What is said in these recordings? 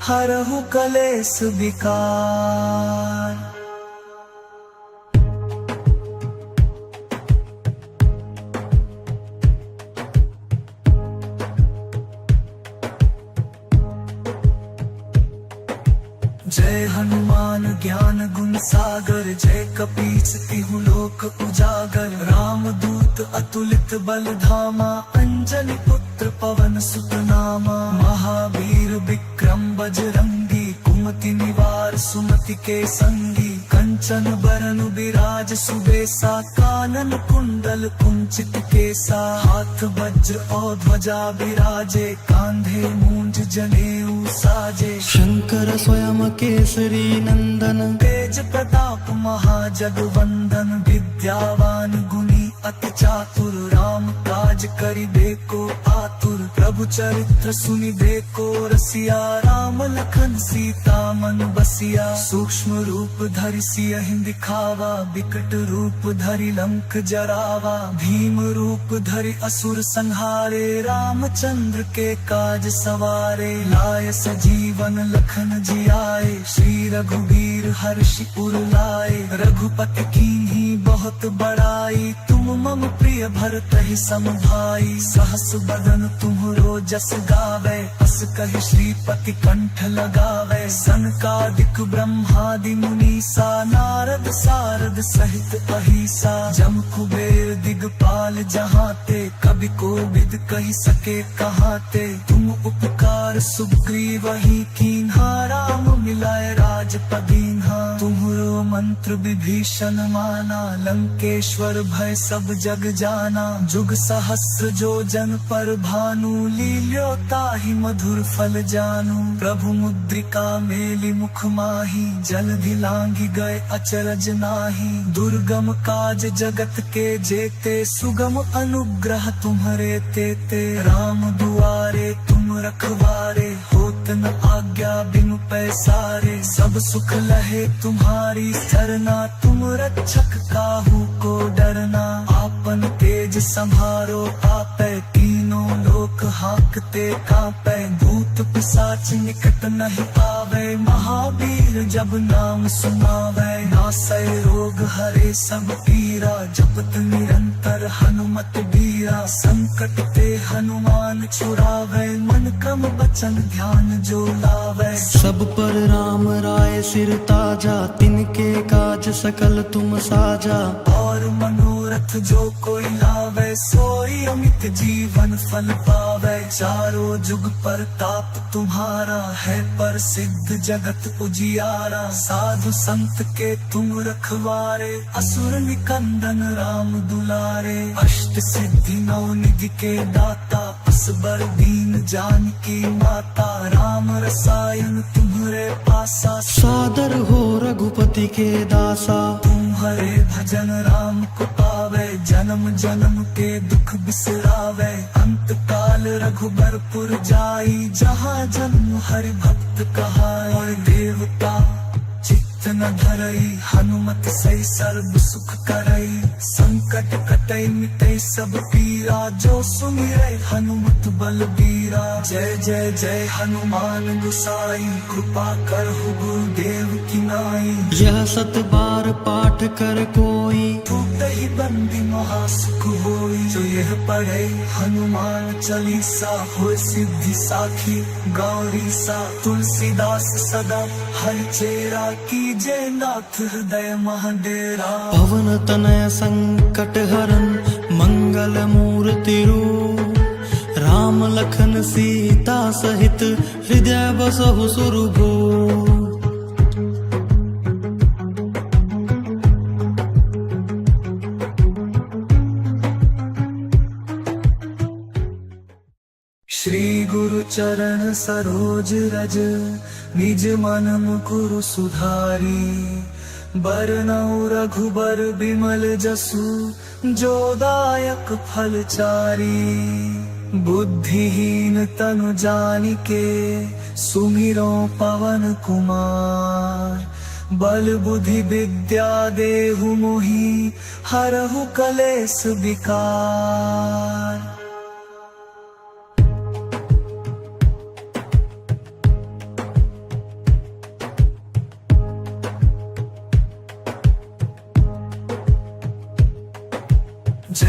हरहु कलेस विकार। जय हनुमान ज्ञान गुण सागर, जय कपीस तिहु लोक उजागर। राम दूत अतुलित बल धामा, अंजनी पुत्र पवन सुत नामा। महावीर विक्रम बजरंगी, कुमति निवार सुमति के संगी। कंचन बरन बिराज सुबेसा, कानन कुंडल कुंचित केसा। हाथ वज्र और ध्वजा बिराजे, कांधे मूंज जनेऊ साजे। शंकर स्वयं केसरी नंदन, तेज प्रताप महाजगवंदन। विद्यावान गुणी अति चातुर, राम काज करिबे को आतुर। प्रभु चरित्र सुनिबे को रसिया, राम लखन सीता मन बसिया। सूक्ष्म रूप धरि सियहि दिखावा, विकट रूप धरि लंक जरावा। भीम रूप धरि असुर संहारे, रामचंद्र के काज सवारे। लाय सजीवन लखन जियाए, श्री रघुवीर हर्षि उर लाए। रघुपति कीन्ही बहुत बड़ाई, तुम मम प्रिय भरतहि सम भाई। सहस बदन तुम्हरो जस गावे, अस कहि श्रीपति कंठ लगावे। सनकादिक ब्रह्मादि मुनीसा, नारद सारद सहित अहिसा। जम कुबेर दिगपाल जहाते, कवि कोविद कहि सके कहाते। तुम उपकार सुग्रीवहि कीन्हा, राम मिलाए राजपद दीन्हा। तुम्हरो मंत्र विभीषण माना, लंकेश्वर भय सब जग जाना। जुग सहस्र जो जन पर भानु, लील्यो ताहि मधुर फल जानू। प्रभु मुद्रिका मेलि मुख माही, जलधि लांघि गए अचरज नाही। दुर्गम काज जगत के जेते, सुगम अनुग्रह तुम्हरे तेते। राम दुआरे तुम रखवारे, होत न आज्ञा बिनु पैसारे। सब सुख लहे तुम्हारी सरना, तुम रक्षक काहू को डरना। आपन तेज संभारो आपै, तीनों लोक हांकते कांपै। भूत पिशाच निकट नहीं आवे, महावीर जब नाम सुनावे। नासै रोग हरे सब पीरा, जपत निरंतर हनुमत बीरा। संकट ते हनुमान छुड़ावे, मन क्रम बचन ध्यान जो लावे। सब पर राम राय सिर ताजा, तिनके काज सकल तुम साजा। और मनोरथ जो कोई लावे, सोई अमित जीवन फल पावे। चारों जुग परताप तुम्हारा है, प्रसिद्ध जगत उजियारा। साधु संत के तुम रखवारे, असुर निकंदन राम दुलारे। अष्ट सिद्धि नौ निधि के दाता, असबर दीन जानकी माता। राम रसायन तुम्हरे पासा, सादर हो रघुपति के दासा। तुम्हारे भजन राम को पावे, जन्म जन्म के दुख बिसरावे। अंत काल रघुबरपुर जाई, जहाँ जन्म हरि भक्त कहाई। देवता चित्त न धरई, हनुमत सही सर्व सुख करई। संकट कटई मिटई सब पीरा, जो सुमिरै हनुमत बलबीरा। जय जय जय हनुमान गोसाई, कृपा करहु गुरुदेव की नाई। यह सत बार पाठ कर कोई, टूटहि बंदी महासुख होई। जो यह पढ़े हनुमान चालीसा, होय सिद्धि साखी गौरी सा। तुलसीदास सदा हरिचेरा, कीजे नाथ हृदय महडेरा। पवन तनय संकट हरन, मंगल मूर्ति रूप। राम लखन सीता सहित, हृदय बसहु सुरभूप। श्री गुरु चरण सरोज रज, निज मन मुकुरु सुधारी। बरनउँ रघुबर बिमल जसु, जो दायक फल चारी। बुद्धिहीन तनु जानिके, सुमिरो पवन कुमार। बल बुद्धि विद्या देहु मोहि, हरहु कलेस विकार।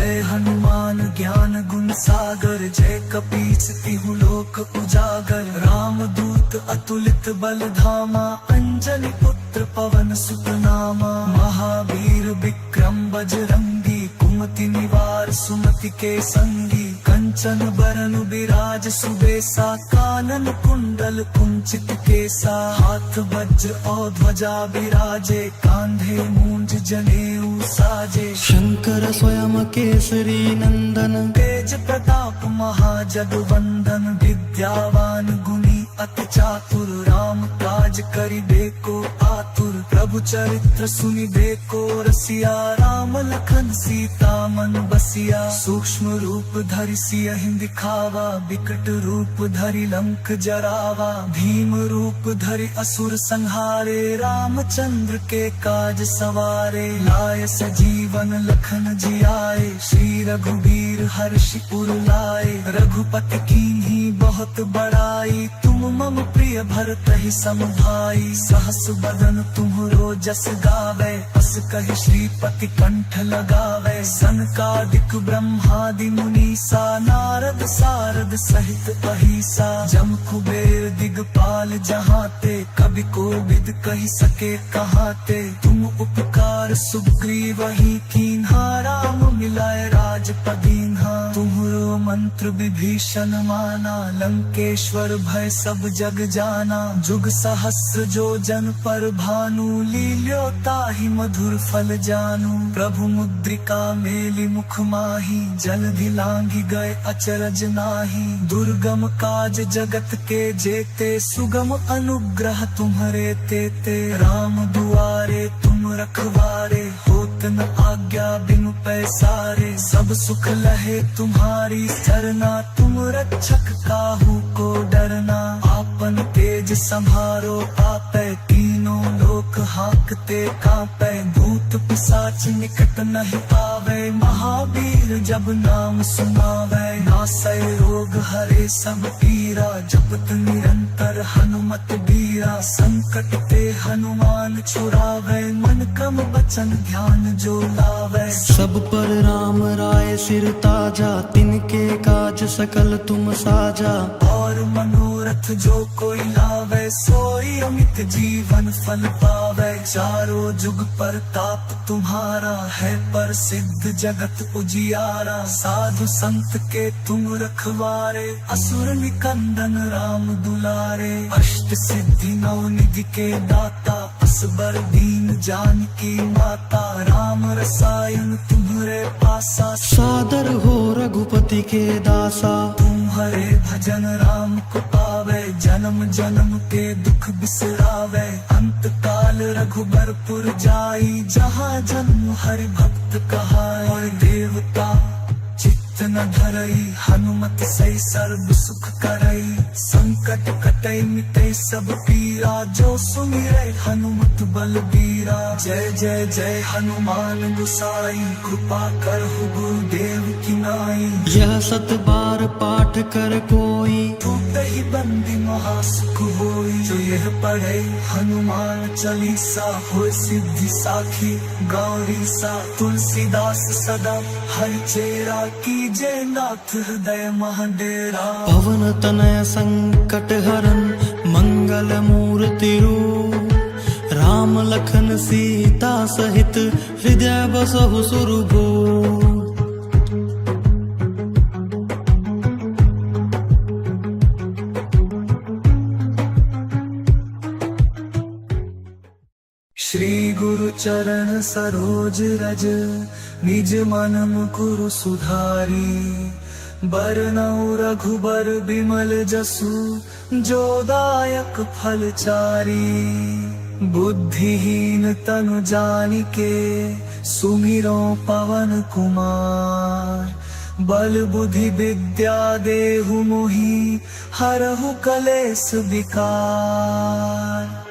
जय हनुमान ज्ञान गुण सागर, जय कपीस तिहु लोक उजागर। राम दूत अतुलित बल धामा, अंजनी पुत्र पवन सुत नामा। महावीर विक्रम बजरंगी, कुमति निवार सुमति के संगी। कंचन बरन बिराज सुबेसा, कानन कुंडल कुंचित केसा। हाथ वज्र और ध्वजा बिराजे, कांधे मूंज जनेऊ साजे। शंकर स्वयं केसरी नंदन, तेज प्रताप महाजगवंदन। विद्यावान गुणी अति चातुर, राम काज करिबेको आतुर। प्रभु चरित्र सुनिबेको रसिया, राम लखन सीता मन बसिया। सूक्ष्म रूप धरि सियहि दिखावा, विकट रूप धरि लंक जरावा। भीम रूप धरि असुर संहारे, रामचंद्र के काज सवारे। लाय सजीवन लखन जियाए, श्री रघुबीर हर्षि उर लाए। रघुपति कीन्ही बहुत बड़ाई, तुम मम प्रिय भरतहि सम भाई। सहस बदन तुम्हरो जस गावे, अस कहि श्रीपति कंठ लगावे। सनकादिक ब्रह्मादि मुनीसा, नारद सारद सहित अहिसा। जम कुबेर दिगपाल जहाते, कवि कोविद कहि सके कहाते। तुम उपकार सुग्रीवहि कीन्हा, राम मिलाए राजपद दीन्हा। तुम्हरो मंत्र विभीषण माना, लंकेश्वर भय सब जग जाना। जुग सहस्र जो जन पर भानु, लील्यो ताहि मधुर फल जानू। प्रभु मुद्रिका मेलि मुख माही, जलधि लांघि गए अचरज नाहि। दुर्गम काज जगत के जेते, सुगम अनुग्रह तुम्हरे तेते। राम दुआरे तुम रखवारे, होत न आज्ञा बिनु पैसारे। सब सुख लहे तुम्हारी सरना, तुम रक्षक काहू को डरना। आपन तेज संभारो आपै, तीनों लोक हाकते कांपै। भूत पिशाच निकट नहीं पावे, महावीर जब नाम सुनावे। नासै रोग हरे सब पीरा, जपत निरंतर हनुमत बीरा। संकट ते हनुमान छुड़ावे, मन क्रम वचन ध्यान जो लावे। सब पर राम राय सिर ताजा, तिनके काज सकल तुम साजा। और मनोरथ जो कोई लावे, सोई अमित जीवन फल पावे। चारों जुग परताप तुम्हारा, है प्रसिद्ध जगत उजियारा। साधु संत के तुम रखवारे, असुर निकंदन राम दुलारे। अष्ट सिद्धि नौ निधि के दाता, असबर दीन जानकी माता। राम रसायन तुम्हरे पासा, सादर हो रघुपति के दासा। तुम्हारे भजन राम को पावे, जन्म जन्म के दुख बिसरावे। अंत काल रघुबरपुर जाई, जहाँ जन्म हरि भक्त कहाई। और देवता चित्त न धरई, हनुमत सही सर्व सुख करई। संकट कटई मिटई सब पीरा, जो सुमिरै हनुमत बलबीरा। जय जय जय हनुमान गोसाई, कृपा करहु गुरुदेव की नाई। यह सत बार पाठ कर कोई, ही बंदी महासुख होई। जो यह पढ़े हनुमान चालीसा, हो सिद्धि साखी गौरी सा। तुलसीदास सदा हरि चेरा, कीजे नाथ हृदय महडेरा। पवन तनय संकट हरन, मंगल मूर्ति रूप। राम लखन सीता सहित, हृदय बसहु सुरभूप। श्री गुरु चरण सरोज रज, निज मन मुकुरु सुधारी। बरनउँ रघुबर बिमल जसु, जो दायक फल चारी। बुद्धिहीन तनु जानिके, सुमिरो पवन कुमार। बल बुद्धि विद्या देहु मोहि, हरहु कलेस विकार।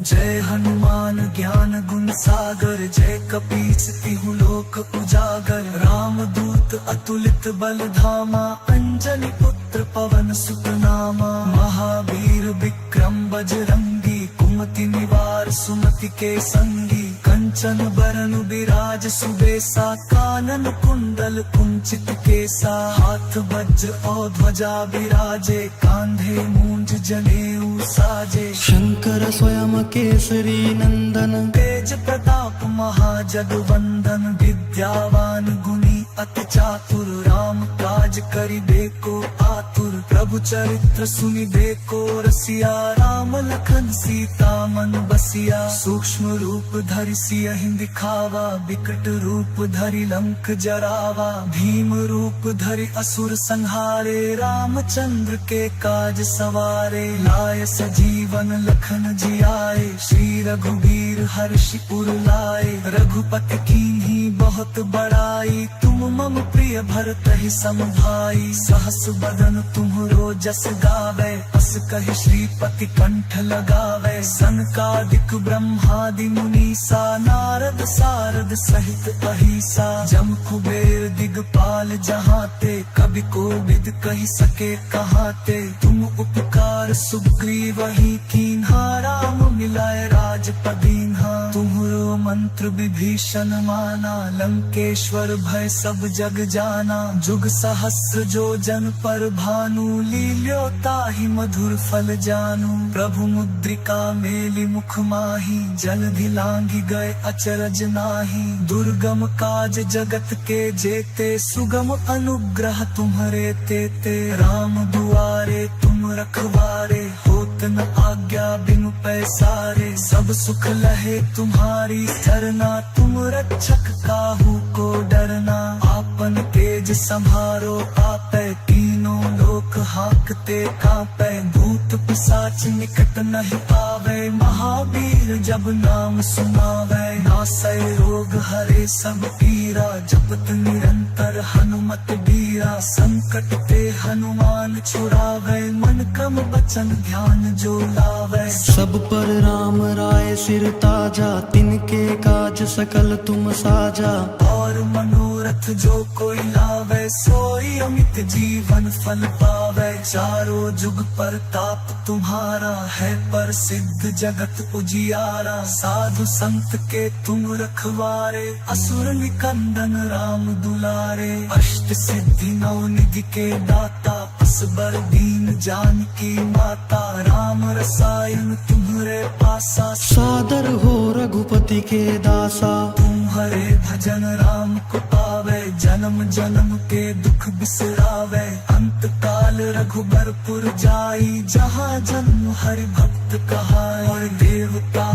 जय हनुमान ज्ञान गुण सागर, जय कपीस तिहु लोक उजागर। राम दूत अतुलित अतुलित बलधामा अंजनी पुत्र पवन सुत नामा महावीर विक्रम बजरंगी कुमति निवार सुमति के संगी कंचन बरन विराज सुबेसा कानन कुंडल कुंचित केसा हाथ वज्र और ध्वजा विराजे कांधे मूंज जनेऊ साजे शंकर स्वयं केसरी नंदन तेज प्रताप महाजगवंदन विद्यावान गुणी अति चातुर राम काज करिबे को आतुर प्रभु चरित्र सुनिबे को रसिया राम लखन सीता मन बसिया सूक्ष्म रूप धरि सियहि दिखावा विकट रूप धरि लंक जरावा भीम रूप धरि असुर संहारे रामचंद्र के काज सवारे लाय सजीवन लखन जियाए श्री रघुवीर हर्षि उर लाए रघुपति कीन्ही बहुत बड़ाई तुम मम प्रिय भरत ही सम भाई सहस बदन तुम्हरो जस गावे अस कहि श्रीपति कंठ लगावे सनकादिक ब्रह्मादि मुनीसा नारद सारद सहित अहिसा जम कुबेर दिगपाल जहाते कवि कोविद कहि सके कहाते तुम उपकार सुग्रीव ही कीन्हा राम मिलाए राजपदीन्हा तुम्हरो मंत्र विभीषण माना लंकेश्वर भय सब जग जाना जुग सहस्र जो जन पर भानु लील्यो ताहि मधुर फल जानू प्रभु मुद्रिका मेलि मुख माही जलधि लांघि गए अचरज नाही दुर्गम काज जगत के जेते सुगम अनुग्रह तुम्हरे तेते राम दुआरे तुम रखवारे होत न आज्ञा बिनु पैसारे सब सुख लहे तुम्हारी सरना तुम रक्षक काहू को डरना आपन तेज संभारो आपै तीनों लोक हाकते कांपै भूत पिशाच निकट नहीं आवे महावीर जब नाम सुनावे नासै रोग हरे सब पीरा जपत निरंतर हनुमत बीरा संकट ते हनुमान छुड़ावे मन क्रम बचन ध्यान जो लावे सब पर राम राय सिर ताजा तिनके काज सकल तुम साजा और मनोरथ जो कोई लावे सोई अमित जीवन फल पावे चारों जुग परताप तुम्हारा है प्रसिद्ध जगत उजियारा साधु संत के तुम रखवारे असुर निकंदन राम दुलारे अष्ट सिद्धि नौ निधि के दाता असबर दीन जानकी माता राम रसायन तुम्हरे पासा सादर हो रघुपति के दासा तुम्हारे भजन राम को पावे जन्म जन्म के दुख बिसरावे अंत काल रघुबरपुर जाई जहाँ जन्म हरि भक्त कहाए और देवता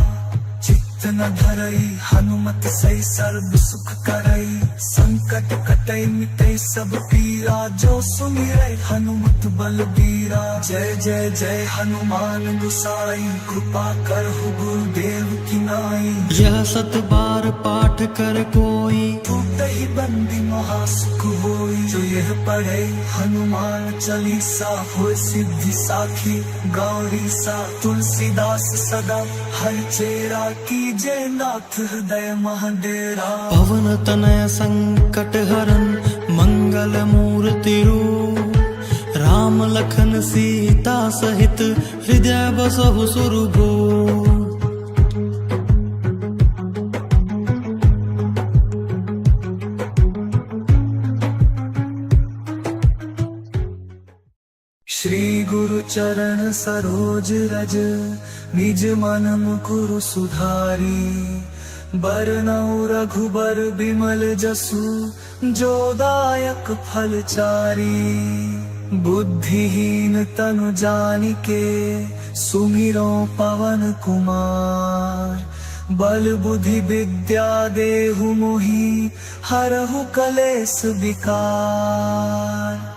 चित्त न धरई हनुमत सही सर्व सुख करई संकट कटई मिटई सब पीरा जो सुमिरै हनुमत बलबीरा जय जय जय हनुमान गुसाई कृपा करहु गुरुदेव की नाई यह सत बार पाठ कर कोई टूटहि बंदी महासुख होई जो यह पढ़े हनुमान चालीसा होय सिद्धि साखी गौरी सा तुलसीदास सदा हर चेरा की जय नाथ हृदय महाडेरा पवन तनय संकट हरन मंगल मूर्ति रूप राम लखन सीता सहित हृदय बसहु सुरभूप श्री गुरु चरण सरोज रज निज मन मुकुरु सुधारी बरनउँ रघुबर बिमल जसु जो दायक फल चारी बुद्धिहीन तनु जानिके सुमिरो पवन कुमार बल बुद्धि विद्या देहु मोहि हरहु कलेस विकार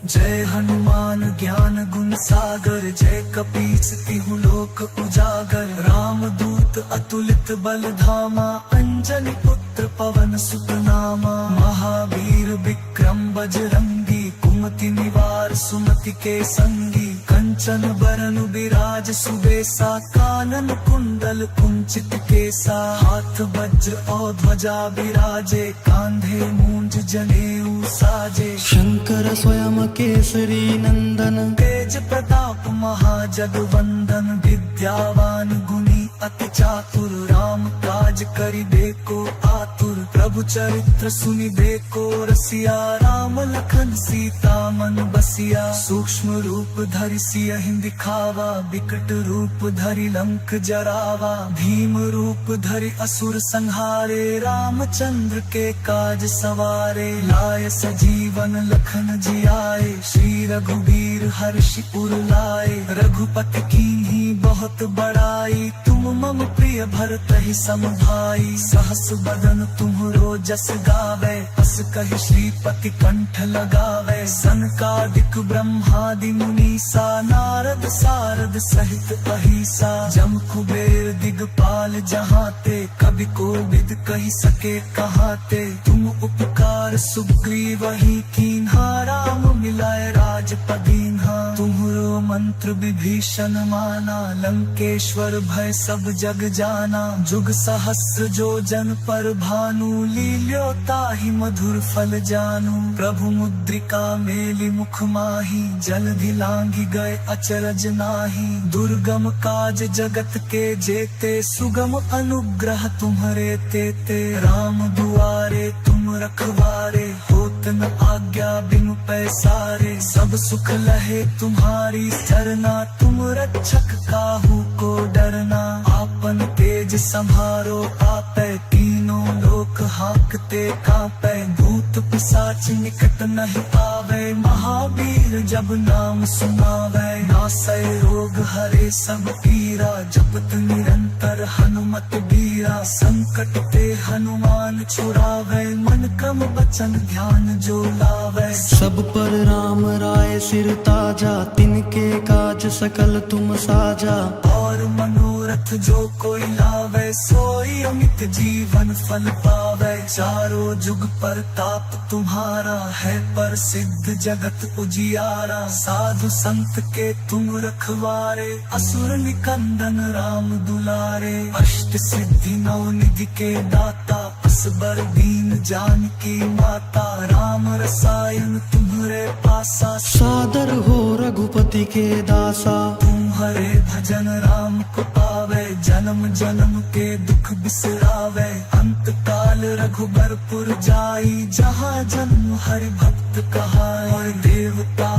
जय हनुमान ज्ञान गुण सागर जय कपीस तिहु लोक उजागर राम दूत अतुलित बल धामा अंजनी पुत्र पवन सुत नामा महावीर विक्रम बजरंगी कुमति कुमति निवार सुमति के संगी कंचन बरन बिराज सुबेसा कानन कुंडल कुंचित केसा हाथ वज्र और ध्वजा बिराजे कांधे मूंज जनेऊ साजे शंकर स्वयं केसरी नंदन तेज प्रताप महाजगवंदन विद्यावान गुणी अति चातुर राम काज करिबे को आतुर प्रभु चरित्र सुनिबे को रसिया राम लखन सीता मन बसिया सूक्ष्म रूप धरि सियहि दिखावा विकट रूप धरि लंक जरावा भीम रूप धरि असुर संहारे रामचंद्र के काज सवारे लाय सजीवन लखन जियाए श्री रघुबीर हर्षि उर लाए रघुपति कीन्ही बहुत बड़ाई तुम मम प्रिय भरत ही सम भाई सहस बदन तुम्हरो जस गावे अस कहि श्रीपति कंठ लगावे सनकादिक ब्रह्मादि मुनीसा नारद सारद सहित अहिसा जम कुबेर दिगपाल जहाते कभी कोविद कही सके कहाते तुम उपकार सुग्रीव ही कीन्हा राम मिलाए राजपदीन्हा तुम्हरो मंत्र विभीषण माना लंकेश्वर भय सब जग जाना जुग सहस्र जो जन पर भानु लील्यो ताहि मधुर फल जानू प्रभु मुद्रिका मेलि मुख माही जलधि लांघि गए अचरज नाही दुर्गम काज जगत के जेते सुगम अनुग्रह तुम्हरे तेते राम दुआरे तुम रखवारे होत न आज्ञा बिनु पैसारे सब सुख लहे तुम्हारी सरना तुम रक्षक काहू को डरना आपन तेज संभारो आपै तीनों लोक हाकते कांपै भूत पिशाच निकट नहीं आवे महावीर जब नाम सुनावे नासै रोग हरे सब पीरा जपत निरंतर हनुमत बीरा संकट ते हनुमान छुड़ावे मन क्रम वचन ध्यान जो लावे सब पर राम राय सिर ताजा तिनके काज सकल तुम साजा और मनोरथ जो कोई लावे सोई अमित जीवन फल पावे चारों जुग पर ताप तुम्हारा है पर सिद्ध जगत उजियारा साधु संत के तुम रखवारे असुर निकंदन राम दुलारे अष्ट सिद्धि नौ निधि के दाता असबर दीन जानकी माता राम रसायन तुम्हारे पासा सादर हो रघुपति के दासा तुम्हारे भजन राम को पावे जन्म जन्म के दुख बिसरावे अंत काल रघुबरपुर जाई जहाँ जन्म हरि भक्त कहाए और देवता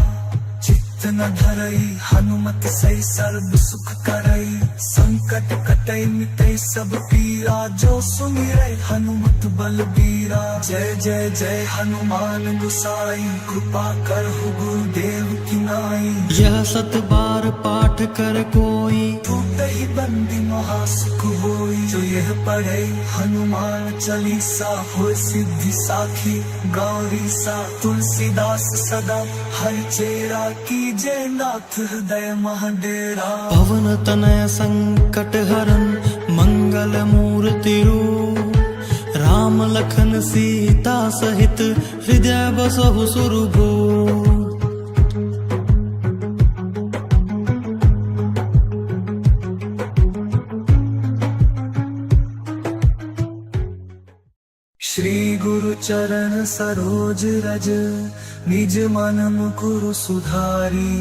चित्त न धरई हनुमत सही सर्व सुख करई संकट कटई मिटई सब पीरा जो सुमिरै हनुमत बलबीरा जय जय जय हनुमान गुसाई कृपा करहु गुरुदेव की नाई यह सत बार पाठ कर कोई ही बंदी महासुख होई जो यह पढ़े हनुमान चालीसा हो सिद्धि साखी गौरी सा तुलसीदास सदा हर चेरा की जय नाथ हृदय महाडेरा पवन तनय संकट हरन मंगल मूर्ति रूप राम लखन सीता सहित हृदय बसहु सुरभूप श्री गुरु चरण सरोज रज निज मन मुकुरु सुधारी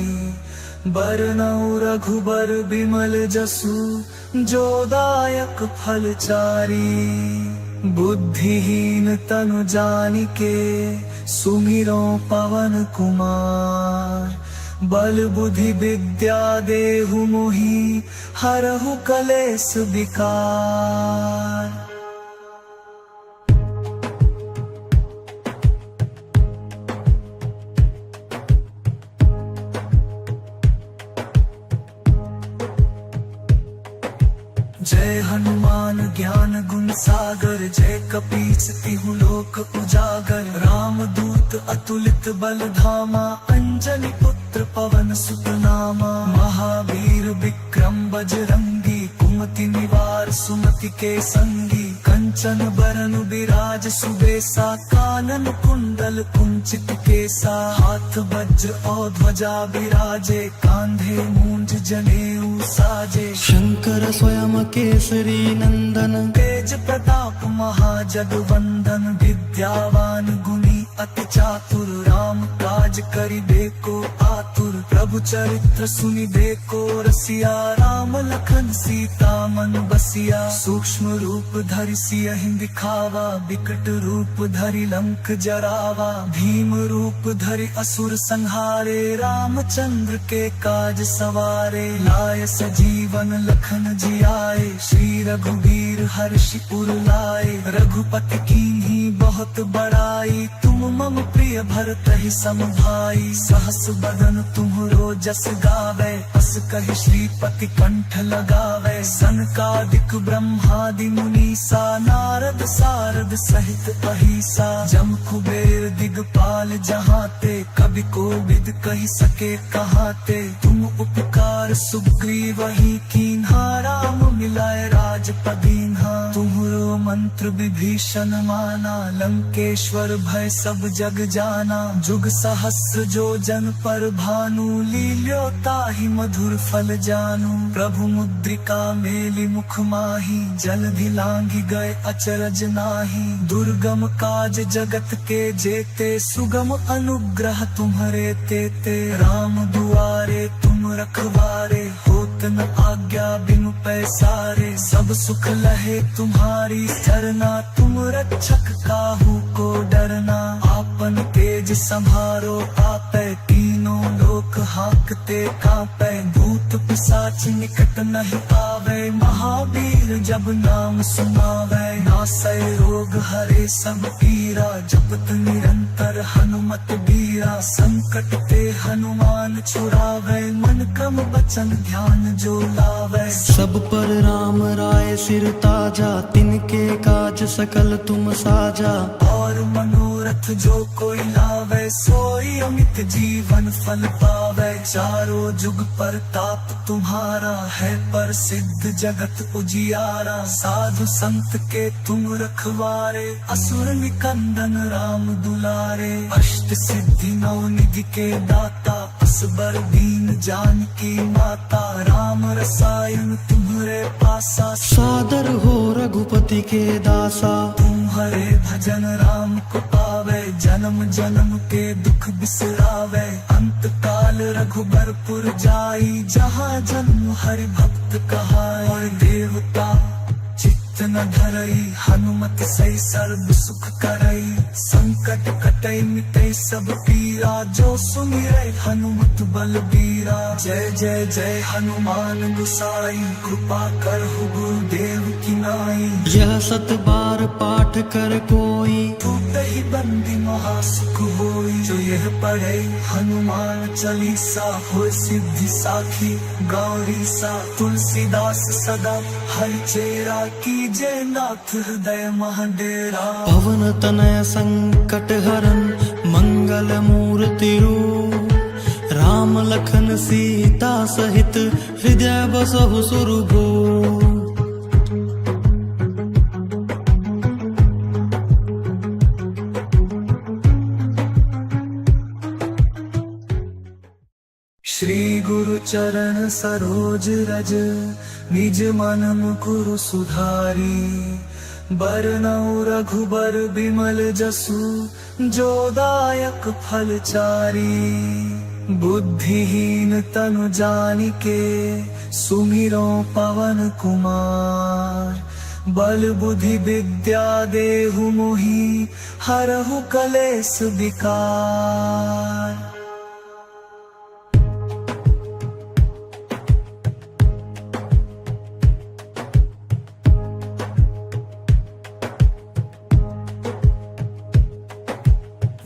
बरनउँ रघुबर बिमल जसु जो दायक फल चारी बुद्धिहीन तनु जानिके सुमिरो पवन कुमार बल बुद्धि विद्या देहु मोहि हरहु कलेस विकार जय हनुमान ज्ञान गुण सागर जय कपीस तिहु लोक उजागर राम दूत अतुलित बल धामा अंजनी पुत्र पवन सुत नामा महावीर विक्रम बजरंगी कुमति निवार सुमति के संगी कंचन बरन बिराज सुबेसा, कानन कुंडल कुंचित केसा, हाथ वज्र और ध्वजा बिराजे, कांधे मूंज जनेऊ साजे। शंकर स्वयं केसरी नंदन, तेज प्रताप महाजगवंदन, विद्यावान गुणी अति चातुर, राम काज करिबे को आतुर, प्रभु चरित्र सुनिबे को रसिया, राम लखन सीता मन बसिया। सूक्ष्म रूप धरि सियहि दिखावा, विकट रूप धरि लंक जरावा, भीम रूप धरि असुर संहारे, रामचंद्र के काज सवारे। लाय सजीवन लखन जियाए, श्री रघुवीर हर्षि उर लाए, रघुपति कीन्ही बहुत बड़ाई, तुम मम प्रिय भरत ही सम भाई। सहस बदन तुम्हरो जस गावे, अस कहि श्रीपति कंठ लगावे, सनकादिक ब्रह्मादि मुनीसा, नारद सारद सहित अहिसा। जम कुबेर दिगपाल जहाते, कवि कोविद कहि सके कहाते, तुम उपकार सुग्रीवहि कीन्हा, राम मिलाए राजपदीन्हा। तुम्हरो मंत्र विभीषण माना, लंकेश्वर भय सब जग जाना, जुग सहस्र जो जन पर भानु, लील्यो ताहि मधुर फल जानू। प्रभु मुद्रिका मेलि मुख माही, जलधि लांघि गए अचरज नाही, दुर्गम काज जगत के जेते, सुगम अनुग्रह तुम्हरे तेते। राम दुआरे तुम रखवारे, होत न आज्ञा बिनु पैसारे, सब सुख लहे तुम्हारी सरना, तुम रक्षक काहू को डरना। आपन तेज संभारो आपै, तीनों लोक हाकते कांपै, भूत पिशाच निकट नहीं आवे, महावीर जब नाम सुनावे। नासै रोग हरे सब पीरा, जपत निरंतर हनुमत बीरा, संकट ते हनुमान छुड़ावे, मन क्रम वचन ध्यान जो लावे। सब पर राम राय सिर ताजा, तिनके काज सकल तुम साजा। और मनोरथ जो कोई लावे, सोई अमित जीवन फल पावे। चारों जुग परताप तुम्हारा है, प्रसिद्ध जगत उजियारा। साधु संत के तुम रखवारे, असुर निकंदन राम दुलारे। अष्ट सिद्धि नौ निधि के दाता, असबर दीन जानकी माता। राम रसायन तुम्हरे पासा, सादर हो रघुपति के दासा। तुम्हारे भजन राम को पावे, जन्म जन्म के दुख बिसरावे। अंत काल रघुबरपुर जाई, जहाँ जन्म हरि भक्त कहाई। और देवता चित्त न धरई, हनुमत सही सर्व सुख करई। संकट कटई मिटई सब पीरा, जो सुमिरै हनुमत बलबीरा। जय जय जय हनुमान गोसाई, कृपा करहु गुरुदेव की नाई। यह सत बार पाठ कर कोई, टूटहि बंदी महासुख होई। जो यह पढ़े हनुमान चालीसा, होय सिद्धि साखी गौरी सा। तुलसीदास सदा हरिचेरा, कीजे नाथ हृदय महडेरा। पवन तनय संकट हरन, मंगल मूर्ति रूप। राम लखन सीता सहित, हृदय बसहु सुरभूप। श्री गुरु चरण सरोज रज, निज मन मुकुरु सुधारी। बरनउँ रघुबर बिमल जसु, जो दायक फल चारी। बुद्धिहीन तनु जानिके, सुमिरो पवन कुमार। बल बुद्धि विद्या देहु मोहि, हरहु कलेस विकार।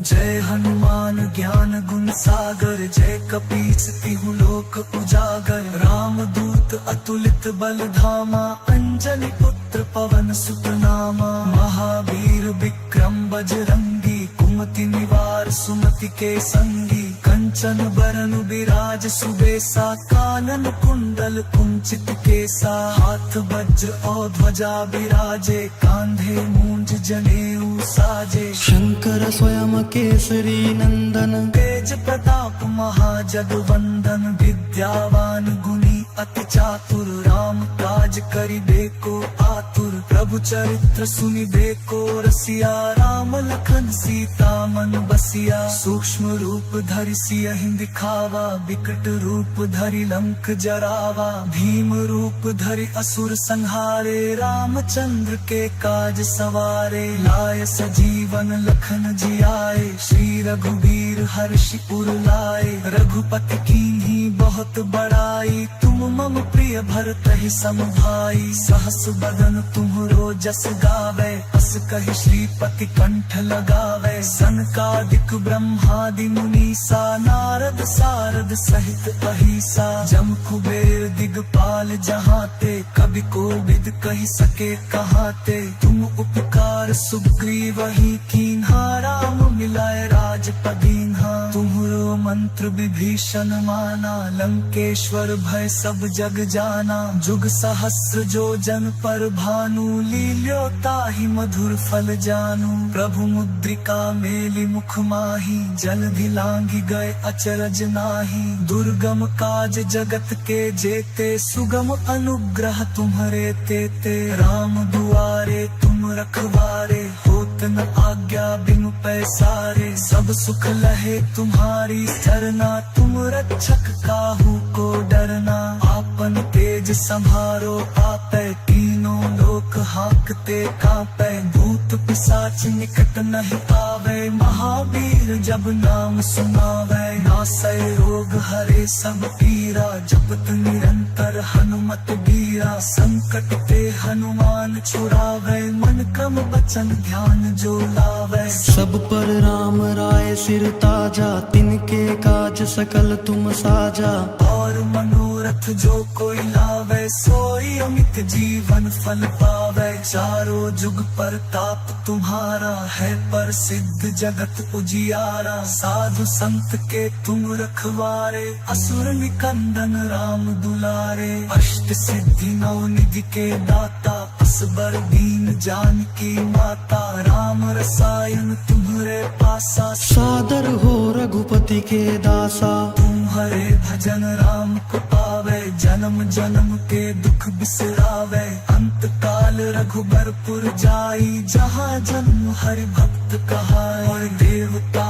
जय हनुमान ज्ञान गुण सागर, जय कपीस तिहु लोक उजागर। राम दूत अतुलित बल धामा, अंजनी पुत्र पवन सुत नामा। महावीर विक्रम बजरंगी, कुमति निवार सुमति के संगी। कंठ कंचन बरन बिराज सुबेसा कानन कुंडल कुंचित केसा हाथ वज्र और ध्वजा बिराजे कांधे मूंज जनेऊ साजे शंकर स्वयं केसरी नंदन तेज प्रताप महाजगवंदन विद्यावान गुणी अति चातुर राम काज करिबे को आतुर प्रभु चरित्र सुनिबे को रसिया राम लखन सीता मन बसिया सूक्ष्म रूप धरि सियहि दिखावा विकट रूप धरि लंक जरावा भीम रूप धरि असुर संहारे रामचंद्र के काज सवारे लाय सजीवन लखन जियाए श्री रघुबीर हर्षि उर लाए रघुपति कीन्ही बहुत बड़ाई तुम मम प्रिय भरतहि सम भाई सहस बदन तुम्हरो जस गावे अस कहि श्रीपति कंठ लगावे सनकादिक ब्रह्मादि मुनीसा नारद सारद सहित अहिसा जम कुबेर दिगपाल जहाते कवि कोविद कहि सके कहाते तुम उपकार सुग्रीव ही कीन्हा राम मिलाए राजपदीन्हा तुम्हरो मंत्र विभीषण माना लंकेश्वर भय सब जग जाना जुग सहस्र जो जन पर भानु लील्यो ताहि मधुर फल जानू प्रभु मुद्रिका मेलि मुख माही जलधि लांघि गए अचरज नाही दुर्गम काज जगत के जेते सुगम अनुग्रह तुम्हरे तेते राम दुआरे तुम रखवारे होत न आज्ञा बिनु पैसारे सब सुख लहे तुम्हारी सरना तुम रक्षक काहू को डरना आपन तेज संभारो आपै तीनों लोक हाकते कांपै भूत पिशाच निकट नहीं आवे महावीर जब नाम सुनावे नासै रोग हरे सब पीरा जपत निरंतर हनुमत बीरा संकट ते हनुमान छुड़ावे मन क्रम वचन ध्यान जो लावे सब पर राम राय सिर ताजा तिनके काज सकल तुम साजा और मनोरथ जो कोई लावे सोई अमित जीवन फल पावे चारों जुग पर ताप तुम्हारा है प्रसिद्ध जगत उजियारा साधु संत के तुम रखवारे असुर निकंदन राम दुलारे अष्ट सिद्धि नौ निधि के दाता असबर दीन जानकी माता राम रसायन तुम्हरे पासा सादर हो रघुपति के दासा तुम्हारे भजन राम को पावे जन्म जन्म के दुख बिसरावे अंत काल रघुबरपुर जाई जहाँ जन्म हरि भक्त कहाए और देवता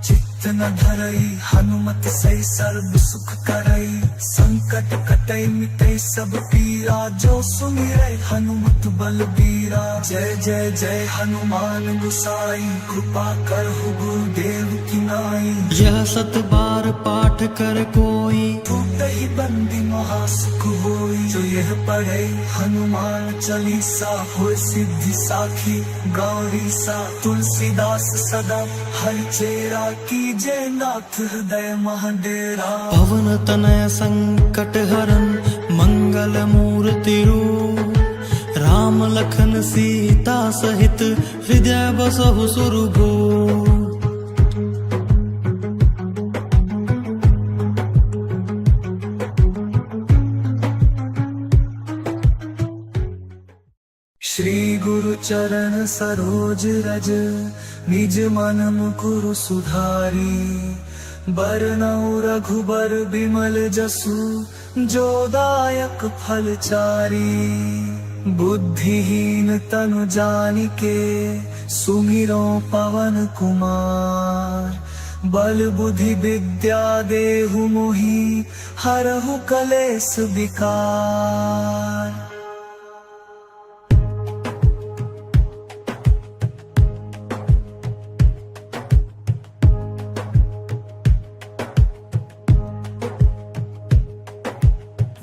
चित्त न धरई हनुमत सही सर्व सुख करई संकट कटई मिटई सब पीरा जो सुमिरै हनुमत बलबीरा जय जय जय हनुमान गुसाई कृपा करहु गुरुदेव की नाई यह सत बार पाठ कर कोई ही बंदी महासुख होई जो यह पढ़े हनुमान चालीसा हो सिद्धि साखी गौरी सा तुलसीदास सदा हर चेरा कीजे नाथ हृदय महाडेरा पवन तनय संकट हरन मंगल मूर्ति रूप राम लखन सीता सहित हृदय बसहु सुरभूप श्री गुरु चरण सरोज रज निज मन मुकुरु सुधारी बरनउँ रघुबर बिमल जसु जो दायक फल चारी बुद्धिहीन तनु जानिके सुमिरो पवन कुमार बल बुद्धि विद्या देहु मोहि हरहु कलेस विकार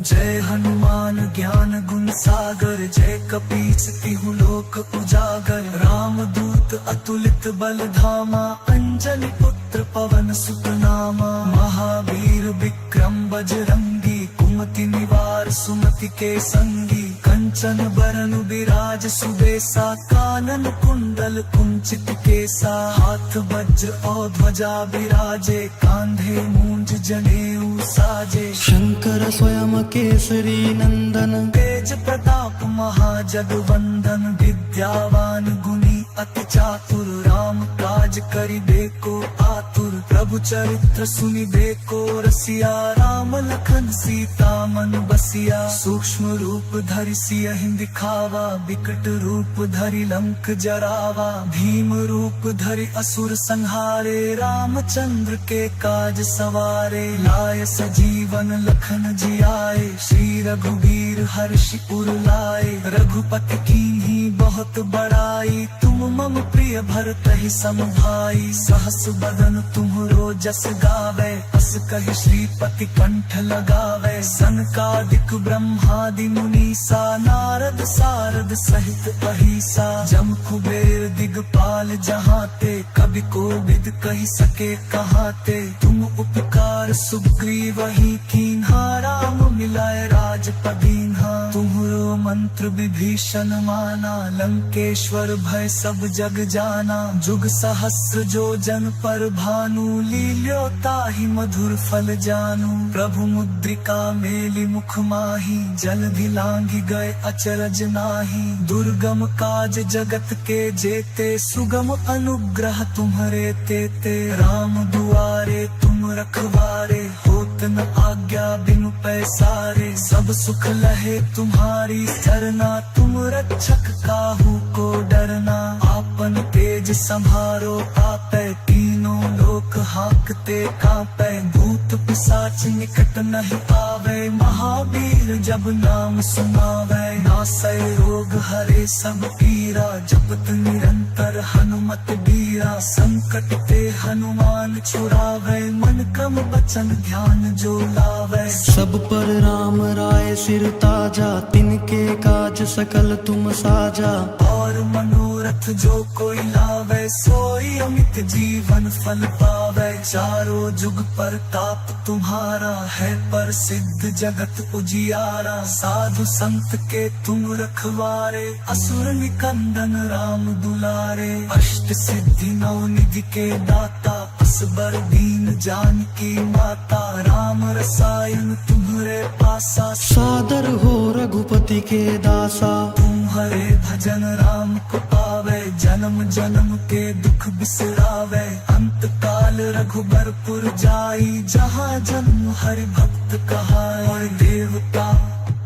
जय हनुमान ज्ञान गुण सागर जय कपीस तिहु लोक उजागर राम दूत अतुलित बल धामा अंजनी पुत्र पवन सुत नामा महावीर विक्रम बजरंगी कुमति निवार सुमति के संगी कंठ कंचन बरन बिराज सुबेसा, कानन कुंडल कुंचित केसा, हाथ वज्र और ध्वजा बिराजे, कांधे मूंज जनेऊ साजे। शंकर स्वयं केसरी नंदन, तेज प्रताप महाजगवंदन, विद्यावान गुणी अति चातुर, राम काज करिबे को आतुर, प्रभु चरित्र सुनिबे को रसिया, राम लखन सीता मन बसिया। सूक्ष्म रूप धरि सियहि दिखावा, विकट रूप धरि लंक जरावा, भीम रूप धरि असुर संहारे, रामचंद्र के काज सवारे। लाय सजीवन लखन जियाए, श्री रघुवीर हर्षि उर लाए, रघुपति कीन्ही बहुत बड़ाई, तुम मम प्रिय भरतहि सम भाई। सहस बदन तुम्हरो जस गावे, अस कहि श्रीपति कंठ लगावे, सनकादिक ब्रह्मादि मुनीसा, नारद सारद सहित अहिसा। जम कुबेर दिगपाल जहाते, कवि कोविद कहि सके कहाते, तुम उपकार सुग्रीवहि कीन्हा, राम मिलाए राजपदीन्हा। तुम्हरो मंत्र विभीषण माना, लंकेश्वर भय सब जग जाना, जुग सहस्र जो जन पर भानु, लील्यो ताहि मधुर फल जानू। प्रभु मुद्रिका मेलि मुख माही, जलधि लांघि गए अचरज नाही, दुर्गम काज जगत के जेते, सुगम अनुग्रह तुम्हरे तेते। राम दुआरे तुम रखवारे, होत न आज्ञा बिनु पैसारे, सब सुख लहे तुम्हारी सरना, तुम रक्षक काहू को डरना। आपन तेज संभारो आपै, तीनों लोक हाकते कांपै, भूत पिशाच निकट नहीं आवे, महावीर जब नाम सुनावे। नासै रोग हरे सब पीरा, जपत निरंतर हनुमत बीरा, संकट ते हनुमान छुड़ावे, मन क्रम वचन ध्यान जो लावे। सब पर राम राय सिर ताजा, तिनके काज सकल तुम साजा। और मनोरथ जो कोई लावे, सोई अमित जीवन फल पावे। चारों जुग पर ताप तुम्हारा है, प्रसिद्ध जगत उजियारा। साधु संत के तुम रखवारे, असुर निकंदन राम दुलारे। अष्ट सिद्धि नौ निधि के दाता, असबर दीन जानकी माता। राम रसायन तुम्हरे पासा, सादर हो रघुपति के दासा। तुम्हारे भजन राम को पावे, जन्म जन्म के दुख बिसरावे। अंत काल रघुबरपुर जाई, जहाँ जन्म हरि भक्त कहाई। और देवता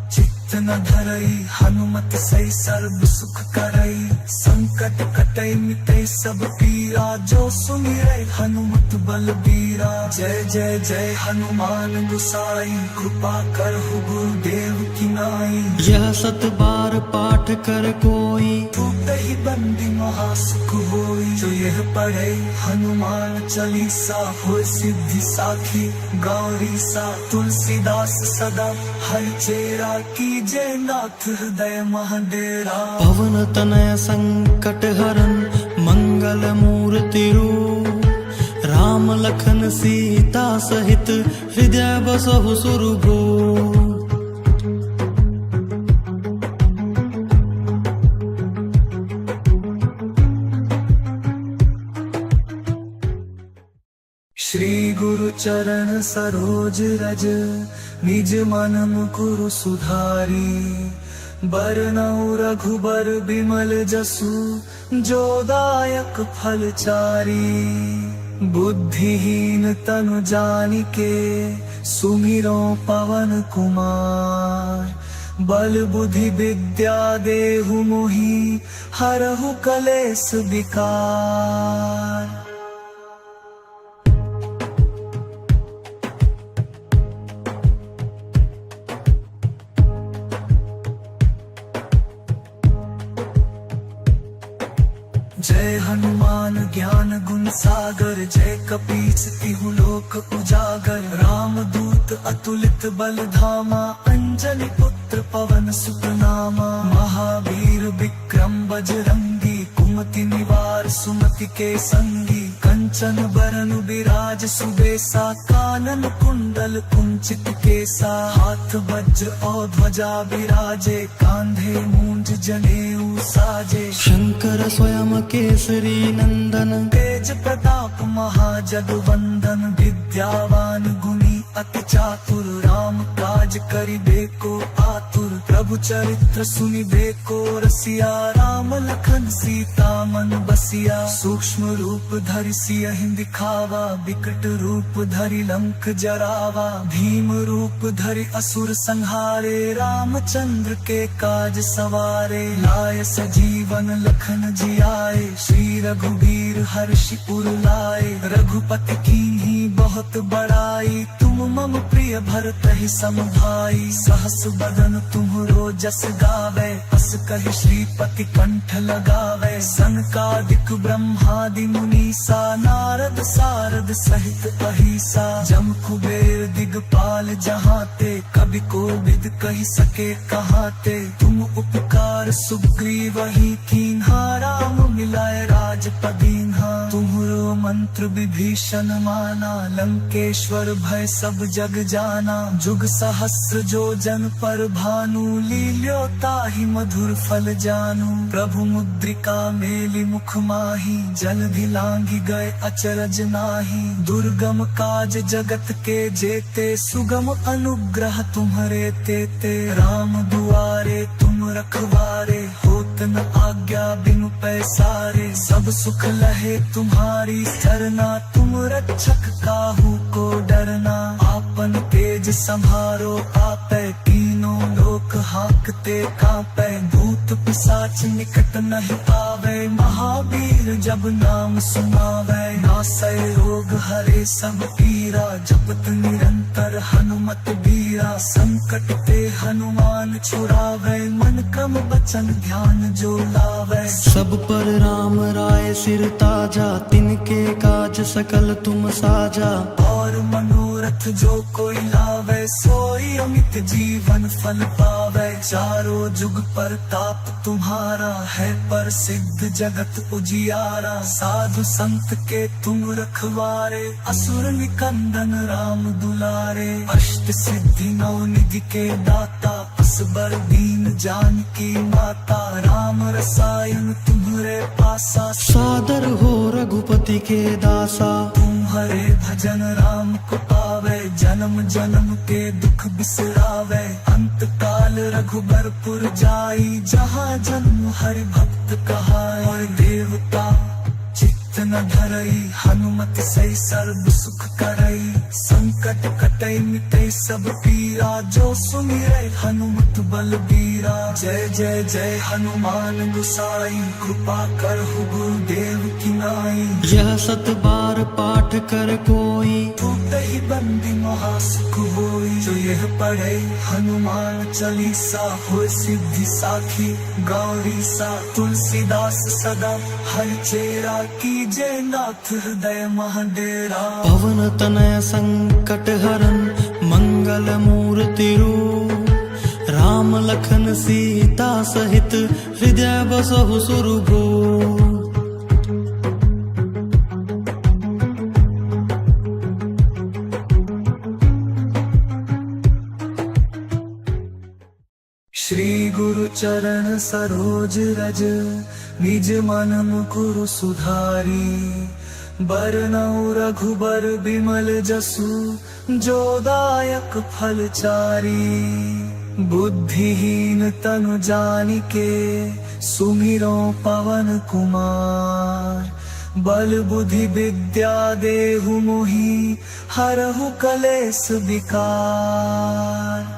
चित्त न धरई, हनुमत सही सर्व सुख करई। संकट कटई मिटई सब पीरा, जो सुमिरै हनुमत बलबीरा। जय जय जय हनुमान गोसाई, कृपा करहु गुरुदेव की नाई। यह सत बार पाठ कर कोई, ही बंदी महासुख होई। जो यह पढ़े हनुमान चालीसा, हो सिद्धि साखी गौरी सा। तुलसीदास सदा हर चेरा, कीजे नाथ हृदय महाडेरा। पवन तनय संकट हरन, मंगल मूर्ति रूप। राम लखन सीता सहित, हृदय बसहु सुरभूप। श्री गुरु चरण सरोज रज, निज मन मुकुरु सुधारी। बरनउँ रघुबर बिमल जसु, जो दायक फल चारी। बुद्धिहीन तनु जानिके, सुमिरो पवन कुमार। बल बुद्धि विद्या देहु मोहि, हरहु कलेस विकार। जय हनुमान ज्ञान गुण सागर, जय कपीस तिहु लोक उजागर। राम दूत अतुलित बल धामा, अंजनी पुत्र पवन सुत नामा। महावीर विक्रम बजरंगी, कुमति निवार सुमति के संगी। कंचन बरन बिराज सुबेसा, कानन कुंडल कुंचित केसा, हाथ वज्र और ध्वजा विराजे, कांधे मूंज जनेऊ साजे। शंकर स्वयं केसरी नंदन, तेज प्रताप महाजगवंदन, विद्यावान गुणी अति चातुर, राम काज करिबे को आतुर, प्रभु चरित्र सुनिबे को रसिया, राम लखन सीता मन बसिया। सूक्ष्म रूप धरि सियहि दिखावा, विकट रूप धरि लंक जरावा, भीम रूप धरि असुर संहारे, रामचंद्र के काज सवारे। लाय सजीवन लखन जियाए, श्री रघुबीर हर्षि उर लाए, रघुपति कीन्ही बहुत बड़ाई, तुम मम प्रिय भरतहि सम भाई। सहस बदन तुम्हरो जस गावे, अस कहि श्रीपति कंठ लगावे, सनकादिक ब्रह्मादि मुनीसा, नारद सारद सहित अहिसा। जम कुबेर दिगपाल जहाते, कवि कोविद कहि सके कहाते, तुम उपकार सुग्रीवहि कीन्हा, राम मिलाए राजपदीन्हा। तुम्हरो मंत्र विभीषण माना, लंकेश्वर भय सब जग जाना, जुग सहस्र जो जन पर भानु, लील्यो ताहि मधुर फल जानू। प्रभु मुद्रिका मेलि मुख माही, जलधि लांघि गए अचरज नाही, दुर्गम काज जगत के जेते, सुगम अनुग्रह तुम्हरे तेते। राम दुआरे तुम रखवारे, होत न आज्ञा बिनु पैसारे, सब सुख लहे तुम्हारी सरना, तुम रक्षक काहू को डरना। आपन तेज संभारो आपै, तीनों लोक हाकते कांपै, भूत पिशाच निकट नहीं पावे, महावीर जब नाम सुनावे। नासै रोग हरे सब पीरा, जपत निरंतर हनुमत बीरा, संकट ते हनुमान छुड़ावे, मन क्रम बचन ध्यान जो लावे। सब पर राम राय सिर ताजा, तिनके काज सकल तुम साजा। और मनोरथ जो कोई लावे, सोई अमित जीवन फल पावे। चारों जुग परताप तुम्हारा है, प्रसिद्ध जगत उजियारा। साधु संत के तुम रखवारे, असुर निकंदन राम दुलारे। अष्ट सिद्धि नौ निधि के दाता, असबर दीन जानकी माता। राम रसायन तुम्हरे पासा, सादर हो रघुपति के दासा। तुम्हारे भजन राम को पावे, जन्म जन्म के दुख बिसरावे। अंत काल रघुबरपुर जाई, जहाँ जन्म हरि भक्त कहाई। और देवता चित्त न धरई, हनुमत सही सर्व सुख करई। संकट कटई मिटई सब पीरा, जो सुमिरै हनुमत बलबीरा। जय जय जय हनुमान गोसाई, कृपा करहु गुरुदेव की नाई। यह सत बार पाठ कर कोई, टूटहि बंदी महासुख होई। जो यह पढ़े हनुमान चालीसा, होय सिद्धि साखी गौरी सा। तुलसीदास सदा हरिचेरा, कीजय नाथ हृदय महडेरा। पवन तनय संकट हरन, मंगल मूर्ति रूप। राम लखन सीता सहित, हृदय बसहु सुरभूप। श्री गुरु चरण सरोज रज, निज मन मुकुरु सुधारी। बरनउँ रघुबर बिमल जसु, जो दायक फल चारी। बुद्धिहीन तनु जानिके, सुमिरो पवन कुमार। बल बुद्धि विद्या देहु मोहि, हरहु कलेस विकार।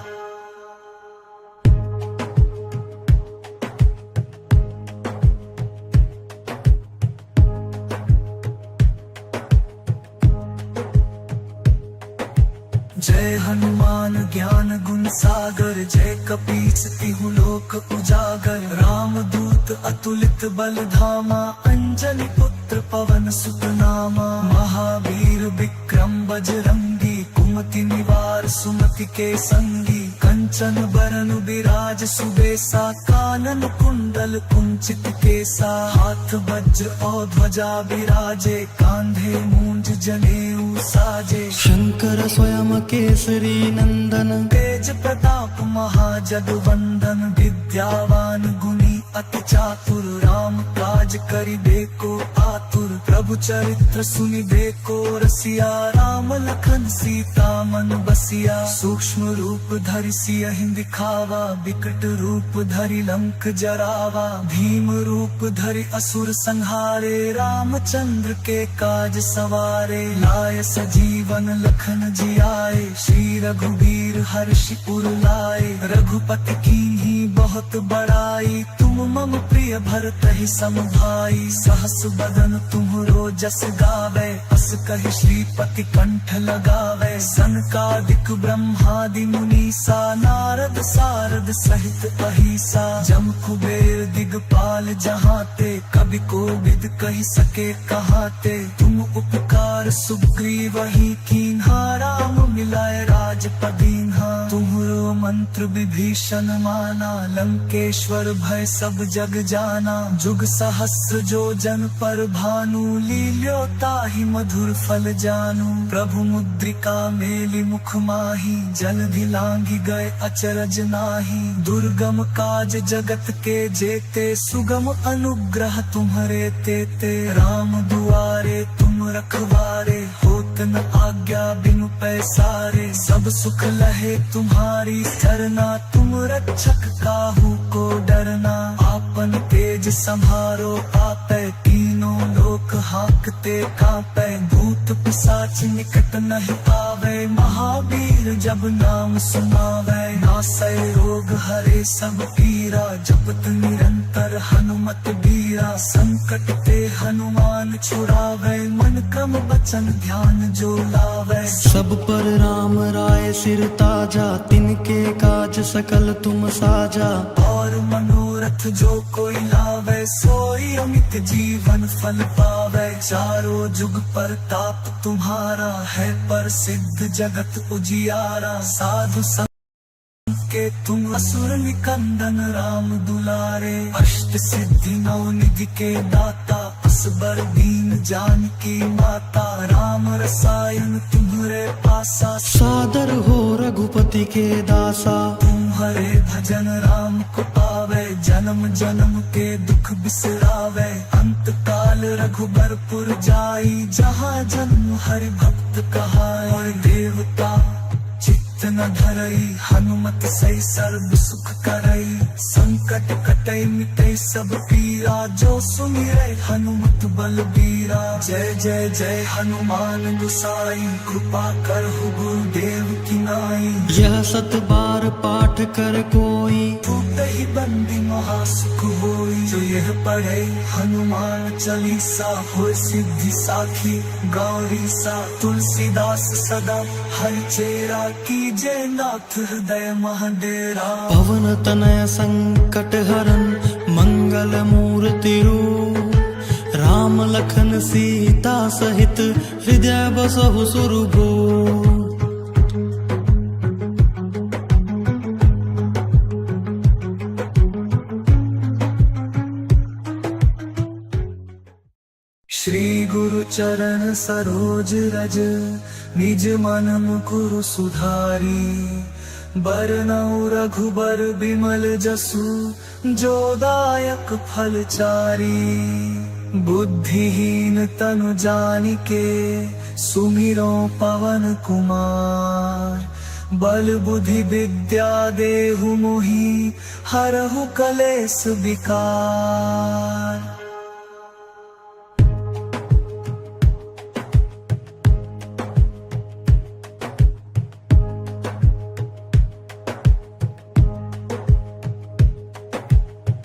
जय हनुमान ज्ञान गुण सागर, जय कपीस तिहु लोक उजागर। राम दूत अतुलित बल धामा, अंजनी पुत्र पवन सुत नामा। महावीर विक्रम बजरंगी, कुमति निवार सुमति के संगी। कंचन बरन बिराज सुबेसा, कानन कुंडल कुंचित केसा, हाथ वज्र और ध्वजा विराजे, कांधे मूंज जनेऊ साजे। शंकर स्वयं केसरी नंदन, तेज प्रताप महाजगवंदन, विद्यावान गुणी अति चातुर, राम काज करिबे को आतुर, प्रभु चरित्र सुनिबे को रसिया, राम लखन सीता मन बसिया। सूक्ष्म रूप धरि सियहि दिखावा, विकट रूप धरि लंक जरावा, भीम रूप धरि असुर संहारे, रामचंद्र के काज सवारे। लाय सजीवन लखन जियाए, श्री रघुबीर हर्षि उर लाए, रघुपति कीन्ही बहुत बड़ाई, तुम मम प्रिय भरतहि सम भाई। सहस बदन तुम्हरो जस गावे, अस कहि श्रीपति कंठ लगावे, सनकादिक ब्रह्मादि मुनीसा, नारद सारद सहित अहिसा। जम कुबेर दिगपाल जहाते, कवि कोविद कहि सके कहाते, तुम उपकार सुग्रीवहि कीन्हा, राम मिलाए राजपदीन्हा। तुम्हरो मंत्र विभीषण माना, लंकेश्वर भय सब जग जाना, जुग सहस्र जो जन पर भानु, लील्यो ताहि मधुर फल जानू। प्रभु मुद्रिका मेलि मुख माही, जलधि लांघि गए अचरज नाहि, दुर्गम काज जगत के जेते, सुगम अनुग्रह तुम्हरे तेते। राम दुआरे तुम रखवारे, होत न आज्ञा बिनु पैसारे, सब सुख लहे तुम्हारी सरना, तुम रक्षक काहू को डरना। आपन तेज संभारो आपै, तीनों लोक हाकते कांपै, भूत पिशाच निकट नहीं आवे, महावीर जब नाम सुनावे। नासै रोग हरे सब पीरा, जपत निरंतर हनुमत बीरा, संकट ते हनुमान छुड़ावे, मन क्रम वचन ध्यान जो लावे। सब पर राम राय सिर ताजा, तिनके काज सकल तुम साजा। और मनोरथ जो कोई लावे, सोई अमित जीवन फल पावे। चारों जुग पर ताप तुम्हारा है, प्रसिद्ध जगत उजियारा। साधु संग के तुम असुर निकंदन, राम दुलारे। अष्ट सिद्धि नौ निधि के दाता, असबर दीन जानकी माता, राम रसायन तुम्हरे पासा। सादर हो रघुपति के दासा, तुम्हारे भजन राम को पावे, जन्म जन्म के दुख बिसरावे। अंत काल रघुबरपुर जाई, जहाँ जन्म हरि भक्त कहाए। और देवता चित्त न धरई, हनुमत सही सर्व सुख करई। संकट कटई मिटई सब पीरा, जो सुमिरै हनुमत बलबीरा। जय जय जय हनुमान गोसाई, कृपा करहु गुरुदेव की नाई। यह सत बार पाठ कर कोई, टूटहि बंदी महासुख होई। जो यह पढ़े हनुमान चालीसा, होय सिद्धि साखी गौरी सा। तुलसीदास सदा हरि चेरा, कीजे नाथ हृदय महडेरा। पवन तनय संकट हरन, मंगल मूर्ति रूप। राम लखन सीता सहित, हृदय बसहु सुरभूप। श्री गुरु चरण सरोज रज, निज मन मुकुरु सुधारी। बरनउँ रघुबर बिमल जसु, जो दायक फल चारी। बुद्धिहीन तनु जानिके, सुमिरो पवन कुमार। बल बुद्धि विद्या देहु मोहि, हरहु कलेस विकार।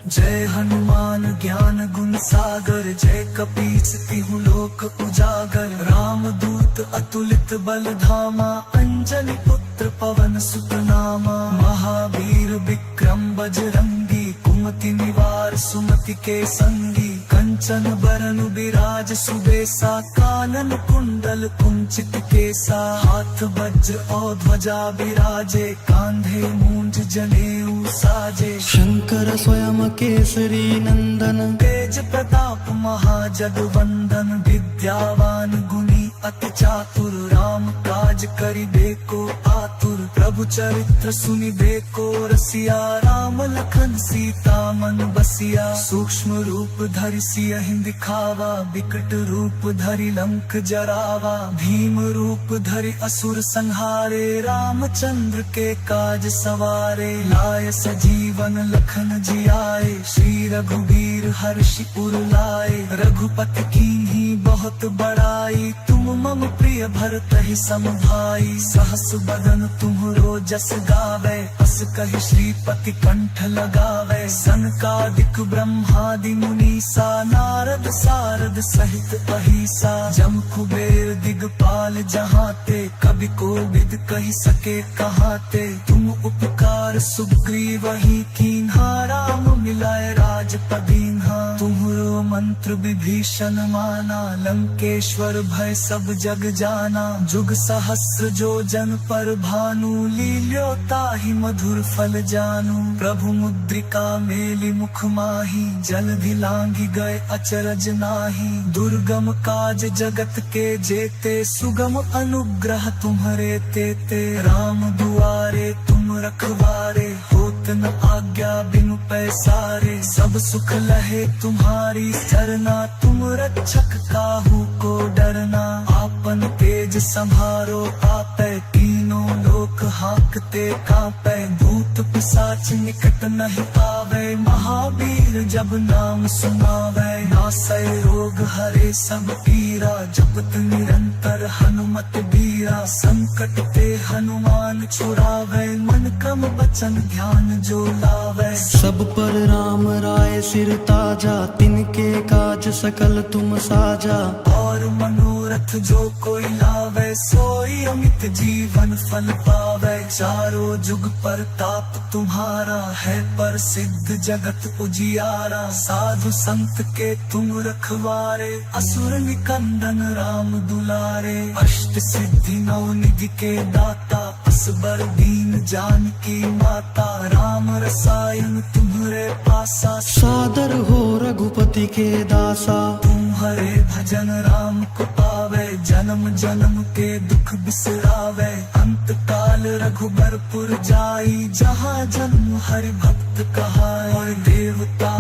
जय हनुमान ज्ञान गुण सागर, जय कपीस तिहु लोक उजागर। राम दूत अतुलित बल धामा, अंजनी पुत्र पवन सुत नामा। महावीर विक्रम बजरंगी, कुमति निवार सुमति के संगी। कंचन बरन बिराज सुबेसा, कानन कुंडल कुंचित केसा, हाथ वज्र और ध्वजा बिराजे, कांधे मूंज जनेऊ साजे। शंकर स्वयं केसरी नंदन, तेज प्रताप महाजगवंदन, विद्यावान गुणी अति चातुर, राम काज करिबे को आतुर, प्रभु चरित्र सुनिबे को रसिया, राम लखन सीता मन बसिया। सूक्ष्म रूप धरि सियहि दिखावा, विकट रूप धरि लंक जरावा, भीम रूप धरि असुर संहारे, रामचंद्र के काज सवारे। लाय सजीवन लखन जियाए, श्री रघुबीर हर्षि उर लाए, रघुपति कीन्ही बहुत बड़ाई, तुम मम प्रिय भरतहि सम भाई। सहस बदन तुम्हरो जस गावे, अस कहि श्रीपति कंठ लगावे, सनकादिक ब्रह्मादि मुनीसा, नारद सारद सहित अहिसा। जम कुबेर दिगपाल जहाते, कवि कोविद कहि सके कहाते, तुम उपकार सुग्रीवहि कीन्हा, राम मिलाए राजपदीन्हा। तुम्हरो मंत्र विभीषण माना, लंकेश्वर भय सब जग जाना, जुग सहस्र जो जन पर भानु, लील्यो ताहि मधुर फल जानू। प्रभु मुद्रिका मेलि मुख माही, जलधि लांघि गए अचरज नाही, दुर्गम काज जगत के जेते, सुगम अनुग्रह तुम्हरे तेते। राम दुआरे तुम रखवारे, होत न आज्ञा बिनु पैसारे, सब सुख लहे तुम्हारी सरना, तुम रक्षक काहू को डरना। आपन तेज संभारो आपै, तीनों लोक हांकते कांपै, भूत पिशाच निकट नहीं आवे, महावीर जब नाम सुनावे। नासै रोग हरे सब पीरा, जपत निरंतर हनुमत बीरा, संकट ते हनुमान छुड़ावे, मन क्रम वचन ध्यान जो लावे। सब पर राम राय सिर ताजा, तिनके काज सकल तुम साजा। और मनोरथ जो कोई लावे, सोई अमित जीवन फल पावे। चारों जुग परताप तुम्हारा है, प्रसिद्ध जगत उजियारा। साधु संत के तुम रखवारे, असुर निकंदन राम दुलारे। अष्ट सिद्धि नौ निधि के दाता, असबर दीन जानकी माता। राम रसायन तुम्हरे पासा, सादर हो रघुपति के दासा। तुम्हारे भजन राम को पावे, जन्म जन्म के दुख बिसरावे। अंत काल रघुबरपुर जाई, जहाँ जन्म हरि भक्त कहाए। देवता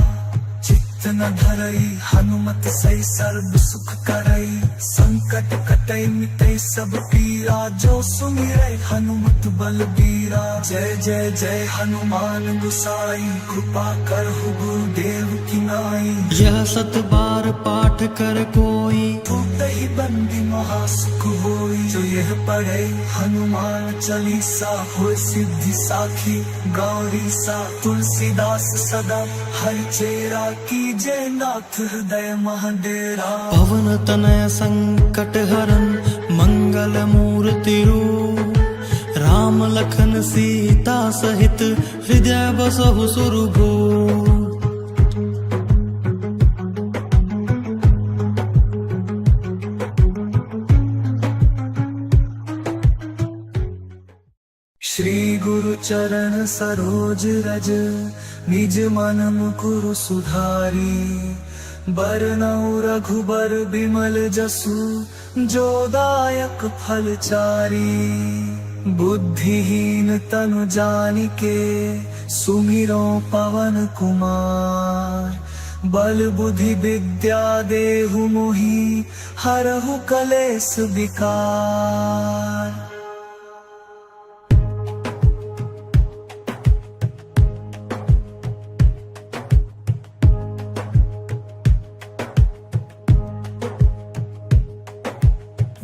चित्त न धरई, हनुमत सही सर्व सुख करई। संकट कटई मिटई सब पीरा, जो सुमिरै हनुमत बलबीरा। जय जय जय हनुमान गुसाई, कृपा करहु गुरुदेव की नाई। यह सत बार पाठ कर कोई, ही बंदी महासुख होई। जो यह पढ़े हनुमान चालीसा, होय सिद्धि साखी गौरी सा। तुलसीदास सदा हरि चेरा, कीजे नाथ हृदय महडेरा। पवन तनय संकट हरन, मंगल मूर्ति रूप। राम लखन सीता सहित, हृदय बसहु सुरभूप। श्री गुरु चरण सरोज रज, निज मन मुकुरु सुधारी। बरनउँ रघुबर बिमल जसु, जो दायक फल चारी। बुद्धिहीन तनु जानिके, सुमिरो पवन कुमार। बल बुद्धि विद्या देहु मोहि, हरहु कलेस विकार।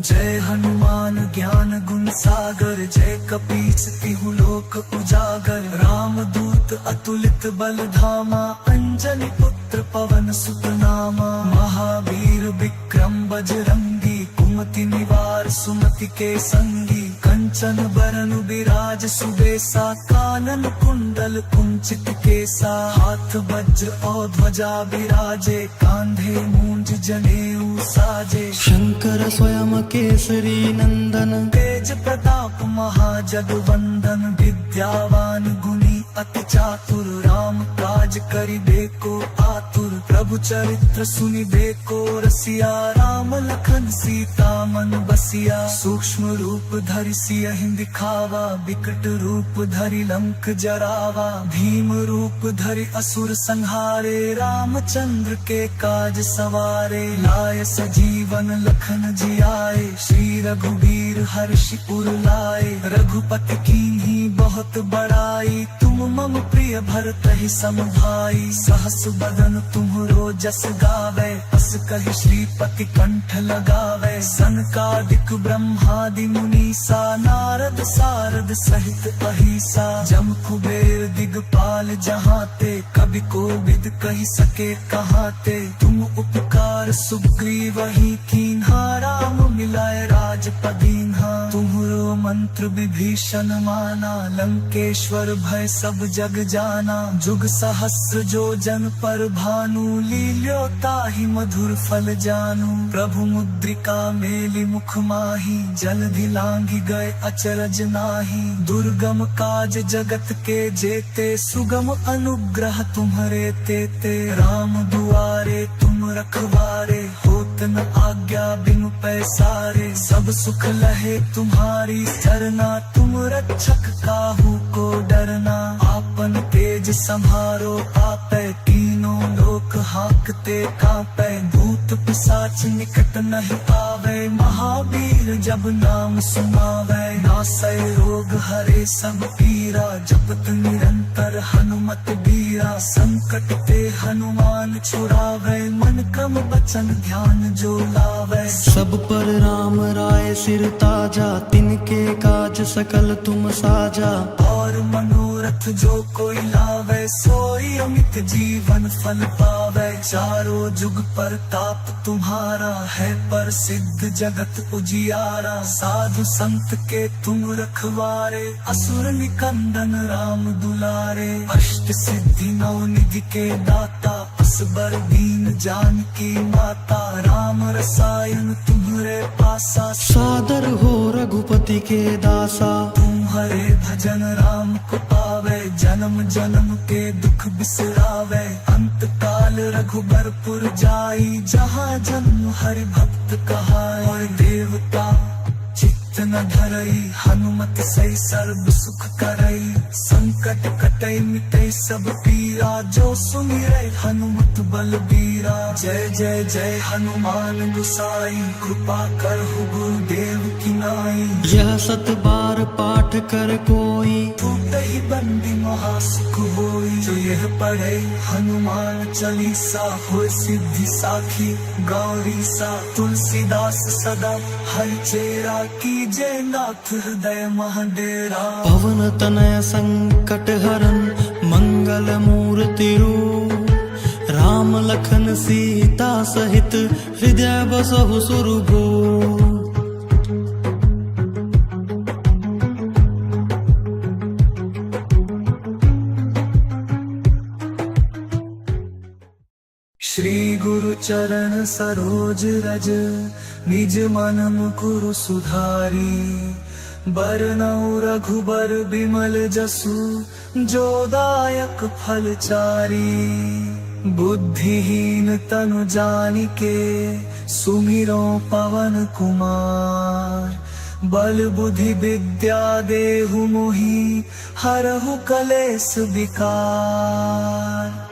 जय हनुमान ज्ञान गुण सागर, जय कपीस तिहु लोक उजागर। राम दूत अतुलित बल धामा, अंजनी पुत्र पवन सुत नामा। महावीर विक्रम बजरंगी, कुमति निवार सुमति के संगी। कंठ कंचन बरन बिराज सुबेसा कानन कुंडल कुंचित केसा हाथ वज्र और ध्वजा विराजे कांधे मूंज जनेऊ साजे शंकर स्वयं केसरी नंदन तेज प्रताप महाजगवंदन विद्यावान गुणी अति चातुर राम काज करिबे को आतुर प्रभु चरित्र सुनिबे को रसिया राम लखन सीता मन बसिया सूक्ष्म रूप धरि सियहि दिखावा विकट रूप धरि लंक जरावा भीम रूप धरि असुर संहारे रामचंद्र के काज सवारे लाय सजीवन लखन जियाए श्री रघुबीर हर्षि उर लाए रघुपति कीन्ही बहुत बड़ाई तुम मम प्रिय भरतहि सम भाई सहस बदन तुम्हरो जस गावे अस कहि श्रीपति कंठ लगावे सनकादिक ब्रह्मादि मुनीसा नारद सारद सहित अहिसा जम कुबेर दिगपाल जहाते कवि कोविद कहि सके कहाते तुम उपकार सुग्रीवहि कीन्हा राम मिलाए राजपदीन्हा तुम्हरो मंत्र विभीषण माना लंकेश्वर भय सब जग जाना जुग सहस्र जो जन पर भानु लील्यो ताहि मधुर फल जानू प्रभु मुद्रिका मेलि मुख माही जलधि लांघि गए अचरज नाही दुर्गम काज जगत के जेते सुगम अनुग्रह तुम्हरे तेते राम दुआरे तुम रखवारे होत न आज्ञा बिनु पैसारे सब सुख लहे तुम्हारी सरना तुम रक्षक काहू को डरना आपन तेज संहारो आपै तीनों लोक हाकते कांपै भूत पिशाच निकट नहीं आवे महावीर जब नाम सुनावे नासै रोग हरे सब पीरा जपत निरंतर हनुमत बीरा संकट ते हनुमान छुड़ावे मन क्रम वचन ध्यान जो लावे सब पर राम राय सिर ताजा तिनके काज सकल तुम साजा और मनोरथ जो कोई लावे सोई अमित जीवन फल पावे चारों जुग पर ताप तुम्हारा है पर सिद्ध जगत उजियारा साधु संत के तुम रखवारे असुर निकंदन राम दुलारे अष्ट सिद्धि नौ निधि के दाता असबर दीन जानकी माता राम रसायन तुम्हरे पासा सादर हो रघुपति के दासा तुम्हारे भजन राम को पावे जन्म जन्म के दुख बिसरावे अंत काल रघुबरपुर जाई जहाँ जन्म हरि भक्त कहाए और देवता चित्त न धरई हनुमत सही सर्व सुख करई संकट कटई मिटई सब पीरा जो सुमिरै हनुमत बलबीरा जय जय जय हनुमान गुसाई कृपा करहु गुरुदेव की नाई यह सत बार पाठ कर कोई टूटहि बंदी महासुख होई जो यह पढ़े हनुमान चालीसा होय सिद्धि साखी गौरी सा तुलसीदास सदा हर चेरा की जय नाथ हृदय महडेरा पवन तनय संकट हरन मंगल मूर्ति रूप राम लखन सीता सहित हृदय बसहु सुरभूप श्री गुरु चरण सरोज रज निज मन मुकुरु सुधारी बरनउँ रघुबर बिमल जसु जो दायक फल चारी बुद्धिहीन तनु जानिके सुमिरो पवन कुमार बल बुद्धि विद्या देहु मोहि हरहु कलेस विकार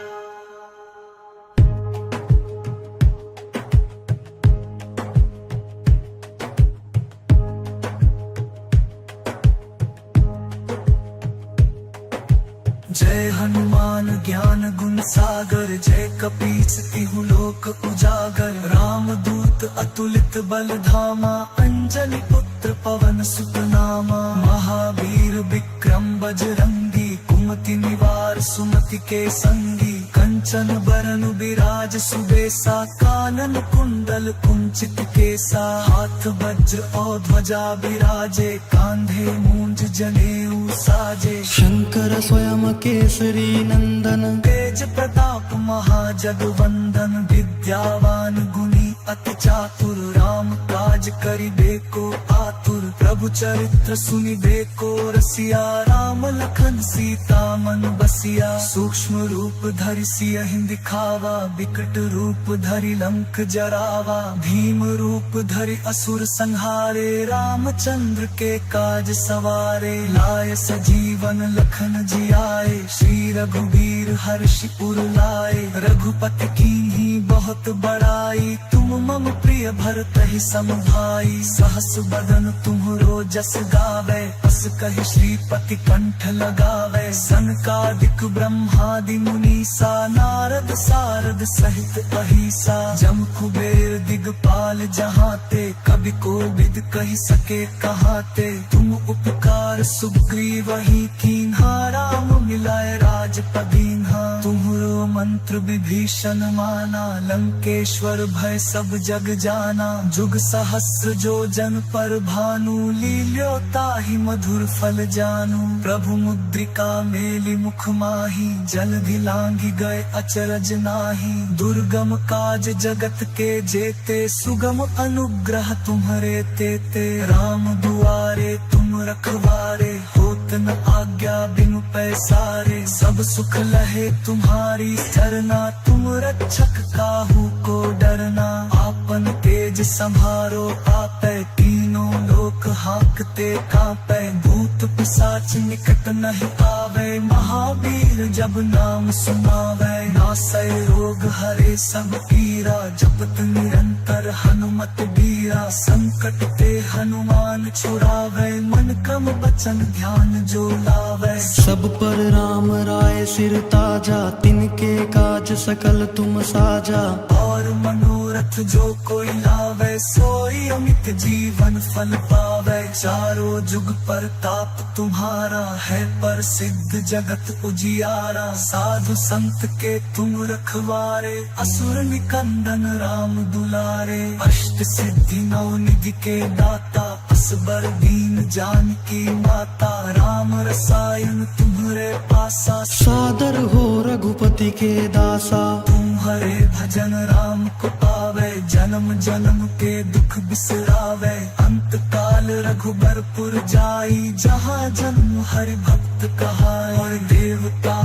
जय हनुमान ज्ञान गुण सागर जय कपीस तिहु लोक उजागर राम दूत अतुलित बल धामा अंजनी पुत्र पवन सुत नामा महावीर विक्रम बजरंगी कुमति निवार सुमति के संगी कंचन बरन बिराज सुबेसा कानन कुंडल कुंचित केसा हाथ हाथ वज्र और ध्वजा विराजे, कांधे मूंज जनेऊ साजे। शंकर स्वयं केसरी नंदन, तेज प्रताप महाजगवंदन, विद्यावान गुणी अति चातुर, राम काज करिबे को आतुर। प्रभु चरित्र सुनिबे को रसिया, राम लखन सीता मन बसिया। सूक्ष्म रूप धरि सियहि दिखावा, विकट रूप धरि लंक जरावा। भीम रूप धरि असुर संहारे, रामचंद्र के काज सवारे। लाय सजीवन लखन जियाए, श्री रघुवीर हर्षि उर लाए। रघुपति कीन्ही बहुत बड़ाई, तुम मम प्रिय भरतहि सम भाई। सहस बदन तुम्हरो जस गावे, अस कहि श्रीपति कंठ लगावे। सनकादिक ब्रह्मादि मुनीसा, नारद सारद सहित अहिसा। जम कुबेर दिगपाल जहाते, कवि कोविद कहि सके कहाते। तुम उपकार सुग्रीवहि कीन्हा, राम मिलाए राजपदीन्हा। तुम्हरो मंत्र विभीषण माना, लंकेश्वर भय सब जग जाना। जुग सहस्र जो जन पर भानु, लील्यो ताहि मधुर फल जानू। प्रभु मुद्रिका मेलि मुख माहि, जलधि लांघि गए अचरज नाहि। दुर्गम काज जगत के जेते, सुगम अनुग्रह तुम्हरे तेते। राम दुआरे तुम रखवारे, होत न आज्ञा बिनु पैसारे। सब सुख लहे तुम्हारी सरना, तुम रक्षक काहू को डरना। आपन तेज संभारो आपै, तीनों लोक हांकते कांपै। भूत पिशाच निकट नहीं आवे, महावीर जब नाम सुनावे। नासै रोग हरे सब पीरा, जपत निरंतर हनुमत बीरा। संकट ते हनुमान छुड़ावे, मन क्रम बचन ध्यान जो लावे। सब पर राम राय सिर ताजा, तिनके काज सकल तुम साजा। और मनोरथ जो कोई लावे, सोई अमित जीवन फल पावे। चारों जुग परताप तुम्हारा, है प्रसिद्ध जगत उजियारा। साधु संत के तुम रखवारे, असुर निकंदन राम दुलारे। अष्ट सिद्धि नौ निधि के दाता, असबर दीन जानकी माता। राम रसायन तुम्हरे पासा, सादर हो रघुपति के दासा। तुम्हारे भजन राम को पावे, जन्म जन्म के दुख बिसरावे। अंत काल रघुबरपुर जाई, जहाँ जन्म हरि भक्त कहाई। और देवता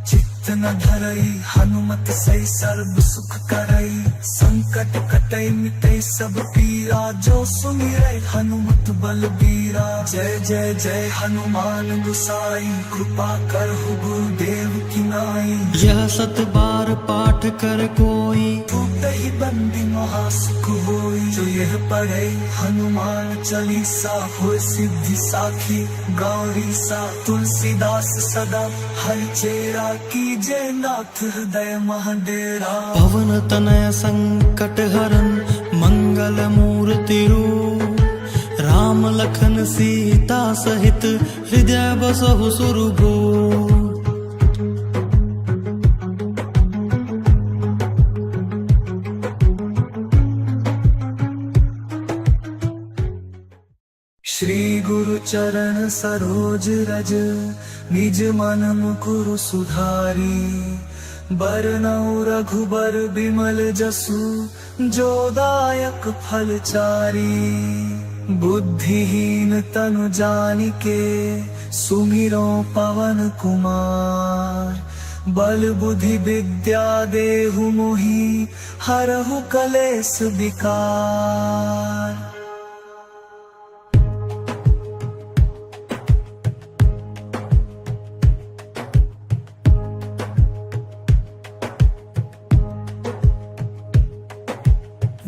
चित्त न धरई, हनुमत सही सर्व सुख करई। संकट कटई मिटई सब पीरा, जो सुमिरै हनुमत बलबीरा। जय जय जय हनुमान गुसाई, कृपा करहु गुरुदेव की नाई। यह सत बार पाठ कर कोई, टूटहि बंदी महासुख होई। जो यह पढ़े हनुमान चालीसा, होय सिद्धि साखी गौरी सा। तुलसीदास सदा हरिचेरा, कीजे नाथ हृदय महडेरा। पवन तनय संकट हरन, मंगल मूर्ति रूप। राम लखन सीता सहित, हृदय बसहु सुरभूप। श्री गुरु चरण सरोज रज, निज मन मुकुरु सुधारी। बरनउँ रघुबर बिमल जसु, जो दायक फल चारी। बुद्धिहीन तनु जानिके, सुमिरो पवन कुमार। बल बुद्धि विद्या देहु मोहि, हरहु कलेस विकार।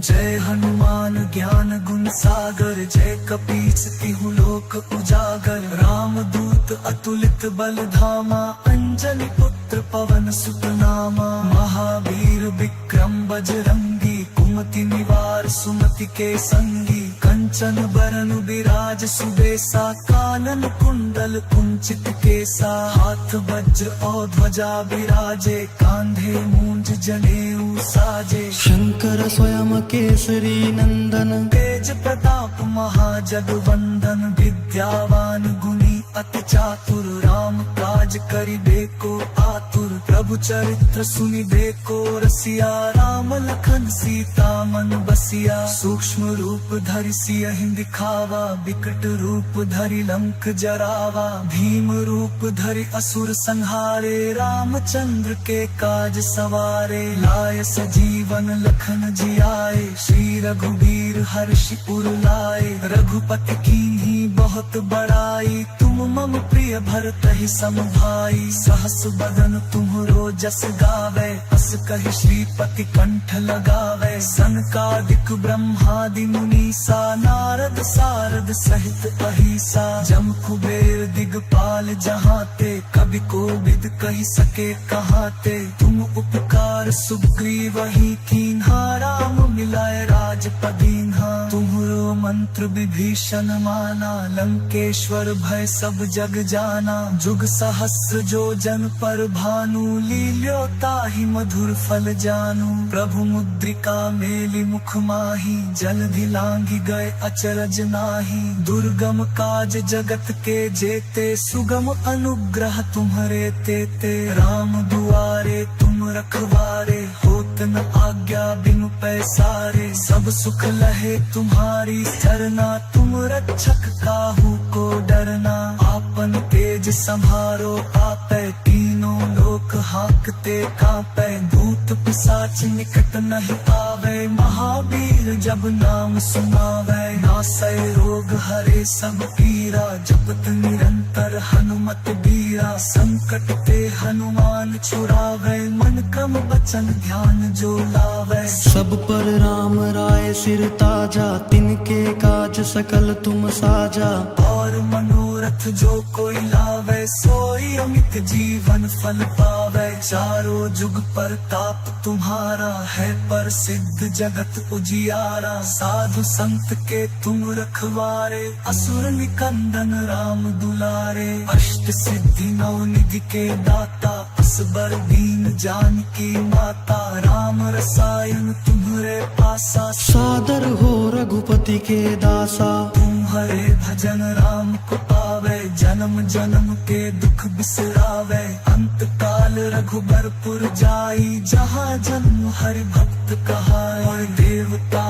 जय हनुमान ज्ञान गुण सागर, जय कपीस तिहु लोक उजागर। राम दूत अतुलित बल धामा, अंजनी पुत्र पवन सुत नामा। महावीर विक्रम बजरंगी, कुमति निवार सुमति के संगी। कंठ कंचन बरन बिराज सुबेसा कानन कुंडल कुंचित केसा हाथ वज्र और ध्वजा बिराजे कांधे मूंज जनेऊ साजे शंकर स्वयं केसरी नंदन तेज प्रताप महाजगवंदन विद्यावान गुणी अति चातुर राम काज करिबे को आतुर प्रभु चरित्र सुनिबे को रसिया राम लखन सीता मन बसिया सूक्ष्म रूप धरि सियहि दिखावा विकट रूप धरि लंक जरावा भीम रूप धरि असुर संहारे रामचंद्र के काज सवारे लाय सजीवन लखन जियाए श्री रघुबीर हर्षि उर लाए रघुपति कीन्ही बहुत बड़ाई तुम मम प्रिय भरतहि सम भाई सहस बदन तुम्हरो जस गावे अस कहि श्रीपति कंठ लगावे सनकादिक ब्रह्मादि मुनीसा नारद सारद सहित अहिसा जम कुबेर दिगपाल जहाते कवि कोविद कहि सके कहाते तुम उपकार सुग्रीव ही कीन्हा राम मिलाए राजपदीन्हा तुम्हरो मंत्र विभीषण माना लंकेश्वर भय सब जग जाना जुग सहस्र जो जन पर भानु लील्यो ताहि मधुर फल जानू प्रभु मुद्रिका मेलि मुख माही जलधि लांघि गए अचरज नाही दुर्गम काज जगत के जेते सुगम अनुग्रह तुम्हरे तेते राम दुआरे तुम रखवारे होत न आज्ञा बिनु पैसारे सब सुख लहे तुम्हारी सरना तुम रक्षक काहू को डरना आपन तेज संभारो आपै तीनों लोक हाकते कांपै भूत पिशाच निकट नहीं आवे महावीर जब नाम सुनावे नासै रोग हरे सब पीरा जपत निरंतर हनुमत बीरा संकट ते हनुमान छुड़ावे मन क्रम वचन ध्यान जो लावे सब पर राम राय सिर ताजा तिनके काज सकल तुम साजा और मनोरथ जो कोई लावे सोई अमित जीवन फल पावे चारों जुग पर ताप तुम्हारा है पर सिद्ध जगत उजियारा साधु संत के तुम रखवारे असुर निकंदन राम दुलारे अष्ट सिद्धि नौ निधि के दाता असबर दीन जानकी माता राम रसायन तुम्हरे पासा सादर हो रघुपति के दासा तुम्हारे भजन राम को पावे जन्म जन्म के दुख बिसरावे अंत काल रघुबरपुर जाई जहाँ जन्म हरि भक्त कहाए और देवता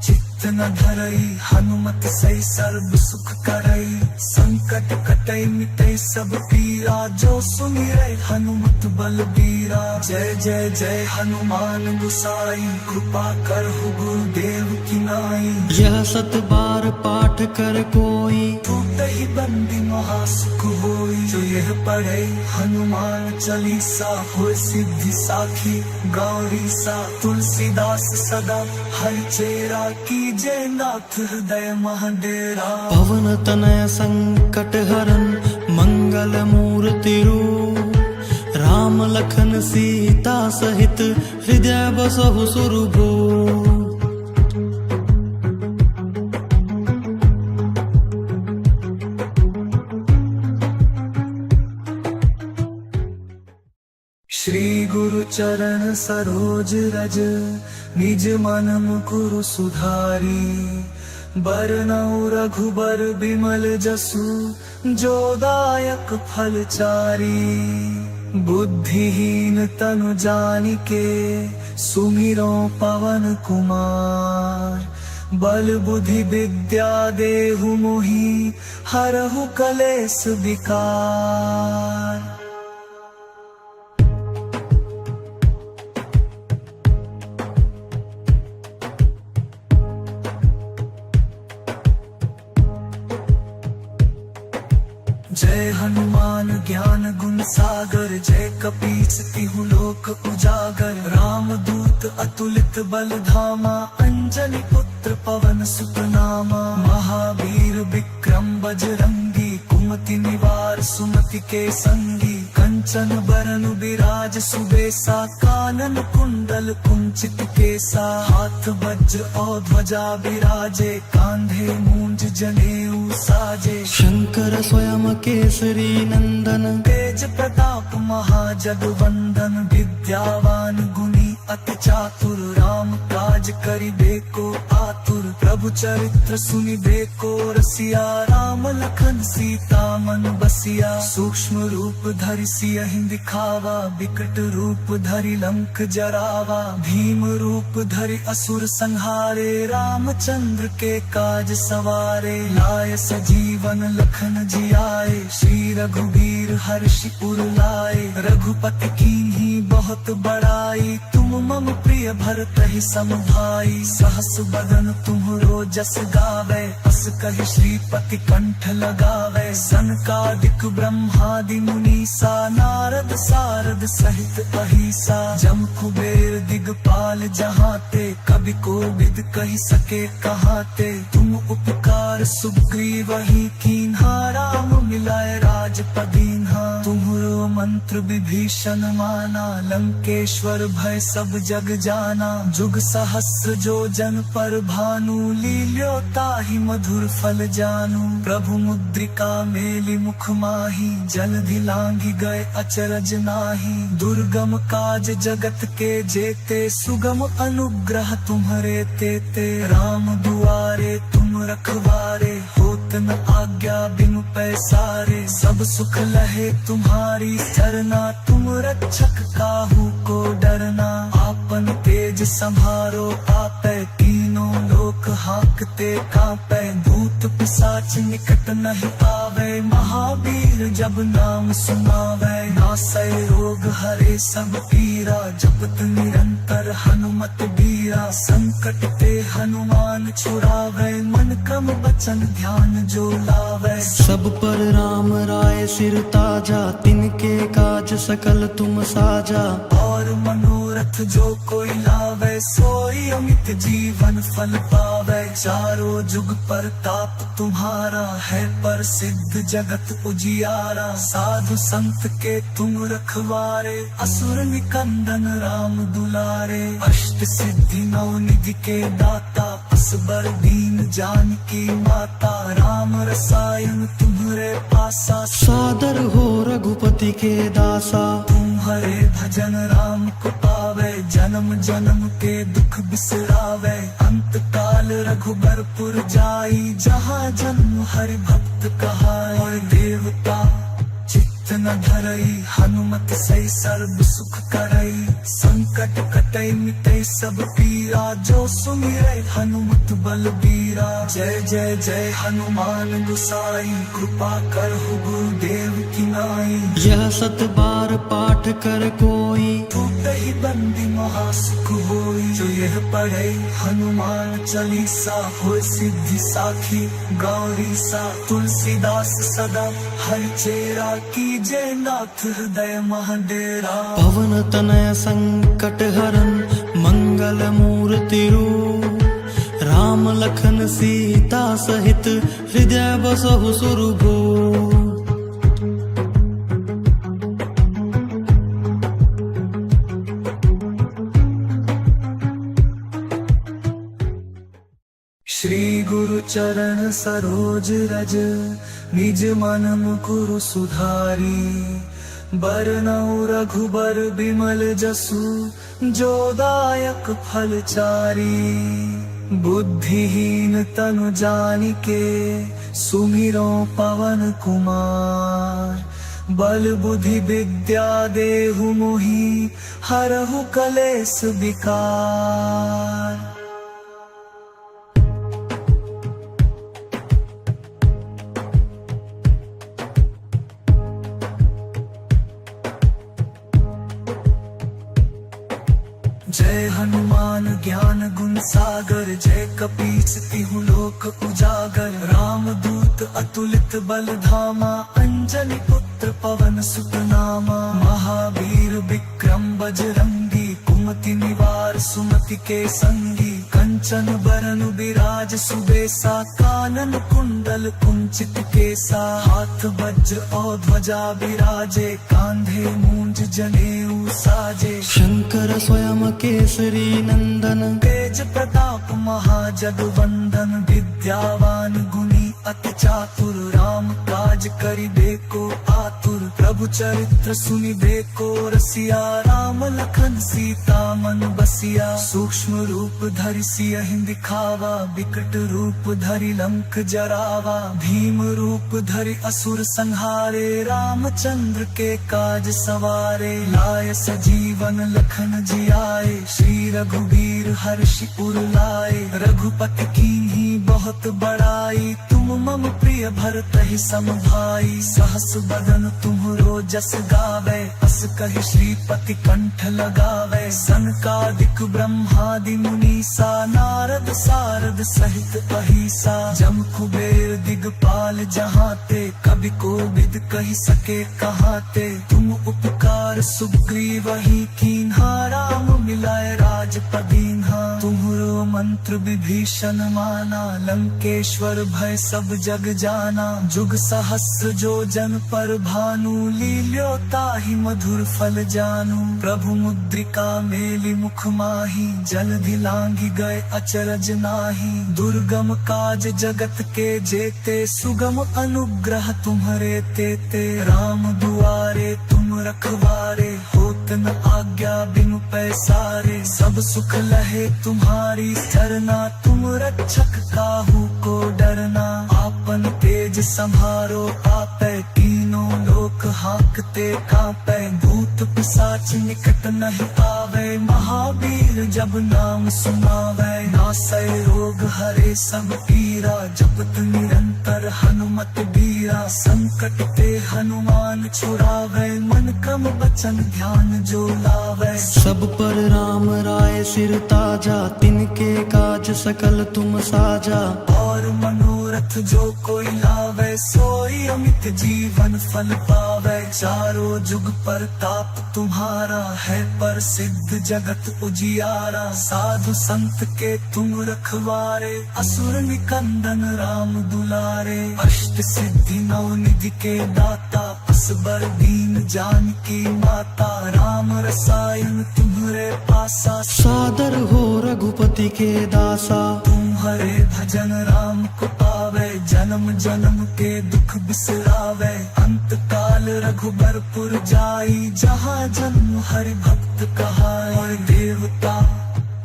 चित्त न धरई हनुमत सही सर्व सुख करई संकट कटई मिटई सब पीरा जो सुमिरै हनुमत बलबीरा जय जय जय हनुमान गुसाई कृपा करहु गुरुदेव की नाई यह सत बार पाठ कर कोई टूटहि बंदी महासुख होई जो यह पढ़े हनुमान चालीसा हो सिद्धि साखी गौरी सा तुलसीदास सदा हर चेरा की जय नाथ हृदय महाडेरा पवन तनय संकट हरन मंगल मूर्ति रूप राम लखन सीता सहित हृदय बसहु सुरभूप श्री गुरु चरण सरोज रज निज मन मुकुरु सुधारी बरनउँ रघुबर बिमल जसु जो दायक फल चारी बुद्धिहीन तनु जानिके सुमिरो पवन कुमार बल बुद्धि विद्या देहु मोहि हरहु कलेस विकार जय हनुमान ज्ञान गुण सागर जय कपीस तिहु लोक उजागर राम दूत अतुलित बल धामा अंजनी पुत्र पवन सुत नामा महावीर विक्रम बजरंगी कुमति निवार सुमति के संगी कंचन बरन बिराज सुबेसा कानन कुंडल कुंचित केसा हाथ वज्र और ध्वजा बिराजे कांधे जनेऊ साजे शंकर स्वयं केसरी नंदन तेज प्रताप महाजगवंदन विद्यावान गुणी अति चातुर राम काज करिबे को आतुर प्रभु चरित्र सुनिबे को रसिया राम लखन सीता मन बसिया सूक्ष्म रूप धरि सियहि दिखावा विकट रूप धरि लंक जरावा भीम रूप धरि असुर संहारे रामचंद्र के काज सवारे लाय सजीवन लखन जियाए श्री रघुबीर हर्षि उर लाए रघुपति कीन्ही बहुत बड़ाई तुम मम प्रिय भरत ही सम भाई सहस बदन तुम्हरो जस गावे अस कहि श्रीपति कंठ लगावे सनकादिक ब्रह्मादि मुनीसा नारद सारद सहित अहिसा जम कुबेर दिगपाल जहाते कवि कोविद कहि सके कहाते तुम उपकार सुग्रीवहि कीन्हा राम मिलाए राजपदीन्हा तुम्हरो मंत्र विभीषण माना लंकेश्वर भय सब जग जाना जुग सहस्र जो जन पर भानु लील्यो ताहि मधुर फल जानू प्रभु मुद्रिका मेलि मुख माही जलधि लांघि गए अचरज नाही दुर्गम काज जगत के जेते सुगम अनुग्रह तुम्हरे तेते राम दुआरे तुम रखवारे होत न आज्ञा बिनु पैसारे सब सुख लहे तुम्हारी सरना तुम रक्षक काहू को डरना आपन तेज संभारो आपै तीनों लोक हाकते कांपै भूत पिशाच निकट नहीं आवे महावीर जब नाम सुनावे नासै रोग हरे सब पीरा जपत निरंतर हनुमत बीरा संकट ते हनुमान छुड़ावे मन क्रम वचन ध्यान जो लावे सब पर राम राय सिर ताजा तिनके काज सकल तुम साजा और मनोरथ जो कोई लावे सोई अमित जीवन फल पावे चारों जुग पर ताप तुम्हारा है पर सिद्ध जगत उजियारा साधु संत के तुम रखवारे असुर निकंदन राम दुलारे अष्ट सिद्धि नौ निधि के दाता असबर दीन जानकी माता राम रसायन तुम्हरे पासा सादर हो रघुपति के दासा तुम्हारे भजन राम को पावे जन्म जन्म के दुख बिसरावे अंत काल रघुबरपुर जाई जहाँ जन्म हरि भक्त कहाए और देवता चित्त न धरई हनुमत सही सर्व सुख करई संकट कटई मिटई सब पीरा जो सुमिरै हनुमत बलबीरा जय जय जय हनुमान गुसाई कृपा करहु गुरुदेव की नाई यह सत बार पाठ कर कोई टूटहि बंदी महासुख होई जो यह पढ़े हनुमान चालीसा होय सिद्धि साखी गौरी सा तुलसीदास सदा हरि चेरा की जय नाथ हृदय महाडेरा पवन तनय संकट हरन मंगल मूर्ति रूप राम लखन सीता सहित हृदय बसहु सुरभूप श्री गुरु चरण सरोज रज निज मन मुकुरु सुधारी बरनउँ रघुबर बिमल जसु जो दायक फल चारी बुद्धिहीन तनु जानिके सुमिरो पवन कुमार बल बुद्धि विद्या देहु मोहि हरहु कलेस विकार जय हनुमान ज्ञान गुण सागर जय कपीस तिहु लोक उजागर राम दूत अतुलित बल धामा अंजनी पुत्र पवन सुत नामा महावीर विक्रम बजरंगी कुमति निवार सुमति के संगी कंचन बरन विराज सुबेसा कानन कुंडल कुंचित केसा हाथ वज्र और ध्वजा विराजे कांधे मूंज जनेऊ साजे शंकर स्वयं केसरी नंदन तेज प्रताप महाजगवंदन विद्यावान गुणी चातुर राम काज करिबे को आतुर प्रभु चरित्र सुनिबे को रसिया राम लखन सीता मन बसिया सूक्ष्म रूप धरि सियहि दिखावा विकट रूप धरि लंक जरावा भीम रूप धरि असुर संहारे रामचंद्र के काज सवारे लाय सजीवन लखन जियाए श्री रघुबीर हर्षि उर लाए रघुपति कीन्ही बहुत बड़ाई तुम मम प्रिय भरतहि सम भाई सहस बदन तुम्हरो जस गावे अस कहि श्रीपति कंठ लगावे सनकादिक ब्रह्मादि मुनीसा नारद सारद सहित अहिसा जम कुबेर दिगपाल जहाते कवि कोविद कहि सके कहाते तुम उपकार सुग्रीव ही कीन्हा राम मिलाए राजपदीन्हा तुम्हरो मंत्र विभीषण माना लंकेश्वर भय सब जग जाना जुग सहस्र जो जन पर भानु लील्यो ताहि मधुर फल जानू प्रभु मुद्रिका मेलि मुख माही जलधि लांघि गए अचरज नाही दुर्गम काज जगत के जेते सुगम अनुग्रह तुम्हरे तेते राम दुआरे तुम रखवारे होत न आज्ञा बिनु पैसारे सब सुख लहे तुम्हारी सरना तुम रक्षक काहू को डरना आपन तेज संभारो आपे तीनों लोक हाकते कांपे भूत पिशाच निकट नहीं आवे महावीर जब नाम सुनावे नासै रोग हरे सब पीरा जपत निरंतर हनुमत बीरा संकट ते हनुमान छुड़ावे मन क्रम बचन ध्यान जो लावे सब पर राम राय सिर ताजा तिनके काज सकल तुम साजा और मनोरथ जो कोई लावे सोई अमित जीवन फल पावे चारों जुग पर ताप तुम्हारा है पर सिद्ध जगत उजियारा साधु संत के तुम रखवारे असुर निकंदन राम दुलारे अष्ट सिद्धि नौ निधि के दाता असबर दीन जानकी माता राम रसायन तुम्हरे पासा सादर हो रघुपति के दासा तुम्हारे भजन राम को पावे जन्म जन्म के दुख बिसरावे अंत काल रघुबरपुर जाई जहाँ जन्म हरि भक्त कहाए देवता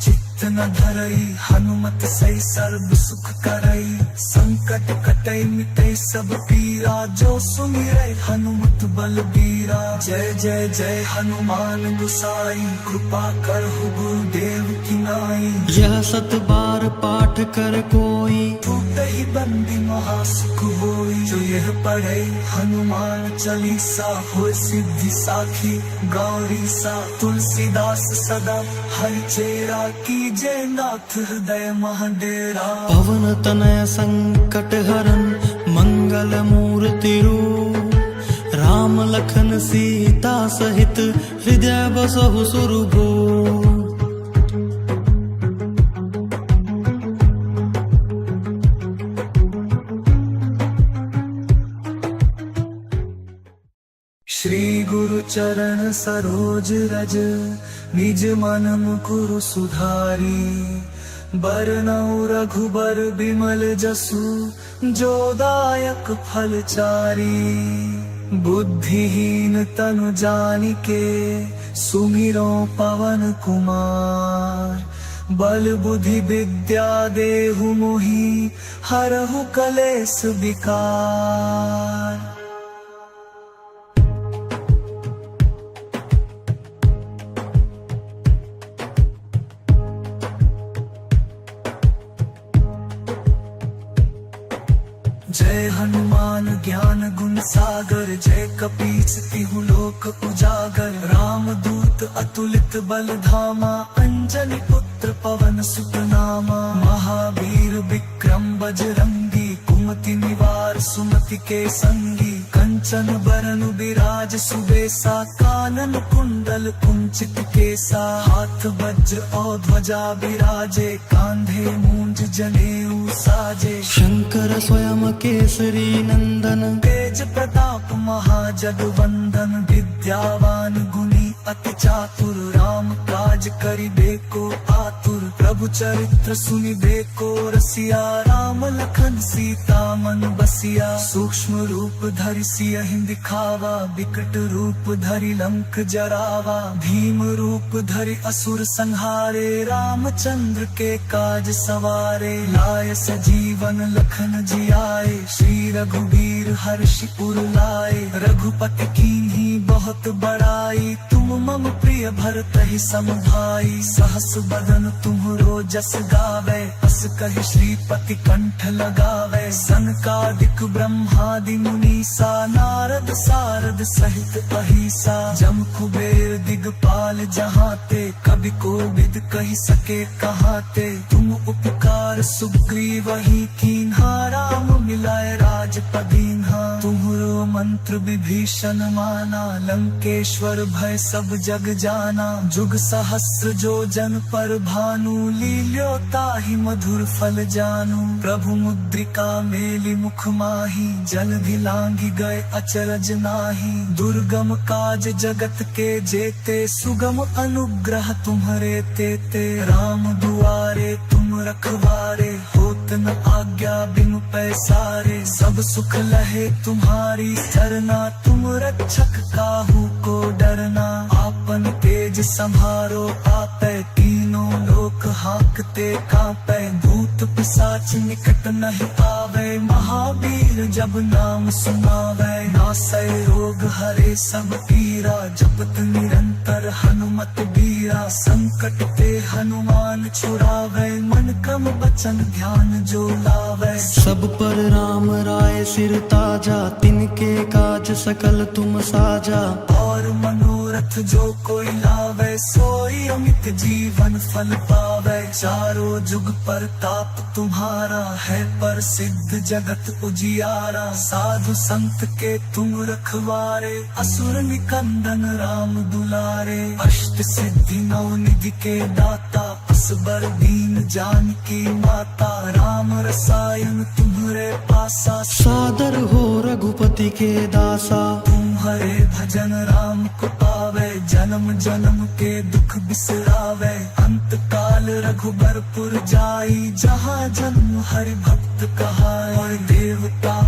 चित्त न धरई हनुमत सही सर्व सुख करई संकट कटई मिटई सब पीरा जो सुमिरै हनुमत बलबीरा जय जय जय हनुमान गुसाई कृपा करहु गुरुदेव की नाई यह सत बार पाठ कर कोई टूटहि बंदी महासुख होई जो यह पढ़े हनुमान चालीसा हो सिद्धि साखी गौरी सा तुलसीदास सदा हरि चेरा की जय नाथ हृदय महाडेरा पवन तनय संकट हरन मंगल मूर्ति रूप राम लखन सीता सहित हृदय बसहु सुरभूप श्री गुरु चरण सरोज रज निज मन मुकुरु सुधारी बरनउँ रघुबर बिमल जसु जो दायक फल चारी बुद्धिहीन तनु जानिके सुमिरो पवन कुमार बल बुद्धि विद्या देहु मोहि हरहु कलेस विकार जय हनुमान ज्ञान गुण सागर जय कपीस तिहु लोक उजागर राम दूत अतुलित बल धामा अंजनी पुत्र पवन सुत नामा महावीर विक्रम बजरंगी कुमति निवार सुमति के संगी कंचन बरन विराज सुबेसा कानन कुंडल कुंचित केसा हाथ वज्र और ध्वजा विराजे कांधे मूंज जनेऊ साजे शंकर स्वयं केसरी नंदन तेज प्रताप महाजगवंदन विद्यावान गुणी अति चातुर राम काज करिबे को आतुर प्रभु चरित्र सुनिबे को रसिया राम लखन सीता मन मन बसिया। सूक्ष्म रूप धरि सियहि दिखावा, विकट रूप धरि लंक जरावा। भीम रूप धरि असुर संहारे, रामचंद्र के काज सवारे। लाय सजीवन लखन जियाए, श्री रघुबीर हर्षि उर लाए। रघुपति कीन्ही बहुत बड़ाई, तुम मम प्रिय भरतहि सम भाई। सहस बदन तुम्हरो जस गावे, अस कहि श्रीपति कंठ लगावे। सनकादिक ब्रह्मादि मुनीसा, नारद सारद सहित अहिसा। जम कुबेर दिगपाल जहाते, कवि कोविद कहि सके कहाते। तुम उपकार सुग्रीवहि कीन्हा, राम मिलाए राजपद दीन्हा। तुम्हरो मंत्र विभीषण माना, लंकेश्वर भय सब जग जाना। जुग सहस्र जो जन पर भानु, लील्यो ताहि मधुर फल जानू। प्रभु मुद्रिका मेलि मुख माही, जलधि लांघि गए अचरज नाही। दुर्गम काज जगत के जेते, सुगम अनुग्रह तुम्हरे तेते। राम दुआरे तुम रखवारे, होत न आज्ञा बिनु पैसारे। सब सुख लहे तुम्हारी सरना, तुम रक्षक काहू को डरना। आपन तेज संभारो आपै, तीनों लोक हाकते कांपै। भूत पिशाच निकट नहीं आवे, महावीर जब नाम सुनावे। नासै रोग हरे सब पीरा, जपत निरंतर हनुमत बीरा। संकट ते हनुमान छुड़ावे, मन क्रम वचन ध्यान जो लावे। सब पर राम राय सिर ताजा, तिनके काज सकल तुम साजा। और मनोरथ जो कोई लावे, सोई अमित जीवन फल पावे। चारों जुग पर ताप तुम्हारा है, प्रसिद्ध जगत उजियारा। साधु संत के तुम रखवारे, असुर निकंदन राम दुलारे। अष्ट सिद्धि नौ निधि के दाता, असबर दीन जानकी माता। राम रसायन तुम्हरे पासा, सादर हो रघुपति के दासा। तुम्हारे भजन राम को पावे, जन्म जन्म के दुख बिसरावे। अंत काल रघुबरपुर जाई, जहाँ जन्म हरि भक्त कहाई। और देवता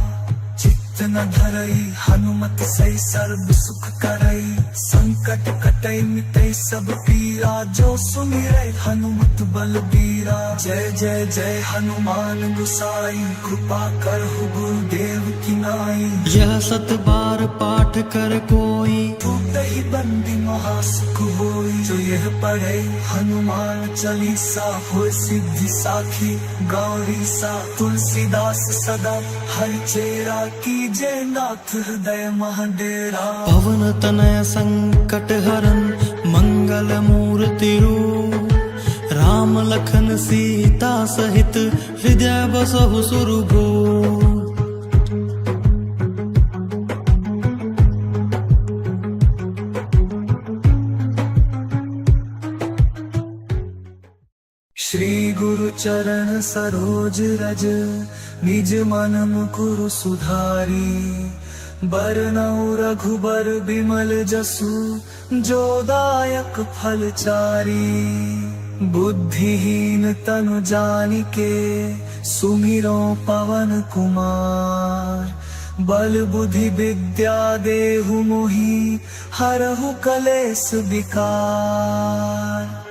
चित्त न धरई, हनुमत सही सर्व सुख करई। संकट कटई मिटई सब पीरा, जो सुमिरै हनुमत बलबीरा। जय जय जय हनुमान गुसाई, कृपा करहु गुरुदेव की नाई। यह सत बार पाठ कर कोई, ही बंदी महासुख होई। जो यह पढ़े हनुमान चालीसा, हो सिद्धि साखी गौरी सा। तुलसीदास सदा हरिचेरा, कीजे नाथ हृदय महडेरा। पवन तनय संकट हरन, मंगल मूर्ति रूप। राम लखन सीता सहित, हृदय बसहु सुरभूप। श्री गुरु चरण सरोज रज, निज मन मुकुरु सुधारी। बरनउँ रघुबर बिमल जसु, जो दायक फल चारी। बुद्धिहीन तनु जानिके, सुमिरो पवन कुमार। बल बुद्धि विद्या देहु मोहि, हरहु कलेस विकार।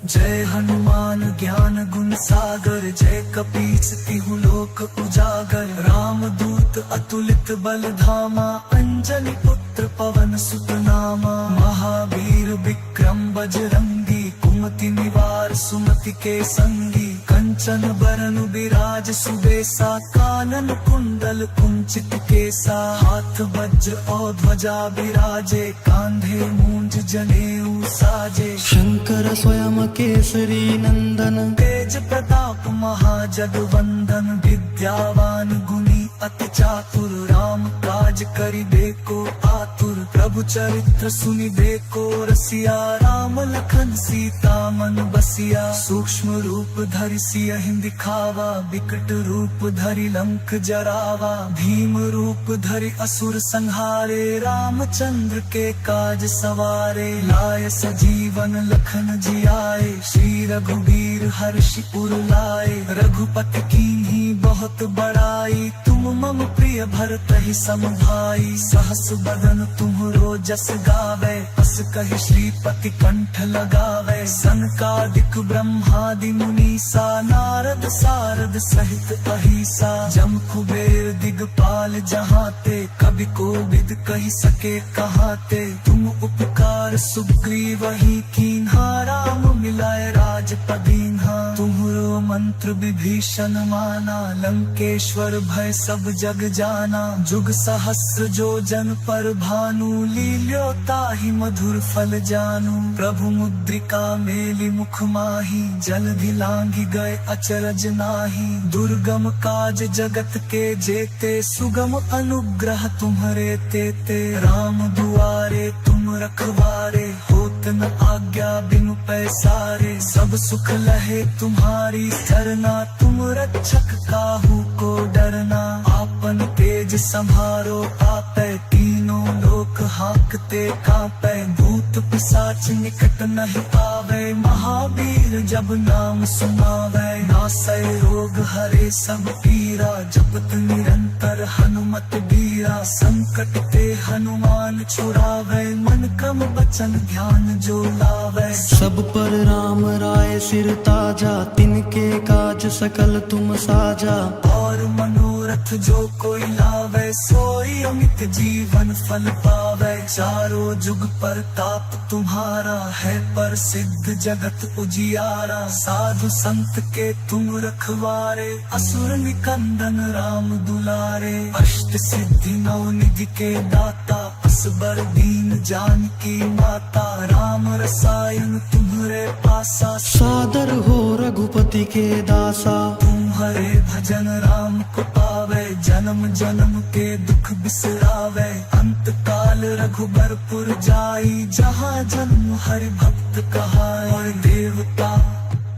जय हनुमान ज्ञान गुण सागर, जय कपीस तिहु लोक उजागर। राम दूत अतुलित बल धामा, अंजनी पुत्र पवन सुत नामा। महावीर विक्रम बजरंगी, कुमति निवार सुमति के संगी। कंचन बरन बिराज सुबेसा, कानन कुंडल कुंचित केसा। हाथ वज्र और ध्वजा बिराजे, कांधे मूंज जनेऊ साजे। शंकर स्वयं केसरी नंदन, तेज प्रताप महाजगवंदन। विद्यावान गुणी अति चातुर, राम काज करिबे को आतुर। आतुर प्रभु चरित्र सुनि देखो रसिया राम लखन सीता मन बसिया सूक्ष्म रूप धरि सियहि दिखावा विकट रूप धरि लंक जरावा भीम रूप धरि असुर संहारे रामचंद्र के काज सवारे लाय सजीवन लखन जियाए श्री रघुबीर हर्षि उर लाए रघुपति कीन्ही बहुत बड़ाई तुम मम प्रिय भरत ही सम भाई सहस बदन तुम्हरो जस गावे अस कहि श्रीपति कंठ लगावे सनकादिक ब्रह्मादि मुनीसा नारद सारद सहित अहिसा जम कुबेर दिगपाल जहाते कवि कोविद कहि सके कहाते तुम उपकार सुग्रीवहि कीन्हा राम मिलाए राजपदीन्हा तुम्हरो मंत्र विभीषण माना लंकेश्वर भय सब जग जाना जुग सहस्र जो जन पर भानु लील्यो ताहि मधुर फल जानू प्रभु मुद्रिका मेलि मुख माही जलधि लांघि गए अचरज नाही दुर्गम काज जगत के जेते सुगम अनुग्रह तुम्हरे तेते राम दुआरे तुम रखवारे होत न आज्ञा बिनु पैसारे सब सुख लहे तुम्हारी सरना तुम रक्षक काहू को डरना आपन तेज संभारो आपै तीनों लोक हाकते कांपै भूत पिशाच निकट नहीं आवे महावीर जब नाम सुनावे नासै रोग हरे सब पीरा जपत निरंतर हनुमत बीरा संकट ते हनुमान छुड़ावे मन क्रम बचन ध्यान जो लावे सब पर राम राय सिर ताजा तिनके काज सकल तुम साजा और मनोरथ जो कोई लावे सोई अमित जीवन फल पावे चारों जुग पर ताप तुम्हारा है पर सिद्ध जगत उजियारा साधु संत के तुम रखवारे असुर निकंदन राम दुलारे अष्ट सिद्धि नौ निधि के दाता असबर दीन जानकी माता राम रसायन तुम्हरे पासा सादर हो रघुपति के दासा तुम्हारे भजन राम को पावे जन्म जन्म के दुख बिसरावे अंत काल रघुबरपुर जाई जहाँ जन्म हरि भक्त कहाए और देवता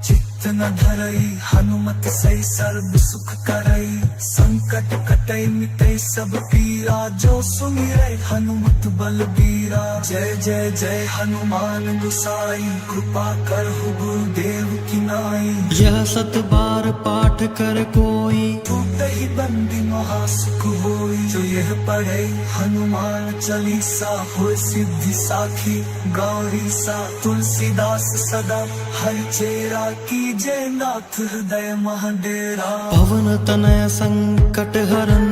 चित्त न धरई हनुमत सही सर्व सुख करई संकट कटई मिटई सब पीरा जो सुमिरै हनुमत बलबीरा जय जय जय हनुमान गुसाई कृपा करहु गुरुदेव की नाई यह सत बार पाठ कर कोई टूटहि बंदी महासुख होई जो यह पढ़े हनुमान चालीसा हो सिद्धि साखी गौरी सा तुलसीदास सदा हरि चेरा की जय नाथ हृदय महाडेरा पवन तनय संकट हरन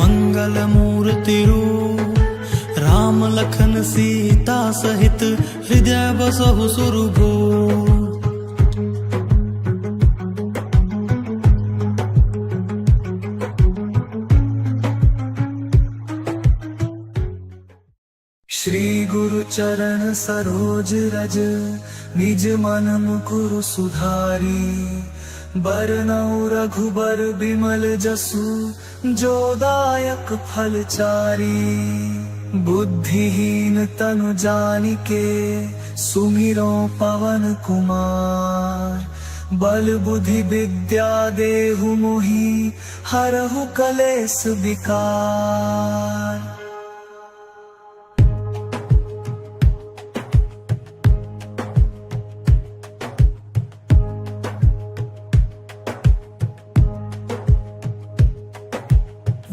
मंगल मूर्ति रूप राम लखन सीता सहित हृदय बसहु सुरभूप श्री गुरु चरण सरोज रज निज मन मुकुरु सुधारी बरनउँ रघुबर बिमल जसु जो दायक फल चारी बुद्धिहीन तनु जानिके सुमिरो पवन कुमार बल बुद्धि विद्या देहु मोहि हरहु कलेस विकार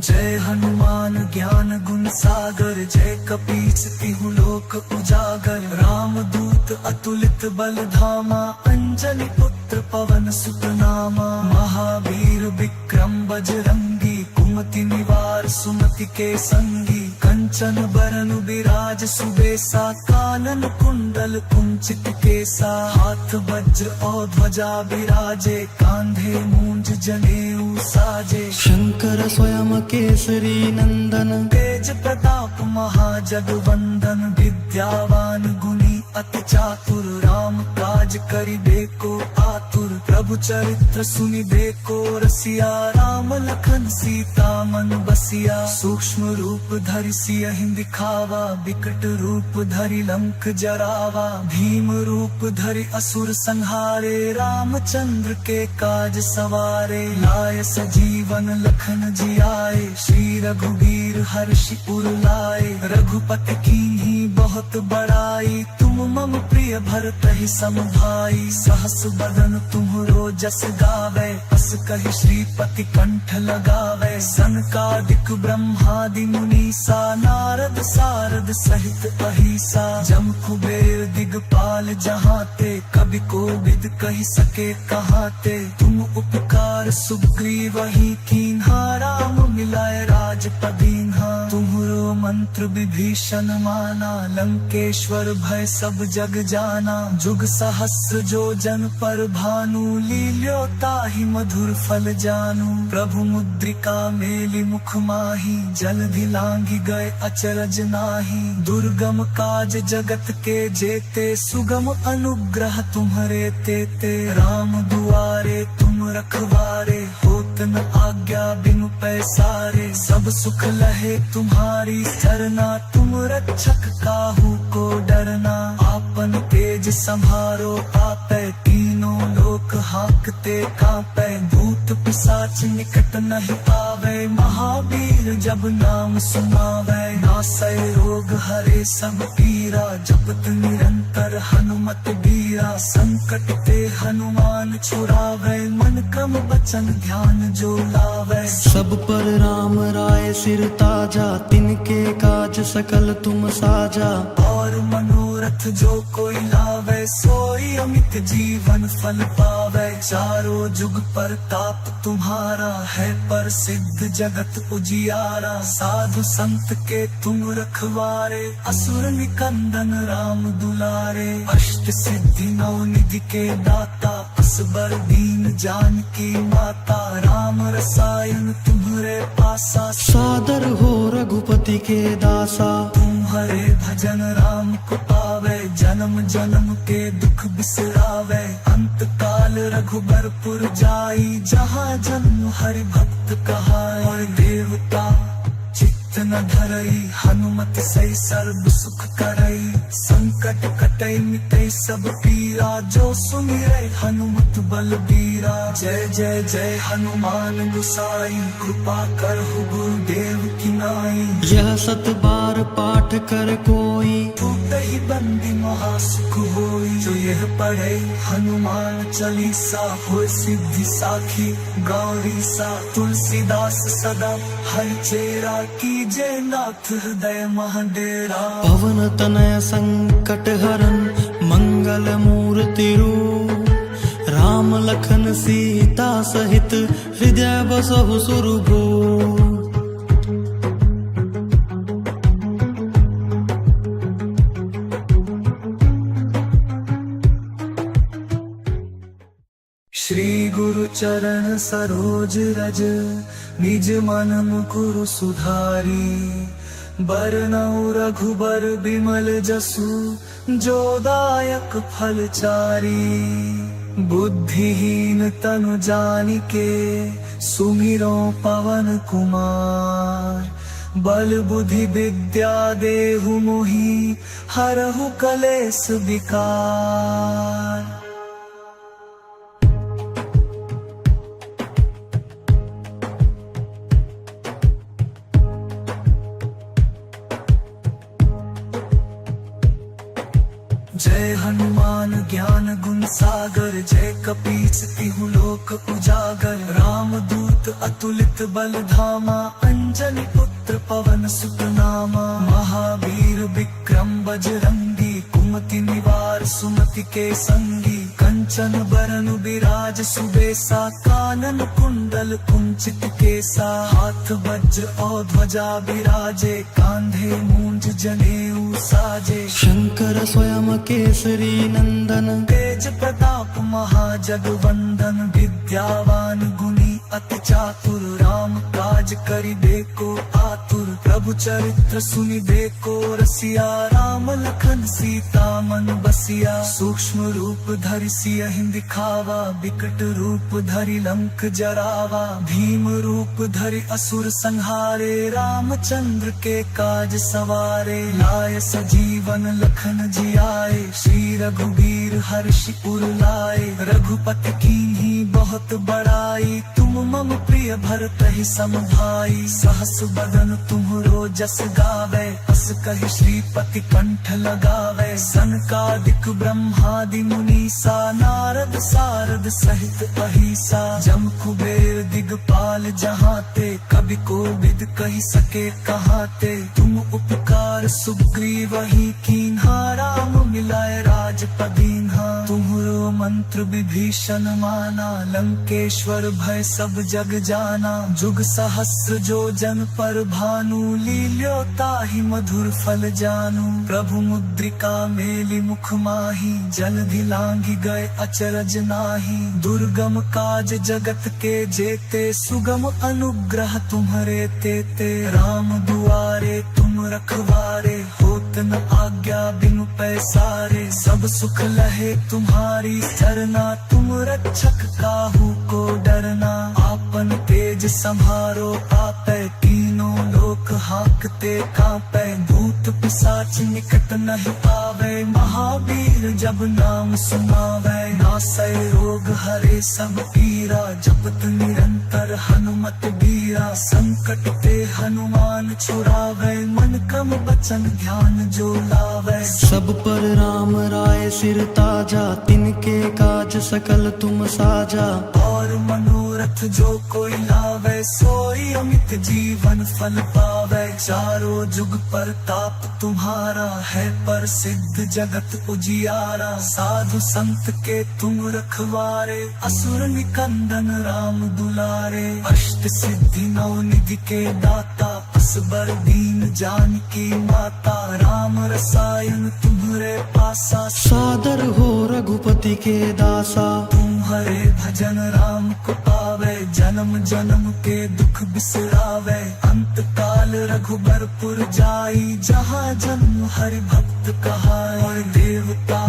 जय हनुमान ज्ञान गुण सागर जय कपीस तिहु लोक उजागर राम दूत अतुलित बल धामा अंजनी पुत्र पवन सुत नामा महावीर विक्रम बजरंगी कुमति निवार सुमति के संगी कंचन बरन विराज सुबेसा कानन कुंडल कुंचित केसा हाथ वज्र और ध्वजा विराजे कांधे मूंज जनेऊ साजे शंकर स्वयं केसरी नंदन तेज प्रताप महाजगवंदन विद्यावान गुणी अति चातुर राम काज काज करिबे को आतुर, प्रभु चरित्र सुनिबे को रसिया। राम लखन सीता मन बसिया, सूक्ष्म रूप धरि सियहि दिखावा, विकट रूप धरि लंक जरावा। भीम रूप धरि असुर संहारे, रामचंद्र के काज सवारे। लाय सजीवन लखन जियाए, श्री रघुवीर हर्षि उर लाए। रघुपति कीन्ही बहुत बड़ाई, तुम मम प्रिय भरतहि सम भाई। सहस बदन तुम्हरो जस गावे, अस कहि श्रीपति कंठ लगावे। सनकादिक ब्रह्मादि मुनीसा, नारद सारद सहित अहिसा। जम कुबेर दिगपाल जहाते, कवि कोविद कहि सके कहाते। तुम उपकार सुग्रीवहि कीन्हा, राम मिलाए राजपद दीन्हा। तुम्हरो मंत्र विभीषण माना, लंकेश्वर भय सब जग जाना। जुग सहस्र जो जन पर भानु, लील्यो ताहि मधुर फल जानू। प्रभु मुद्रिका मेलि मुख माही, जलधि लांघि गए अचरज नाहि। दुर्गम काज जगत के जेते, सुगम अनुग्रह तुम्हरे तेते। राम दुआरे तुम रखवारे, होत न आज्ञा बिनु पैसारे। सब सुख लहे तुम्हारी सरना, तुम रक्षक काहू को डरना। आपन तेज संभारो आपै, तीनों लोक हाकते कांपै। भूत पिशाच निकट नहीं आवे, महावीर जब नाम सुनावे। नासै रोग हरे सब पीरा, जपत निरंतर हनुमत बीरा। संकट ते हनुमान छुड़ावे, मन क्रम वचन ध्यान जो लावे। सब पर राम राय सिर ताजा, तिनके काज सकल तुम साजा। और मनोरथ जो कोई लावे, सोई अमित जीवन फल पावे। चारों जुग पर ताप तुम्हारा है, प्रसिद्ध जगत उजियारा। साधु संत के तुम रखवारे, असुर निकंदन राम दुलारे। अष्ट सिद्धि नौ निधि के दाता, असबर दीन जानकी माता। राम रसायन तुम्हरे पासा, सादर हो रघुपति के दासा। तुम्हारे भजन राम को पावे, जन्म जन्म के दुख बिसरावे। अंत काल रघुबरपुर जाई, जहाँ जन्म हरि भक्त कहाई। और देवता चित्त न धरई, हनुमत सही सर्व सुख करई। संकट कटई मिटई सब पीरा, जो सुमिरै हनुमत बलबीरा। जय जय जय हनुमान गुसाई, कृपा करहु गुरुदेव की नाई। यह सत बार पाठ कर कोई, टूटहि बंदी महासुख होई। जो यह पढ़े हनुमान चालीसा, होय सिद्धि साखी गौरी सा। तुलसीदास सदा हरचेरा, कीजे नाथ हृदय महडेरा। पवन तनय संकट हरन, मंगल मूर्ति रूप। राम लखन सीता सहित, हृदय बसहु सुरभूप। श्री गुरु चरण सरोज रज, निज मन मुकुरु सुधारी। बरनउँ रघुबर बिमल जसु, जो दायक फल चारी। बुद्धिहीन तनु जानिके, सुमिरो पवन कुमार। बल बुद्धि विद्या देहु मोहि, हरहु कलेस विकार। जय हनुमान ज्ञान गुण सागर, जय कपीस तिहु लोक उजागर। राम दूत अतुलित बल धामा, अंजनी पुत्र पवन सुत नामा। महावीर विक्रम बजरंगी, कुमति निवार सुमति के संगी। कंचन बरन विराज सुबेसा, कानन कुंडल कुंचित केसा। हाथ वज्र और ध्वजा विराजे, कांधे मूंज जनेऊ साजे। शंकर स्वयं केसरी नंदन, तेज प्रताप महाजगवंदन। विद्यावान गुणी अति चातुर, राम काज करिबे को आतुर। प्रभु चरित्र सुनि देखो रसिया राम लखन सीता मन बसिया सूक्ष्म रूप धरि सियहि दिखावा विकट रूप धरि लंक जरावा भीम रूप धरि असुर संहारे रामचंद्र के काज सवारे लाय सजीवन लखन जियाए श्री रघुबीर हर्षि उर लाए रघुपति कीन्ही बहुत बड़ाई तुम मम प्रिय भरत ही सम भाई सहस बदन तुम्हरो जस गावे अस कहि श्रीपति कंठ लगावे सनकादिक ब्रह्मादि मुनीसा नारद सारद सहित अहिसा जम कुबेर दिगपाल जहाते कवि कोविद कहि सके कहाते तुम उपकार सुग्रीवहि कीन्हा राम मिलाए राजपदीन्हा तुम्हरो मंत्र विभीषण माना लंकेश्वर भय सब जग जाना जुग सहस्र जो जन पर भानु लील्यो ताहि मधुर फल जानू प्रभु मुद्रिका मेलि मुख माही जलधि लांघि गए अचरज नाही दुर्गम काज जगत के जेते सुगम अनुग्रह तुम्हरे तेते राम दुआरे तुम रखवारे होत न आज्ञा बिनु पैसारे सब सुख लहे तुम्हारी सरना तुम रक्षक काहू को डरना आपन तेज संभारो आपै तीनों लोक हाकते कांपै भूत पिशाच निकट नहीं आवे महावीर जब नाम सुनावे नासै रोग हरे सब पीरा जपत निरंतर हनुमत बीरा संकट ते हनुमान छुड़ावे मन क्रम बचन ध्यान जो लावे सब पर राम राय सिर ताजा तिनके काज सकल तुम साजा और मनोरथ जो कोई लावे सोई अमित जीवन फल पावे चारों जुग पर ताप तुम्हारा है पर सिद्ध जगत उजियारा साधु संत के तुम रखवारे असुर निकंदन राम दुलारे अष्ट सिद्धि नौ निधि के दाता असबर दीन जानकी माता राम रसायन तुम्हरे पासा सादर हो रघुपति के दासा तुम्हारे भजन राम को पावे जन्म जन्म के दुख बिसरावे अंत काल रघुबरपुर जाई जहाँ जन्म हरि भक्त कहाए और देवता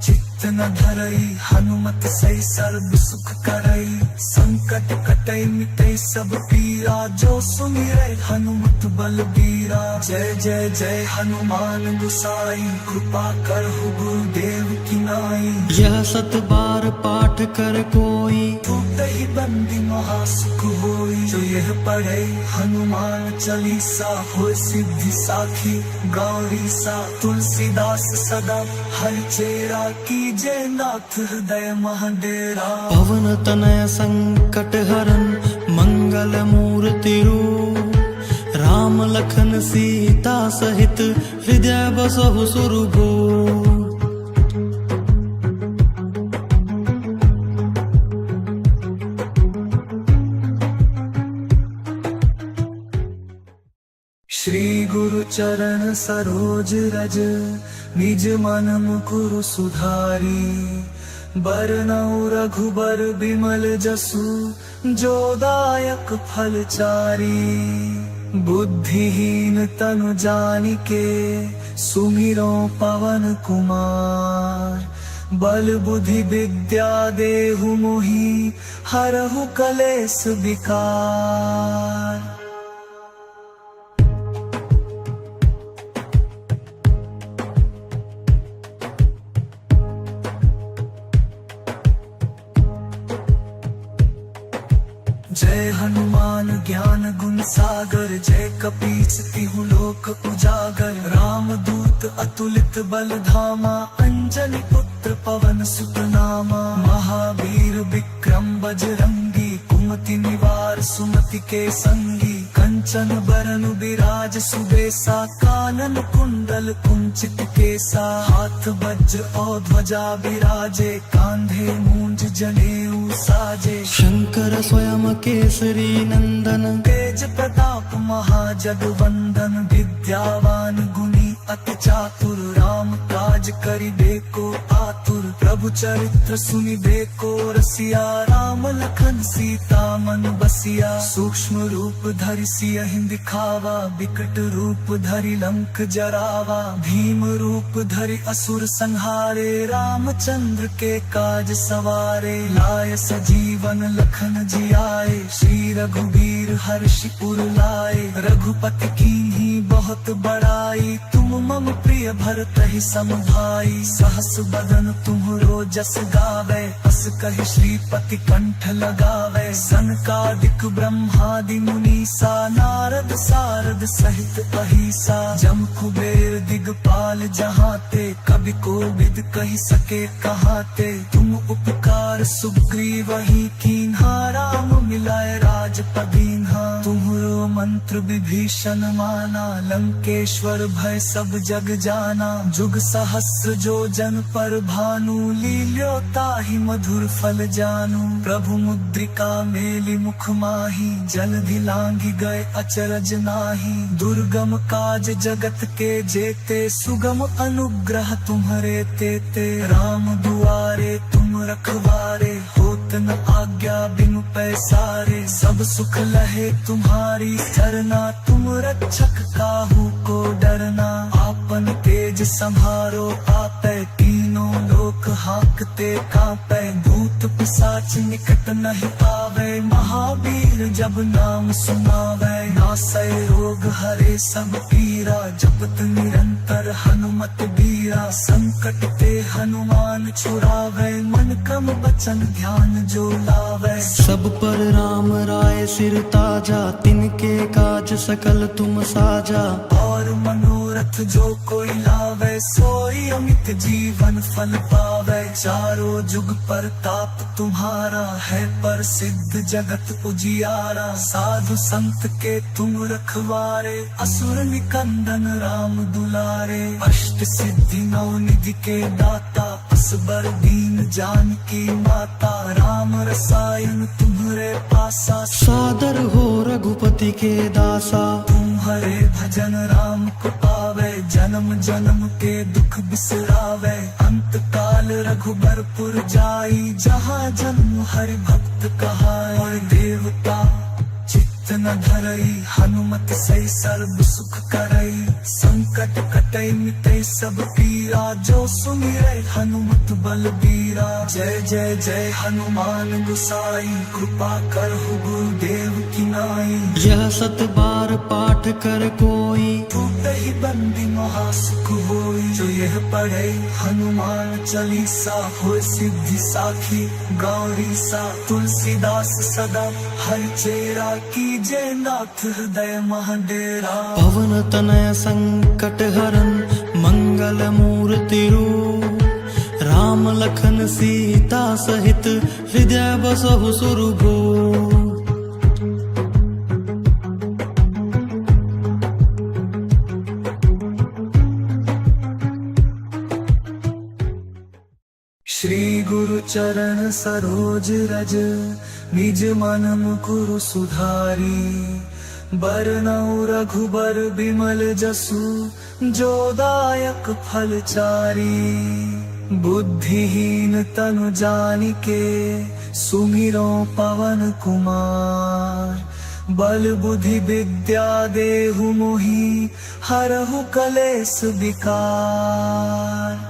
चित्त न धरई हनुमत सही सर्व सुख करई संकट कटई मिटई सब पीरा जो सुमिरै हनुमत बलबीरा जय जय जय हनुमान गुसाई कृपा करहु गुरुदेव की नाई यह सत बार पाठ कर कोई टूटहि बंदी महासुख होई जो यह पढ़े हनुमान चालीसा हो सिद्धि साखी गौरी सा तुलसीदास सदा हर चेरा की जय नाथ हृदय महाडेरा पवन तनय संकट हरन मंगल मूर्ति रूप राम लखन सीता सहित हृदय बसहु सुरभूप श्री गुरु चरण सरोज रज निज मन मुकुरु सुधारी बरनउँ रघुबर बिमल जसु जो दायक फल चारी बुद्धिहीन तनु जानिके सुमिरो पवन कुमार बल बुद्धि विद्या देहु मोहि हरहु कलेश विकार जय हनुमान ज्ञान गुण सागर जय कपीस तिहु लोक उजागर राम दूत अतुलित बल धामा अंजनी पुत्र पवन सुत नामा महावीर विक्रम बजरंगी कुमति निवार सुमति के संगी कंचन बरन विराज सुबेसा कानन कुंडल कुंचित केसा हाथ वज्र और ध्वजा विराजे कांधे मूंज जनेऊ साजे शंकर स्वयं केसरी नंदन तेज प्रताप महाजगवंदन विद्यावान गुणी अति चातुर राम काज करिबे को आतुर प्रभु चरित्र सुनिबे को रसिया राम लखन सीता मन बसिया सूक्ष्म रूप धरि सियहि दिखावा विकट रूप धरि लंक जरावा भीम रूप धरि असुर संहारे रामचंद्र के काज सवारे लाय सजीवन लखन जियाए श्री रघुबीर हर्षि उर लाए रघुपति कीन्ही बहुत बड़ाई तुम मम प्रिय भरतहि सम भाई सहस बदन तुम्हरो जस गावे अस कहि श्रीपति कंठ लगावे सनकादिक ब्रह्मादि मुनीसा नारद सारद सहित अहिसा जम कुबेर दिगपाल जहाते कवि कोविद कहि सके कहाते तुम उपकार सुग्रीवहि कीन्हा राम मिलाए राजपदीन्हा तुम्हरो मंत्र विभीषण माना लंकेश्वर भय सब जग जाना जुग सहस्र जो जन पर भानु लील्यो ताहि मधुर फल जानू प्रभु मुद्रिका मेलि मुख माही जलधि लांघि गए अचरज नाही दुर्गम काज जगत के जेते सुगम अनुग्रह तुम्हरे तेते राम दुआरे तुम रखवारे होत न आज्ञा बिनु पैसारे सब सुख लहे तुम्हारी सरना तुम रक्षक काहू को डरना आपन तेज संभारो आपे तीनों लोक हाकते कांपे भूत पिशाच निकट नहीं आवे महावीर जब नाम सुनावे नासै रोग हरे सब पीरा जपत निरंतर हनुमत बीरा संकट ते हनुमान छुड़ावे मन क्रम बचन ध्यान जो लावे सब पर राम राय सिर ताजा तिनके काज सकल तुम साजा और मनोरथ जो कोई लावे सोई अमित जीवन फल पावे चारों जुग पर ताप तुम्हारा है प्रसिद्ध जगत उजियारा साधु संत के तुम रखवारे असुर निकंदन राम दुलारे अष्ट सिद्धि नौ निधि के दाता असबर दीन जानकी माता राम रसायन तुम्हरे पासा सादर हो रघुपति के दासा तुम्हारे भजन राम को पावे जन्म जन्म के दुख बिसरावे अंत काल रघुबरपुर जाई जहाँ जन्म हरि भक्त कहाए देवता चित्त न धरई हनुमत सही सर्व सुख करई संकट कटई मिटई सब पीरा जो सुमिरै हनुमत बलबीरा जय जय जय हनुमान गुसाई कृपा करहु गुरुदेव की नाई यह सत बार पाठ कर कोई टूटहि बंदी महासुख होई जो यह पढ़े हनुमान चालीसा होय सिद्धि साखी गौरी सा तुलसीदास सदा हर चेरा की जय नाथ हृदय महाडेरा पवन तनय संकट हरन मंगल मूर्ति रूप राम लखन सीता सहित हृदय बसहु सुरभूप श्री गुरु चरण सरोज रज निज मन मुकुरु सुधारी बरनउँ रघुबर बिमल जसु जो दायक फल चारी बुद्धिहीन तनु जानिके सुमिरो पवन कुमार बल बुद्धि विद्या देहु मोहि हरहु कलेस विकार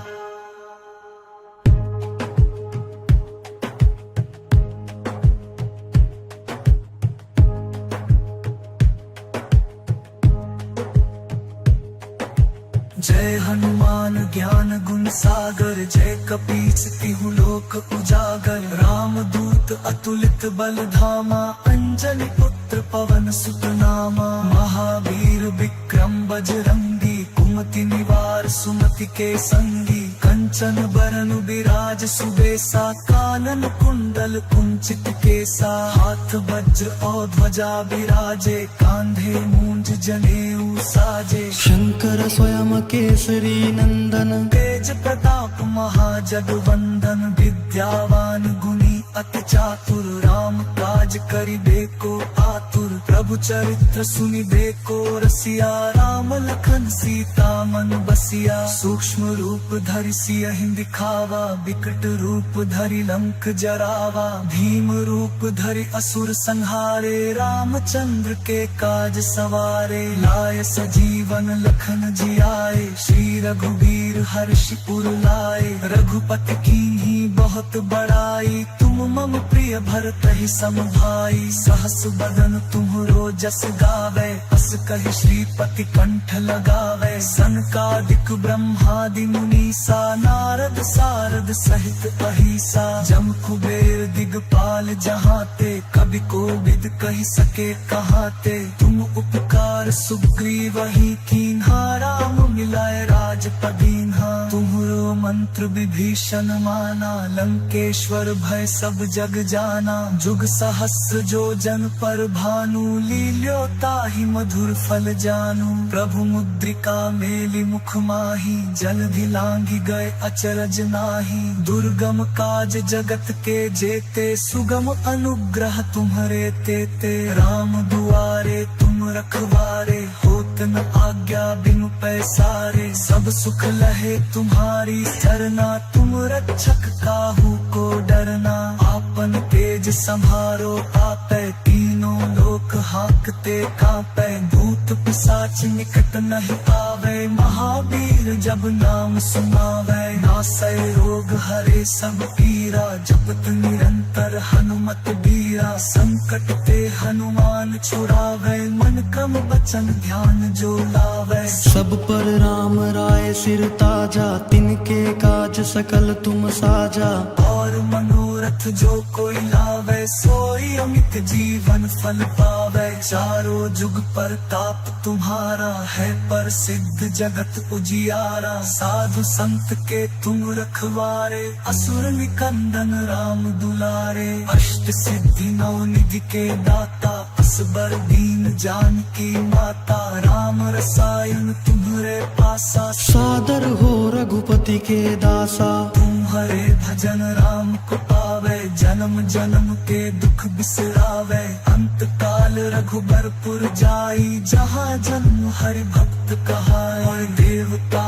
जय हनुमान ज्ञान गुण सागर जय कपीस तिहु लोक उजागर राम दूत अतुलित बल धामा अंजनी पुत्र पवन सुत नामा महावीर विक्रम बजरंगी कुमति निवार सुमति के संगी कंचन बरन विराज सुबेसा कानन कुंडल कुंचित केसा हाथ वज्र और ध्वजा विराजे कांधे मूंज जनेऊ साजे शंकर स्वयं केसरी नंदन तेज प्रताप महाजगवंदन विद्यावान गुणी अति चातुर राम काज करिबे को आतुर प्रभु चरित्र सुनिबे को रसिया राम लखन सीता मन बसिया सूक्ष्म रूप धरि सियहि दिखावा विकट रूप धरि लंक जरावा भीम रूप धरि असुर संहारे रामचंद्र के काज सवारे लाय सजीवन लखन जियाए श्री रघुबीर हर्षि उर लाए रघुपति कीन्ही बहुत बड़ाई तुम मम प्रिय भरत ही सम भाई सहस बदन तुम्हरो जस गावे अस कहि श्रीपति कंठ लगावे सनकादिक ब्रह्मादि मुनीसा नारद सारद सहित अहिसा जम कुबेर दिगपाल जहाते कवि कोविद कहि सके कहाते तुम उपकार सुग्रीव ही कीन्हा राम मिलाए राजपदीन्हा तुम्हरो मंत्र विभीषण माना लंकेश्वर भय सब जग जाना जुग सहस्र जो जन पर भानु लील्यो ताहि मधुर फल जानू प्रभु मुद्रिका मेलि मुख माही जलधि लांघि गए अचरज नाही दुर्गम काज जगत के जेते सुगम अनुग्रह तुम्हरे तेते राम दुआरे तुम रखवारे होत न आज्ञा बिनु पैसारे सब सुख लहे तुम्हारी सरना तुम रक्षक काहू को डरना आपन तेज संभारो आपै तीनों लोक हाकते कांपै भूत पिशाच निकट नहीं आवे महावीर जब नाम सुनावे नासै रोग हरे सब पीरा जपत निरंतर हनुमत बीरा संकट ते हनुमान छुड़ावे मन क्रम वचन ध्यान जो लावे सब पर राम राय सिर ताजा तिनके काज सकल तुम साजा और मनोरथ जो कोई लावे सोई अमित जीवन फल पावे चारों जुग पर ताप तुम्हारा है पर सिद्ध जगत उजियारा साधु संत के तुम रखवारे असुर निकंदन राम दुलारे अष्ट सिद्धि नौ निधि के दाता असबर दीन जानकी माता राम रसायन तुम्हारे पासा सादर हो रघुपति के दासा तुम्हारे भजन राम को पावे जन्म जन्म के दुख बिसरावे अंत काल रघुबरपुर जाई जहाँ जन्म हरि भक्त कहाए देवता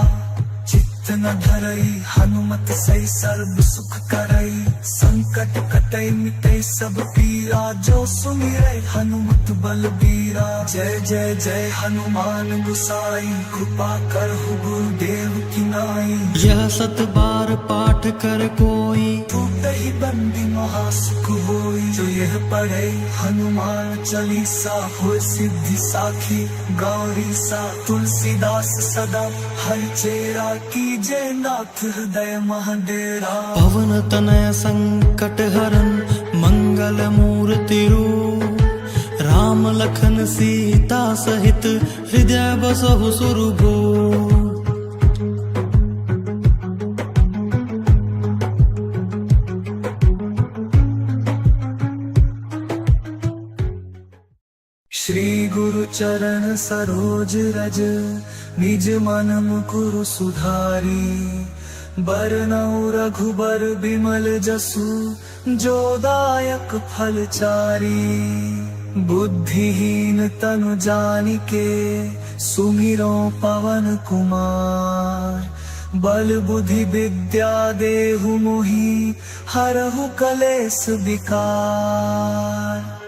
चित्त न धरई हनुमत सही सर्व सुख करई संकट कटई मिटई सब पीरा जो सुमिरै हनुमत बलबीरा जय जय जय हनुमान गुसाई कृपा करहु गुरुदेव की नाई यह सत बार पाठ कर कोई टूटहि बंदी महासुख होई जो यह पढ़े हनुमान चालीसा हो सिद्धि साखी गौरी सा तुलसीदास सदा हर चेरा की जय नाथ हृदय महाडेरा पवन तनय संकट हरन मंगल मूर्ति रूप राम लखन सीता सहित हृदय बसहु सुरभूप श्री गुरु चरण सरोज रज निज मन मुकुरु सुधारी बरनउँ रघुबर बिमल जसु जो दायक फल चारी बुद्धिहीन तनु जानिके सुमिरो पवन कुमार बल बुद्धि विद्या देहु मोहि हरहु कलेस विकार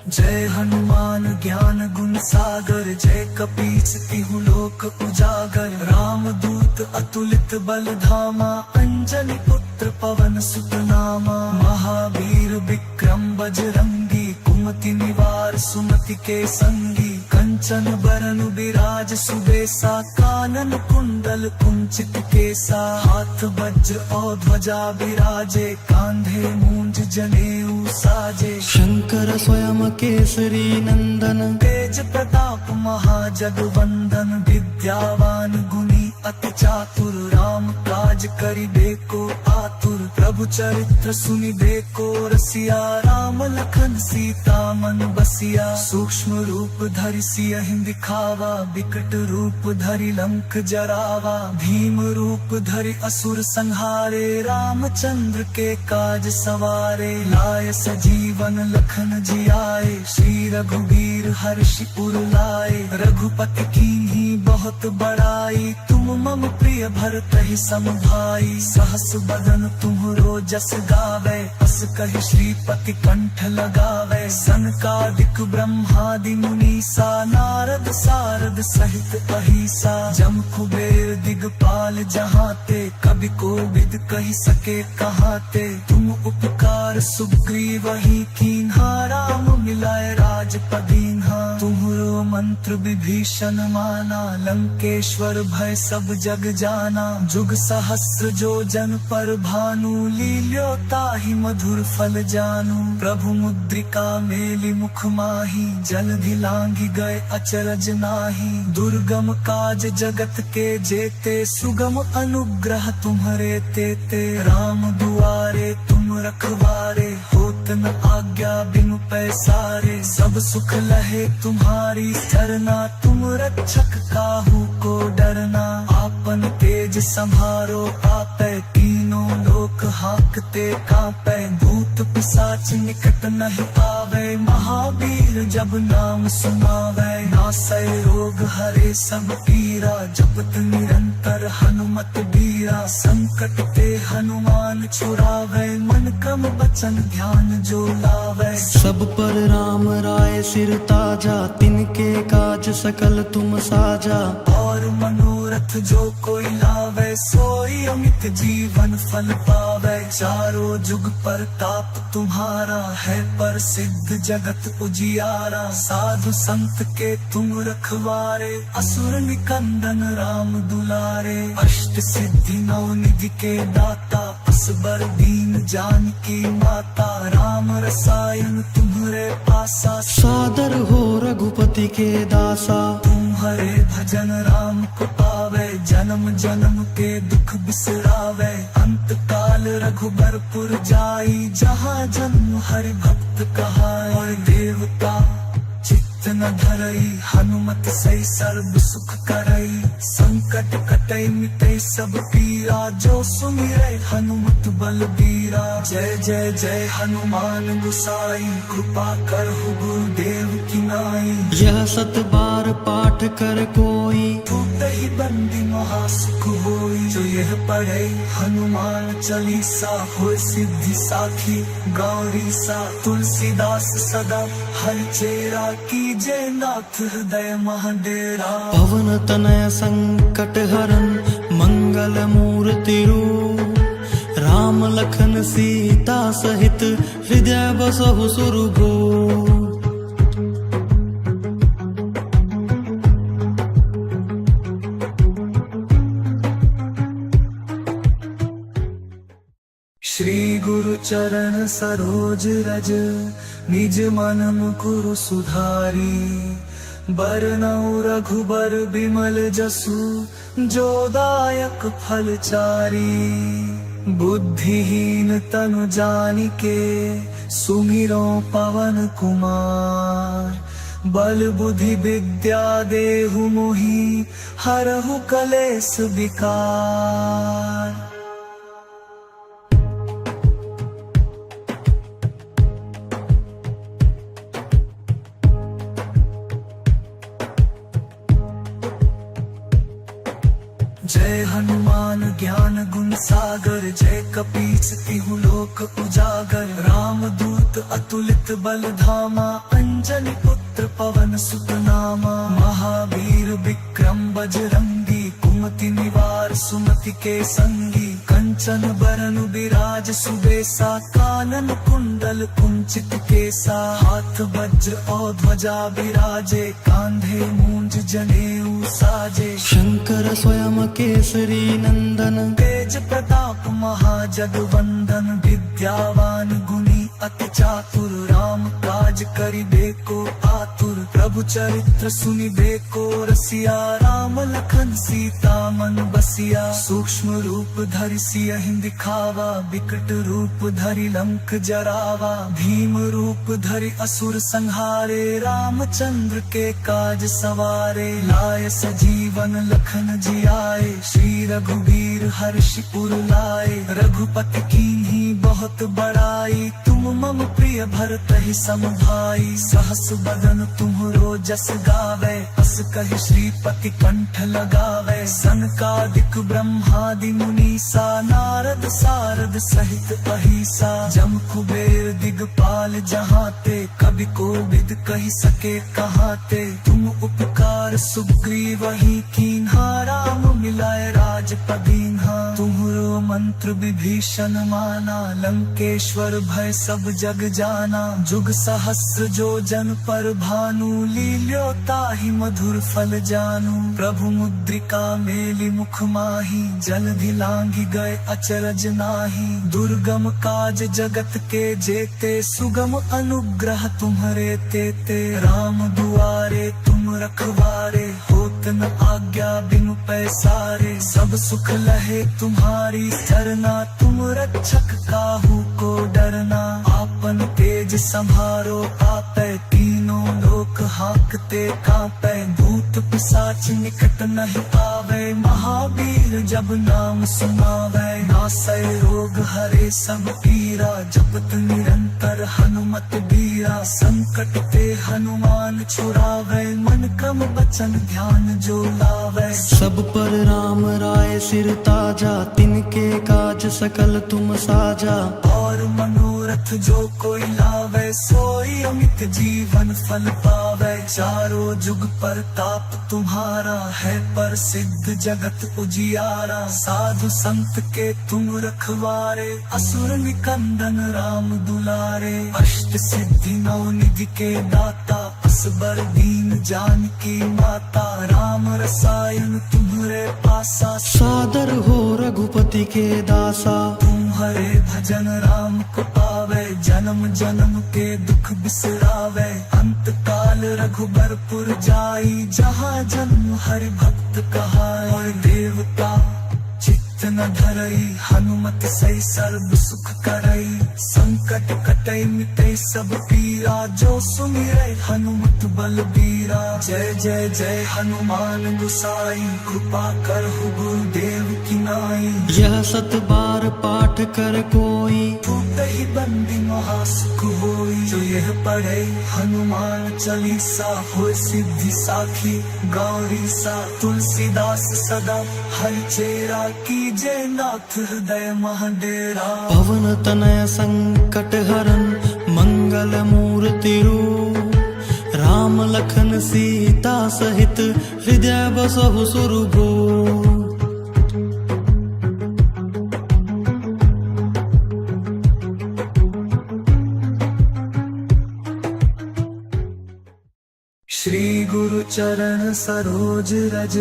जय हनुमान ज्ञान गुण सागर जय कपीस तिहु लोक उजागर राम दूत अतुलित बल धामा अंजनी पुत्र पवन सुत नामा महावीर विक्रम बजरंगी कुमति निवार सुमति के संगी कंचन बरन विराज सुबेसा कानन कुंडल कुंचित केसा हाथ वज्र और ध्वजा विराजे कांधे मूंज जनेऊ साजे शंकर स्वयं केसरी नंदन तेज प्रताप महाजगवंदन विद्यावान गुणी अति चातुर राम काज करिबे को आतुर प्रभु चरित्र सुनि देखो रसिया राम लखन सीता मन बसिया सूक्ष्म रूप धरि सियहि दिखावा विकट रूप धरि लंक जरावा भीम रूप धरि असुर संहारे रामचंद्र के काज सवारे लाय सजीवन लखन जियाए श्री रघुबीर हर्षि उर लाए रघुपति कीन्ही बहुत बड़ाई तुम मम प्रिय भरतहि सम भाई सहस बदन तुम्हरो जस गावे अस कहि श्रीपति कंठ लगावे सनकादिक ब्रह्मादि मुनीसा नारद सारद सहित अहिसा जम कुबेर दिगपाल जहाते कवि कोविद कहि सके कहाते तुम उपकार सुग्रीव ही कीन्हा राम मिलाए राजपदीन्हा तुम्हरो मंत्र विभीषण माना लंकेश्वर भय सब जग जाना जुग सहस्र जो जन पर भानु लील्यो ताहि मधुर फल जानू प्रभु मुद्रिका मेलि मुख माही जलधि लांघि गए अचरज नाही दुर्गम काज जगत के जेते सुगम अनुग्रह तुम्हरे तेते राम दुआरे तुम रखवारे होत न आज्ञा बिनु पैसारे सब सुख लहे तुम्हारी सरना तुम रक्षक काहू को डरना आपन तेज संभारो आपै तीनों लोक हाकते कांपै भूत पिशाच निकट नहीं आवे महावीर जब नाम सुनावे नासै रोग हरे सब पीरा जपत निरंतर हनुमत बीरा संकट ते हनुमान छुड़ावे मन क्रम बचन ध्यान जो लावे सब पर राम राय सिर ताजा तिनके काज सकल तुम साजा और मनोरथ जो कोई लावे सोई अमित जीवन फल पावे चारों जुग पर ताप तुम्हारा है प्रसिद्ध जगत उजियारा साधु संत के तुम रखवारे असुर निकंदन राम दुलारे अष्ट सिद्धि नौ निधि के दाता असबर दीन जानकी माता राम रसायन तुम्हरे पासा सादर हो रघुपति के दासा तुम्हारे भजन राम को पावे जन्म जन्म के दुख बिसरावे अंत काल रघुबरपुर जाई जहाँ जन्म हरि भक्त कहाए देवता चित्त न धरई हनुमत सही सर्व सुख करई संकट कटई मिटई सब पीरा जो सुमिरै हनुमत बलबीरा जय जय जय हनुमान गुसाई कृपा करहु गुरुदेव की नाई यह सत बार पाठ कर कोई टूटहि बंदी महासुख होई जो यह पढ़े हनुमान चालीसा होय सिद्धि साखी गौरी सा तुलसीदास सदा हरि चेरा की जय नाथ हृदय महाडेरा पवन तनय संकट हरन मंगल मूर्ति रूप राम लखन सीता सहित हृदय बसहु सुरभूप श्री गुरु चरण सरोज रज निज मन मुकुरु सुधारी बरनउँ रघुबर बिमल जसु जो दायक फल चारी बुद्धिहीन तनु जानिके सुमिरो पवन कुमार बल बुद्धि विद्या देहु मोहि हरहु कलेस विकार जय हनुमान ज्ञान गुण सागर जय कपीस तिहु लोक उजागर राम दूत अतुलित बल धामा अंजनी पुत्र पवन सुत नामा महावीर विक्रम बजरंगी कुमति निवार सुमति के संगी कंचन बरन विराज सुबेसा कानन कुंडल कुंचित केसा हाथ वज्र और ध्वजा विराजे कांधे मूंज जनेऊ साजे शंकर स्वयं केसरी नंदन तेज प्रताप महाजगवंदन विद्यावान गुणी अति चातुर राम काज करिबे को आतुर प्रभु चरित्र सुनि देखो रसिया राम लखन सीता मन बसिया सूक्ष्म रूप धरि सियहि दिखावा विकट रूप धरि लंक जरावा भीम रूप धरि असुर संहारे रामचंद्र के काज सवारे लाय सजीवन लखन जियाए श्री रघुवीर हर्षि उर लाए रघुपति कीन्ही बहुत बड़ाई तुम मम प्रिय भरत ही सम भाई सहस बदन तुम्हरो जस गावे अस कहि श्रीपति कंठ लगावे सनकादिक ब्रह्मादि मुनीसा नारद सारद सहित अहिसा जम कुबेर दिगपाल जहाते कवि कोविद कहि सके कहाते तुम उपकार सुग्रीव ही कीन्हा राम मिलाए राजपदीन्हा तुम्हरो मंत्र विभीषण माना लंकेश्वर भय सब जग जाना जुग सहस्र जो जन पर भानु लील्यो ताहि मधुर फल जानू प्रभु मुद्रिका मेलि मुख माही जलधि लांघि गए अचरज नाही दुर्गम काज जगत के जेते सुगम अनुग्रह तुम्हरे तेते राम दुआरे तुम रखवारे होत न आज्ञा बिनु पैसारे सब सुख लहे तुम्हारी सरना तुम रक्षक काहू को डरना आपन तेज संभारो आपै तीनों लोक हाकते कांपै भूत पिशाच निकट नहीं आवे महावीर जब नाम सुनावे नासै रोग हरे सब पीरा जपत निरंतर हनुमत बीरा संकट ते हनुमान छुड़ावे मन क्रम बचन ध्यान जो लावे सब पर राम राय सिर ताजा तिनके काज सकल तुम साजा और मनोरथ जो कोई लावे सोई अमित जीवन फल पावे चारों जुग पर ताप तुम्हारा है पर सिद्ध जगत उजियारा साधु संत के तुम रखवारे असुर निकंदन राम दुलारे अष्ट सिद्धि नौ निधि के दाता असबर दीन जानकी माता राम रसायन तुम्हारे पासा सादर हो रघुपति के दासा तुम्हारे भजन राम को पावे जन्म जन्म के दुख बिसरावे अंत काल रघुबरपुर जाई जहाँ जन्म हरि भक्त कहाए और देवता चित्त न धरई हनुमत सही सर्व सुख करई संकट कटई मिटई सब पीरा जो सुमिरै हनुमत बलबीरा जय जय जय हनुमान गुसाई कृपा करहु गुरुदेव की नाई यह सत बार पाठ कर कोई ही बंदी महासुख होई जो यह पढ़े हनुमान चालीसा हो सिद्धि साखी गौरी सा तुलसीदास सदा हर चेरा कीजे नाथ हृदय महाडेरा पवन तनय संकट हरन मंगल मूर्ति रूप राम लखन सीता सहित हृदय बसहु सुरभूप श्री गुरु चरण सरोज रज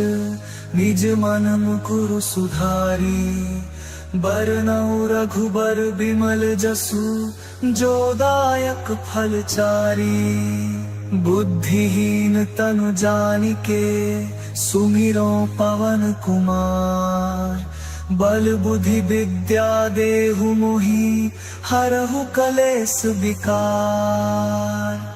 निज मन मुकुरु सुधारी बरनउँ रघुबर बिमल जसु जो दायक फल चारी बुद्धिहीन तनु जानिके सुमिरो पवन कुमार बल बुद्धि विद्या देहु मोहि हरहु कलेस विकार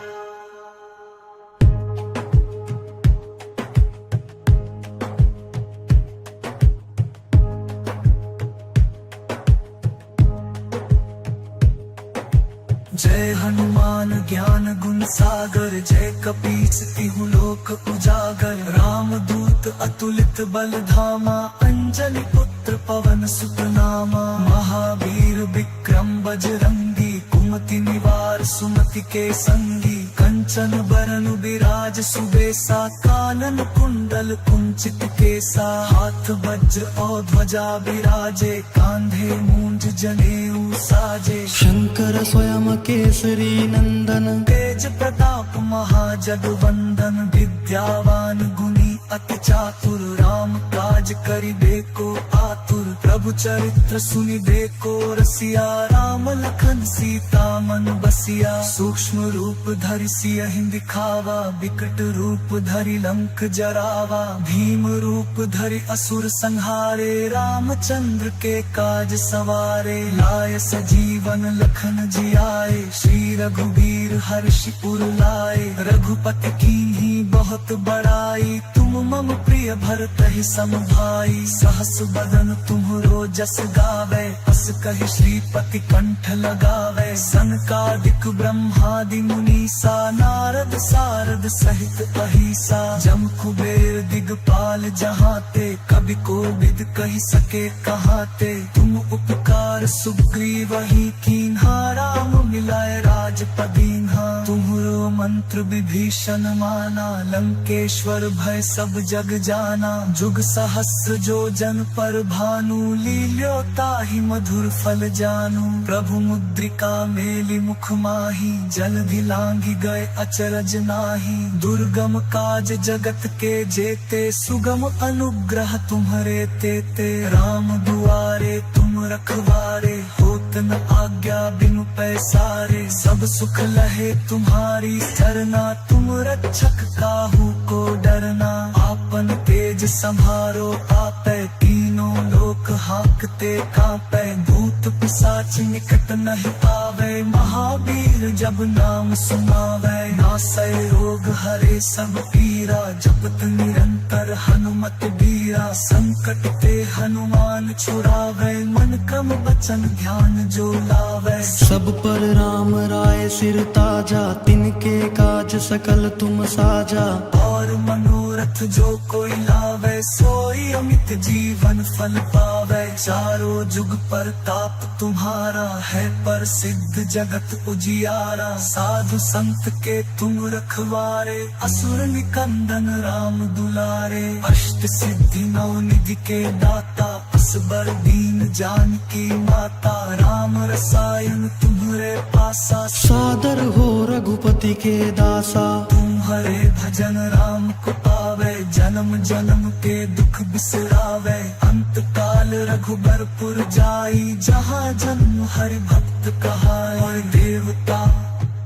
जय हनुमान ज्ञान गुण सागर जय कपीस तिहु लोक उजागर राम दूत अतुलित बल धामा अंजनी पुत्र पवन सुत नामा महावीर विक्रम बजरंगी कुमति निवार सुमति के संगी कंचन बरन विराज सुबेसा कानन कुंडल कुंचित केसा हाथ वज्र और ध्वजा विराजे कांधे मूंज जनेऊ साजे शंकर स्वयं केसरी नंदन तेज प्रताप महाजगवंदन विद्यावान गुणी अति चातुर राम काज करिबे को आतुर प्रभु चरित्र सुनिबे को रसिया राम लखन सीता मन बसिया सूक्ष्म रूप धरि सियहि दिखावा विकट रूप धरि लंक जरावा भीम रूप धरि असुर संहारे रामचंद्र के काज सवारे लाय सजीवन लखन जियाए श्री रघुबीर हर्षि उर लाए रघुपति कीन्ही बहुत बड़ाई तुम मम प्रिय भरत ही सम भाई सहस बदन तुम्हरो जस गावे अस कहि श्रीपति कंठ लगावे सनकादिक ब्रह्मादि मुनीसा नारद सारद सहित अहिसा जम कुबेर दिगपाल जहाते कवि कोविद कहि सके कहाते तुम उपकार सुग्रीवहि कीन्हा राम मिलाए राजपदीन्हा तुम्हरो मंत्र विभीषण माना लंकेश्वर भय सब जग जाना जुग सहस्र जो जन पर भानु लील्यो ताहि मधुर फल जानू प्रभु मुद्रिका मेलि मुख माही जलधि लांघि गए अचरज नाही दुर्गम काज जगत के जेते सुगम अनुग्रह तुम्हरे तेते राम दुआरे तुम रखवारे होत न आज्ञा बिनु पैसारे सब सुख लहे तुम्हारी सरना तुम रक्षक काहू को डरना आपन तेज संभारो आपे तीनों लोक हाकते कांपे भूत पिशाच निकट नहीं आवे महावीर जब नाम सुनावे नासै रोग हरे सब पीरा जपत निरंतर हनुमत बीरा संकट ते हनुमान छुड़ावे मन क्रम वचन ध्यान जो लावे सब पर राम राय सिर ताजा तिनके काज सकल तुम साजा और मनोरथ जो कोई लावे सोई अमित जीवन फल पावे चारों जुग पर ताप तुम्हारा है पर सिद्ध जगत उजियारा साधु संत के तुम रखवारे असुर निकंदन राम दुलारे अष्ट सिद्धि नौ निधि के दाता असबर दीन जानकी माता राम रसायन तुम्हरे पासा सादर हो रघुपति के दासा तुम्हारे भजन राम को पावे जन्म जन्म के दुख बिसरावे अंत काल रघुबरपुर जाई जहाँ जन्म हरि भक्त कहाए देवता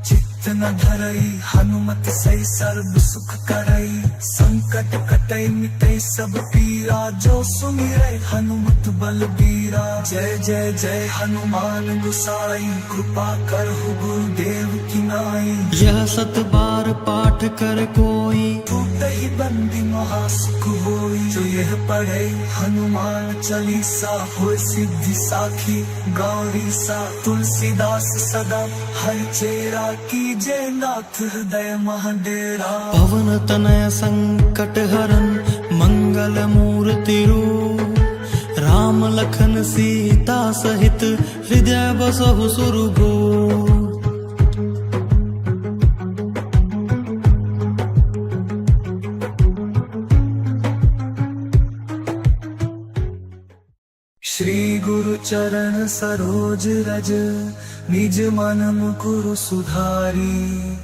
चित्त न धरई हनुमत सही सर्व सुख करई संकट कटई मिटई सब पीरा जो सुमिरै हनुमत बलबीरा जय जय जय हनुमान गुसाई कृपा करहु गुरुदेव की नाई यह सत बार पाठ कर कोई टूटहि बंदी महासुख होई जो यह पढ़े हनुमान चालीसा होय सिद्धि साखी गौरी सा तुलसीदास सदा हर चेरा की जय नाथ हृदय महाडेरा पवन तनय संकट हरन मंगल मूर्ति रूप राम लखन सीता सहित हृदय बसहु सुरभूप श्री गुरु चरण सरोज रज निज मन मुकुरु सुधारी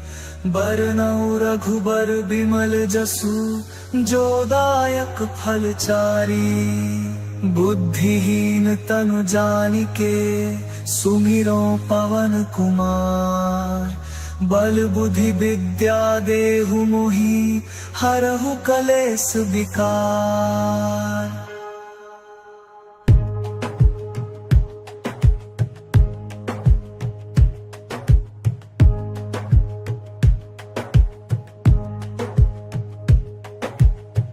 बरनउँ रघुबर बिमल जसु जो दायक फल चारी बुद्धिहीन तनु जानिके सुमिरो पवन कुमार बल बुद्धि विद्या देहु मोहि हरहु कलेस विकार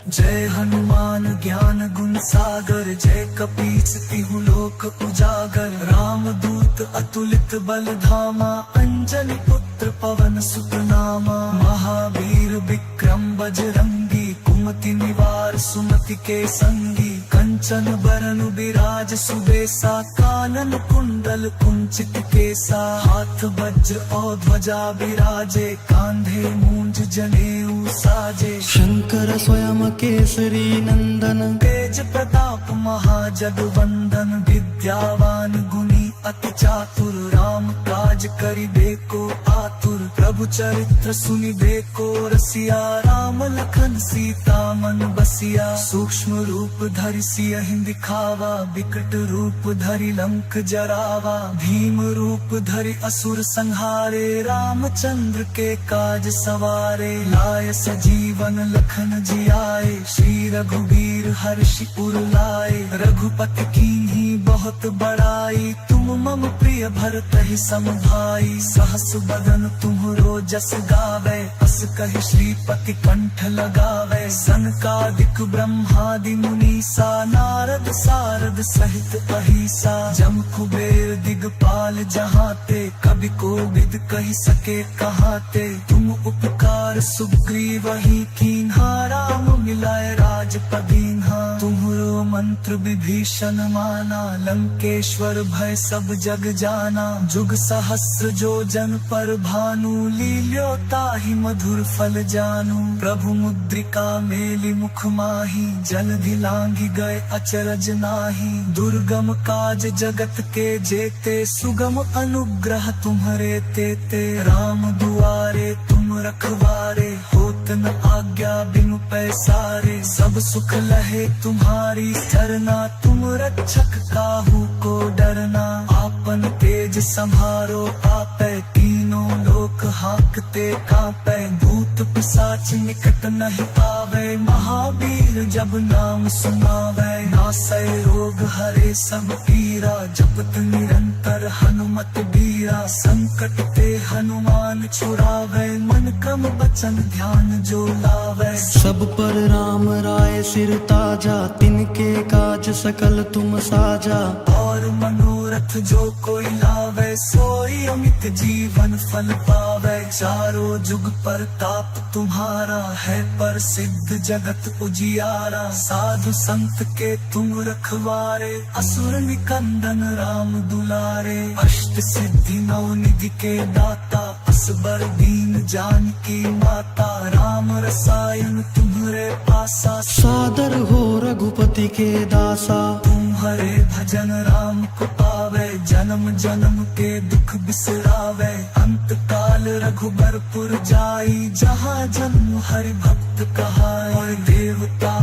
जय हनुमान ज्ञान गुण सागर जय कपीस तिहु लोक उजागर राम दूत अतुलित बल धामा अंजनी पुत्र पवन सुत नामा महावीर विक्रम बजरंगी कुमति निवार सुमति के संगी कंचन बरन बिराज सुबेसा कानन कुंडल कुंचित केसा हाथ वज्र और ध्वजा बिराजे कांधे मूंज जनेऊ साजे शंकर स्वयं केसरी नंदन तेज प्रताप महाजगवंदन विद्यावान गुणी अति चातुर राम काज करिबे को आतुर प्रभु चरित्र सुनिबे को रसिया राम लखन सीता मन बसिया सूक्ष्म रूप धरि सियहि दिखावा विकट रूप धरि लंक जरावा भीम रूप धरि असुर संहारे रामचंद्र के काज सवारे लाय सजीवन लखन जियाए श्री रघुबीर हर्षि उर लाए रघुपति कीन्ही बहुत बड़ाई तुम मम प्रिय भरतहि सम भाई सहस बदन तुम्हरो जस गावे अस कहि श्रीपति कंठ लगावे सनकादिक ब्रह्मादि मुनीसा नारद सारद सहित अहिसा जम कुबेर दिगपाल जहाते कवि कोविद कहि सके कहाते तुम उपकार सुग्रीवहि कीन्हा राम मिलाए राजपदीन्हा तुम्हरो मंत्र विभीषण माना लंकेश्वर भय सब जग जाना जुग सहस्र जो जन पर भानु लील्यो ताहि मधुर फल जानू प्रभु मुद्रिका मेलि मुख माही जलधि लांघि गए अचरज नाही दुर्गम काज जगत के जेते सुगम अनुग्रह तुम्हरे तेते राम दुआरे तुम रखवारे होत न आज्ञा बिनु पैसारे सब सुख लहे तुम्हारी सरना तुम रक्षक काहू को डरना आपन तेज संभारो आपे तीनों लोक हाकते कांपे भूत पिशाच निकट नहीं आवे महावीर जब नाम सुनावे नासै रोग हरे सब पीरा जपत निरंतर हनुमत बीरा संकट ते हनुमान छुड़ावे मन क्रम बचन ध्यान जो लावे सब पर राम राय सिर ताजा तिनके काज सकल तुम साजा और मनोरथ जो कोई लावे सोई अमित जीवन फल पावे चारों जुग पर ताप तुम्हारा है पर सिद्ध जगत उजियारा साधु संत के तुम रखवारे असुर निकंदन राम दुलारे अष्ट सिद्धि नौ निधि के दाता असबर दीन जानकी माता राम रसायन तुम्हरे पासा सादर हो रघुपति के दासा तुम्हारे भजन राम को पावे जन्म जन्म के दुख बिसरावे अंत काल रघुबरपुर जाई जहाँ जन्म हरि भक्त कहाए देवता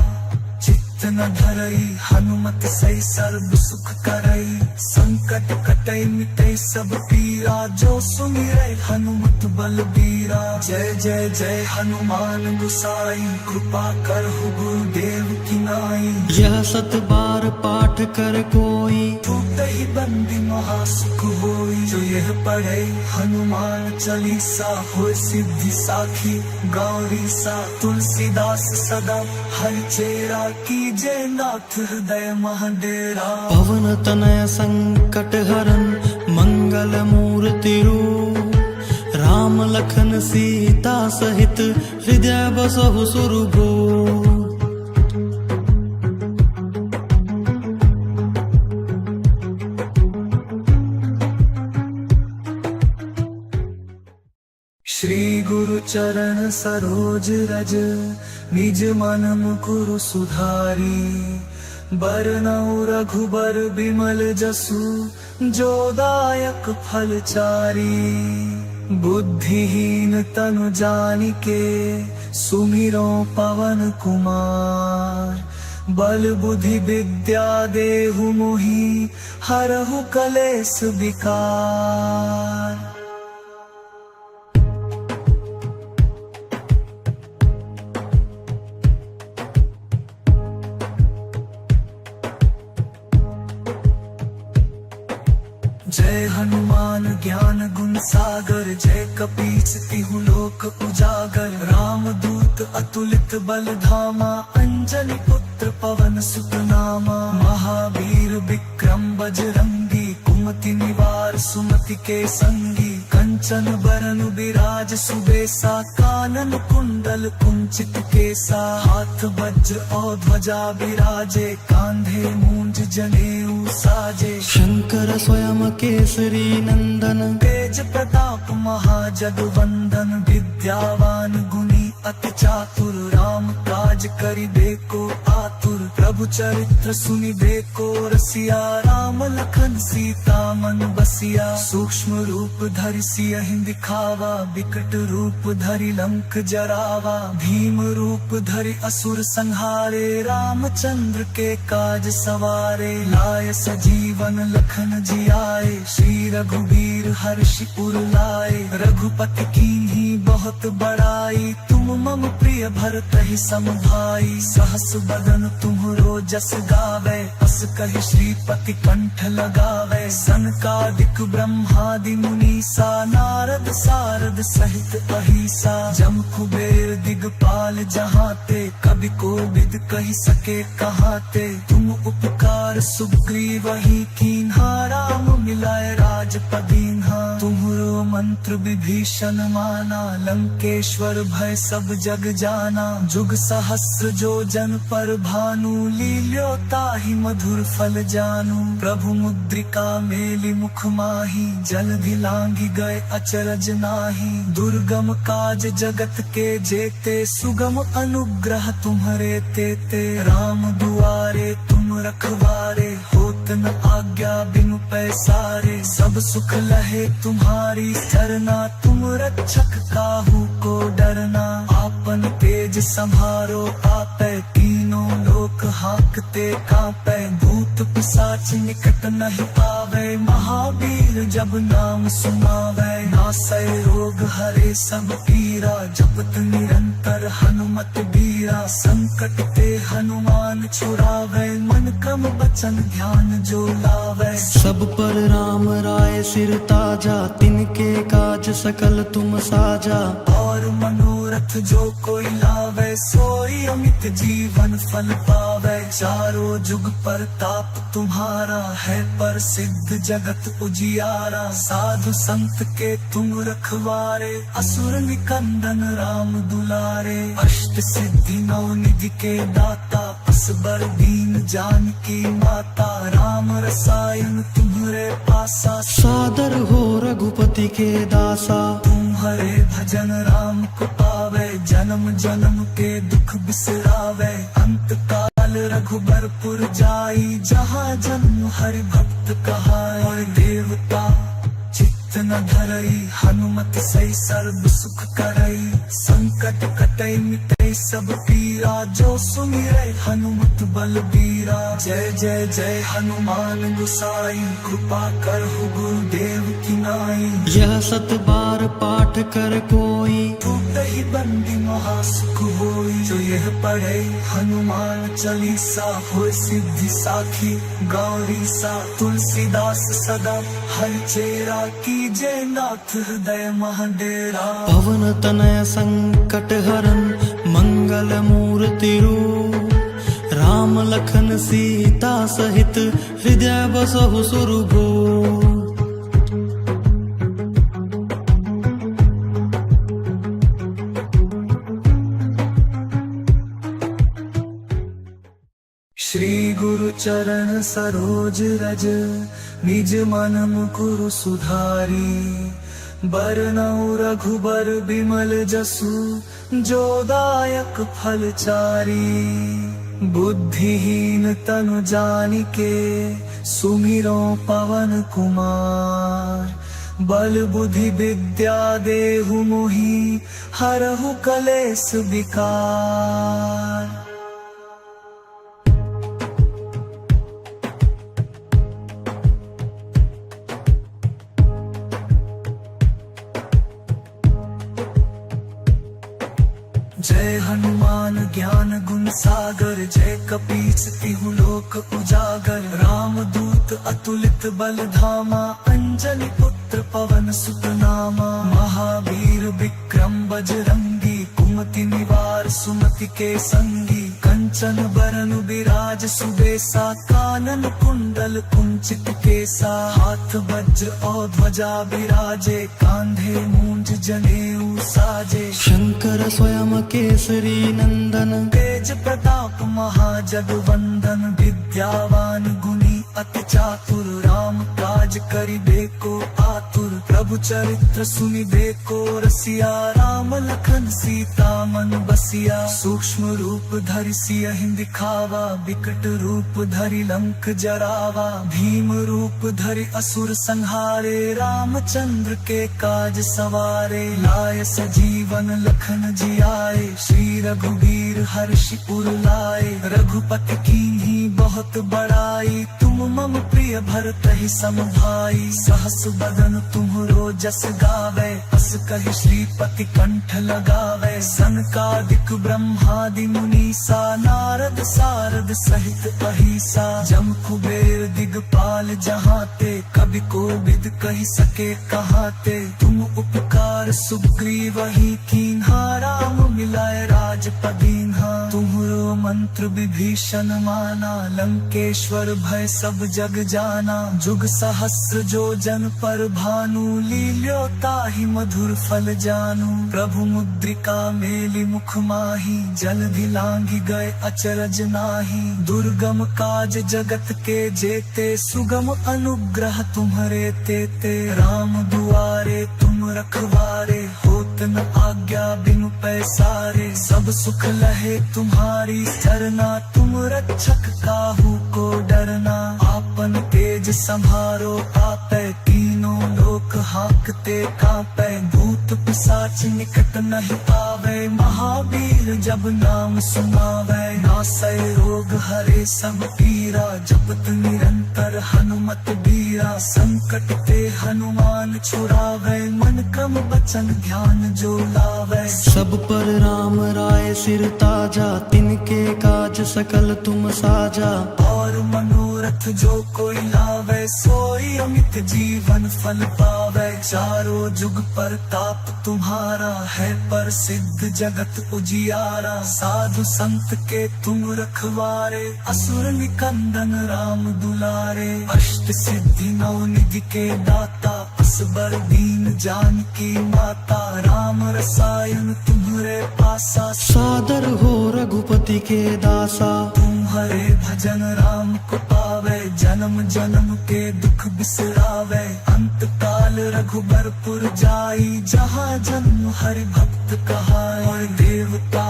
चित्त न धरई हनुमत सही सर्व सुख करई संकट कटई मिटई सब पीरा जो सुमिरै हनुमत बलबीरा जय जय जय हनुमान गुसाई कृपा करहु गुरुदेव की नाई यह सत बार पाठ कर कोई ही बंदी महासुख होई जो यह पढ़े हनुमान चालीसा हो सिद्धि साखी गौरी सा तुलसीदास सदा हर चेरा कीजे नाथ हृदय महाडेरा पवन तनय संकट हरन मंगल मूर्ति रूप राम लखन सीता सहित हृदय बसहु सुरभूप श्री गुरु चरण सरोज रज निज मन मुकुरु सुधारी बरनउँ रघुबर बिमल जसु जो दायक फल चारी बुद्धिहीन तनु जानिके सुमिरो पवन कुमार बल बुद्धि विद्या देहु मोहि हरहु कलेस विकार जय हनुमान ज्ञान गुण सागर जय कपीस तिहु लोक उजागर राम दूत अतुलित बल धामा अंजनी पुत्र पवन सुत नामा महावीर विक्रम बजरंगी कुमति निवार सुमति के संगी कंचन बरन विराज सुबेसा कानन कुंडल कुंचित केसा हाथ वज्र और ध्वजा विराजे कांधे मूंज जनेऊ साजे शंकर स्वयं केसरी नंदन तेज प्रताप महाजगवंदन विद्यावान गुणी अति चातुर राम काज करिबे को आतुर प्रभु चरित्र सुनिबे को रसिया राम लखन लखन सीता मन बसिया। सूक्ष्म रूप धरि सियहि दिखावा, विकट रूप धरि लंक जरावा। भीम रूप धरि असुर संहारे, रामचंद्र के काज सवारे। लाय सजीवन लखन जियाए, श्री रघुबीर हर्षि उर लाए। रघुपति कीन्ही बहुत बड़ाई, तुम मम प्रिय भरतहि सम भाई। सहस बदन तुम्हरो जस गावे, अस कहि श्रीपति कंठ लगावे। सनकादिक ब्रह्मादि मुनीसा, नारद सारद सहित अहिसा। जम कुबेर दिगपाल जहाते, कवि कोविद कहि सके कहाते। तुम उपकार सुग्रीवहि कीन्हा, राम मिलाए राजपदीन्हा। तुम्हरो मंत्र विभीषण माना, लंकेश्वर भय सब जग जाना। जुग सहस्र जो जन पर भानु, लील्यो ताहि मधुर फल जानू। प्रभु मुद्रिका मेलि मुख माही, जलधि लांघि गए अचरज नाही। दुर्गम काज जगत के जेते, सुगम अनुग्रह तुम्हरे तेते। राम दुआरे तुम रखवारे, होत न आज्ञा बिनु पैसारे। सब सुख लहे तुम्हारी सरना, तुम रक्षक काहू को डरना। आपन तेज संभारो आपै, तीनों लोक हाकते कांपै। भूत पिशाच निकट नहीं आवे, महावीर जब नाम सुनावै। नासै रोग हरे सब पीरा, जपत निरंतर हनुमत बीरा। संकट ते हनुमान छुड़ावै, मन क्रम वचन ध्यान जो लावै। सब पर राम राय सिर ताजा, तिनके काज सकल तुम साजा। और मनोरथ जो कोई लावे, सोई अमित जीवन फल पावे। चारों जुग परताप तुम्हारा है, प्रसिद्ध जगत उजियारा। साधु संत के तुम रखवारे, असुर निकंदन राम दुलारे। अष्ट सिद्धि नौ निधि के दाता, असबर दीन जानकी माता। राम रसायन तुम्हरे पासा, सादर हो रघुपति के दासा। तुम्हारे भजन राम को पावे, जन्म जन्म के दुख बिसरावे। अंत काल रघुबरपुर जाई, जहाँ जन्म हरि भक्त कहाई। और देवता चित्त न धरई, हनुमत सही सर्व सुख करई। संकट कटई मिटई सब पीरा, जो सुमिरै हनुमत बलबीरा। जय जय जय हनुमान गोसाई, कृपा करहु गुरुदेव की नाई। यह सत बार पाठ कर कोई, टूटहि बंदी महासुख होई। जो यह पढ़े हनुमान चालीसा, होय सिद्धि साखी गौरी सा। तुलसीदास सदा हरचेरा, कीजय नाथ हृदय महडेरा। पवन तनय संकट हरन, मंगल मूर्ति रूप। राम लखन सीता सहित, हृदय बसहु सुरभूप। श्री गुरु चरण सरोज रज, निज मन मुकुरु सुधारी। बरनउँ रघुबर बिमल जसु, जो दायक फल चारी। बुद्धिहीन तनु जानिके, सुमिरो पवन कुमार। बल बुद्धि विद्या देहु मोहि, हरहु कलेस विकार। जय हनुमान ज्ञान गुण सागर, जय कपीस तिहु लोक उजागर। राम दूत अतुलित बल धामा, अंजनी पुत्र पवन सुत नामा। महावीर विक्रम बजरंगी, कुमति निवार सुमति के संगी। कंचन बरन बिराज सुबेसा, कानन कुंडल कुंचित केसा। हाथ वज्र और ध्वजा बिराजे, कांधे मूंज जनेऊ साजे। शंकर स्वयं केसरी नंदन, तेज प्रताप महाजगवंदन। विद्यावान गुणी अति चातुर, राम काज करिबे को आतुर। प्रभु चरित्र सुनि देखो रसिया राम लखन सीता मन बसिया सूक्ष्म रूप धरि सियहि दिखावा विकट रूप धरि लंक जरावा भीम रूप धरि असुर संहारे रामचंद्र के काज सवारे लाय सजीवन लखन जियाए श्री रघुवीर हर्षि उर लाए रघुपति कीन्ही बहुत बड़ाई तुम मम प्रिय भरत ही सम भाई सहस बदन तुम्हरो जस गावे अस कहि श्रीपति कंठ लगावे सनकादिक ब्रह्मादि मुनीसा नारद सारद सहित अहिसा जम कुबेर दिगपाल जहाते कवि कोविद कहि सके कहाते तुम उपकार सुग्रीव ही कीन्हा राम मिलाए राजपदीन्हा तुम्हरो मंत्र विभीषण माना लंकेश्वर भय सब जग जाना जुग सहस्र जो जन पर भानु लील्यो ताहि मधुर फल जानू प्रभु मुद्रिका मेलि मुख माही जलधि लांघि गए अचरज नाही दुर्गम काज जगत के जेते सुगम अनुग्रह तुम्हरे तेते राम दुआरे तुम रखवारे होत न आज्ञा बिनु पैसारे सब सुख लहे तुम्हारी चरना तुम रक्षक काहू को डरना आपन तेज संभारो आपै तीनों लोक हाकते कांपै भूत पिशाच निकट नहीं आवे महावीर जब नाम सुनावे नासै रोग हरे सब पीरा जपत निरंतर हनुमत बीरा संकट ते हनुमान छुड़ावे मन क्रम बचन ध्यान जो लावे सब पर राम राय सिर ताजा तिनके काज सकल तुम साजा और मनोरथ जो कोई लावे सोई अमित जीवन फल पावे चारों जुग पर ताप तुम्हारा है पर सिद्ध जगत उजियारा साधु संत के तुम रखवारे असुर निकंदन राम दुलारे अष्ट सिद्धि नौ निधि के दाता असबर दीन जानकी माता राम रसायन तुम्हारे पासा सादर हो रघुपति के दासा तुम्हारे भजन राम को पावे जन्म जन्म के दुख बिसरावे अंत काल रघुबरपुर जाई जहाँ जन्म हरि भक्त कहाए और देवता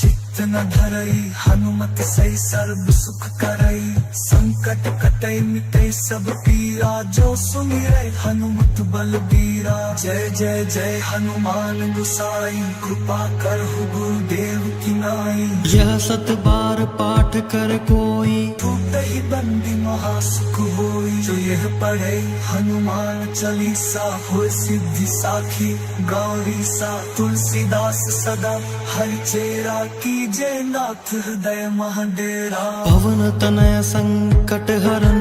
चित्त न धरई हनुमत सही सर्व सुख करई संकट कटई मिटई सब पीरा जो सुमिरै हनुमत बलबीरा जय जय जय हनुमान गुसाई कृपा करहु गुरुदेव की नाई यह सत बार पाठ कर कोई टूटहि बंदी महासुख होई जो यह पढ़े हनुमान चालीसा हो सिद्धि साखी गौरी सा तुलसीदास सदा हरिचेरा कीजे नाथ हृदय महाडेरा पवन तनय संकट हरन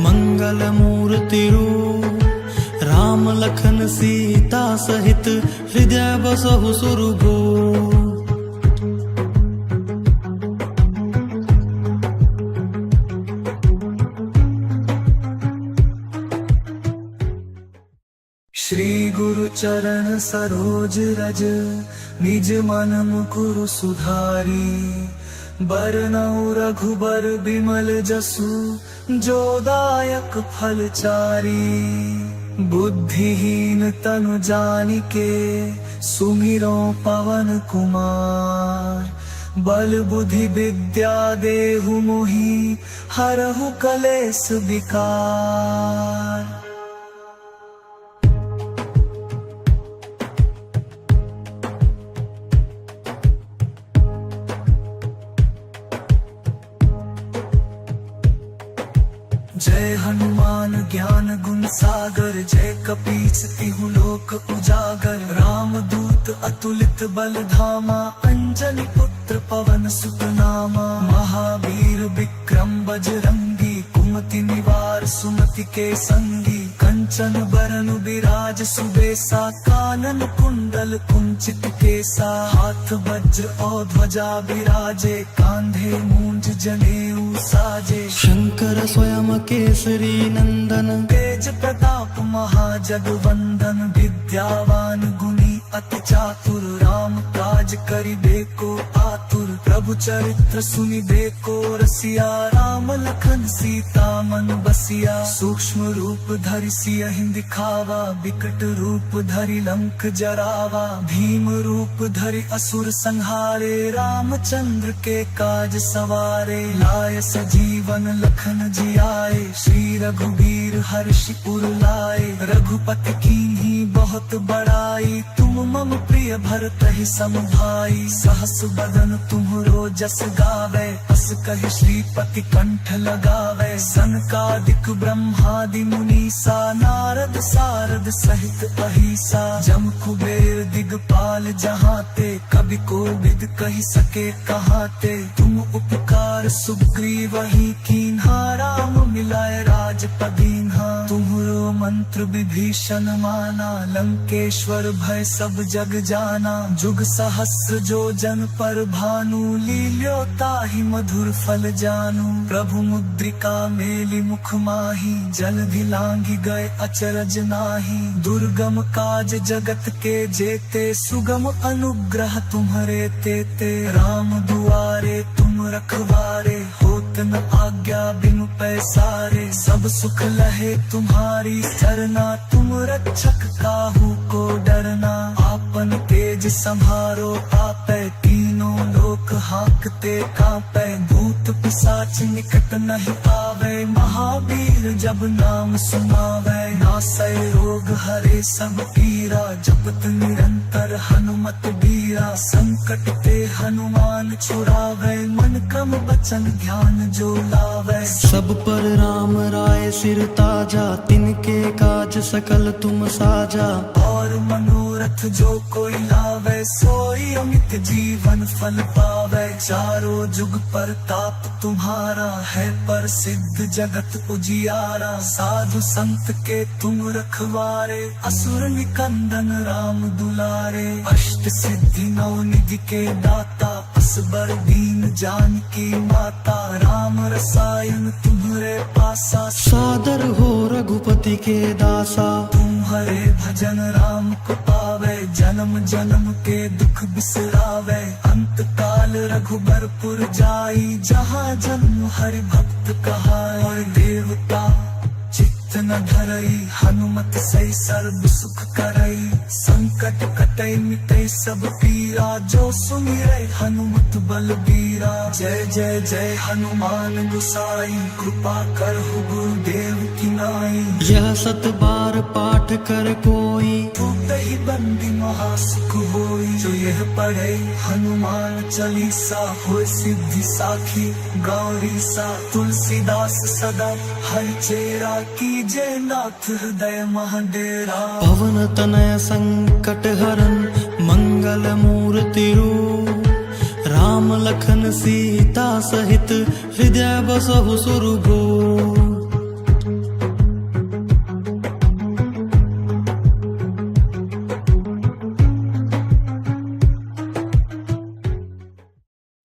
मंगल मूर्ति रूप राम लखन सीता सहित हृदय बसहु सुरभूप श्री गुरु चरण सरोज रज निज मन मुकुरु सुधारी बरनउँ रघुबर बिमल जसु जो दायक फल चारी बुद्धिहीन तनु जानिके सुमिरो पवन कुमार बल बुद्धि विद्या देहु मोहि हरहु कलेश विकार जय हनुमान ज्ञान गुण सागर जय कपीस तिहु लोक उजागर राम दूत अतुलित बल धामा अंजनी पुत्र पवन सुत नामा महावीर विक्रम बजरंगी कुमति निवार सुमति के संगी कंचन बरन विराज सुबेसा कानन कुंडल कुंचित केसा हाथ वज्र और ध्वजा विराजे कांधे मूंज जनेऊ साजे शंकर स्वयं केसरी नंदन तेज प्रताप महाजगवंदन विद्यावान गुणी अति चातुर राम काज करिबे को आतुर प्रभु चरित्र सुनिबे को रसिया राम लखन सीता मन बसिया सूक्ष्म रूप धरि सियहि दिखावा विकट रूप धरि लंक जरावा भीम रूप धरि असुर संहारे रामचंद्र के काज सवारे लाय सजीवन लखन जियाए श्री रघुबीर हर्षि उर लाए रघुपति कीन्ही बहुत बड़ाई तुम मम प्रिय भरतहि सम भाई सहस बदन तुम्हरो जस गावे अस कहि श्रीपति कंठ लगावे सनकादिक ब्रह्मादि मुनीसा नारद सारद सहित अहिसा जम कुबेर दिगपाल जहाते कवि कोविद कहि सके कहाते तुम उपकार सुग्रीव ही कीन्हा राम मिलाए राजपदीन्हा तुम्हरो मंत्र विभीषण माना लंकेश्वर भय सब जग जाना जुग सहस्र जो जन पर भानु लील्यो ताहि मधुर फल जानू प्रभु मुद्रिका मेलि मुख माही जलधि लांघि गए अचरज नाही दुर्गम काज जगत के जेते सुगम अनुग्रह तुम्हरे तेते राम दुआरे तुम रखवारे होत न आज्ञा बिनु पैसारे सब सुख लहे तुम्हारी सरना तुम रक्षक काहू को डरना आपन तेज संभारो आपै तीनों लोक हांकते कांपै भूत पिशाच निकट नहीं आवे महावीर जब नाम सुनावे नासै रोग हरे सब पीरा जपत निरंतर हनुमत बीरा संकट ते हनुमान छुड़ावे मन क्रम वचन ध्यान जो लावे सब पर राम राय सिर ताजा तिनके काज सकल तुम साजा और मनोरथ जो कोई लावे सोई अमित जीवन फल पावे चारों जुग पर ताप तुम्हारा है पर सिद्ध जगत उजियारा साधु संत के तुम रखवारे असुर निकंदन राम दुलारे अष्ट सिद्धि नौ निधि के दाता असबर दीन जानकी माता राम रसायन तुम्हरे पासा सादर हो रघुपति के दासा तुम्हारे भजन राम को पावे जन्म जन्म के दुख बिसरावे अंत काल रघुबरपुर जाई जहाँ जन्म हरि भक्त कहाए देवता चित्त न धरई हनुमत सही सर्व सुख करई संकट कटई मिटई सब पीरा जो सुमिरै हनुमत बलबीरा जय जय जय हनुमान गोसाई कृपा करहु गुरुदेव की नाई यह सत बार पाठ कर कोई ही बंदी महासुख होई जो यह पढ़े हनुमान चालीसा हो सिद्धि साखी गौरी सा तुलसीदास सदा हर चेरा कीजे नाथ हृदय महाडेरा पवन तनय संकट हरन मंगल मूर्ति रूप राम लखन सीता सहित हृदय बसहु सुरभूप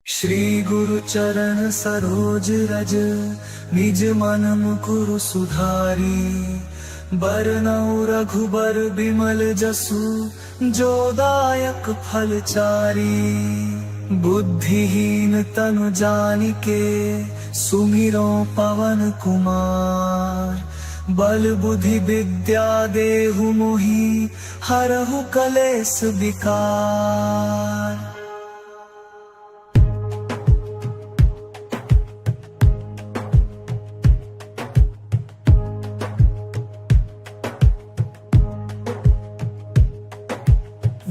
श्री गुरु चरण सरोज रज निज मन मुकुरु सुधारी बरनउँ रघुबर बिमल जसु जो दायक फल चारी बुद्धिहीन तनु जानिके सुमिरो पवन कुमार बल बुद्धि विद्या देहु मोहि हरहु कलेस विकार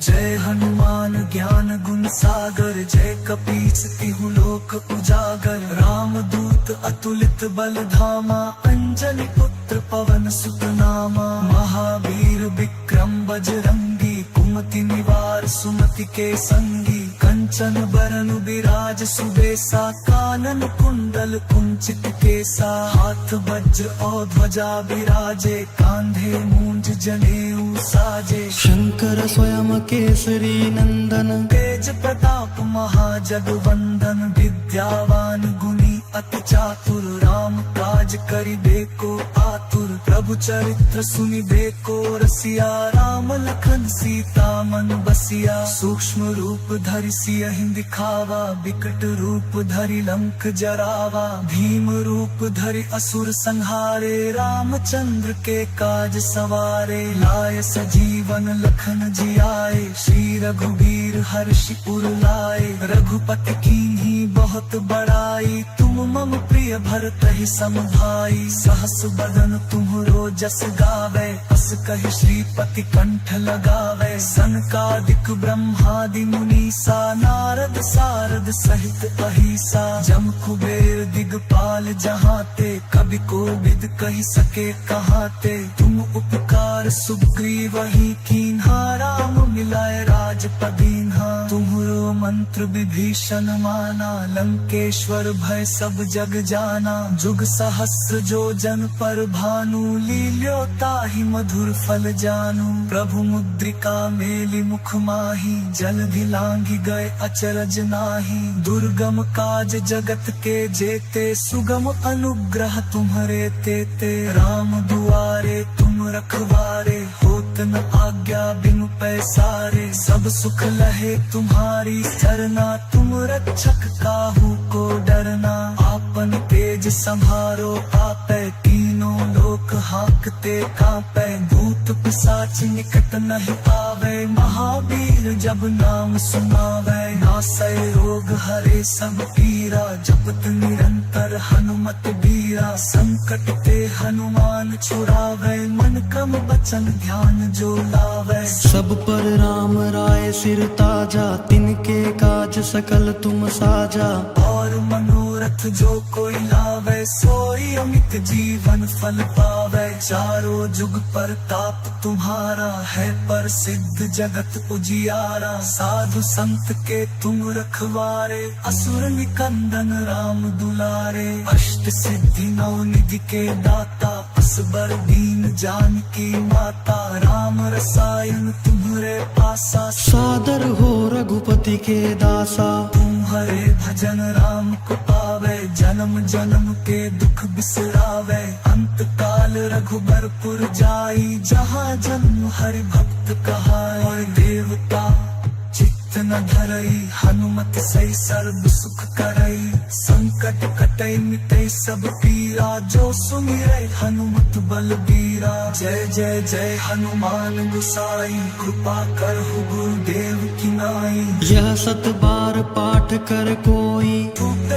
जय हनुमान ज्ञान गुण सागर जय कपीस तिहु लोक उजागर राम दूत अतुलित बल धामा अंजनी पुत्र पवन सुत नामा महावीर विक्रम बजरंगी कुमति निवार सुमति के संगी कंचन बरन विराज सुबेसा कानन कुंडल कुंचित केसा हाथ वज्र और ध्वजा विराजे कांधे मूंज जनेऊ साजे शंकर स्वयं केसरी नंदन तेज प्रताप महाजगवंदन विद्यावान गुणी अति चातुर राम काज करिबे को आतुर प्रभु चरित्र सुनिबे को रसिया राम लखन सीता मन बसिया सूक्ष्म रूप धरि सियहि दिखावा विकट रूप धरि लंक जरावा भीम रूप धरि असुर संहारे रामचंद्र के काज सवारे लाय सजीवन लखन जियाए श्री रघुबीर हर्षि उर लाए रघुपति कीन्ही बहुत बड़ाई तुम मम प्रिय भरतहि सम भाई सहस बदन तुम्हरो जस गावे अस कहि श्रीपति कंठ लगावे सनकादिक ब्रह्मादि मुनीसा नारद सारद सहित अहिसा जम कुबेर दिगपाल जहाते कवि कोविद कहि सके कहाते तुम उपकार सुग्रीवहि कीन्हा राम मिलाए राजपदीन्हा तुम्हरो मंत्र विभीषण माना लंकेश्वर भय सब जग जाना जुग सहस्र जो जन पर भानु लील्यो ताहि मधुर फल जानू प्रभु मुद्रिका मेलि मुख माही जलधि लांघि गए अचरज नाही दुर्गम काज जगत के जेते सुगम अनुग्रह तुम्हरे तेते राम दुआरे तुम रखवारे होत न आज्ञा बिनु पैसारे सब सुख लहे तुम्हारी सरना तुम रक्षक काहू को डरना आपन तेज संभारो आपै तीनों लोक हाकते कांपै भूत पिशाच निकट नहीं आवे महावीर जब नाम सुनावे नासै रोग हरे सब पीरा जपत निरंतर हनुमत बीरा संकट ते हनुमान छुड़ावे मन क्रम बचन ध्यान जो लावे सब पर राम राय सिर ताजा तिनके काज सकल तुम साजा और मनोरथ जो कोई लावे सोई अमित जीवन फल पावे चारों जुग पर ताप तुम्हारा है पर सिद्ध जगत उजियारा साधु संत के तुम रखवारे असुर निकंदन राम दुलारे अष्ट सिद्धि नौ निधि के दाता असबर दीन जानकी माता राम रसायन तुम्हरे पासा सादर हो रघुपति के दासा तुम्हारे भजन राम को पावे जन्म जन्म के दुख बिसरावे अंत काल रघुबरपुर जाई जहाँ जन्म हरि भक्त कहाए और देवता चित्त न धरई हनुमत सही सर्व सुख करई संकट कटई मिटई सब पीरा जो सुमिरै हनुमत बलबीरा जय जय जय हनुमान गुसाई कृपा करहु गुरुदेव की नाई यह सत बार पाठ कर कोई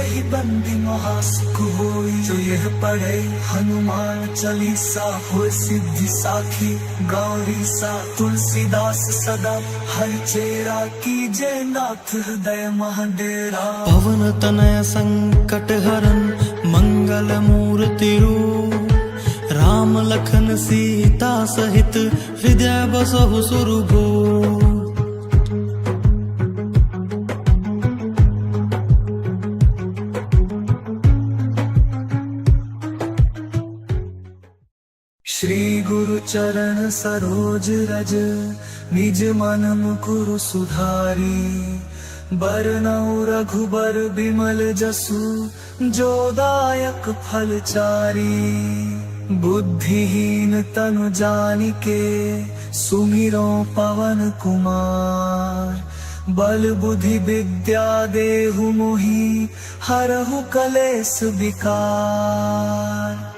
ही बंदी महासुख होई जो यह पढ़े हनुमान चालीसा हो सिद्धि साखी गौरी सा तुलसीदास सदा हर चेरा की जय नाथ हृदय महाडेरा पवन तनय संकट हरन मंगल मूर्ति रूप राम लखन सीता सहित हृदय बसहु सुरभूप श्री गुरु चरण सरोज रज निज मन मुकुरु सुधारी बरनउँ रघुबर बिमल जसु जो दायक फल चारी बुद्धिहीन तनु जानिके सुमिरो पवन कुमार बल बुद्धि विद्या देहु मोहि हरहु कलेस विकार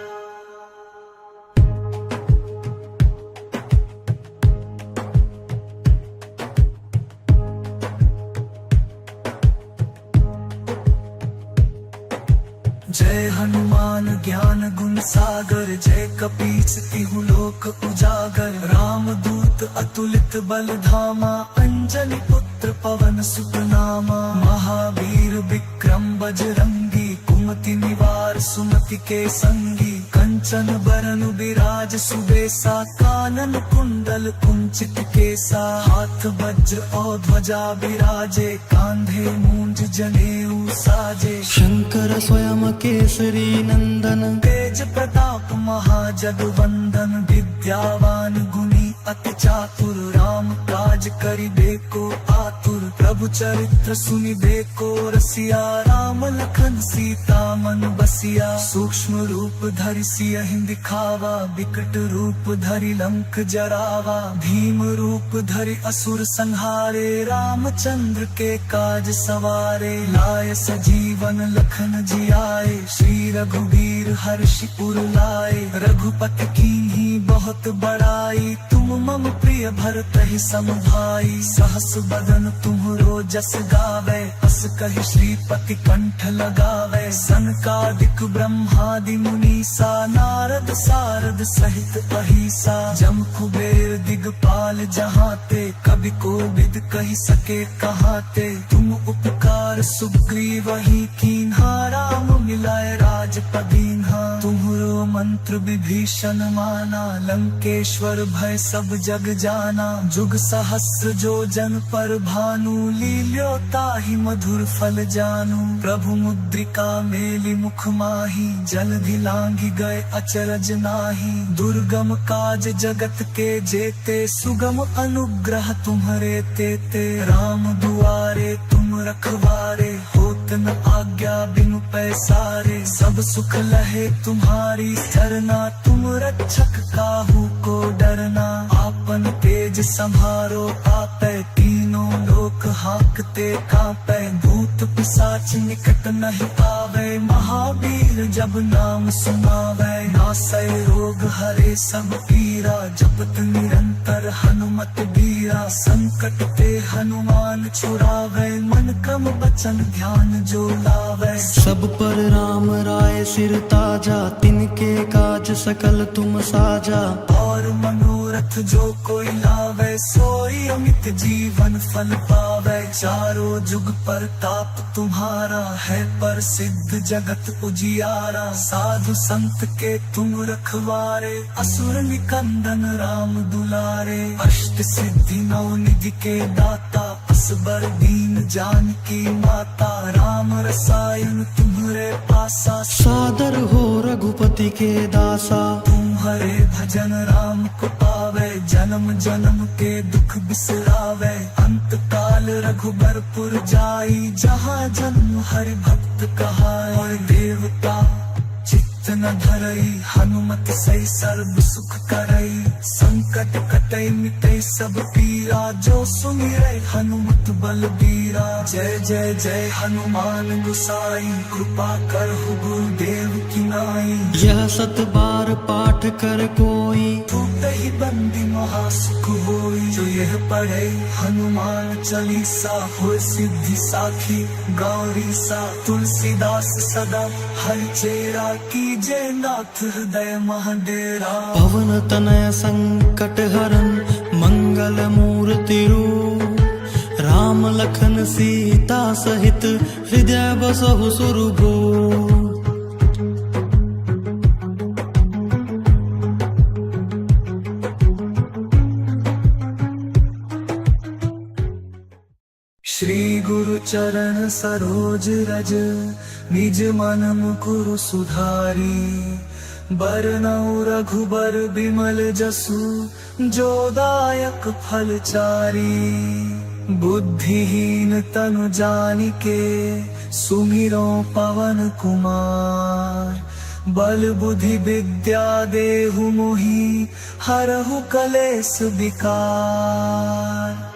जय हनुमान ज्ञान गुण सागर जय कपीस तिहु लोक उजागर राम दूत अतुलित बल धामा अंजनी पुत्र पवन सुत नामा महावीर विक्रम बजरंगी कुमति निवार सुमति के संगी कंचन बरन विराज सुबेसा कानन कुंडल कुंचित केसा हाथ वज्र और ध्वजा विराजे कांधे मूंज जनेऊ साजे शंकर स्वयं केसरी नंदन तेज प्रताप महाजगवंदन विद्यावान गुणी अति चातुर राम काज करिबे को आतुर प्रभु चरित्र सुनिबे को रसिया राम लखन सीता मन बसिया सूक्ष्म रूप धरि सियहि दिखावा विकट रूप धरि लंक जरावा भीम रूप धरि असुर संहारे रामचंद्र के काज सवारे लाय सजीवन लखन जियाए श्री रघुवीर हर्षि उर लाए रघुपति कीन्ही बहुत बड़ाई तुम मम प्रिय भरत ही सम भाई सहस बदन तुम्हरो जस गावे अस कहि श्रीपति कंठ लगावे सनकादिक ब्रह्मादि मुनीसा नारद सारद सहित अहिसा जम कुबेर दिगपाल जहाते कवि कोविद कहि सके कहाते तुम उपकार सुग्रीव ही कीन्हा राम मिलाए राजपदीन्हा तुम्हरो मंत्र विभीषण माना लंकेश्वर भय सब जग जाना जुग सहस्र जो जन पर भानु लील्यो ताहि मधुर फल जानू प्रभु मुद्रिका मेलि मुख माही जलधि लांघि गए अचरज नाही दुर्गम काज जगत के जेते सुगम अनुग्रह तुम्हरे तेते राम दुआरे तुम रखवारे होत न आज्ञा बिनु पैसारे सब सुख लहे तुम्हारी सरना तुम रक्षक काहू को डरना आपन तेज संभारो आपै तीनों लोक हाकते कांपै भूत पिशाच निकट नहीं आवे महावीर जब नाम सुनावे नासै रोग हरे सब पीरा जपत निरंतर हनुमत बीरा संकट ते हनुमान छुड़ावे मन क्रम बचन ध्यान जो लावे सब पर राम राय सिर ताजा तिनके काज सकल तुम साजा और मनोरथ जो कोई लावे सोई अमित जीवन फल पावे चारों जुग पर ताप तुम्हारा है पर सिद्ध जगत उजियारा साधु संत के तुम रखवारे असुर निकंदन राम दुलारे अष्ट सिद्धि नौ निधि के दाता असबर दीन जानकी माता राम रसायन तुम्हरे पासा सादर हो रघुपति के दासा तुम्हारे भजन राम को पावे जन्म जन्म के दुख बिसरावे अंत काल रघुबरपुर जाई जहाँ जन्म हरि भक्त कहाए और देवता चित्त न धरई हनुमत सही सर्व सुख करई संकट कटई मिटई सब पीरा जो सुमिरै हनुमत बलबीरा जय जय जय हनुमान गोसाई कृपा करहु गुरुदेव की नाई यह सत बार पाठ कर कोई ही बंदी महासुख होई जो यह पढ़े हनुमान चालीसा हो सिद्धि साखी गौरी सा तुलसीदास सदा हरि चेरा कीजे नाथ हृदय महाडेरा पवन तनय संकट हरन मंगल मूर्ति रूप राम लखन सीता सहित हृदय बसहु सुरभूप श्री गुरु चरण सरोज रज निज मन मुकुरु सुधारी बरनउँ रघुबर बिमल जसु जो दायक फल चारी बुद्धिहीन तनु जानिके सुमिरो पवन कुमार बल बुद्धि विद्या देहु मोहि हरहु कलेश विकार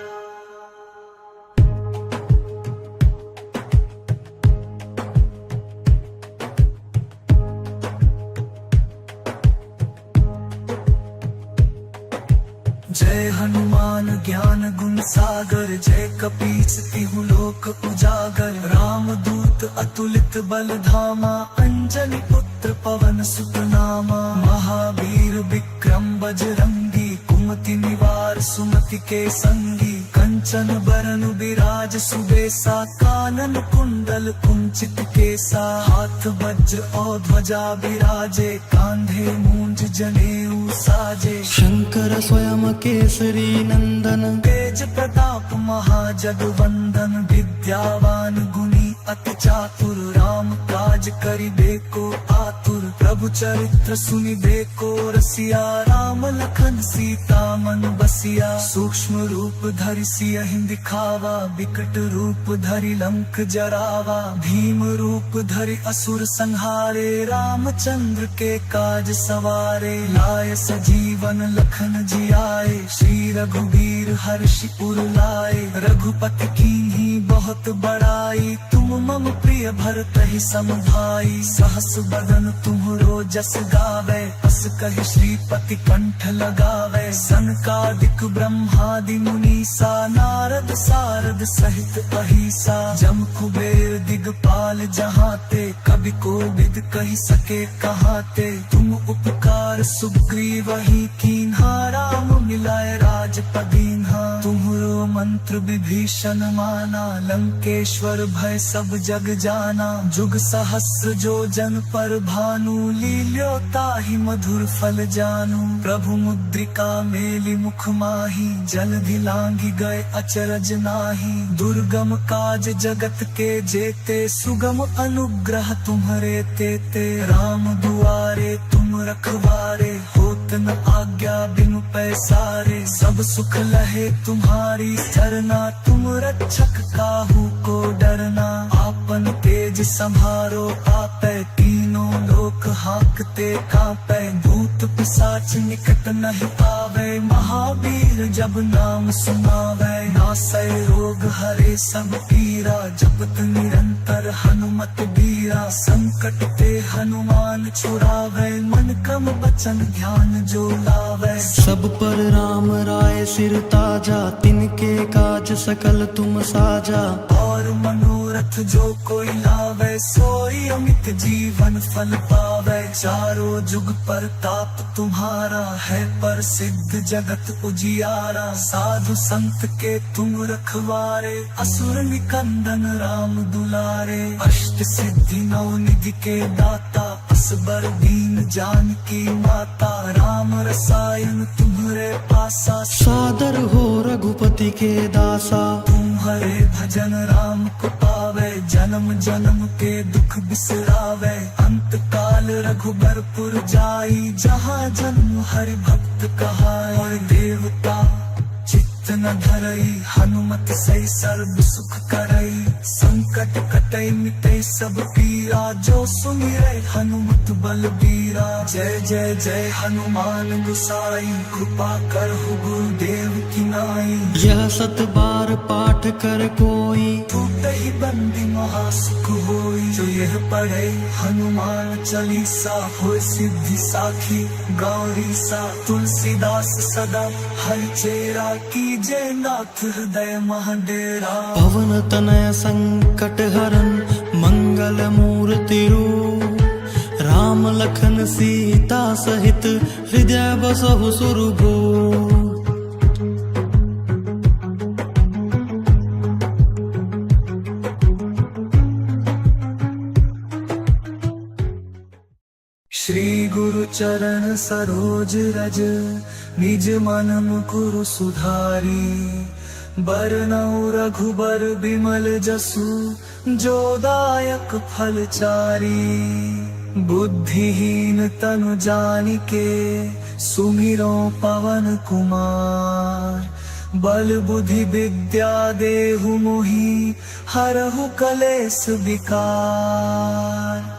जय हनुमान ज्ञान गुण सागर जय कपीस तिहु लोक उजागर राम दूत अतुलित बल धामा अंजनी पुत्र पवन सुत नामा महावीर विक्रम बजरंगी कुमति निवार सुमति के संगी कंचन बरन विराज सुबेसा कानन कुंडल कुंचित केसा हाथ वज्र और ध्वजा विराजे कांधे मूंज जनेऊ साजे शंकर स्वयं केसरी नंदन तेज प्रताप महाजगवंदन विद्यावान गुणी अति चातुर राम काज करिबे को आतुर प्रभु चरित्र सुनिबे को रसिया राम राम लखन सीता मन बसिया सूक्ष्म रूप धरि सियहि दिखावा विकट रूप धरि लंक जरावा भीम रूप धरि असुर संहारे रामचंद्र के काज सवारे लाय सजीवन लखन जियाए श्री रघुबीर हर्षि उर लाए रघुपति कीन्ही बहुत बड़ाई तुम मम प्रिय भरतहि सम भाई सहस बदन तुम्हरो जस गावे अस कहि श्रीपति कंठ लगावे सनकादिक ब्रह्मादि मुनीसा नारद सारद सहित अहिसा जम कुबेर दिगपाल जहाते कवि कोविद कहि सके कहाते तुम उपकार सुग्रीव ही कीन्हा राम मिलाए राजपदीन्हा तुम्हरो मंत्र विभीषण माना लंकेश्वर भय सब जग जाना जुग सहस्र जो जन पर भानु लील्यो ताहि मधुर फल जानू प्रभु मुद्रिका मेलि मुख माही जलधि लांघि गए अचरज नाही दुर्गम काज जगत के जेते सुगम अनुग्रह तुम्हरे तेते राम दुआरे तुम रखवारे होत न आज्ञा बिनु पैसारे सब सुख लहे तुम्हारी सरना तुम रक्षक काहू को डरना आपन तेज संभारो आपै तीनों लोक हाकते कांपै भूत पिशाच निकट नहीं आवे महावीर जब नाम सुनावे नासै रोग हरे सब पीरा जपत निरंतर हनुमत बीरा संकट ते हनुमान छुड़ावे मन क्रम बचन ध्यान जो लावे सब पर राम राय सिर ताजा तिनके काज सकल तुम साजा और मनोरथ जो कोई लावे सोई अमित जीवन फल पावे चारों जुग पर ताप तुम्हारा है पर सिद्ध जगत उजियारा साधु संत के तुम रखवारे असुर निकंदन राम दुलारे अष्ट सिद्धि नौ निधि के दाता असबर दीन जानकी माता राम रसायन तुम्हरे पासा सादर हो रघुपति के दासा तुम्हारे भजन राम को पावे जन्म जन्म के दुख बिसरावे अंत काल रघुबरपुर जाई जहाँ जन्म हरि भक्त कहाए और देवता चित्त न धरई हनुमत सही सर्व सुख करई संकट कटई मिटई सब पीरा जो सुमिरै हनुमत बलबीरा जय जय जय हनुमान गुसाई कृपा करहु गुरुदेव की नाई यह सत बार पाठ कर कोई टूटहि बंदी महासुख होई जो यह पढ़े हनुमान चालीसा होय सिद्धि साखी गौरी सा तुलसीदास सदा हर चेरा की जय नाथ हृदय महाडेरा पवन तनय संकट हरन मंगल मूर्ति रूप राम लखन सीता सहित हृदय बसहु सुरभूप श्री गुरु चरण सरोज रज निज मन मुकुरु सुधारी बरनउँ रघुबर बिमल जसु जो दायक फल चारी बुद्धिहीन तनु जानिके सुमिरो पवन कुमार बल बुद्धि विद्या देहु मोहि हरहु कलेस विकार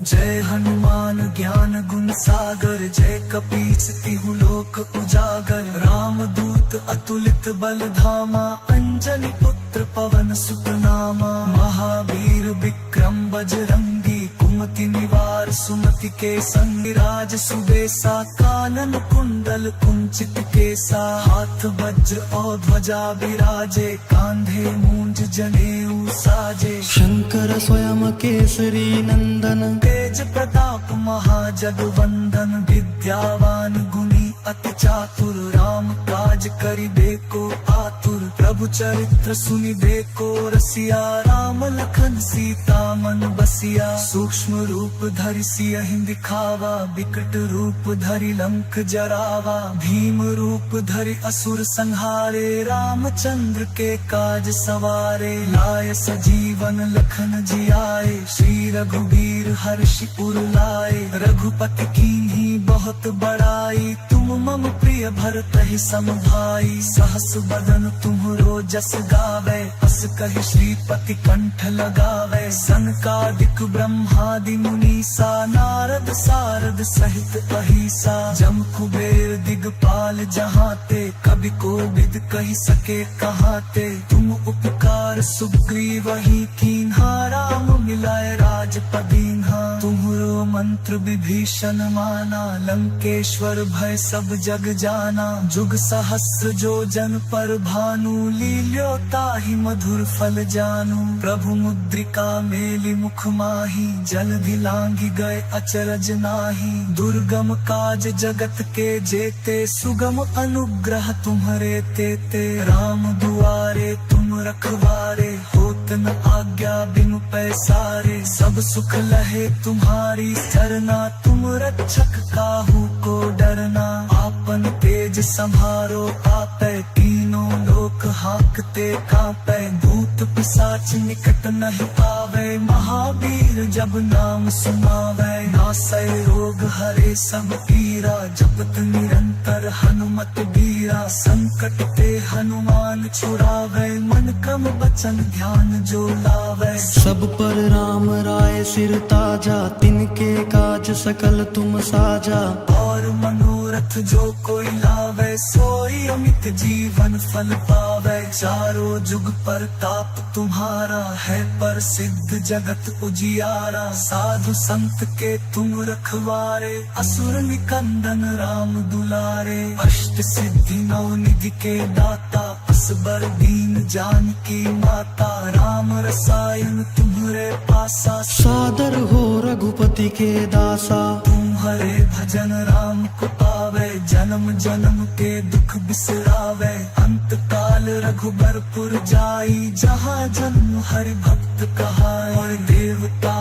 जय हनुमान ज्ञान गुण सागर जय कपीस तिहु लोक उजागर राम दूत अतुलित बल धामा अंजनी पुत्र पवन सुत नामा महावीर विक्रम बजरंगी कुमति निवार सुमति के संग राज सुबेसा कानन कुंडल कुंचित केसा हाथ वज्र और ध्वजा विराजे कांधे मूंज जनेऊ साजे शंकर स्वयं केसरी नंदन तेज प्रताप महाजगवंदन विद्यावान गुणी अति चातुर राम काज करिबे को आतुर प्रभु चरित्र सुनिबे को रसिया राम लखन सीता मन बसिया सूक्ष्म रूप धरि सियहि दिखावा विकट रूप धरि लंक जरावा भीम रूप धरि असुर संहारे रामचंद्र के काज सवारे लाय सजीवन लखन जियाए श्री रघुबीर हर्षि उर लाए रघुपति कीन्ही बहुत बड़ाई तुम मम प्रिय भरतहि सम भाई सहस बदन तुम्हरो जस गावे अस कहि श्रीपति कंठ लगावे सनकादिक ब्रह्मादि मुनीसा नारद सारद सहित अहिसा जम कुबेर दिगपाल जहाते कवि कोविद कहि सके कहाते तुम उपकार सुग्रीव ही कीन्हा राम मिलाए राजपदीन्हा तुम्हरो मंत्र विभीषण माना लंकेश्वर भय सब जग जाना जुग सहस्र जो जन पर भानु लील्यो ताहि मधुर फल जानू प्रभु मुद्रिका मेलि मुख माही जलधि लांघि गए अचरज नाही दुर्गम काज जगत के जेते सुगम अनुग्रह तुम्हरे तेते राम दुआरे तुम रखवारे होत न आज्ञा बिनु पैसारे सब सुख लहे तुम्हारी सरना तुम रक्षक काहू को डरना आपन तेज संभारो आपे तीनों लोक हाकते कांपे भूत पिशाच निकट नहीं पावे महावीर जब नाम सुनावे नासै रोग हरे सब पीरा जपत निरंतर हनुमत बीरा संकट ते हनुमान छुड़ावे मन क्रम बचन ध्यान जो लावे सब पर राम राय सिर ताजा तिनके काज सकल तुम साजा और मनोरथ जो कोई लावे सोई अमित जीवन फल पावे चारों जुग पर ताप तुम्हारा है पर सिद्ध जगत उजियारा साधु संत के तुम रखवारे असुर निकंदन राम दुलारे अष्ट सिद्धि नौ निधि के दाता असबर दीन जानकी माता राम रसायन तुम्हरे पासा सादर हो रघुपति के दासा तुम्हारे भजन राम को पावे जन्म जन्म के दुख बिसरावे अंत काल रघुबरपुर जाई जहाँ जन्म हरि भक्त कहाए और देवता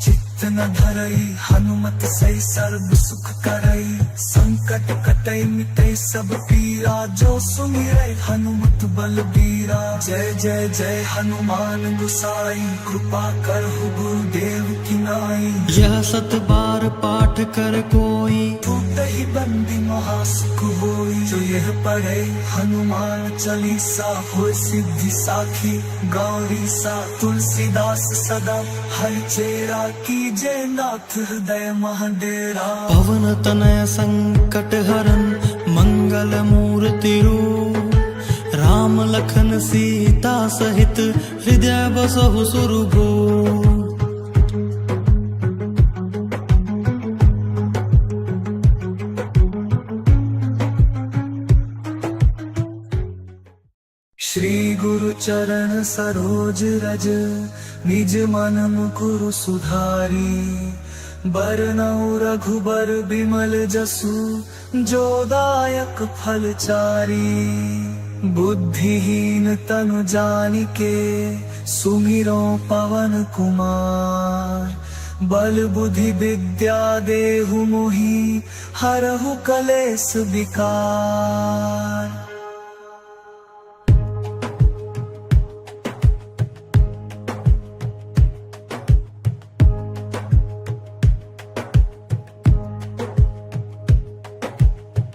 चित्त न धरई हनुमत सही सर्व सुख करई संकट कटई मिटई सब पीरा जो सुमिरै हनुमत बलबीरा जय जय जय हनुमान गुसाई कृपा करहु गुरुदेव की नाई यह सत बार पाठ कर कोई टूटहि बंदी महासुख होई जो यह पढ़े हनुमान चालीसा होय सिद्धि साखी गौरी सा तुलसीदास सदा हर चेरा की जय नाथ हृदय महाडेरा पवन तनय संकट हरन मंगल मूर्ति रूप राम लखन सीता सहित हृदय बसहु सुरभूप श्री गुरु चरण सरोज रज निज मन मुकुरु सुधारी बरनउँ रघुबर बिमल जसु जो दायक फल चारी बुद्धिहीन तनु जानिके सुमिरो पवन कुमार बल बुद्धि विद्या देहु मोहि हरहु कलेस विकार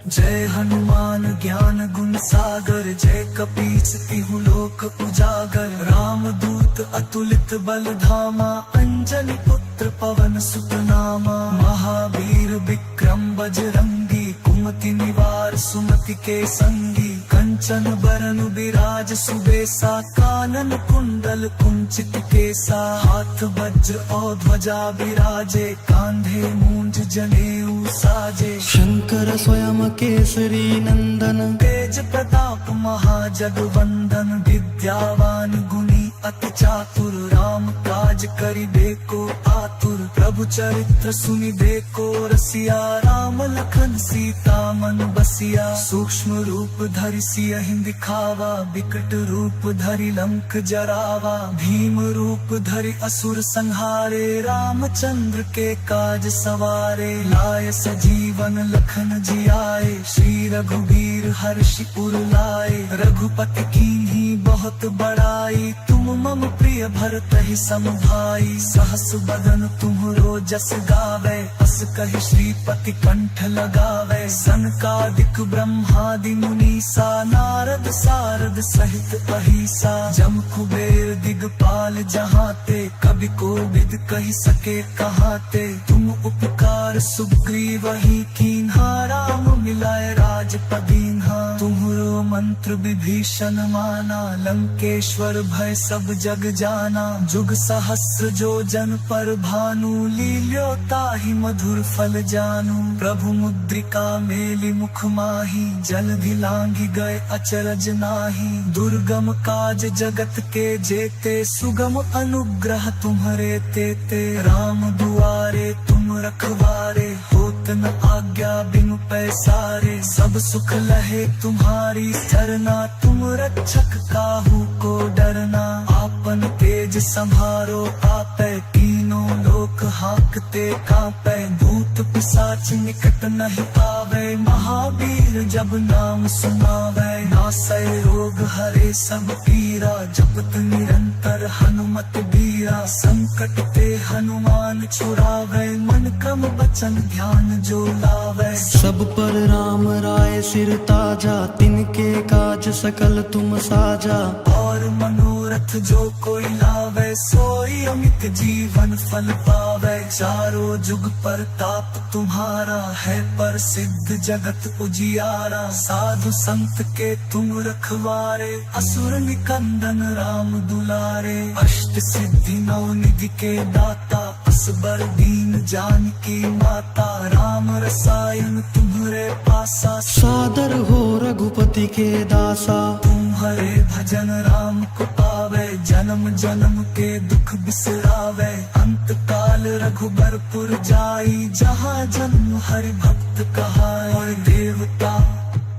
जय हनुमान ज्ञान गुण सागर जय कपीस तिहु लोक उजागर राम दूत अतुलित बल धामा अंजनी पुत्र पवन सुत नामा महावीर विक्रम बजरंगी कुमति निवार सुमति के संगी कंचन बरन विराज सुबेसा कानन कुंडल कुंचित केसा हाथ वज्र और ध्वजा विराजे कांधे मूंज जनेऊ साजे शंकर स्वयं केसरी नंदन तेज प्रताप महाजगवंदन विद्यावान गुणी अति चातुर राम काज करिबे को आतुर प्रभु चरित्र सुनिबे को रसिया राम लखन सीता मन बसिया सूक्ष्म रूप धरि सियहि दिखावा विकट रूप धरि लंक जरावा भीम रूप धरि असुर संहारे रामचंद्र के काज सवारे लाय सजीवन लखन जियाए श्री रघुबीर हर्षि उर लाए रघुपति कीन्ही बहुत बड़ाई तुम मम प्रिय भरतहि सम भाई सहस बदन तुम्हरो जस गावे अस कहि श्रीपति कंठ लगावे सनकादिक ब्रह्मादि मुनीसा नारद सारद सहित अहिसा जम कुबेर दिगपाल जहाते कवि कोविद कहि सके कहाते तुम उपकार सुग्रीवहि कीन्हा राम मिलाए राजपदीन्हा तुम्हरो मंत्र विभीषण माना लंकेश्वर भय सब जग जाना जुग सहस्र जो जन पर भानु लील्यो ताहि मधुर फल जानू प्रभु मुद्रिका मेलि मुख माही जलधि लांघि गए अचरज नाही दुर्गम काज जगत के जेते सुगम अनुग्रह तुम्हरे तेते राम दुआरे तुम रखवारे होत न आज्ञा बिनु पैसारे सब सुख लहे तुम्हारी सरना तुम रक्षक काहू को डरना आपन तेज संभारो आपै तीनों लोक हाकते कांपै भूत पिशाच निकट नहीं आवे महावीर जब नाम सुनावे नासै रोग हरे सब पीरा जपत निरंतर हनुमत बीरा संकट ते हनुमान छुड़ावे मन क्रम वचन ध्यान जो लावे सब पर राम राय सिर ताजा तिनके काज सकल तुम साजा और मनोरथ जो कोई लावे सोई अमित जीवन फल पावे चारों जुग पर ताप तुम्हारा है पर सिद्ध जगत उजियारा साधु संत के तुम रखवारे असुर निकंदन राम दुलारे अष्ट सिद्धि नौ निधि के दाता असबर दीन जानकी माता राम रसायन तुम्हरे पासा सादर हो रघुपति के दासा तुम्हारे भजन राम को पावे जन्म जन्म के दुख बिसरावे अंत काल रघुबरपुर जाई जहाँ जन्म हरि भक्त कहाए और देवता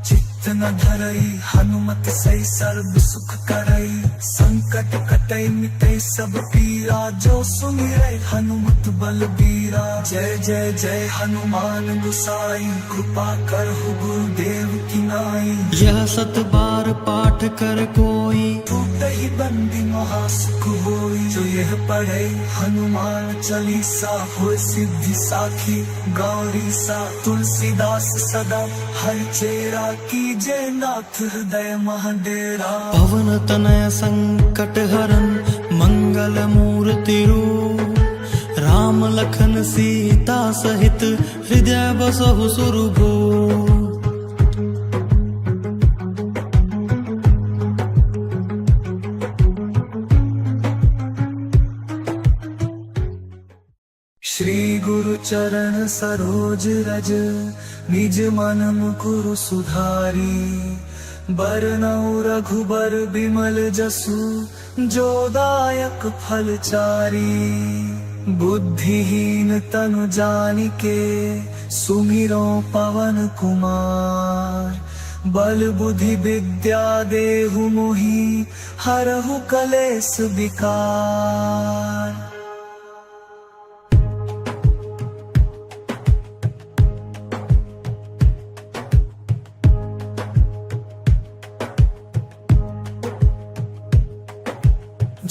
चित्त न धरई हनुमत सही सर्व सुख करई संकट कटई मिटई सब पीरा जो सुमिरै हनुमत बलबीरा जय जय जय हनुमान गुसाई कृपा करहु गुरुदेव की नाई यह सत बार पाठ कर कोई टूटहि बंदी महासुख होई जो यह पढ़े हनुमान चालीसा हो सिद्धि साखी गौरी सा तुलसीदास सदा हर चेरा की जय नाथ हृदय महाडेरा पवन तनय संकट हरन मंगल मूर्ति रूप राम लखन सीता सहित हृदय बसहु सुरभूप श्री गुरु चरण सरोज रज निज मन मुकुरु सुधारी बरनउँ रघुबर बिमल जसु जो दायक फल चारी बुद्धिहीन तनु जानिके सुमिरो पवन कुमार बल बुद्धि विद्या देहु मोहि हरहु कलेस विकार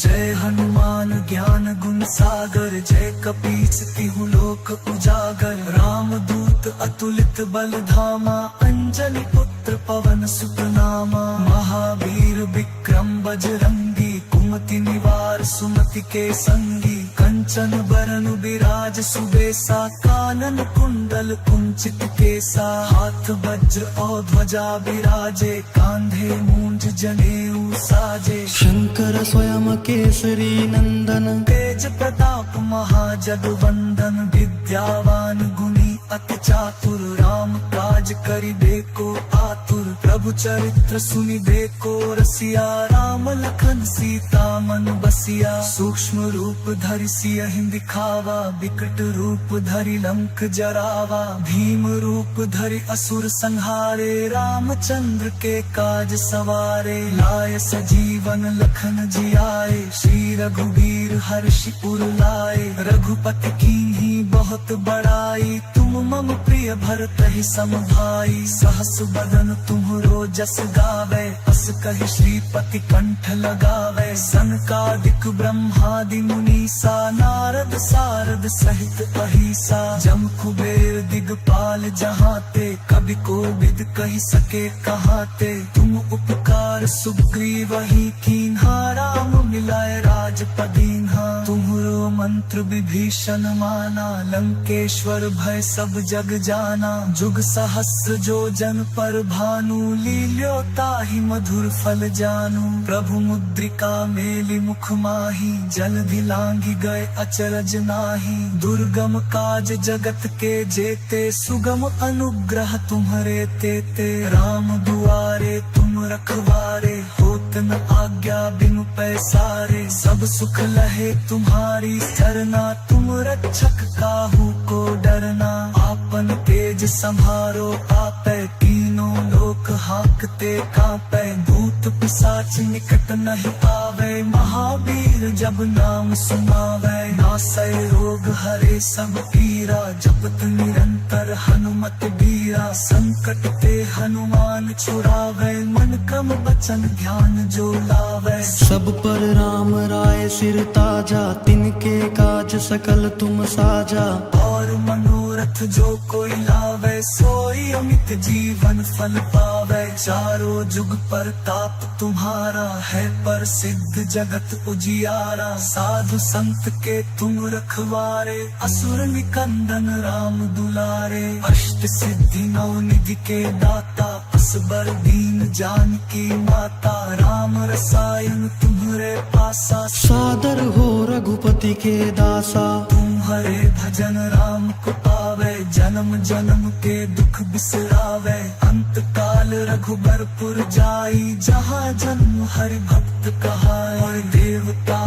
जय हनुमान ज्ञान गुण सागर जय कपीस तिहु लोक उजागर राम दूत अतुलित बल धामा अंजनी पुत्र पवन सुत नामा महावीर विक्रम बजरंगी कुमति निवार सुमति के संगी कंचन बरन विराज सुबेसा कानन कुंडल कुंचित केसा हाथ वज्र और ध्वजा विराजे कांधे मूंज जनेऊ साजे शंकर स्वयं केसरी नंदन तेज प्रताप महाजगवंदन विद्यावान गुणी अति चातुर राम काज करिबे को आतुर प्रभु चरित्र सुनिबे को रसिया राम लखन लखन सीता मन बसिया। सूक्ष्म रूप धरि सियहि दिखावा, विकट रूप धरि लंक जरावा। भीम रूप धरि असुर संहारे, रामचंद्र के काज सवारे। लाय सजीवन लखन जियाए, श्री रघुबीर हर्षि उर लाए। रघुपति कीन्ही बहुत बड़ाई, तुम मम प्रिय भरतहि सम भाई। सहस बदन तुम्हरो जस गावे, अस कहि श्रीपति कंठ लगावे। सनकादिक ब्रह्मादि मुनीसा, नारद सारद सहित अहिसा। जम कुबेर दिगपाल जहाते, कवि कोविद कहि सके कहाते। तुम उपकार सुग्रीवहि कीन्हा, राम मिलाए राजपदीन्हा। तुम्हरो मंत्र विभीषण माना, लंकेश्वर भय सब जग जाना। जुग सहस्र जो जन पर भानु, लील्यो ताहि मधुर फल जानू। प्रभु मुद्रिका मेलि मुख माही, जलधि लांघि गए अचरज नाही। दुर्गम काज जगत के जेते, सुगम अनुग्रह तुम्हरे तेते। राम दुआरे तुम रखवारे, होत न आज्ञा बिनु पैसारे। सब सुख लहे तुम्हारी सरना, तुम रक्षक काहू को डरना। आपन तेज संभारो आपै, तीनों लोक हाकते कांपै। भूत पिशाच निकट नहीं आवे, महावीर जब नाम सुनावे। नासै रोग हरे सब पीरा, जपत निरंतर हनुमत बीरा। संकट ते हनुमान छुड़ावे, मन क्रम वचन ध्यान जो लावे। सब पर राम राय सिर ताजा, तिनके काज सकल तुम साजा। और मनोरथ जो कोई लावे, सोई अमित जीवन फल पावे। चारों जुग परताप तुम्हारा है, प्रसिद्ध जगत उजियारा। साधु संत के तुम रखवारे, असुर निकंदन राम दुलारे। अष्ट सिद्धि नौ निधि के दाता, असबर दीन जानकी माता। राम रसायन तुम्हरे पासा, सादर हो रघुपति के दासा। तुम्हारे भजन राम को पावे, जन्म जन्म के दुख बिसरावे। अंत काल रघुबरपुर जाई, जहाँ जन्म हरि भक्त कहाए। और देवता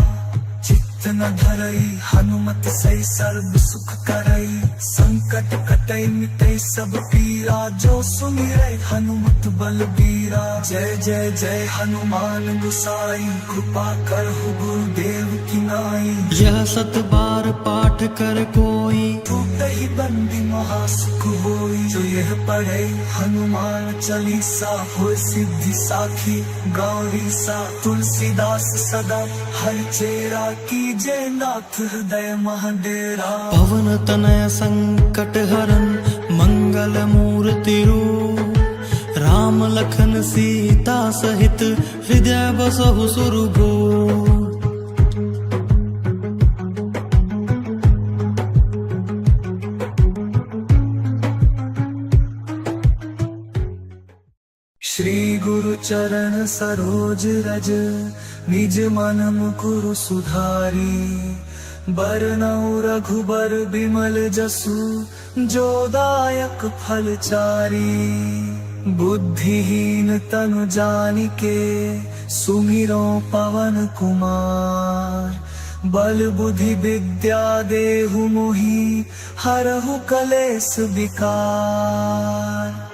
चित्त न धरई, हनुमत सही सर्व सुख करई। संकट कटई मिटई सब पीरा, जो सुमिरै हनुमत बलबीरा। जय जय जय हनुमान गोसाई, कृपा करहु गुरुदेव की नाई। यह सत बार पाठ कर कोई, टूटहि बंदी महासुख होई। जो यह पढ़े हनुमान चालीसा, होय सिद्धि साखी गौरी सा। तुलसीदास सदा हर चेरा, कीजे नाथ हृदय महडेरा। पवन तनय संकट हरन, मंगल मूर्ति रूप। राम लखन सीता सहित, हृदय बसहु सुरभूप। श्री गुरु चरण सरोज रज, निज मन मुकुरु सुधारी। बरनउँ रघुबर बिमल जसु, जो दायक फल चारी। बुद्धिहीन तनु जानिके, सुमिरो पवन कुमार। बल बुद्धि विद्या देहु मोहि, हरहु कलेस विकार।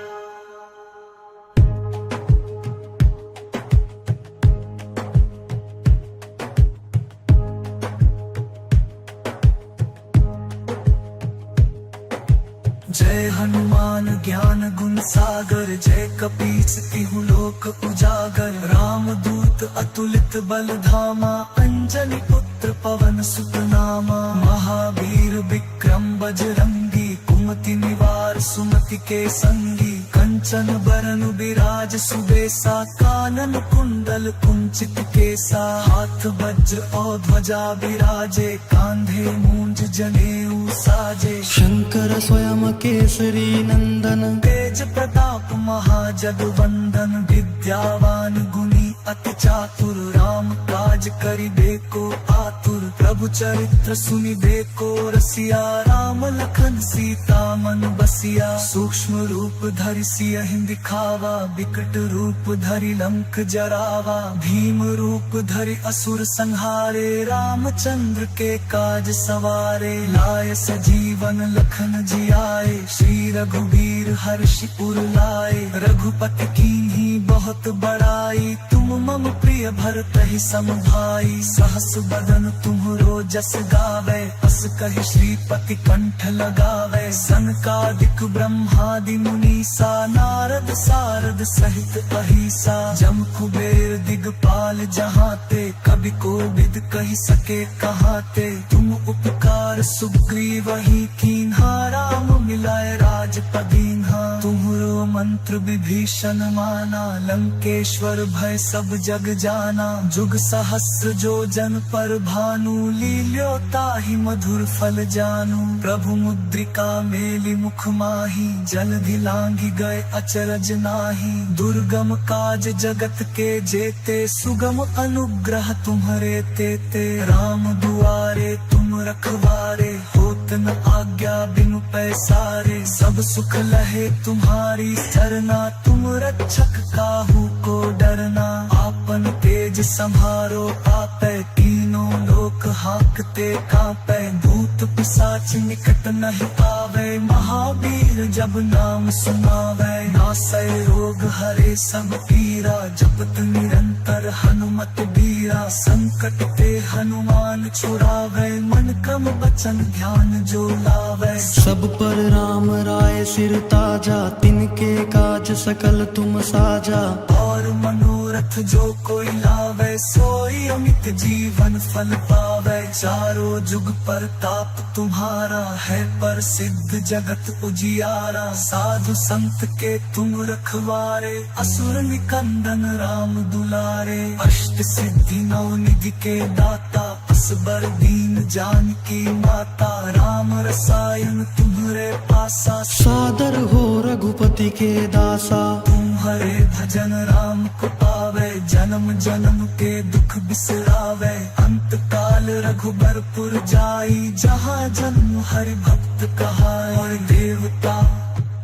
जय हनुमान ज्ञान गुण सागर, जय कपीस तिहु लोक उजागर। राम दूत अतुलित बल धामा, अंजनी पुत्र पवन सुत नामा। महावीर विक्रम बजरंगी, कुमति निवार सुमति के संगी। कंचन बरन बिराज सुबेसा, कानन कुंडल कुंचित केसा। हाथ वज्र और ध्वजा बिराजे, कांधे मूंज जनेऊ साजे। शंकर स्वयं केसरी नंदन, तेज प्रताप महाजगवंदन। विद्यावान गुणी अति चातुर, राम काज करिबे को आतुर। प्रभु चरित्र सुनि देखो रसिया राम लखन सीता मन बसिया सूक्ष्म रूप धरि सियहि दिखावा विकट रूप धरि लंक जरावा भीम रूप धरि असुर संहारे रामचंद्र के काज सवारे लाय सजीवन लखन जियाए श्री रघुबीर हर्षि उर लाए रघुपति कीन्ही बहुत बड़ाई तुम मम प्रिय भरतहि सम भाई सहस बदन तुम्हरो जस गावे अस कहि श्रीपति कंठ लगावे सनकादिक ब्रह्मादि मुनीसा नारद सारद सहित अहिसा जम कुबेर दिगपाल जहाते कवि कोविद कहि सके कहाते तुम उपकार सुग्रीवहि कीन्हा राम मिलाए राजपदीन्हा तुम्हरो मंत्र विभीषण माना लंकेश्वर भय सब जग जाना जुग सहस्र जो जन पर भानु लील्यो ताहि मधुर फल जानू प्रभु मुद्रिका मेलि मुख माही जलधि लांघि गए अचरज नाही दुर्गम काज जगत के जेते सुगम अनुग्रह तुम्हरे तेते राम दुआरे तुम रखवारे होत न आज्ञा बिनु पैसारे सब सुख लहे तुम्हारी सरना तुम रक्षक काहू को डरना आपन तेज संभारो आपै तीनों लोक हाकते कांपै भूत पिशाच निकट नहीं आवे महावीर जब नाम सुनावे नासै रोग हरे सब पीरा जपत निरंतर हनुमत बीरा संकट ते हनुमान छुड़ावे मन क्रम बचन ध्यान जो लावे सब पर राम राय सिर ताजा तिनके काज सकल तुम साजा और मनोरथ जो कोई लावे सोई अमित जीवन फल पावे चारों जुग पर ताप तुम्हारा है प्रसिद्ध जगत उजियारा साधु संत के तुम रखवारे असुर निकंदन राम दुलारे अष्ट सिद्धि नौ निधि के दाता असबर दीन जानकी माता राम रसायन तुम्हरे पासा सादर हो रघुपति के दासा तुम्हारे भजन राम को पावे जन्म जन्म के दुख बिसरावे अंत काल रघुबरपुर जाई जहाँ जन्म हरि भक्त कहाए और देवता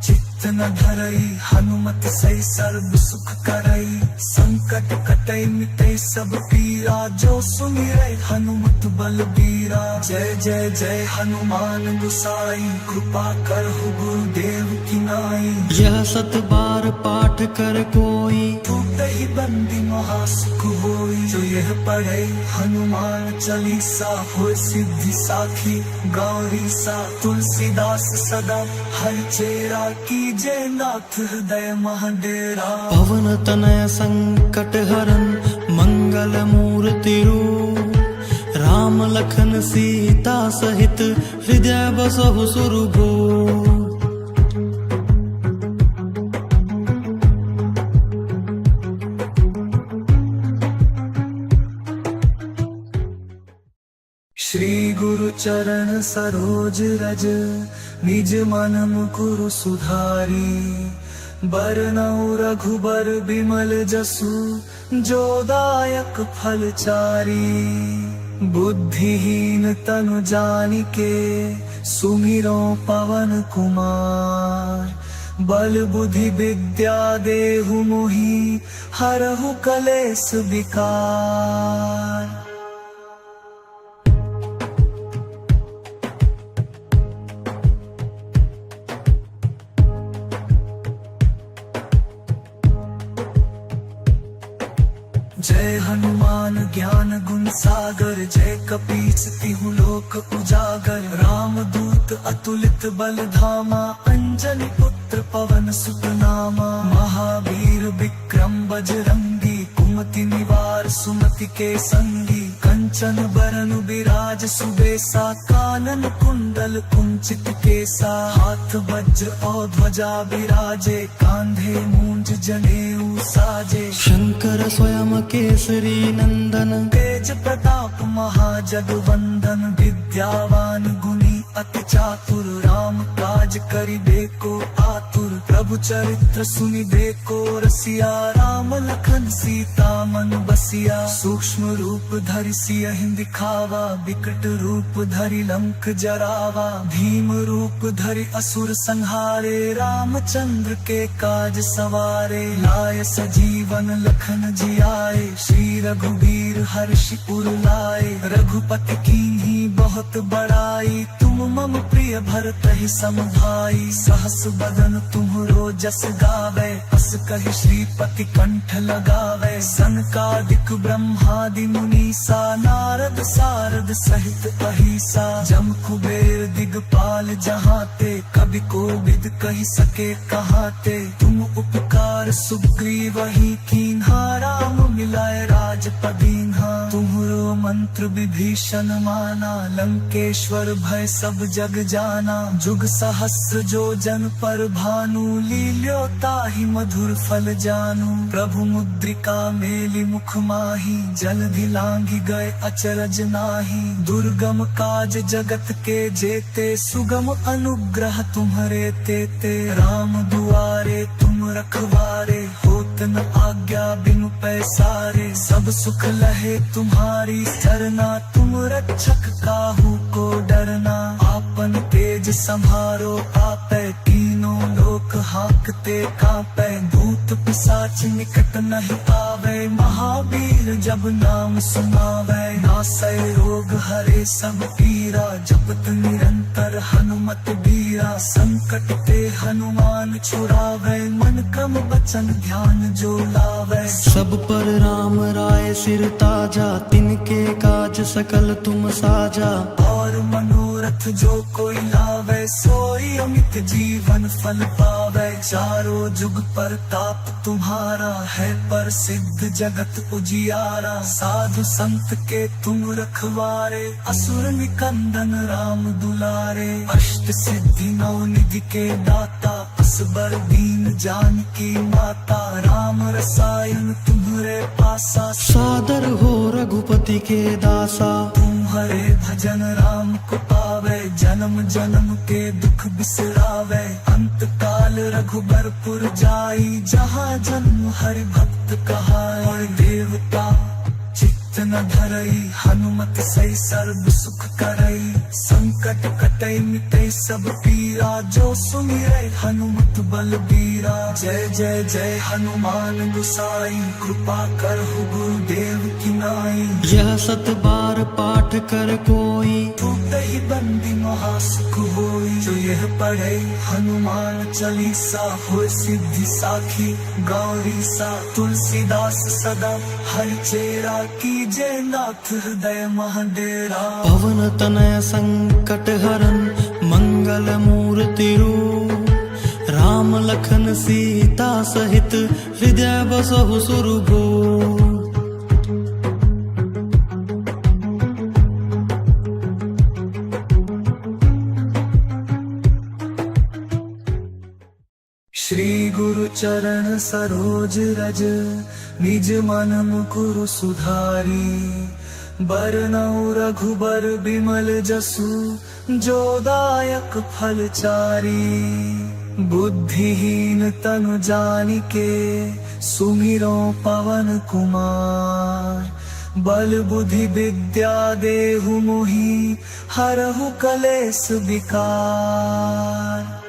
चित्त न धरई हनुमत सही सर्व सुख करई संकट कटई मिटई सब पीरा जो सुमिरै हनुमत बलबीरा जय जय जय हनुमान गुसाई कृपा करहु गुरुदेव की नाई यह सत बार पाठ कर कोई ही बंदी महासुख होई जो यह पढ़े हनुमान चालीसा हो सिद्धि साखी गौरी सा तुलसीदास सदा हर चेरा कीजे नाथ हृदय महाडेरा पवन तनय संकट हरन मंगल मूर्ति रूप राम लखन सीता सहित हृदय बसहु सुरभूप श्री गुरु चरण सरोज रज निज मन मुकुरु सुधारी बरनउँ रघुबर बिमल जसु जो दायक फल चारी बुद्धिहीन तनु जानिके सुमिरो पवन कुमार बल बुद्धि विद्या देहु मोहि हरहु कलेस विकार जय हनुमान ज्ञान गुण सागर जय कपीस तिहु लोक उजागर राम दूत अतुलित बल धामा अंजनी पुत्र पवन सुत नामा महावीर विक्रम बजरंगी कुमति निवार सुमति के संगी कंचन बरन विराज सुबेसा कानन कुंडल कुंचित केसा हाथ वज्र और ध्वजा विराजे कांधे मूंज जनेऊ साजे शंकर स्वयं केसरी नंदन तेज प्रताप महाजगवंदन विद्यावान गुणी अति चातुर राम काज करिबे को आतुर प्रभु चरित्र सुनि देखो रसिया राम लखन सीता मन बसिया सूक्ष्म रूप धरि सियहि दिखावा विकट रूप धरि लंक जरावा भीम रूप धरि असुर संहारे रामचंद्र के काज सवारे लाय सजीवन लखन जियाए श्री रघुबीर हर्षि उर लाए रघुपति कीन्ही बहुत बड़ाई तुम मम प्रिय भरत ही सम भाई सहस बदन तुम्हरो जस गावे अस कहि श्रीपति कंठ लगावे सनकादिक ब्रह्मादि मुनीसा नारद सारद सहित अहिसा जम कुबेर दिगपाल जहाते कवि कोविद कहि सके कहाते तुम उपकार सुग्रीवहि कीन्हा राम मिलाए राजपदीन्हा तुम्हरो मंत्र विभीषण माना लंकेश्वर भय सब जग जाना जुग सहस्र जो जन पर भानु लील्यो ताहि मधुर फल जानू प्रभु मुद्रिका मेलि मुख माही जलधि लांघि गए अचरज नाही दुर्गम काज जगत के जेते सुगम अनुग्रह तुम्हरे तेते राम दुआरे तुम रखवारे होत न आज्ञा बिनु पैसारे सब सुख लहे तुम्हारी सरना तुम रक्षक काहू को डरना आपन तेज संभारो आपै तीनों लोक हाकते कांपै भूत पिशाच निकट नहीं आवे महावीर जब नाम सुनावे नासै रोग हरे सब पीरा जपत निरंतर हनुमत बीरा संकट ते हनुमान छुड़ावे मन क्रम वचन ध्यान जो लावे सब पर राम राय सिर ताजा तिनके काज सकल तुम साजा और मनोरथ जो कोई लावे सोई अमित जीवन फल पावे चारों जुग पर ताप तुम्हारा है पर सिद्ध जगत उजियारा साधु संत के तुम रखवारे असुर निकंदन राम दुलारे अष्ट सिद्धि नौ निधि के दाता असबर दीन जानकी माता राम रसायन तुम्हरे पासा सादर हो रघुपति के दासा तुम्हारे भजन राम को पावे जन्म जन्म के दुख बिसरावे अंत काल रघुबरपुर जाई जहाँ जन्म हरि भक्त कहाए देवता चित्त न धरई हनुमत सही सर्व सुख करई संकट कटई मिटई सब पीरा जो सुमिरै हनुमत बलबीरा जय जय जय हनुमान गुसाई कृपा करहु गुरुदेव की नाई यह सत बार पाठ कर कोई टूटहि बंदी महासुख होई जो यह पढ़े हनुमान चालीसा हो सिद्धि साखी गौरी सा तुलसीदास सदा हरि चेरा की जय नाथ हृदय महाडेरा पवन तनय संकट हरन मंगल मूर्ति रूप राम लखन सीता सहित हृदय बसहु सुरभूप श्री गुरु चरण सरोज रज निज मन मुकुरु सुधारी बरनउँ रघुबर बिमल जसु जो दायक फल चारी बुद्धिहीन तनु जानिके सुमिरो पवन कुमार बल बुद्धि विद्या देहु मोहि हरहु कलेस विकार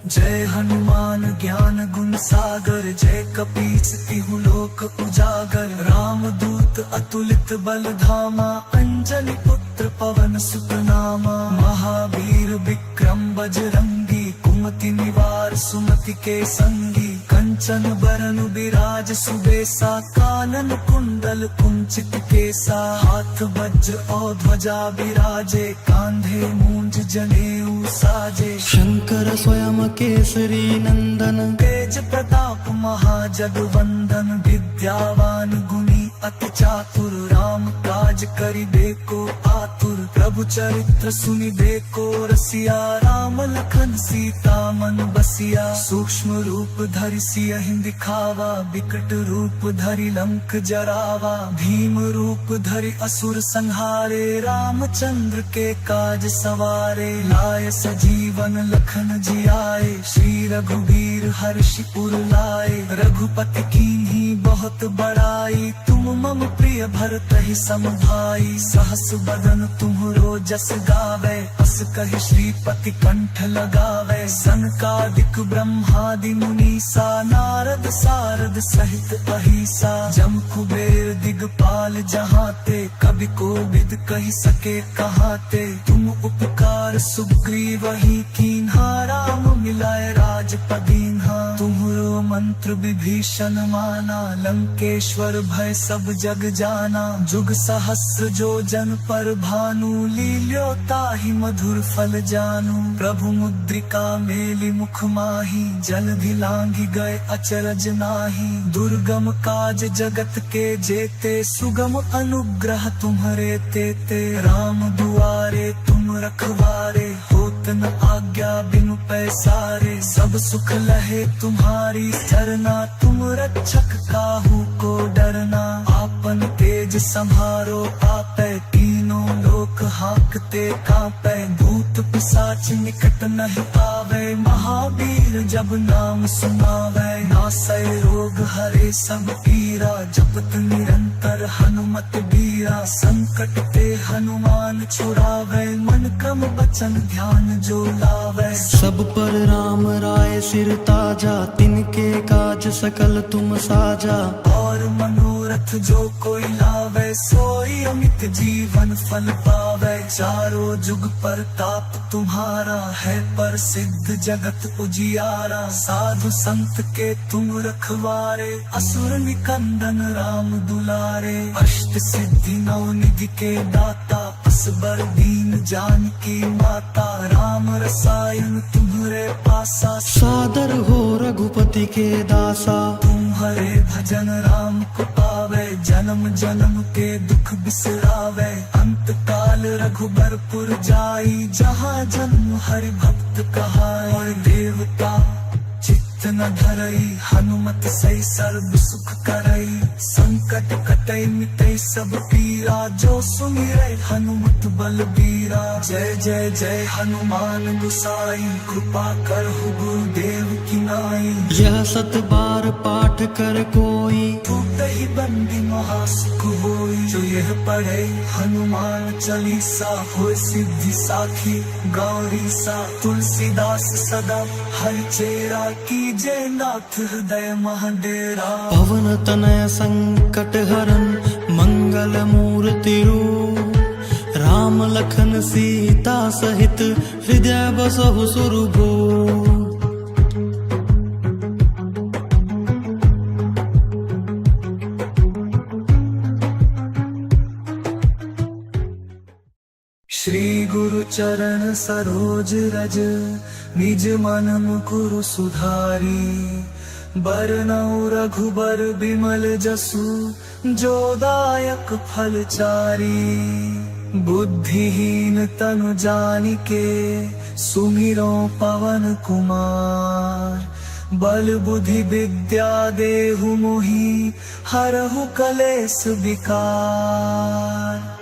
जय हनुमान ज्ञान गुण सागर जय कपीस तिहु लोक उजागर राम दूत अतुलित बल धामा अंजनी पुत्र पवन सुत नामा महावीर विक्रम बजरंगी कुमति निवार सुमति के संगी कंचन बरन विराज सुबेसा कानन कुंडल कुंचित केसा हाथ वज्र और ध्वजा विराजे कांधे मूंज जनेऊ साजे शंकर स्वयं केसरी नंदन तेज प्रताप महाजगवंदन विद्यावान गुणी अति चातुर राम काज करिबे को आतुर प्रभु चरित्र सुनि देखो रसिया राम लखन सीता मन बसिया सूक्ष्म रूप धरि सियहि दिखावा विकट रूप धरि लंक जरावा भीम रूप धरि असुर संहारे रामचंद्र के काज सवारे लाय सजीवन लखन जियाए श्री रघुबीर हर्षि उर लाए रघुपति कीन्ही बहुत बड़ाई तुम मम प्रिय भरतहि सम भाई सहस बदन तुम्हरो जस गावे अस कहि श्रीपति कंठ लगावे सनकादिक ब्रह्मादि मुनीसा नारद सारद सहित अहिसा जम कुबेर दिगपाल जहाते कवि कोविद कहि सके कहाते तुम उपकार सुग्रीवहि कीन्हा राम मिलाए राजपदीन्हा तुम्हरो मंत्र विभीषण माना लंकेश्वर भय सब जग जाना जुग सहस्र जो जन पर भानु लील्यो ताहि मधुर फल जानू प्रभु मुद्रिका मेलि मुख माही जलधि लांघि गए अचरज नाही दुर्गम काज जगत के जेते सुगम अनुग्रह तुम्हरे तेते राम दुआरे तुम रखवारे होत न आज्ञा बिनु पैसारे सब सुख लहे तुम्हारी सरना तुम रक्षक काहू को डरना आपन तेज संहारो आपै तीनों लोक हाकते कांपै भूत पिशाच निकट नहीं आवे महावीर जब नाम सुनावे नासै रोग हरे सब पीरा जपत निरंतर हनुमत बीरा संकट ते हनुमान छुड़ावे मन क्रम बचन ध्यान जो लावे सब पर राम राय सिर ताजा तिनके काज सकल तुम साजा और मनोरथ जो कोई लावे सोई अमित जीवन फल पावे चारों जुग पर ताप तुम्हारा है पर सिद्ध जगत उजियारा साधु संत के तुम रखवारे असुर निकंदन राम दुलारे अष्ट सिद्धि नौ निधि के दाता असबर दीन जानकी माता राम रसायन तुम्हरे पासा सादर हो रघुपति के दासा तुम्हारे भजन राम को पावे जन्म जन्म के दुख बिसरावे अंत काल रघुबरपुर जाई जहाँ जन्म हरि भक्त कहाए देवता चित्त न धरई हनुमत सही सर्व सुख करई संकट कटई मिटई सब पीरा जो सुमिरै हनुमत बलबीरा जय जय जय हनुमान गुसाई कृपा करहु गुरुदेव की नाई यह सत बार पाठ कर कोई टूटहि बंदी महासुख होई जो यह पढ़े हनुमान चालीसा होय सिद्धि साखी गौरी सा तुलसीदास सदा हरि चेरा की जय नाथ हृदय महाडेरा पवन तनय संकट हरन मंगल मूर्ति रूप राम लखन सीता सहित हृदय बसहु सुरभूप श्री गुरु चरण सरोज रज निज मन मुकुरु सुधारी बरनउँ रघुबर बिमल जसु जो दायक फल चारी बुद्धिहीन तनु जानिके सुमिरो पवन कुमार बल बुद्धि विद्या देहु मोहि हरहु कलेस विकार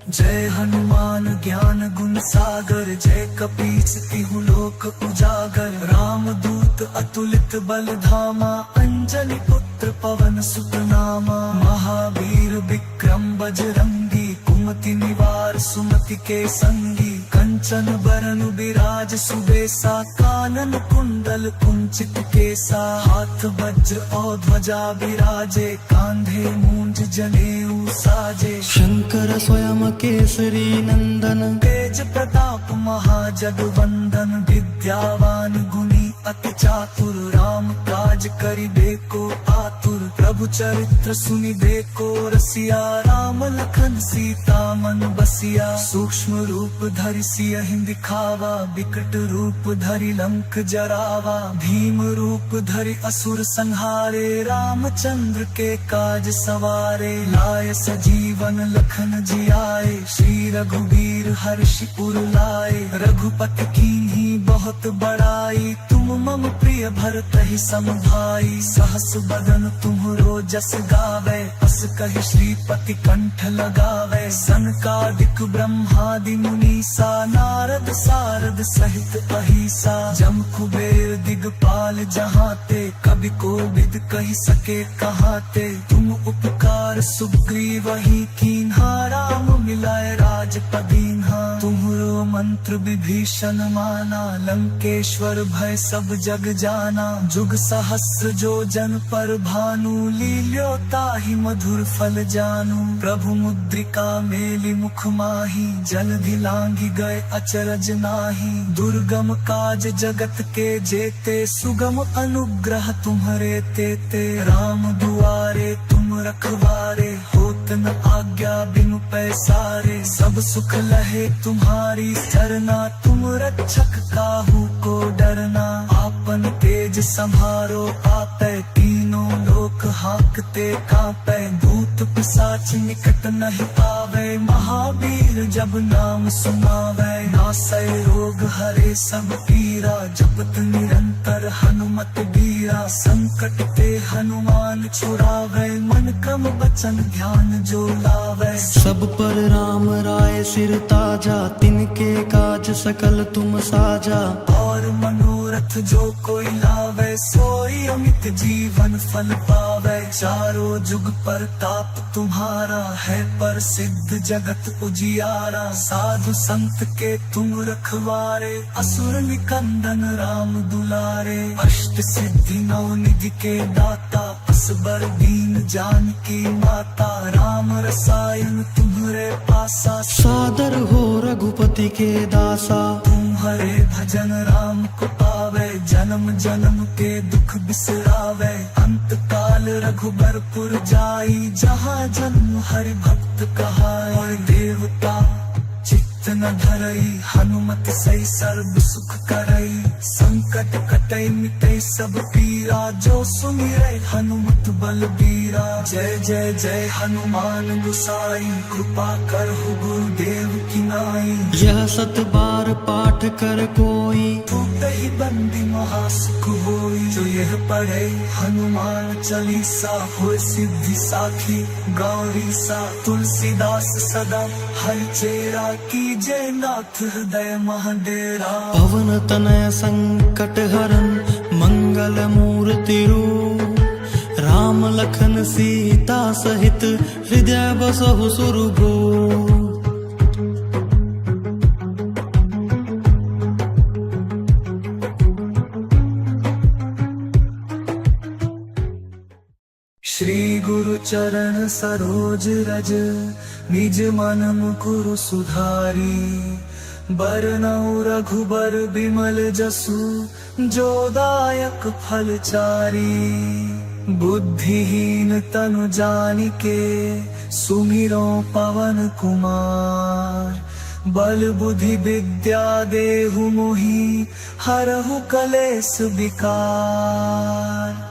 जय हनुमान ज्ञान गुण सागर जय कपीस तिहु लोक उजागर राम दूत अतुलित बल धामा अंजनी पुत्र पवन सुत नामा महावीर विक्रम बजरंगी कुमति निवार सुमति के संगी कंचन बरन विराज सुबेसा कानन कुंडल कुंचित केसा हाथ वज्र और ध्वजा विराजे कांधे मूंज जनेऊ साजे शंकर स्वयं केसरी नंदन तेज प्रताप महाजगवंदन विद्यावान गुणी अति चातुर राम काज करिबे को आतुर प्रभु चरित्र सुनिबे को रसिया राम लखन सीता मन बसिया सूक्ष्म रूप धरि सियहि दिखावा विकट रूप धरि लंक जरावा भीम रूप धरि असुर संहारे रामचंद्र के काज सवारे लाय सजीवन लखन जियाए श्री रघुवीर हर्षि उर लाए रघुपति कीन्ही बहुत बड़ाई तुम मम प्रिय भरतहि सम भाई सहस बदन तुम्हरो जस गावे अस कहि श्रीपति कंठ लगावे सनकादिक ब्रह्मादि मुनीसा नारद सारद सहित अहिसा जम कुबेर दिगपाल जहाते कवि कोविद कहि सके कहाते तुम उपकार सुग्रीवहि कीन्हा राम मिलाए राजपदीन्हा तुम्हरो मंत्र विभीषण माना लंकेश्वर भय सब जग जाना जुग सहस्र जो जन पर भानु लील्यो ताहि मधुर फल जानू प्रभु मुद्रिका मेलि मुख माही जलधि लांघि गए अचरज नाही दुर्गम काज जगत के जेते सुगम अनुग्रह तुम्हरे तेते राम दुआरे तुम रखवारे होत न आज्ञा बिनु पैसारे सब सुख लहे तुम्हारी सरना तुम रक्षक काहू को डरना आपन तेज संभारो आपै तीनों लोक हाकते कांपै भूत पिशाच निकट नहीं पावे महावीर जब नाम सुनावे नासै रोग हरे सब पीरा जपत निरंतर हनुमत बीरा संकट ते हनुमान छुड़ावे मन क्रम बचन ध्यान जो लावे सब पर राम राय सिर ताजा तिनके काज सकल तुम साजा और मनोरथ जो कोई लावे सोई अमित जीवन फल पावे चारों जुग पर ताप तुम्हारा है पर सिद्ध जगत उजियारा साधु संत के तुम रखवारे असुर निकंदन राम दुलारे अष्ट सिद्धि नौ निधि के दाता असबर दीन जानकी माता राम रसायन तुम्हरे पासा सादर हो रघुपति के दासा तुम्हारे भजन राम को पावे जन्म जन्म के दुख बिसरावे अंत काल रघुबरपुर जाई जहाँ जन्म हरि भक्त कहाए और देवता चित्त न धरई हनुमत सही सर्व सुख करई संकट कटई मिटई सब पीरा जो सुमिरै हनुमत बलबीरा जय जय जय हनुमान गुसाई कृपा करहु गुरुदेव की नाई यह सत बार पाठ कर कोई ही बंदी महासुख होई जो यह पढ़े हनुमान चालीसा हो सिद्धि साखी गौरी सा तुलसीदास सदा हर चेरा की जय नाथ हृदय महाडेरा पवन तनय संकट हरन मंगल मूर्ति रूप राम लखन सीता सहित हृदय बसहु सुरभूप श्री गुरु चरण सरोज रज निज मन मुकुरु सुधारी बरनउँ रघुबर बिमल जसु जो दायक फल चारी बुद्धिहीन तनु जानिके सुमिरो पवन कुमार बल बुद्धि विद्या देहु मोहि हरहु कलेस विकार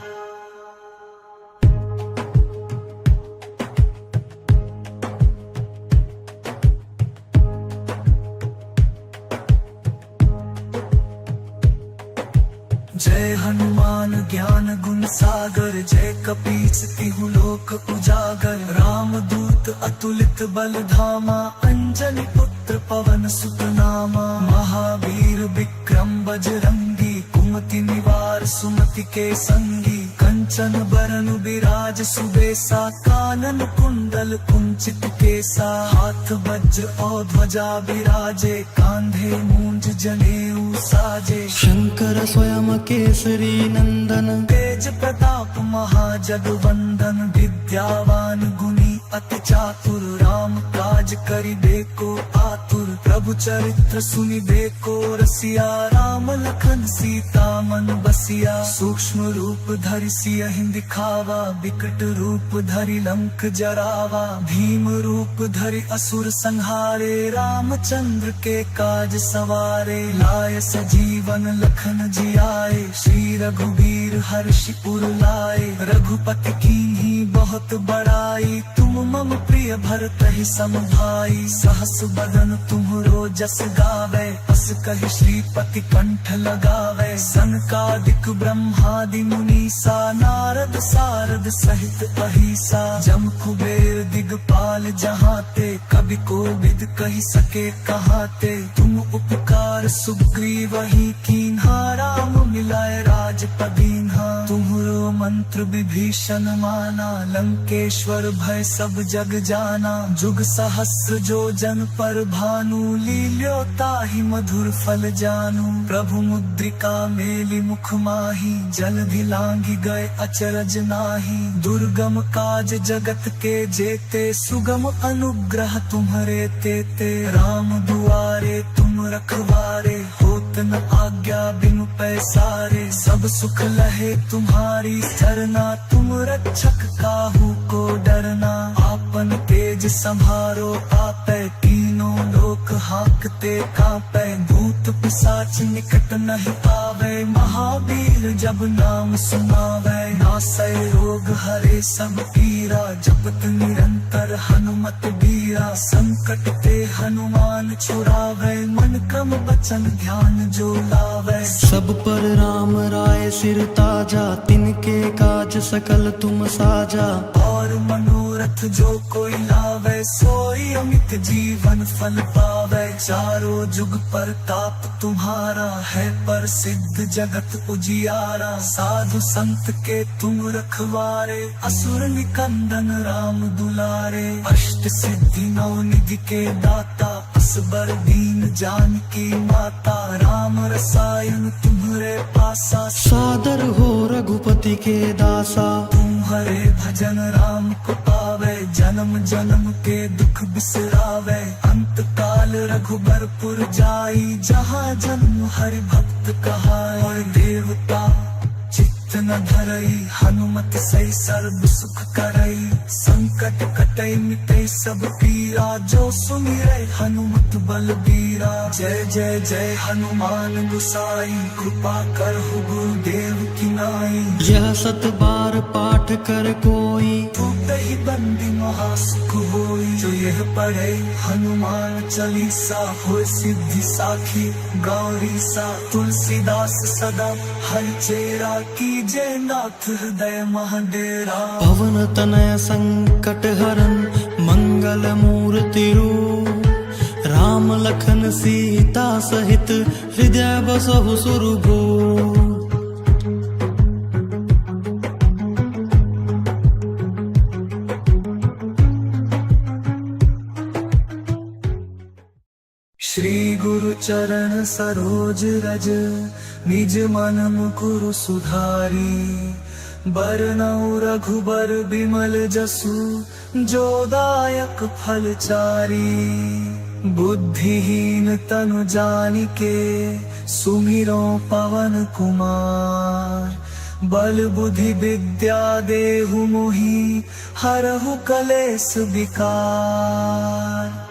जय हनुमान ज्ञान गुण सागर जय कपीस तिहु लोक उजागर राम दूत अतुलित बल धामा अंजनी पुत्र पवन सुत नामा महावीर विक्रम बजरंगी कुमति निवार सुमति के संगी कंचन बरन विराज सुबेसा कानन कुंडल कुंचित केसा हाथ वज्र और ध्वजा विराजे कांधे मूंज जनेऊ साजे शंकर स्वयं केसरी नंदन तेज प्रताप महाजगवंदन विद्यावान गुणी अति चातुर राम काज करिबे को आतुर प्रभु चरित्र सुनिबे को रसिया राम लखन सीता मन बसिया सूक्ष्म रूप धरि सियहि दिखावा विकट रूप धरि लंक जरावा भीम रूप धरि असुर संहारे रामचंद्र के काज सवारे लाय सजीवन लखन जियाए श्री रघुवीर हर्षि उर लाए रघुपति कीन्ही बहुत बड़ाई तुम मम प्रिय भरत ही सम भाई सहस बदन तुम्हरो जस गावे अस कहि श्रीपति कंठ लगावे सनकादिक ब्रह्मादि मुनीसा नारद सारद सहित अहिसा जम कुबेर दिगपाल जहाते कवि कोविद कहि सके कहाते तुम उपकार सुग्रीवहि कीन्हा राम मिलाए राजपदीन्हा तुम्हरो मंत्र विभीषण माना लंकेश्वर भय सब जग जाना जुग सहस्र जो जन पर भानु लील्यो ताहि मधुर फल जानू प्रभु मुद्रिका मेलि मुख माही जलधि लांघि गए अचरज नाही दुर्गम काज जगत के जेते सुगम अनुग्रह तुम्हरे तेते राम दुआरे तुम रखवारे होत न आज्ञा बिनु पैसारे सब सुख लहे तुम्हारी सरना तुम रक्षक काहू को डरना आपन तेज संभारो आपै तीनों लोक हाकते कांपै भूत पिशाच निकट नहीं आवे महावीर जब नाम सुनावे नासै रोग हरे सब पीरा जपत निरंतर हनुमत बीरा संकट ते हनुमान छुड़ावे मन क्रम वचन ध्यान जो लावे सब पर राम राय सिर ताजा तिनके काज सकल तुम साजा और मनोरथ जो कोई लावे सोई अमित जीवन फल पावे चारों जुग पर ताप तुम्हारा है पर सिद्ध जगत उजियारा साधु संत के तुम रखवारे असुर निकंदन राम दुलारे अष्ट सिद्धि नौ निधि के दाता असबर दीन जानकी माता राम रसायन तुम्हरे पासा सादर हो रघुपति के दासा तुम्हारे भजन राम को पावे जन्म जन्म के दुख बिसरावे अंत काल रघुबरपुर जाई जहाँ जन्म हरि भक्त कहाए और देवता चित्त न धरई हनुमत सही सर्व सुख करई संकट कटई मिटई सब पीरा जो सुमिरै हनुमत बलबीरा जय जय जय हनुमान गुसाई कृपा करहु गुरुदेव की नाई यह सत बार पाठ कर कोई ही बंदी महासुख होई जो यह पढ़े हनुमान चालीसा हो सिद्धि साखी गौरी सा तुलसीदास सदा हर चेरा कीजे नाथ हृदय महाडेरा पवन तनय संकट हरन मंगल मूर्ति रूप राम लखन सीता सहित हृदय बसहु सुरभूप श्री गुरु चरण सरोज रज निज मन मुकुरु सुधारी बरनउँ रघुबर बिमल जसु जो दायक फल चारी बुद्धिहीन तनु जानिके सुमिरो पवन कुमार बल बुद्धि विद्या देहु मोहि हरहु कलेस विकार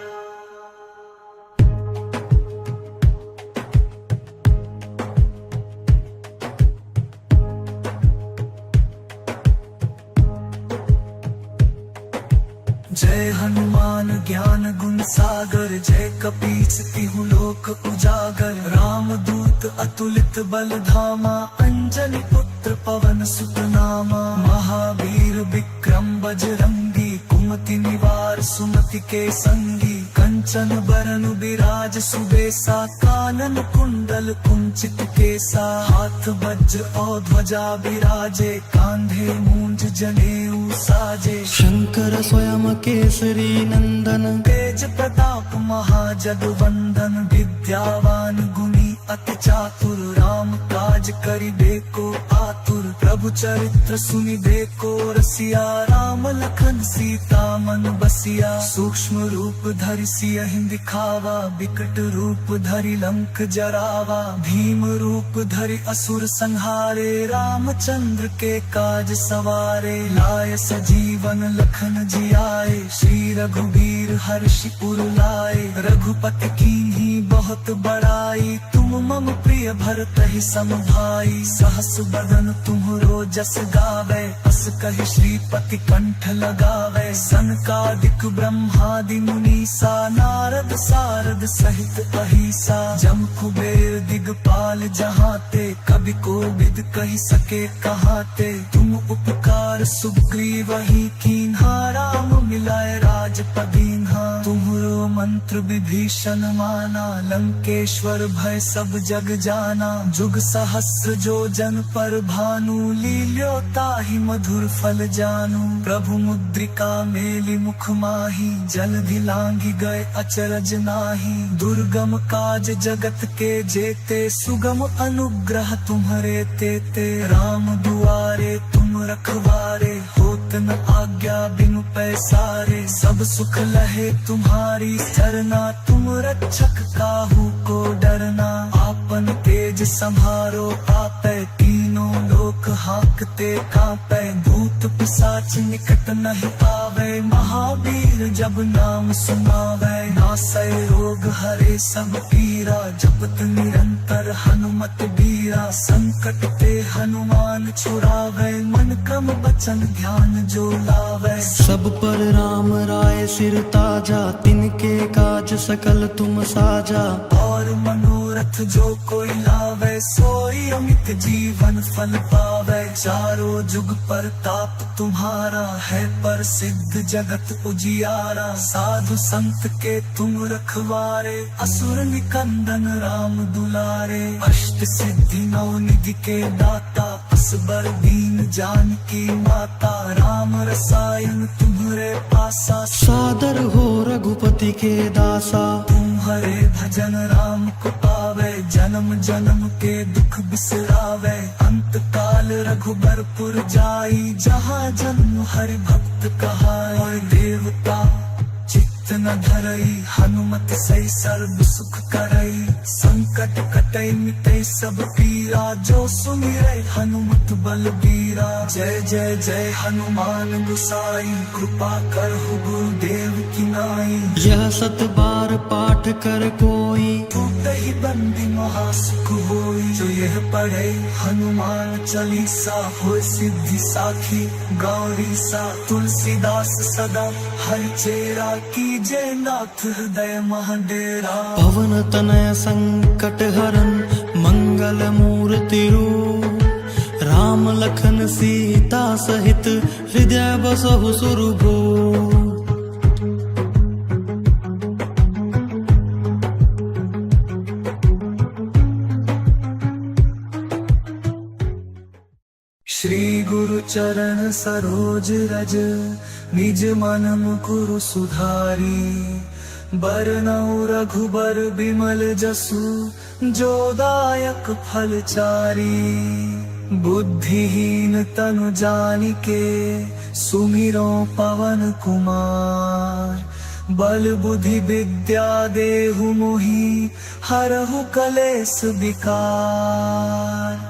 जय हनुमान ज्ञान गुण सागर जय कपीस तिहु लोक उजागर राम दूत अतुलित बल धामा अंजनी पुत्र पवन सुत नामा महावीर विक्रम बजरंगी कुमति निवार सुमति के संगी कंचन बरन बिराज सुबेसा कानन कुंडल कुंचित केसा हाथ वज्र और ध्वजा बिराजे कांधे मूंज जनेऊ साजे शंकर स्वयं केसरी नंदन तेज प्रताप महाजगवंदन विद्यावान गुणी अति चातुर राम काज करिबे को आतुर प्रभु चरित्र सुनि देखो रसिया राम लखन सीता मन बसिया सूक्ष्म रूप धरि सियहि दिखावा विकट रूप धरि लंक जरावा भीम रूप धरि असुर संहारे रामचंद्र के काज सवारे लाय सजीवन लखन जियाए श्री रघुबीर हर्षि उर लाए रघुपति कीन्ही बहुत बड़ाई तुम मम प्रिय भरत ही सम भाई सहस बदन तुम्हरो जस गावे अस कहि श्रीपति कंठ लगावे सनकादिक ब्रह्मादि मुनीसा नारद सारद सहित अहिसा जम कुबेर दिगपाल जहाते कवि कोविद कहि सके कहाते तुम उपकार सुग्रीव ही कीन्हा राम मिलाए राजपदीन्हा तुम्हरो मंत्र विभीषण माना लंकेश्वर भय सब जग जाना जुग सहस्र जो जन पर भानु लील्यो ताहि मधुर फल जानू प्रभु मुद्रिका मेलि मुख माही जलधि लांघि गए अचरज नाही दुर्गम काज जगत के जेते सुगम अनुग्रह तुम्हरे तेते राम दुआरे तुम रखवारे होत न आज्ञा बिनु पैसारे सब सुख लहे तुम्हारी सरना तुम रक्षक काहू को डरना आपन तेज संहारो आपै तीनों लोक हाकते कांपै भूत पिशाच निकट नहीं आवे महावीर जब नाम सुनावे नासै रोग हरे सब पीरा जपत निरंतर हनुमत बीरा संकट ते हनुमान छुड़ावे मन क्रम बचन ध्यान जो लावे सब पर राम राय सिर ताजा तिनके काज सकल तुम साजा और मनोरथ जो कोई लावे सोई अमित जीवन फल पावे चारों जुग पर ताप तुम्हारा है पर सिद्ध जगत उजियारा साधु संत के तुम रखवारे असुर निकंदन राम दुलारे अष्ट सिद्धि नौ निधि के दाता असबर दीन जानकी माता राम रसायन तुम्हरे पासा सादर हो रघुपति के दासा तुम्हारे भजन राम को पावे जन्म जन्म के दुख बिसरावे अंत काल रघुबरपुर जाई जहाँ जन्म हरि भक्त कहाए देवता चित्त न धरई हनुमत सही सर्व सुख करई संकट कटई मिटई सब पीरा जो सुमिरै हनुमत बलबीरा जय जय जय हनुमान गुसाई कृपा करहु गुरुदेव की नाई यह सत बार पाठ कर कोई टूटहि बंदी महासुख होई जो यह पढ़े हनुमान चालीसा होय सिद्धि साखी गौरी सा तुलसीदास सदा हरि चेरा की जय नाथ हृदय महाडेरा पवन तनय संकट हरन मंगल मूर्ति रूप राम लखन सीता सहित हृदय बसहु सुरभूप श्री गुरु चरण सरोज रज निज मन मुकुरु सुधारी बरनउँ रघुबर बिमल जसु जो दायक फल चारी बुद्धिहीन तनु जानिके सुमिरो पवन कुमार बल बुद्धि विद्या देहु मोहि हरहु कलेस विकार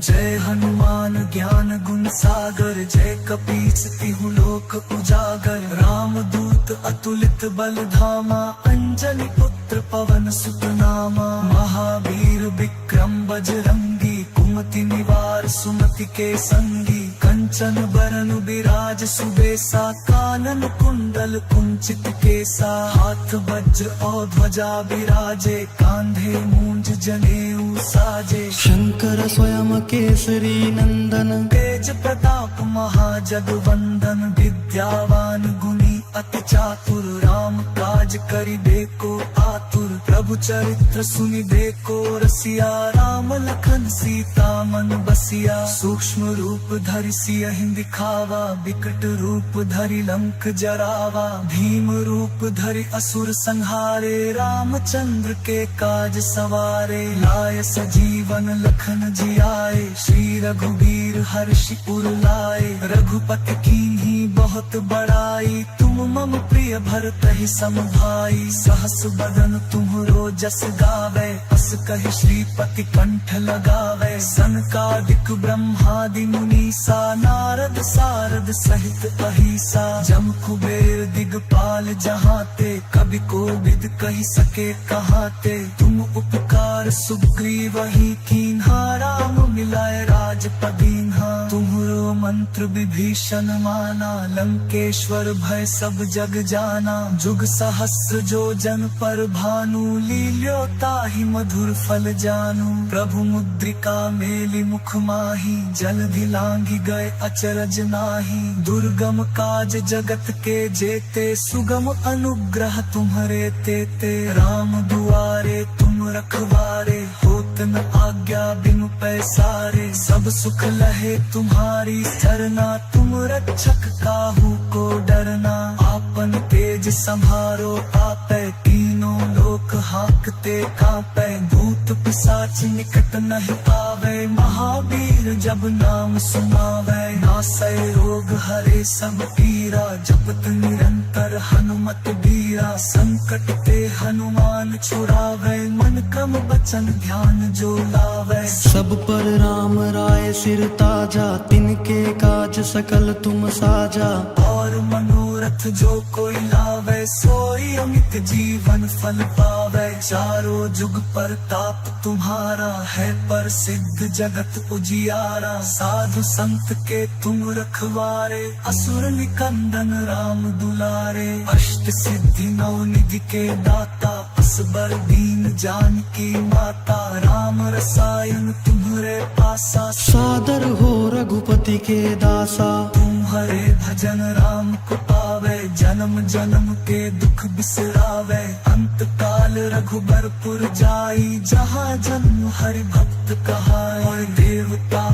जय हनुमान ज्ञान गुण सागर जय कपीस तिहु लोक उजागर राम दूत अतुलित बल धामा अंजनी पुत्र पवन सुत नामा महावीर विक्रम बजरंगी कुमति निवार सुमति के संगी कंचन बरन विराज सुबेसा कानन कुंडल कुंचित केसा हाथ वज्र और ध्वजा विराजे कांधे मूंज जनेऊ साजे शंकर स्वयं केसरी नंदन तेज प्रताप महाजगवंदन विद्यावान गुणी अति चातुर राम काज करिबे को आतुर प्रभु चरित्र सुनिबे को रसिया राम लखन सीता मन बसिया सूक्ष्म रूप धरि सियहि दिखावा विकट रूप धरि लंक जरावा भीम रूप धरि असुर संहारे रामचंद्र के काज सवारे लाय सजीवन लखन जियाए श्री रघुबीर हर्षि उर लाए रघुपति कीन्ही बहुत बड़ाई तुम मम प्रिय भरतहि सम भाई सहस बदन तुम्हरो जस गावे अस कहि श्रीपति कंठ लगावे सनकादिक ब्रह्मादि मुनीसा नारद सारद सहित अहिसा जम कुबेर दिगपाल जहाते कवि कोविद कहि सके कहाते तुम उपकार सुग्रीवहि कीन्हा राम मिलाए राजपदीन्हा तुम्हरो मंत्र विभीषण माना लंकेश्वर भय सब जग जाना जुग सहस्र जो जन पर भानु लील्यो ताहि मधुर फल जानू प्रभु मुद्रिका मेलि मुख माही जलधि लांघि गए अचरज नाही दुर्गम काज जगत के जेते सुगम अनुग्रह तुम्हरे तेते राम दुआरे तुम रखवारे होत न आज्ञा बिनु पैसारे सब सुख लहे तुम्हारी सरना तुम रक्षक काहू को डरना आपन तेज संभारो आपै तीनों लोक हाकते कांपै भूत पिशाच निकट नहीं आवे महावीर जब नाम सुनावे नासै रोग हरे सब पीरा जपत निरंतर हनुमत बीरा संकट ते हनुमान छुड़ावे मन क्रम बचन ध्यान जो लावे सब पर राम राय सिर ताजा तिनके काज सकल तुम साजा और मनोरथ जो कोई लावे सोई अमित जीवन फल पावे चारों जुग पर ताप तुम्हारा है पर सिद्ध जगत उजियारा साधु संत के तुम रखवारे असुर निकंदन राम दुलारे अष्ट सिद्धि नौ निधि के दाता असबर दीन जानकी माता राम रसायन तुम्हरे पासा सादर हो रघुपति के दासा तुम्हारे भजन राम को पावे जन्म जन्म के दुख बिसरावे अंत काल रघुबरपुर जाई जहाँ जन्म हरि भक्त कहाए देवता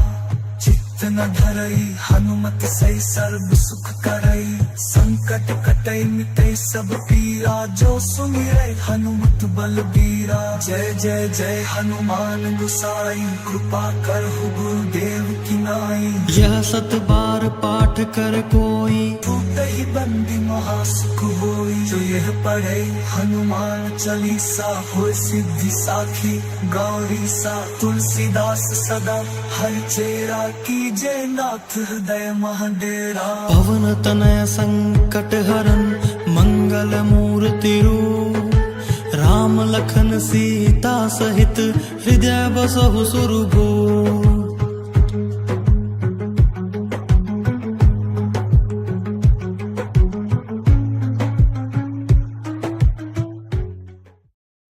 चित्त न धरई हनुमत सही सर्व सुख करई संकट कटई मिटई सब पीरा जो सुमिरै हनुमत बलबीरा जय जय जय हनुमान गुसाई कृपा करहु गुरुदेव की नाई यह सत बार पाठ कर कोई टूटहि बंदी महासुख होई जो यह पढ़े हनुमान चालीसा होय सिद्धि साखी गौरी सा तुलसीदास सदा हर चेरा की जय नाथ हृदय महाडेरा पवन तनय संकट हरन मंगल मूर्ति रूप राम लखन सीता सहित हृदय बसहु सुरभूप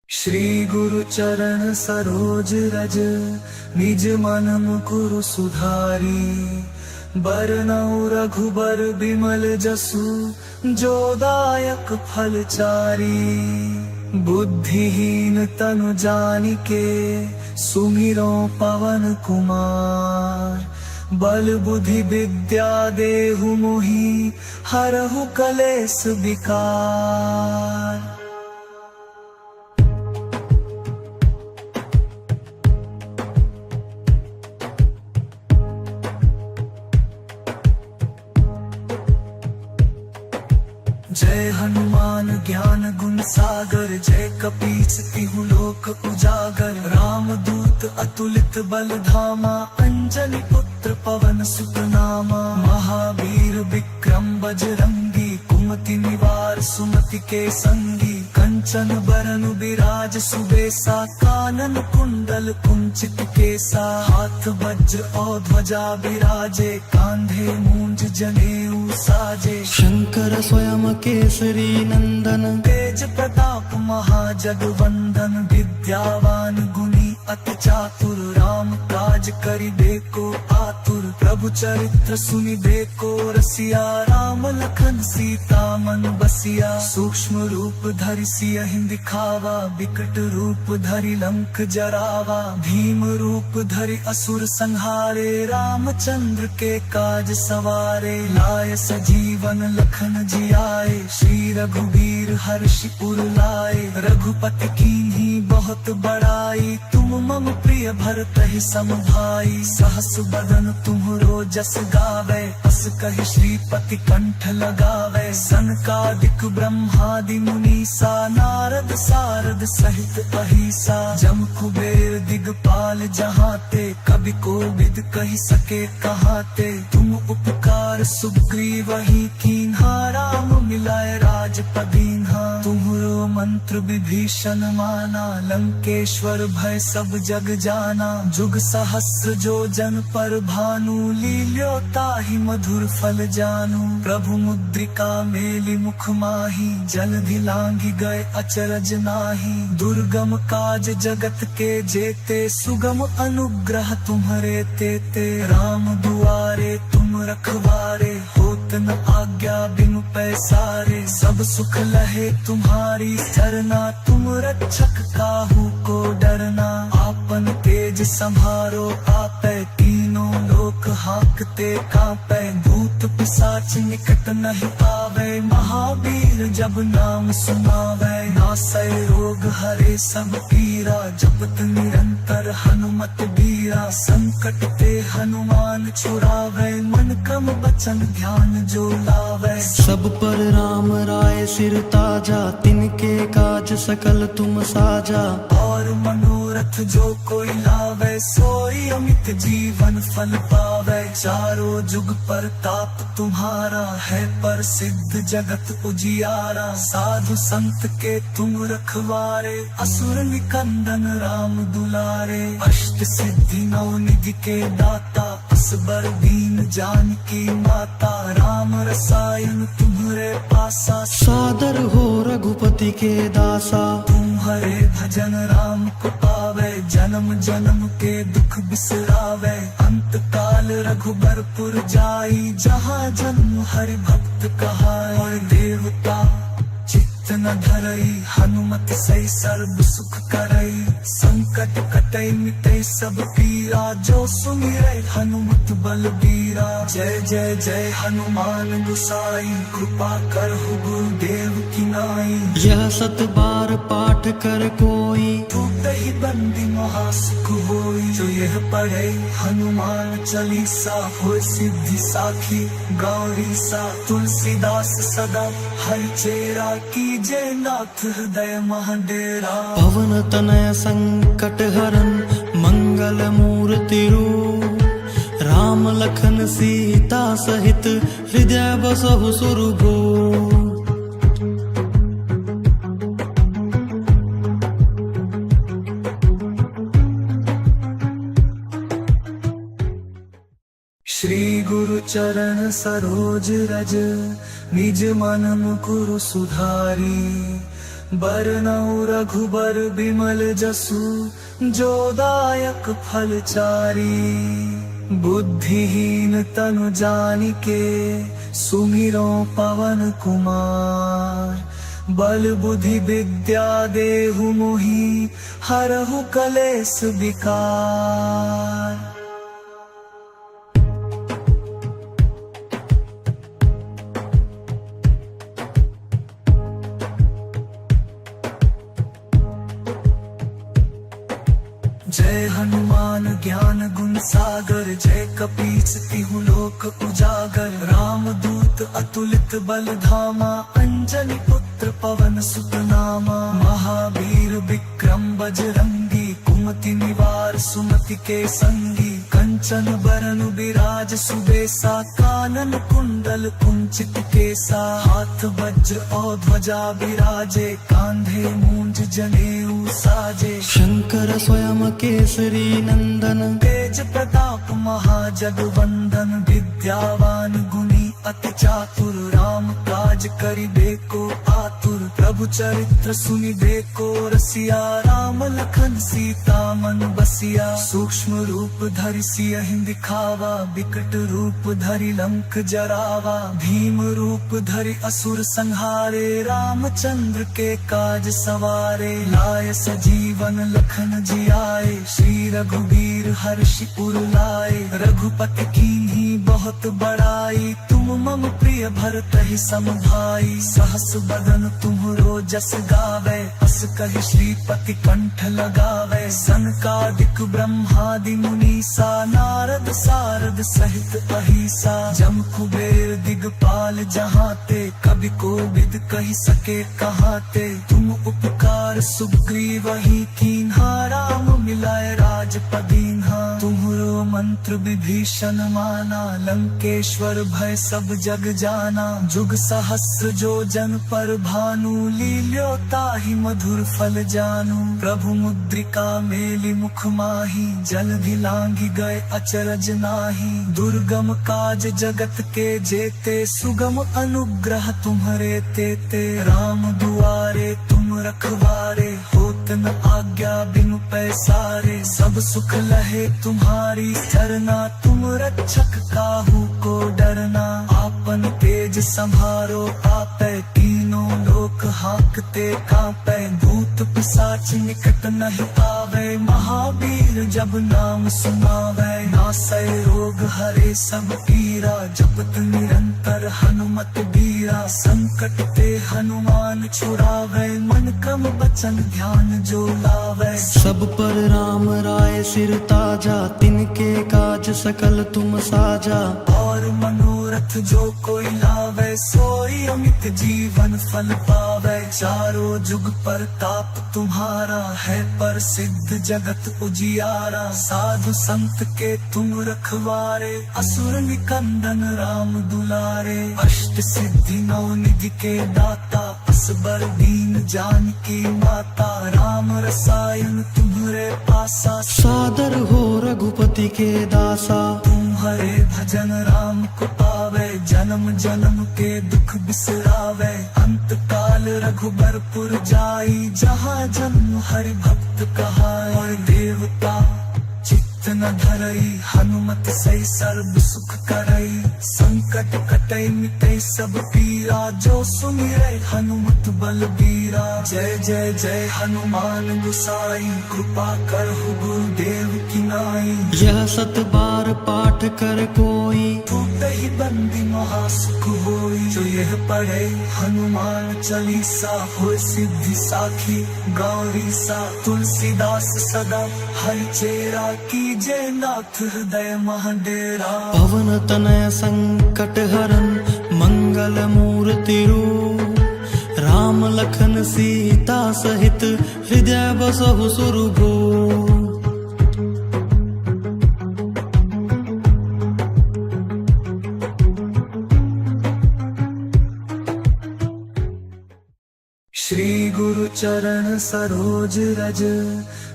श्री गुरु चरण सरोज रज निज मन मुकुरु सुधारी बरनउँ रघुबर बिमल जसु जो दायक फल चारी बुद्धिहीन तनु जानिके सुमिरो पवन कुमार बल बुद्धि विद्या देहु मोहि हरहु कलेश विकार जय हनुमान ज्ञान गुण सागर जय कपीस तिहु लोक उजागर राम दूत अतुलित बल धामा अंजनी पुत्र पवन सुत नामा महावीर विक्रम बजरंगी कुमति निवार सुमति के संगी कंचन बरन बिराज सुबेसा कानन कुंडल कुंचित केसा हाथ वज्र और ध्वजा बिराजे कांधे मूंज जनेऊ साजे शंकर स्वयं केसरी नंदन तेज प्रताप महाजगवंदन विद्यावान गुणी अति चातुर राम काज काज करिबे को आतुर, प्रभु चरित्र सुनिबे को रसिया। राम लखन सीता मन बसिया, सूक्ष्म रूप धरि सियहि दिखावा, विकट रूप धरि लंक जरावा। भीम रूप धरि असुर संहारे, रामचंद्र के काज सवारे। लाय सजीवन लखन जियाए, श्री रघुबीर हर्षि उर लाए। रघुपति कीन्ही बहुत बड़ाई, तुम मम प्रिय भरतहि सम भाई। सहस बदन तुम्हरो जस गावे, अस कहि श्रीपति कंठ लगावे। सनकादिक ब्रह्मादि मुनीसा, नारद सारद सहित अहिसा। जम कुबेर दिगपाल जहाते, कवि कोविद कहि सके कहाते। तुम उपकार सुग्रीवहि कीन्हा, राम मिलाए राजपद दीन्हा। तुम्हरो मंत्र विभीषण माना, लंकेश्वर भय सब जग जाना। जुग सहस्र जो जन पर भानु, लील्यो ताहि मधुर फल जानू। प्रभु मुद्रिका मेलि मुख माही, जलधि लांघि गए अचरज नाही। दुर्गम काज जगत के जेते, सुगम अनुग्रह तुम्हरे तेते। राम दुआरे तुम रखवारे, होत न आज्ञा बिनु पैसारे। सब सुख लहे तुम्हारी सरना, तुम रक्षक काहू को डरना। आपन तेज संभारो आपै, तीनों लोक हांकते कांपै। भूत पिशाच निकट नहीं आवे, महावीर जब नाम सुनावे। नासै रोग हरे सब पीरा, जपत निरंतर हनुमत बीरा। संकट ते हनुमान छुड़ावे, मन क्रम वचन ध्यान जो लावे। सब पर राम राय सिर ताजा, तिनके काज सकल तुम साजा। और मनोरथ जो कोई लावे, सोई अमित जीवन फल पावे। चारों जुग परताप तुम्हारा, है प्रसिद्ध जगत उजियारा। साधु संत के तुम रखवारे, असुर निकंदन राम दुलारे। अष्ट सिद्धि नौ निधि के दाता, असबर दीन जानकी माता। राम रसायन तुम्हरे पासा, सादर हो रघुपति के दासा। तुम्हारे भजन राम को पावे, जन्म जन्म के दुख बिसरावे। अंत काल रघुबरपुर जाई, जहाँ जन्म हरि भक्त कहाई। और देवता चित्त न धरई, हनुमत सही सर्व सुख करई। संकट कटई मिटई सब पीरा, जो सुमिरै हनुमत बलबीरा। जय जय जय हनुमान गोसाई, कृपा करहु गुरुदेव की नाई। यह सत बार पाठ कर कोई, टूटहि बंदी महासुख होई। जो यह पढ़े हनुमान चालीसा, होय सिद्धि साखी गौरी सा। तुलसीदास सदा हरिचेरा, कीजे नाथ हृदय महडेरा। पवन तनय संकट हरन, मंगल मूर्ति रूप। राम लखन सीता सहित, हृदय बसहु सुरभूप। श्री गुरु चरण सरोज रज, निज मन मुकुरु सुधारी। बरनउँ रघुबर बिमल जसु, जो दायक फल चारी। बुद्धिहीन तनु जानिके, सुमिरो पवन कुमार। बल बुद्धि विद्या देहु मोहि, हरहु कलेस विकार। जय हनुमान ज्ञान गुण सागर, जय कपीस तिहु लोक उजागर। राम दूत अतुलित बल धामा, अंजनी पुत्र पवन सुत नामा। महावीर विक्रम बजरंगी, कुमति निवार सुमति के संगी। कंचन बरन बिराज सुबेसा, कानन कुंडल कुंचित केसा। हाथ वज्र और ध्वजा बिराजे, कांधे मूंज जनेऊ साजे। शंकर स्वयं केसरी नंदन, तेज प्रताप महाजगवंदन। विद्यावान गुणी अति चातुर, राम काज करिबे को आतुर। प्रभु चरित्र सुनि देखो रसिया राम लखन सीता मन बसिया सूक्ष्म रूप धरि सियहि दिखावा विकट रूप धरि लंक जरावा भीम रूप धरि असुर संहारे रामचंद्र के काज सवारे लाय सजीवन लखन जियाए श्री रघुबीर हर्षि उर लाए रघुपति कीन्ही बहुत बड़ाई तुम मम प्रिय भरतहि सम भाई सहस बदन तुम्हरो जस गावे अस कहि श्रीपति कंठ लगावे सनकादिक ब्रह्मादि मुनीसा नारद सारद सहित अहिसा जम कुबेर दिगपाल जहाते कवि कोविद कहि सके कहाते तुम उपकार सुग्रीवहि कीन्हा राम मिलाए राजपदीन्हा तुम्हरो मंत्र विभीषण माना लंकेश्वर भय सब जग जाना जुग सहस्र जो जन पर भानु लील्यो ताहि मधुर फल जानू प्रभु मुद्रिका मेलि मुख माही जलधि लांघि गए अचरज नाही दुर्गम काज जगत के जेते सुगम अनुग्रह तुम्हरे तेते राम दुआरे तुम रखवारे होत न आज्ञा बिनु पैसारे सब सुख लहे तुम्हारी सरना तुम रक्षक काहू को डरना आपन तेज संभारो आपै तीनों लोक हाकते कांपै भूत पिशाच निकट नहीं आवे महावीर जब नाम सुनावे नासै रोग हरे सब पीरा जपत निरंतर हनुमत बीरा संकट ते हनुमान छुड़ावे मन क्रम बचन ध्यान जो लावे सब पर राम राय सिर ताजा तिनके काज सकल तुम साजा और मनोरथ जो कोई लावे सोई अमित जीवन फल पावे चारों जुग पर ताप तुम्हारा है पर सिद्ध जगत उजियारा साधु संत के तुम रखवारे असुर निकंदन राम दुलारे अष्ट सिद्धि नौ निधि के दाता असबर दीन जानकी माता राम रसायन तुम्हारे पासा सादर हो रघुपति के दासा तुम्हारे भजन राम को पावे जन्म जन्म के दुख बिसरावे अंत काल रघुबरपुर जाई जहाँ जन्म हरि भक्त कहाए और देवता चित्त न धरई हनुमत सही सर्व सुख करई संकट कटई मिटई सब पीरा जो सुमिरै हनुमत बलबीरा जय जय जय हनुमान गुसाई कृपा करहु गुरुदेव की नाई यह सत बार पाठ कर कोई ही बंदी महासुख होई जो यह पढ़े हनुमान चालीसा हो सिद्धि साखी गौरी सा तुलसीदास सदा हरि चेरा कीजे नाथ हृदय महाडेरा पवन तनय संकट हरन मंगल मूर्ति रूप राम लखन सीता सहित हृदय बसहु सुरभूप श्री गुरु चरण सरोज रज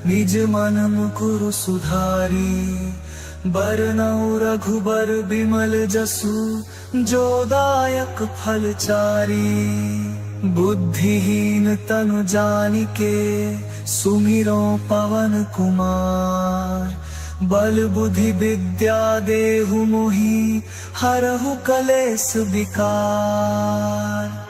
निज मन मुकुरु सुधारी बरनउँ रघुबर बिमल जसु जो दायक फल चारी बुद्धिहीन तनु जानिके सुमिरो पवन कुमार बल बुद्धि विद्या देहु मोहि हरहु कलेस विकार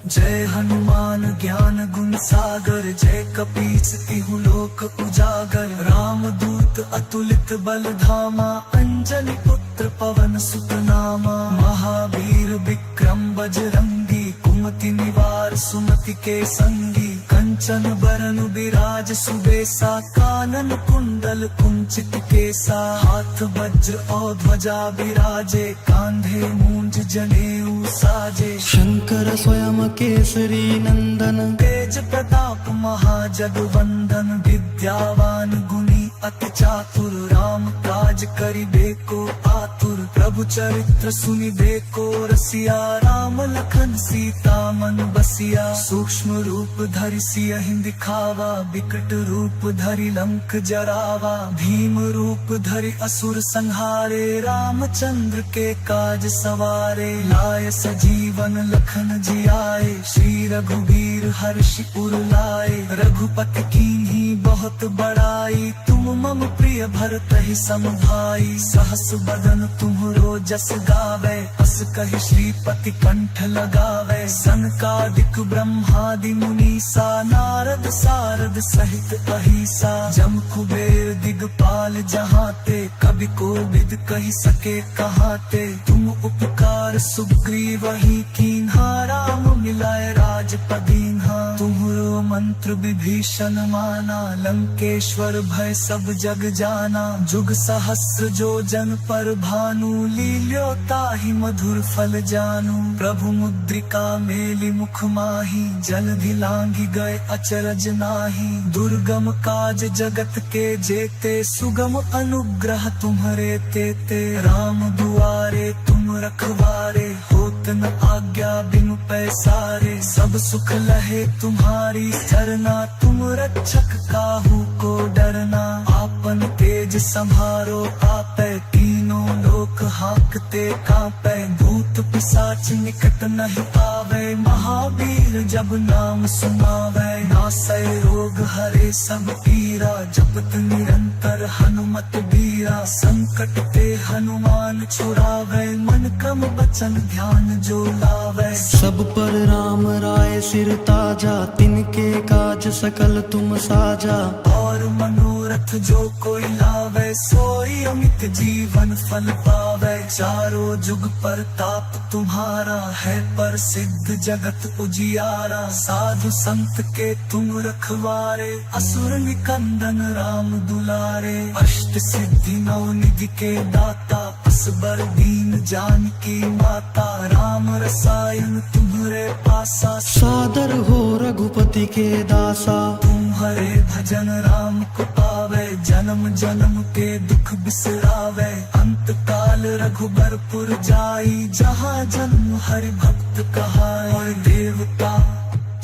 जय हनुमान ज्ञान गुण सागर जय कपीस तिहु लोक उजागर राम दूत अतुलित बल धामा अंजनी पुत्र पवन सुत नामा महावीर विक्रम बजरंगी कुमति निवार सुमति के संगी कंचन बरन विराज सुबेसा कानन कुंडल कुंचित केसा हाथ वज्र और ध्वजा विराजे कांधे मूंज जनेऊ साजे शंकर स्वयं केसरी नंदन तेज प्रताप महाजगवंदन विद्यावान गुणी अति चातुर राम काज करिबे को आतुर प्रभु चरित्र सुनि देखो रसिया राम लखन सीता मन बसिया सूक्ष्म रूप धरि सियहि दिखावा विकट रूप धरि लंक जरावा भीम रूप धरि असुर संहारे रामचंद्र के काज सवारे लाय सजीवन लखन जियाए श्री रघुवीर हर्षि उर लाए रघुपति कीन्ही बहुत बड़ाई तुम मम प्रिय भरत ही सम भाई सहस बदन तुम्हरो जस गावे अस कहि श्रीपति कंठ लगावे सनकादिक ब्रह्मादि मुनीसा नारद सारद सहित अहिसा जम कुबेर दिगपाल जहाते कवि कोविद कहि सके कहाते तुम उपकार सुग्रीवहि कीन्हा राम मिलाए राजपदीन्हा तुम्हरो मंत्र विभीषण माना लंकेश्वर भय सब जग जाना जुग सहस्र जो जन पर भानु लील्यो ताहि मधुर फल जानू प्रभु मुद्रिका मेलि मुख माही जलधि लांघि गए अचरज नाही दुर्गम काज जगत के जेते सुगम अनुग्रह तुम्हरे तेते राम दुआरे तुम रखवारे होत न आज्ञा बिनु पैसारे सब सुख लहे तुम्हारी सरना तुम रक्षक काहू को डरना आपन तेज संभारो आपे तीनों लोक हाकते कांपे भूत पिशाच निकट नहीं आवे महावीर जब नाम सुनावे नासै रोग हरे सब पीरा जपत निरंतर हनुमत बीरा संकट ते हनुमान छुड़ावे मन क्रम बचन ध्यान जो लावे सब पर राम राय सिर ताजा तिनके काज सकल तुम साजा और मनोरथ जो कोई लावे सोई अमित जीवन फल पावे चारों जुग पर ताप तुम्हारा है पर सिद्ध जगत उजियारा साधु संत के तुम रखवारे असुर निकंदन राम दुलारे अष्ट सिद्धि नौ निधि के दाता असबर दीन जानकी माता राम रसायन तुम्हरे पासा सादर हो रघुपति के दासा तुम्हारे भजन राम को पावे जन्म जन्म के दुख बिसरावे अंत काल रघुबरपुर जाई जहाँ जन्म हरि भक्त कहाए और देवता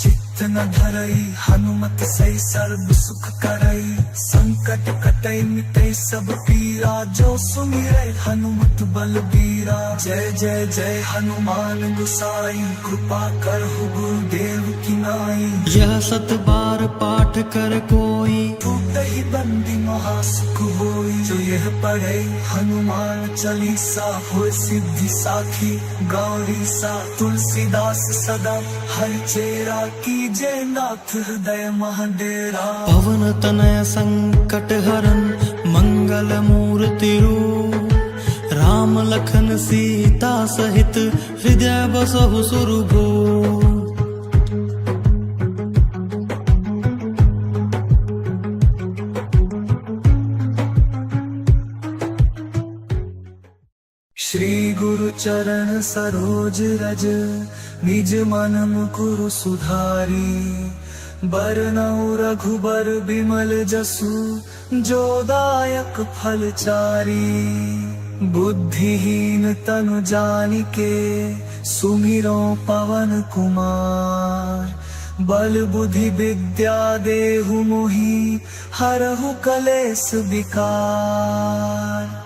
चित्त न धरई हनुमत सही सर्व सुख करई संकट कटई मिटई सब पीरा जो सुमिरै हनुमत बलबीरा जय जय जय हनुमान गुसाई कृपा करहु गुरुदेव की नाई यह सत बार पाठ कर कोई टूटहि बंदी महासुख होई जो यह पढ़े हनुमान चालीसा होय सिद्धि साखी गौरी सा तुलसीदास सदा हर चेरा की जय नाथ हृदय महाडेरा पवन तनय संकट हरन मंगल मूर्ति रूप राम लखन सीता सहित हृदय बसहु सुरभूप श्री गुरु चरण सरोज रज निज मन मुकुरु सुधारी बरनउँ रघुबर बिमल जसु जो दायक फल चारी बुद्धिहीन तनु जानिके सुमिरो पवन कुमार बल बुद्धि विद्या देहु मोहि हरहु कलेस विकार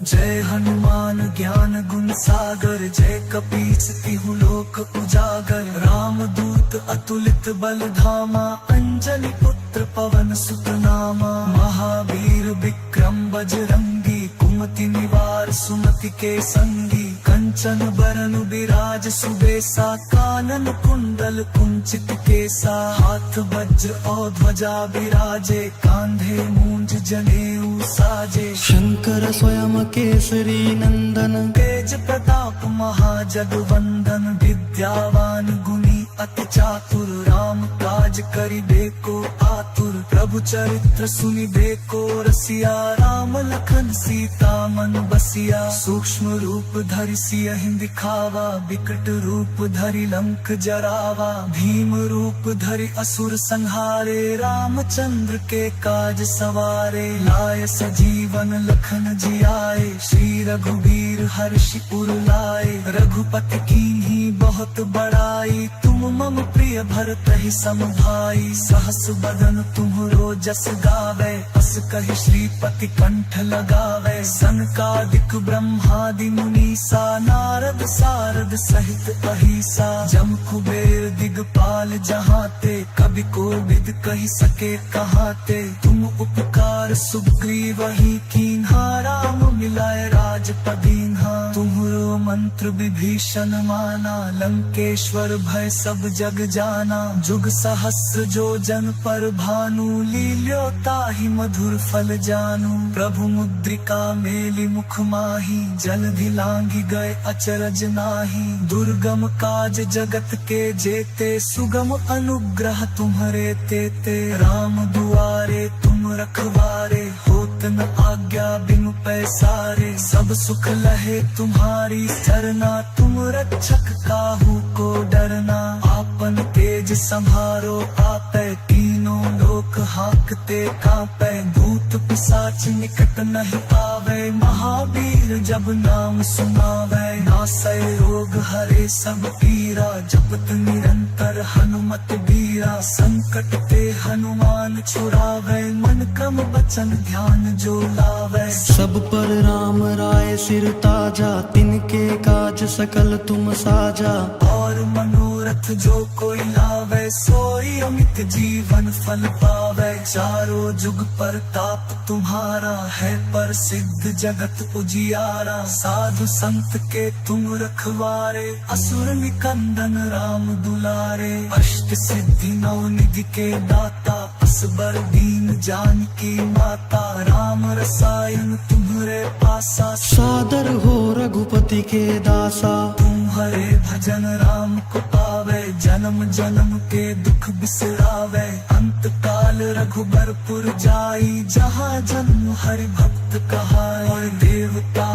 जय हनुमान ज्ञान गुण सागर जय कपीस तिहु लोक उजागर राम दूत अतुलित बल धामा अंजनी पुत्र पवन सुत नामा महावीर विक्रम बजरंगी कुमति निवार सुमति के संगी कंचन बरन विराज सुबेसा कानन कुंडल कुंचित केसा हाथ वज्र और ध्वजा विराजे कांधे मूंज जनेऊ साजे शंकर स्वयं केसरी नंदन तेज प्रताप महाजगवंदन विद्यावान गुणी अति चातुर राम काज करिबे को आतुर प्रभु चरित्र सुनि देखो रसिया राम लखन सीता मन बसिया सूक्ष्म रूप धरि सियहि दिखावा विकट रूप धरि लंक जरावा भीम रूप धरि असुर संहारे रामचंद्र के काज सवारे लाय सजीवन लखन जियाए श्री रघुबीर हर्षि उर लाए रघुपति कीन्ही बहुत बड़ाई तुम मम प्रिय भरत ही सम भाई सहस बदन तुम्हरो जस गावे अस कहि श्रीपति कंठ लगावे सनकादिक ब्रह्मादि मुनीसा नारद सारद सहित अहिसा जम कुबेर दिगपाल जहाते कवि कोविद कहि सके कहाते तुम उपकार सुग्रीव ही कीन्हा राम मिलाए राजपदीन्हा तुम्हरो मंत्र विभीषण माना लंकेश्वर भय सब जग जाना जुग सहस्र जो जन पर भानु लील्यो ताहि मधुर फल जानू प्रभु मुद्रिका मेलि मुख माही जलधि लांघि गए अचरज नाही दुर्गम काज जगत के जेते सुगम अनुग्रह तुम्हरे तेते राम दुआरे तुम रखवारे होत न आज्ञा बिनु पैसारे सब सुख लहे तुम्हारी सरना तुम रक्षक काहू को डरना आपन तेज संभारो आपे तीनों लोक हाकते कांपे भूत पिशाच निकट नहीं आवे महावीर जब नाम सुनावे नासै रोग हरे सब पीरा जपत निरंतर हनुमत बीरा संकट ते हनुमान छुड़ावे मन क्रम बचन ध्यान जो लावे सब पर राम राय सिर ताजा तिनके काज सकल तुम साजा और मनोरथ जो कोई लावे सोई अमित जीवन फल पावे चारों जुग पर ताप तुम्हारा है पर सिद्ध जगत उजियारा साधु संत के तुम रखवारे असुर निकंदन राम दुलारे अष्ट सिद्धि नौ निधि के दाता असबर दीन जानकी माता राम रसायन तुम्हरे पासा सादर हो रघुपति के दासा तुम्हारे भजन राम को पावे जन्म जन्म के दुख बिसरावे अंत काल रघुबरपुर जाई जहाँ जन्म हरि भक्त कहाए देवता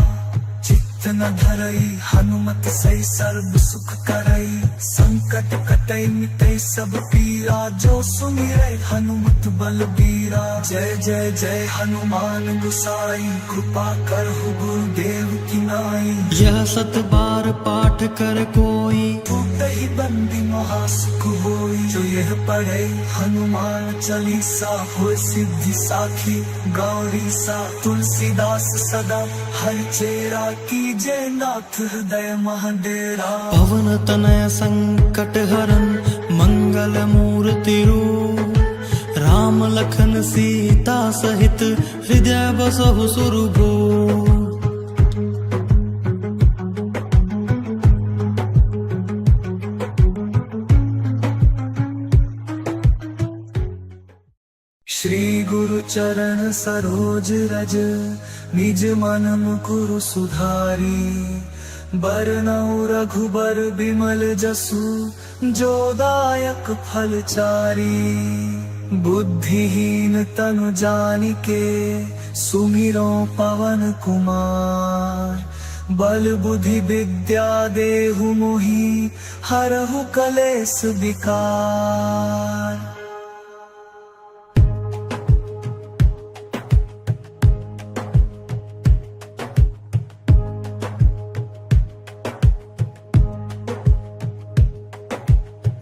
चित्त न धरई हनुमत सही सर्व सुख करई संकट कटई मिटई सब पीरा जो सुमिरै हनुमत बलबीरा जय जय जय हनुमान गुसाई कृपा करहु गुरुदेव की नाई यह सत बार पाठ कर कोई ही बंदी महासुख होई जो यह पढ़े हनुमान चालीसा हो सिद्धि साखी गौरी सा तुलसीदास सदा हर चेरा की जय नाथ हृदय महाडेरा पवन तनय संकट हरन मंगल मूर्ति रूप राम लखन सीता सहित हृदय बसहु सुरभूप श्री गुरु चरण सरोज रज निज मन मुकुरु सुधारी बरनउँ रघुबर बिमल जसु जो दायक फल चारी बुद्धिहीन तनु जानिके सुमिरो पवन कुमार बल बुद्धि विद्या देहु मोहि हरहु कलेस विकार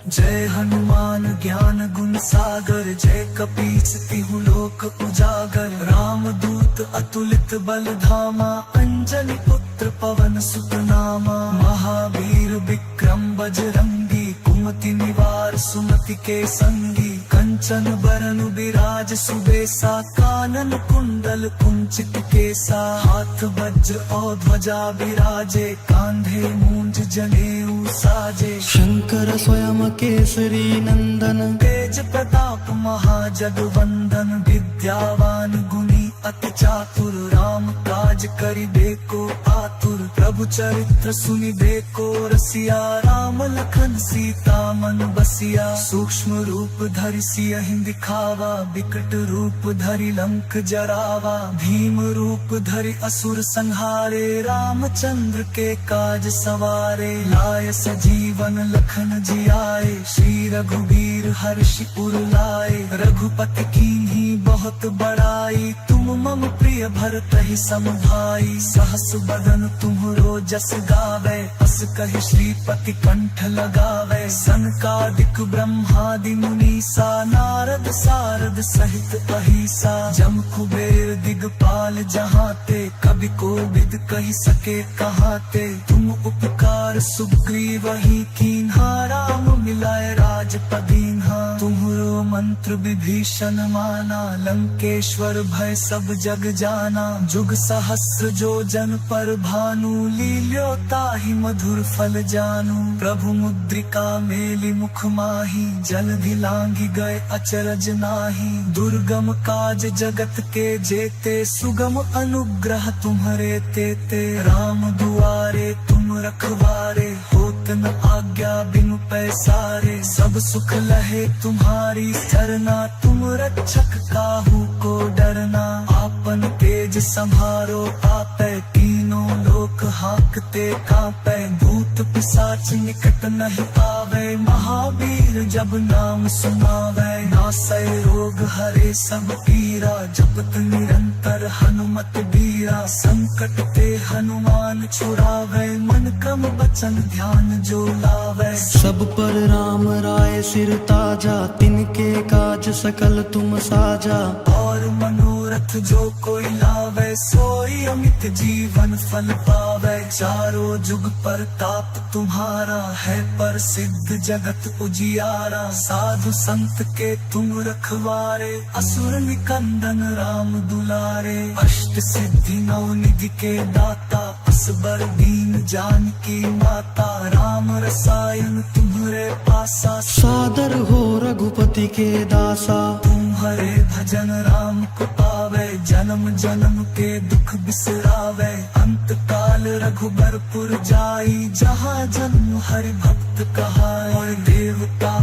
जय हनुमान ज्ञान गुण सागर जय कपीस तिहु लोक उजागर राम दूत अतुलित बल धामा अंजनी पुत्र पवन सुत नामा महावीर विक्रम बजरंगी कुमति निवार सुमति के संगी कंचन बरन विराज सुबेसा कानन कुंडल कुंचित केसा हाथ वज्र और ध्वजा विराजे कांधे मूंज जनेऊ साजे शंकर स्वयं केसरी नंदन तेज प्रताप महाजगवंदन विद्यावान गुणी अति चातुर राम काज करिबे को आतुर प्रभु चरित्र सुनिबे को रसिया राम लखन सीता मन बसिया सूक्ष्म रूप धरि सियहि दिखावा विकट रूप धरि लंक जरावा भीम रूप धरि असुर संहारे रामचंद्र के काज सवारे लाय सजीवन लखन जियाए श्री रघुबीर हर्षि उर लाए रघुपति कीन्ही बहुत बड़ाई तुम मम प्रिय भरत ही सम भाई सहस बदन तुम्हरो जस गावे अस कहि श्रीपति कंठ लगावे सनकादिक ब्रह्मादि मुनीसा नारद सारद सहित अहिसा जम कुबेर दिगपाल जहाते कवि कोविद कहि सके कहाते तुम उपकार सुग्रीवहि कीन्हा राम मिलाए राजपदीन्हा तुम्हरो मंत्र विभीषण माना लंकेश्वर भय सब जग जाना जुग सहस्र जो जन पर भानु लील्यो ताहि मधुर फल जानू प्रभु मुद्रिका मेलि मुख माही जलधि लांघि गए अचरज नाही दुर्गम काज जगत के जेते सुगम अनुग्रह तुम्हरे तेते राम दुआरे तुम रखवारे होत न आज्ञा बिनु पैसारे सब सुख लहे तुम्हारी सरना तुम रक्षक काहू को डरना आपन तेज संभारो आपे तीनों लोक हाकते कापे भूत पिशाच निकट नहीं आवे महावीर जब नाम सुनावे नासै रोग हरे सब पीरा जपत निरंतर हनुमत बीरा संकट ते हनुमान छुड़ावे मन क्रम वचन ध्यान जो लावे सब पर राम राय सिर ताजा तिनके काज सकल तुम साजा और मनोरथ जो कोई लावे सोई अमित जीवन फल पावे चारों जुग पर ताप तुम्हारा है पर सिद्ध जगत उजियारा साधु संत के तुम रखवारे असुर निकंदन राम दुलारे अष्ट सिद्धि नौ निधि के दाता असबर दीन जानकी माता राम रसायन तुम्हरे पासा सादर हो रघुपति के दासा तुम्हारे भजन राम को पावे जन्म जन्म के दुख बिसरावे अंत काल रघुबरपुर जाई जहाँ जन्म हरि भक्त कहाए और देवता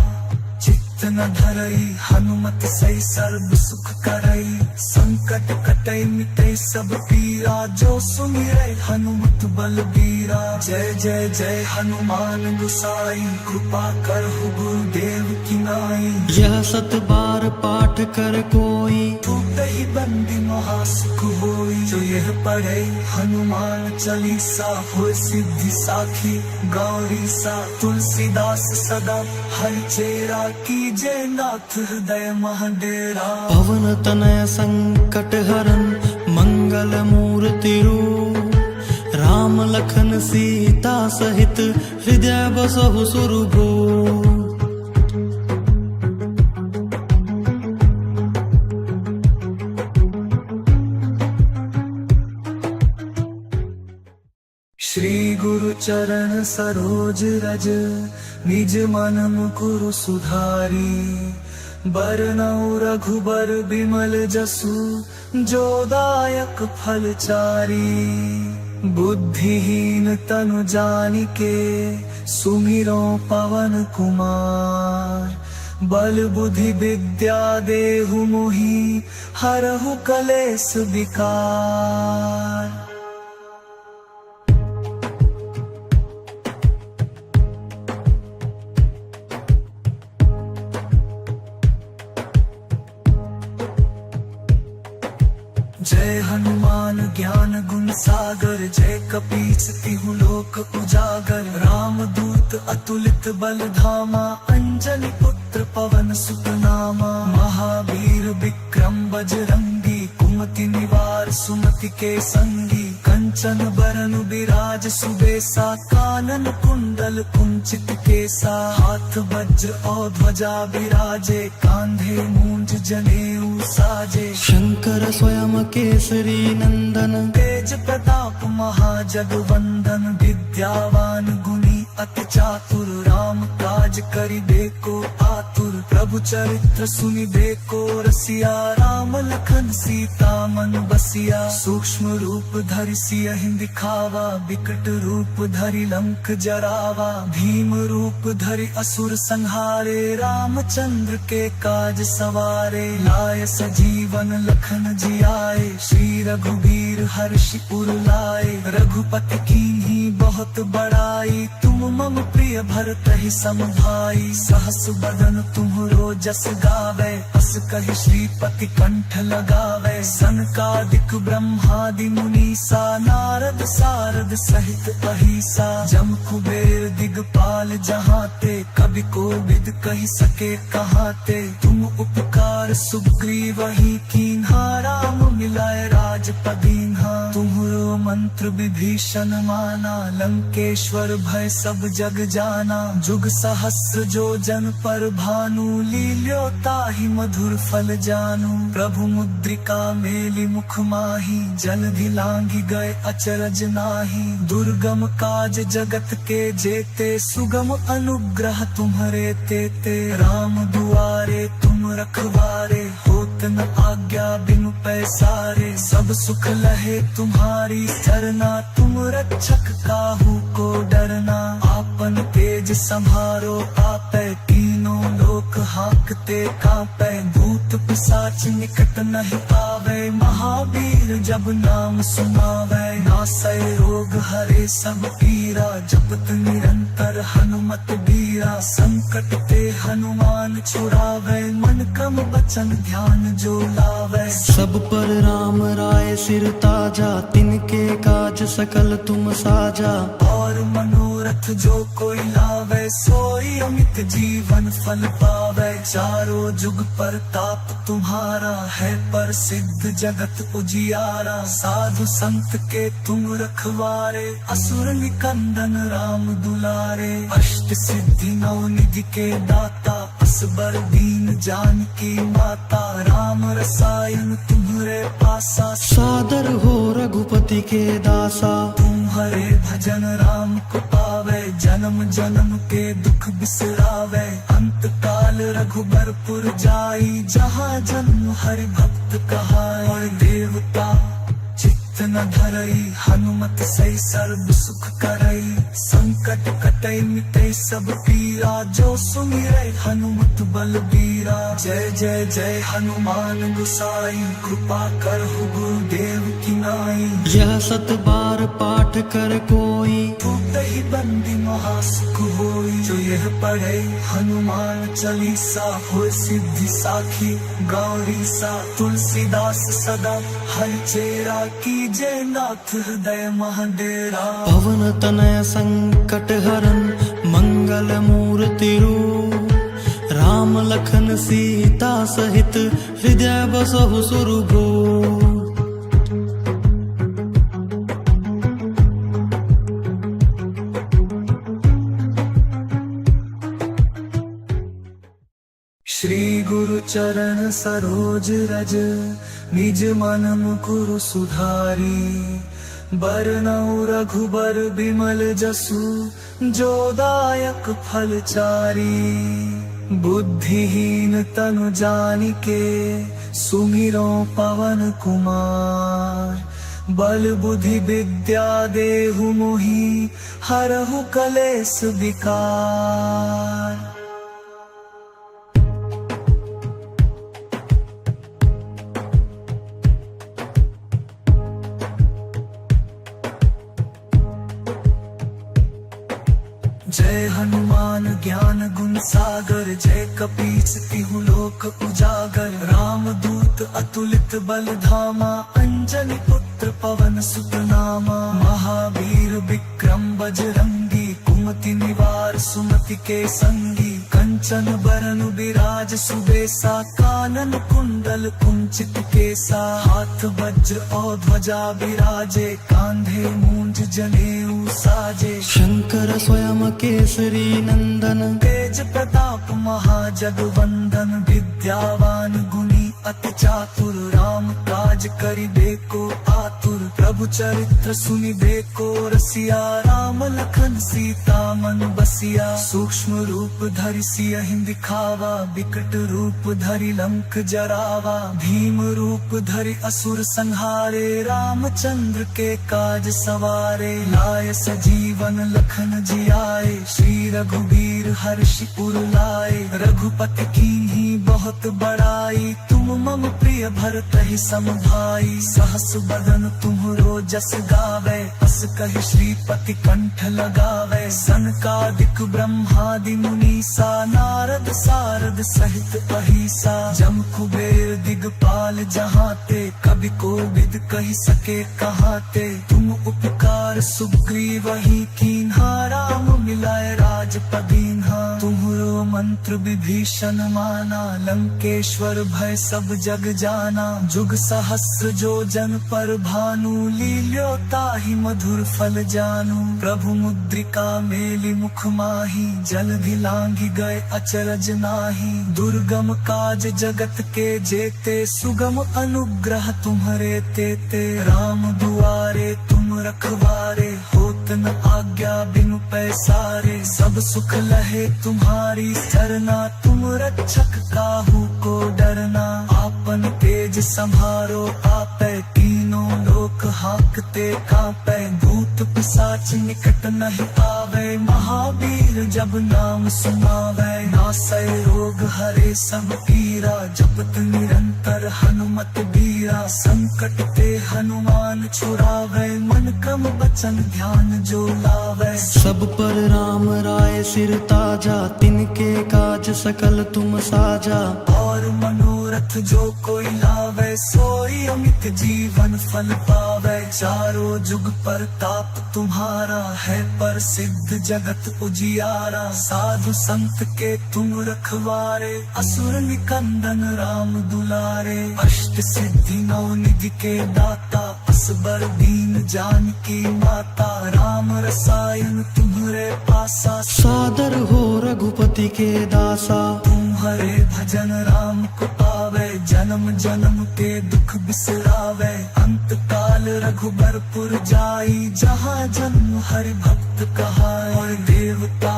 चित्त न धरई हनुमत सही सर्व सुख करई संकट कटई मिटई सब पीरा जो सुमिरै हनुमत बलबीरा जय जय जय हनुमान गुसाई कृपा करहु गुरुदेव की नाई यह सत बार पाठ कर कोई ही बंदी महासुख होई जो यह पढ़े हनुमान चालीसा हो सिद्धि साखी गौरी सा तुलसीदास सदा हरि चेरा कीजे नाथ हृदय महाडेरा पवन तनय संकट हरन मंगल मूर्ति रूप राम लखन सीता सहित हृदय बसहु सुरभूप श्री गुरु चरण सरोज रज निज मन मुकुरु सुधारी बरनउँ रघुबर बिमल जसु जो दायक फल चारी बुद्धिहीन तनु जानिके सुमिरो पवन कुमार बल बुद्धि विद्या देहु मोहि हरहु कलेश विकार जय हनुमान ज्ञान गुण सागर जय कपीस तिहु लोक उजागर राम दूत अतुलित बल धामा अंजनी पुत्र पवन सुत नामा महावीर विक्रम बजरंगी कुमति निवार सुमति के संगी कंचन बरन बिराज सुबेसा कानन कुंडल कुंचित केसा हाथ वज्र और ध्वजा बिराजे कांधे मूंज जनेऊ साजे शंकर स्वयं केसरी नंदन तेज प्रताप महाजगवंदन विद्यावान गुणी अति चातुर राम काज काज करिबे को आतुर प्रभु चरित्र सुनिबे को रसिया राम लखन सीता मन बसिया सूक्ष्म रूप धरि सियहि दिखावा विकट रूप धरि लंक जरावा भीम रूप धरि असुर संहारे रामचंद्र के काज सवारे लाय सजीवन लखन जियाए श्री रघुबीर हर्षि उर लाए रघुपति कीन्ही बहुत बड़ाई तुम मम प्रिय भरत ही सम भाई सहस बदन तुम्हरो जस गावे अस कहि श्रीपति कंठ लगावे सनकादिक ब्रह्मादि मुनीसा नारद सारद सहित अहिसा जम कुबेर दिगपाल जहाते कवि कोविद कहि सके कहाते तुम उपकार सुग्रीव ही कीन्हा राम मिलाए राजपदीन्हा तुम्हरो मंत्र विभीषण माना लंकेश्वर भय सब जग जाना जुग सहस्र जो जन पर भानु लील्यो ताहि मधुर फल जानू प्रभु मुद्रिका मेलि मुख माही जलधि लांघि गए अचरज नाही दुर्गम काज जगत के जेते सुगम अनुग्रह तुम्हरे तेते राम दुआरे तुम रखवारे होत न आज्ञा बिनु पैसारे सब सुख लहे तुम्हारी सरना तुम रक्षक काहू को डरना आपन तेज संभारो आपै तीनों लोक हाकते कांपै भूत पिशाच निकट नहीं आवे महावीर जब नाम सुनावे नासै रोग हरे सब पीरा जपत निरंतर हनुमत बीरा संकट ते हनुमान छुड़ावे मन क्रम बचन ध्यान जो लावे सब पर राम राय सिर ताजा तिनके काज सकल तुम साजा और मनोरथ जो कोई लावे सोई अमित जीवन फल पावे चारों जुग पर ताप तुम्हारा है पर सिद्ध जगत उजियारा साधु संत के तुम रखवारे असुर निकंदन राम दुलारे अष्ट सिद्धि नौ निधि के दाता असबर दीन जानकी माता राम रसायन तुम्हरे पासा सादर हो रघुपति के दासा तुम्हारे भजन राम को पावे जन्म जन्म के दुख बिसरावे अंत काल रघुबरपुर जाई जहाँ जन्म हरि भक्त कहाए देवता चित्त न धरई हनुमत सही सर्व सुख करई संकट कटई मिटई सब पीरा जो सुमिरै हनुमत बलबीरा जय जय जय हनुमान गोसाई कृपा करहु गुरुदेव की नाई यह सत बार पाठ कर कोई ही बंदी महासुख होई जो यह पढ़े हनुमान चालीसा हो सिद्धि साखी गौरी सा तुलसीदास सदा हर चेरा की जय नाथ हृदय महाडेरा पवन तनय संकट हरन मंगल मूर्ति रूप राम लखन सीता सहित हृदय बसहु सुरभूप श्री गुरु चरण सरोज रज निज मन मुकुरु सुधारी बरनउँ रघुबर बिमल जसु जो दायक फल चारी बुद्धिहीन तनु जानिके सुमिरो पवन कुमार बल बुद्धि विद्या देहु मोहि हरहु कलेस विकार जय हनुमान ज्ञान गुण सागर जय कपीस तिहु लोक उजागर राम दूत अतुलित बल धामा अंजनी पुत्र पवन सुत नामा महावीर विक्रम बजरंगी कुमति निवार सुमति के संगी कंचन बरन विराज सुबेसा कानन कुंडल कुंचित केसा हाथ वज्र और ध्वजा विराजे कांधे मूंज जनेऊ साजे शंकर स्वयं केसरी नंदन तेज प्रताप महाजगवंदन विद्यावान गुणी अति चातुर राम काज करिबे को आतुर प्रभु चरित्र सुनिबे को रसिया राम लखन सीता मन बसिया सूक्ष्म रूप धरि सियहि दिखावा विकट रूप धरि लंक जरावा भीम रूप धरि असुर संहारे रामचंद्र के काज सवारे लाय सजीवन लखन जियाए श्री रघुबीर हर्षि उर लाए रघुपति कीन्ही बहुत बड़ाई तुम मम प्रिय भरतहि सम भाई सहस बदन तुम्हरो जस गावे अस कहि श्रीपति कंठ लगावे सनकादिक ब्रह्मादि मुनीसा नारद सारद सहित अहिसा जम कुबेर दिगपाल जहाते कवि कोविद कहि सके कहाते तुम उपकार सुग्रीवहि कीन्हा राम मिलाए राजपदीन्हा तुम्हरो मंत्र विभीषण माना लंकेश्वर भय सब जग जाना जुग सहस्र जो जन पर भानु लील्यो ताहि मधुर फल जानू प्रभु मुद्रिका मेलि मुख माही जलधि लांघि गए अचरज नाही दुर्गम काज जगत के जेते सुगम अनुग्रह तुम्हरे तेते राम दुआरे तुम रखवारे होत न आज्ञा बिनु पैसारे सब सुख लहे तुम्हारी सरना तुम रक्षक काहू को डरना आपन तेज संभारो आपै तीनों लोक हाकते कांपै भूत पिशाच निकट नहीं आवे महावीर जब नाम सुनावे नासै रोग हरे सब पीरा जपत निरंतर हनुमत बीरा संकट ते हनुमान छुड़ावे मन क्रम बचन ध्यान जो लावे सब पर राम राय सिर ताजा तिनके काज सकल तुम साजा और मनोरथ जो कोई लावे सोई अमित जीवन फल पावे चारों जुग पर ताप तुम्हारा है पर सिद्ध जगत उजियारा साधु संत के तुम रखवारे असुर निकंदन राम दुलारे अष्ट सिद्धि नौ निधि के दाता असबर दीन जानकी माता राम रसायन तुम्हरे पासा सादर हो रघुपति के दासा तुम्हारे भजन राम को पावे जन्म जन्म के दुख बिसरावे अंत काल रघुबरपुर जाई जहाँ जन्म हरि भक्त कहाए और देवता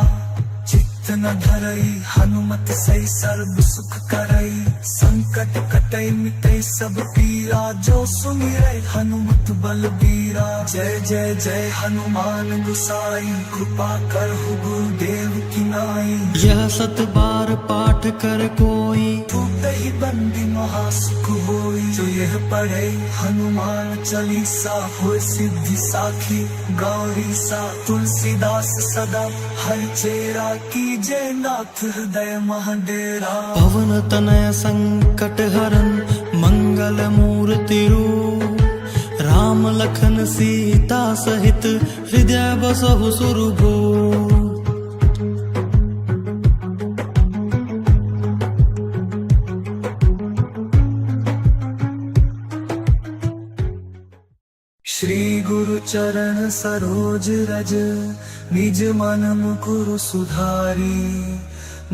चित्त न धरई हनुमत सही सर्व सुख करई संकट कटई मिटई सब पीरा जो सुमिरै हनुमत बलबीरा जय जय जय हनुमान गुसाई कृपा करहु गुरुदेव की नाई यह सत बार पाठ कर कोई ही बंदी महासुख होई जो यह पढ़े हनुमान चालीसा हो सिद्धि साखी गौरी सा तुलसीदास सदा हर चेरा कीजे नाथ हृदय महाडेरा पवन तनय संकट हरन मंगल मूर्ति रूप राम लखन सीता सहित हृदय बसहु सुरभूप श्री गुरु चरण सरोज रज निज मन मुकुरु सुधारी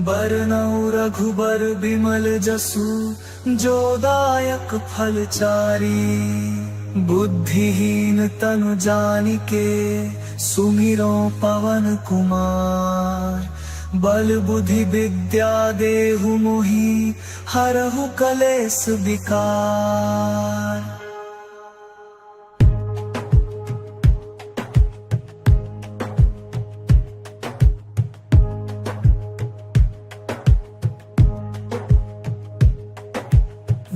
बरनउँ रघुबर बिमल जसु जो दायक फल चारी बुद्धिहीन तनु जानिके सुमिरो पवन कुमार बल बुद्धि विद्या देहु मोहि हरहु कलेस विकार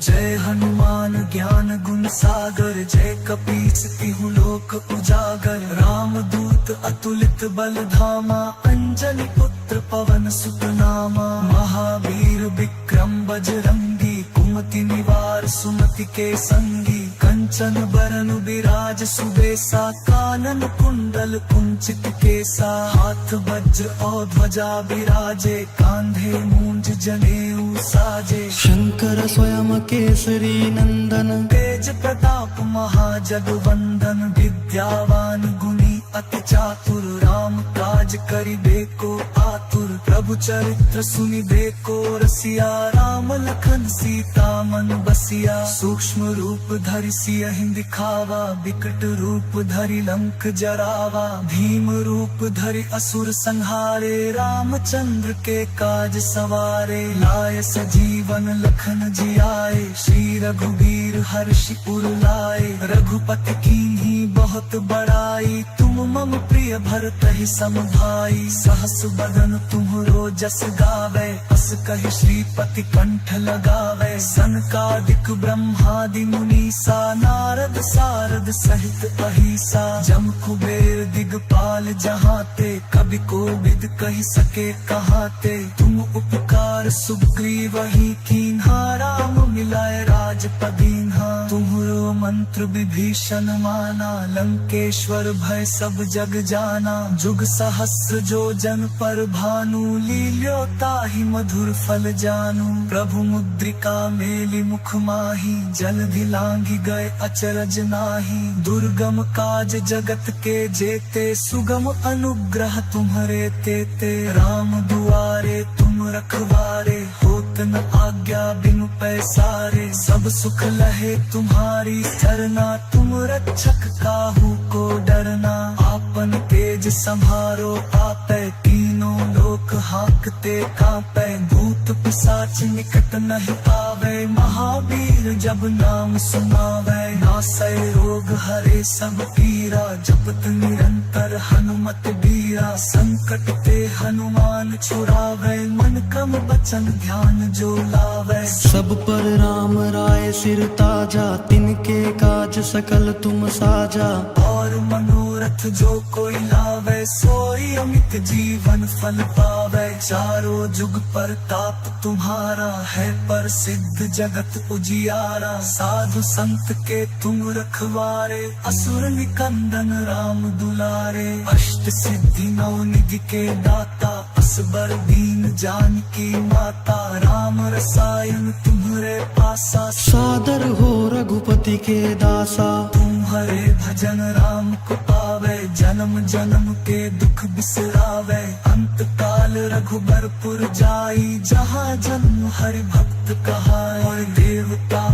जय हनुमान ज्ञान गुण सागर जय कपीस तिहु लोक उजागर राम दूत अतुलित बल धामा अंजनी पुत्र पवन सुत नामा महावीर विक्रम बजरंगी कुमति निवार सुमति के संगी कंचन बरन विराज सुबेसा कानन कुंडल कुंचित केसा हाथ वज्र और ध्वजा विराजे कांधे मूंज जनेऊ साजे शंकर स्वयं केसरी नंदन तेज प्रताप महाजगवंदन विद्यावान गुणी अति चातुर राम काज करिबे को आतुर प्रभु चरित्र सुनि देखो रसिया राम लखन सीता मन बसिया सूक्ष्म रूप धरि सियहि दिखावा विकट रूप धरि लंक जरावा भीम रूप धरि असुर संहारे रामचंद्र के काज सवारे लाय सजीवन लखन जियाए श्री रघुबीर हर्षि उर लाए रघुपति कीन्ही बहुत बड़ाई तुम मम प्रिय भरत ही सम भाई सहस बदन तुम्हरो जस गावे अस कहि श्रीपति कंठ लगावे सनकादिक ब्रह्मादि मुनीसा नारद सारद सहित अहिसा जम कुबेर दिगपाल जहाते कवि कोविद कहि सके कहाते तुम उपकार सुग्रीवहि कीन्हा राम मिलाए राजपदीन्हा तुम्हरो मंत्र विभीषण माना लंकेश्वर भय सब जग जाना जुग सहस्र जो जन पर भानु लील्यो ताहि मधुर फल जानू प्रभु मुद्रिका मेलि मुख माही जलधि लांघि गए अचरज नाही दुर्गम काज जगत के जेते सुगम अनुग्रह तुम्हरे तेते राम दुआरे तुम रखवारे होत न आज्ञा बिनु पैसारे सब सुख लहे तुम्हारी सरना तुम रक्षक काहू को डरना आपन तेज संभारो आपै तीनों लोक हाकते कांपै भूत पिशाच निकट नहीं आवे महावीर जब नाम सुनावे नासै रोग हरे सब पीरा जपत निरंतर हनुमत बीरा संकट ते हनुमान छुड़ावे मन क्रम बचन ध्यान जो लावे सब पर राम राय सिर ताजा तिनके काज सकल तुम साजा और मनोरथ जो कोई लावे सोई अमित जीवन फल पावे चारों जुग पर ताप तुम्हारा है पर सिद्ध जगत उजियारा साधु संत के तुम रखवारे असुर निकंदन राम दुलारे अष्ट सिद्धि नौ निधि के दाता असबर दीन जानकी माता राम रसायन तुम्हरे पासा सादर हो रघुपति के दासा तुम्हारे भजन राम को पावे जन्म जन्म के दुख बिसरावे अंत काल रघुबरपुर जाई जहाँ जन्म हरि भक्त कहाए और देवता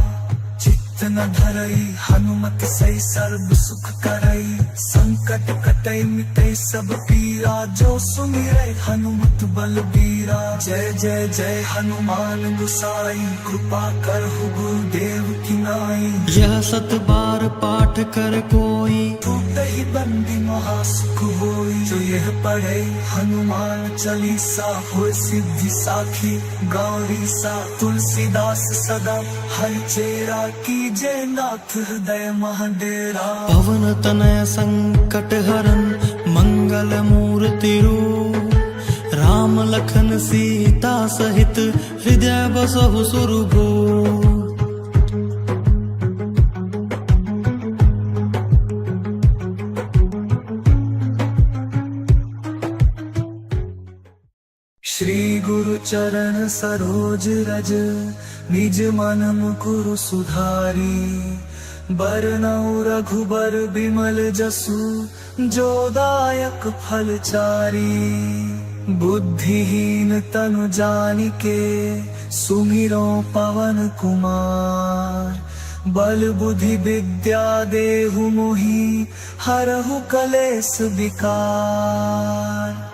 चित्त न धरई हनुमत सही सर्व सुख करई संकट कटई मिटई सब पीरा जो सुमिरै हनुमत बलबीरा जय जय जय हनुमान गुसाई कृपा करहु गुरुदेव की नाई यह सत बार पाठ कर कोई टूटहि बंदी महासुख होई जो यह पढ़े हनुमान चालीसा हो सिद्धि साखी गौरी सा तुलसीदास सदा हरि चेरा की जय नाथ हृदय महाडेरा पवन तनय संकट हरन मंगल मूर्ति रूप राम लखन सीता सहित हृदय बसहु सुरभूप श्री गुरु चरण सरोज रज निज मन मुकुरु सुधारी बरनउँ रघुबर बिमल जसु जो दायक फल चारी बुद्धिहीन तनु जानिके सुमिरो पवन कुमार बल बुद्धि विद्या देहु मोहि हरहु कलेस विकार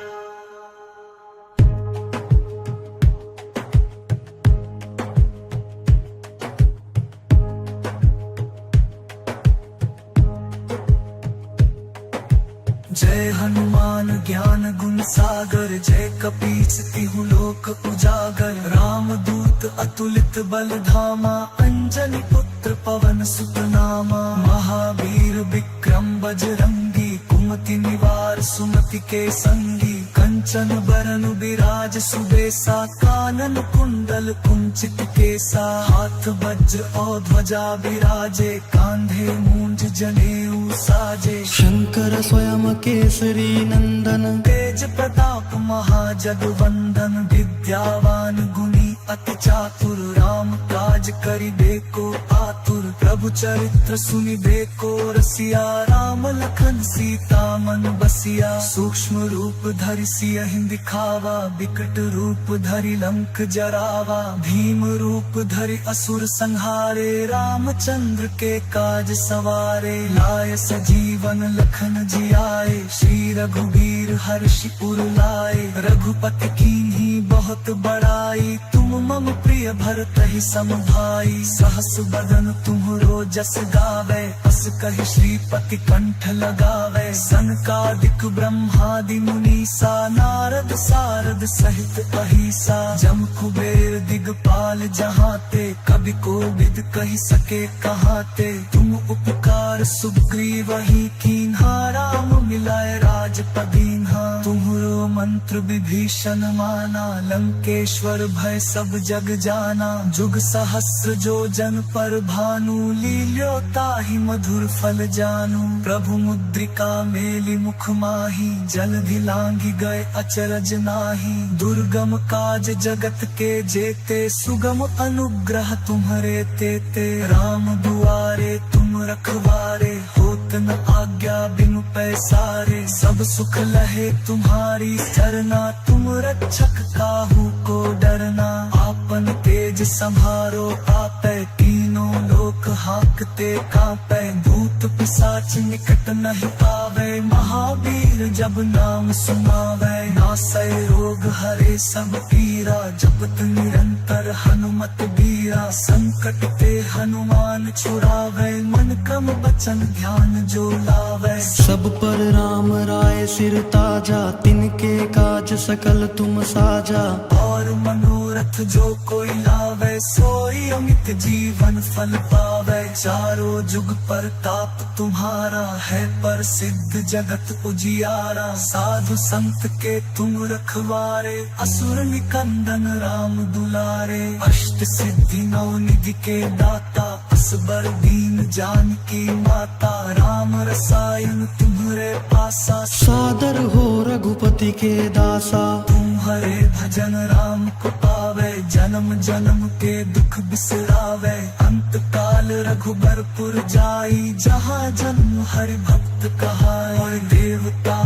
जय हनुमान ज्ञान गुण सागर जय कपीस तिहु लोक उजागर राम दूत अतुलित बल धामा अंजनी पुत्र पवन सुत नामा महावीर विक्रम बजरंगी कुमति निवार सुमति के संगी कंचन बरन विराज सुबेसा कानन कुंडल कुंचित केसा हाथ वज्र और ध्वजा विराजे कांधे मूंज जनेऊ साजे शंकर स्वयं केसरी नंदन तेज प्रताप महाजगवंदन विद्यावान गुणी अति चातुर राम काज करिबे को आतुर प्रभु चरित्र सुनिबे को रसिया राम लखन सीता मन बसिया सूक्ष्म रूप धरि सियहि दिखावा विकट रूप धरि लंक जरावा भीम रूप धरि असुर संहारे रामचंद्र के काज सवारे लाय सजीवन लखन जियाए श्री रघुबीर हर्षि उर लाए रघुपति कीन्ही बहुत बड़ाई तुम मम प्रिय भरतहि सम भाई सहस बदन तुम्हरो जस गावे अस कहि श्रीपति कंठ लगावे सनकादिक ब्रह्मादि मुनीसा नारद सारद सहित अहिसा जम कुबेर दिगपाल जहाते कवि कोविद कहि सके कहाते तुम उपकार सुग्रीव ही कीन्हा राम मिलाए राजपदीन्हा तुम्हरो मंत्र विभीषण माना लंकेश्वर भय सब जग जाना जुग सहस्र जो जन पर भानु लील्यो ताहि मधुर फल जानू प्रभु मुद्रिका मेलि मुख माही जलधि लांघि गए अचरज नाही दुर्गम काज जगत के जेते सुगम अनुग्रह तुम्हरे तेते राम दुआरे तुम रखवारे होत न आज्ञा बिनु पैसारे सब सुख लहे तुम्हारी सरना तुम रक्षक काहू को डरना आपन तेज संभारो आपै तीनों लोक हाकते कांपै भूत पिशाच निकट नहीं पावे महावीर जब नाम सुनावे नासै रोग हरे सब पीरा जपत निरंतर हनुमत बीरा संकट ते हनुमान छुड़ावे मन क्रम बचन ध्यान जो लावे सब पर राम राय सिर ताजा तिनके काज सकल तुम साजा और मनोरथ जो कोई लावे सोई अमित जीवन फल पावे चारों जुग पर ताप तुम्हारा है पर सिद्ध जगत उजियारा साधु संत के तुम रखवारे असुर निकंदन राम दुलारे अष्ट सिद्धि नौ निधि के दाता असबर दीन जानकी माता राम रसायन तुम्हारे पासा सादर हो रघुपति के दासा तुम्हारे भजन राम को पावे जन्म जन्म के दुख बिसरावे अंत काल रघुबरपुर जाई जहाँ जन्म हरि भक्त कहाए और देवता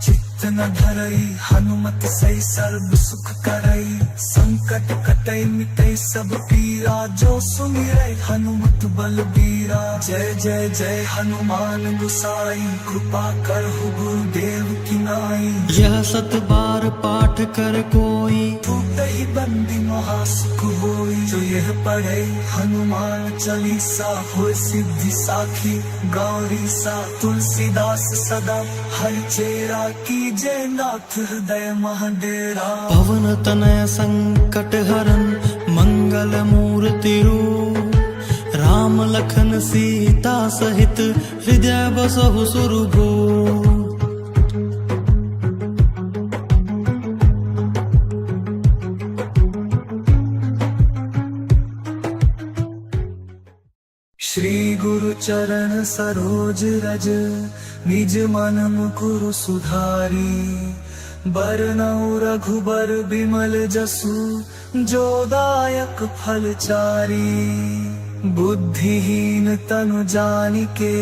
चित्त न धरई हनुमत सही सर्व सुख करई संकट कटई मिटई सब पीरा जो सुमिरै हनुमत बलबीरा जय जय जय हनुमान गुसाई कृपा करहु गुरुदेव की नाई यह सत बार पाठ कर कोई टूटहि बंदी महासुख होई जो यह पढ़े हनुमान चालीसा हो सिद्धि साखी गौरी सा तुलसीदास सदा हर चेरा की जय नाथ हृदय महाडेरा पवन तनय संकट हरन मंगल मूर्ति रूप राम लखन सीता सहित हृदय बसहु सुरभूप श्री गुरु चरण सरोज रज निज मन मुकुरु सुधारी बरनउँ रघुबर बिमल जसु जो दायक फल चारी बुद्धिहीन तनु जानिके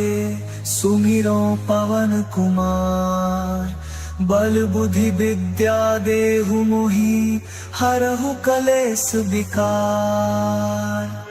सुमिरो पवन कुमार बल बुद्धि विद्या देहु मोहि हरहु कलेस विकार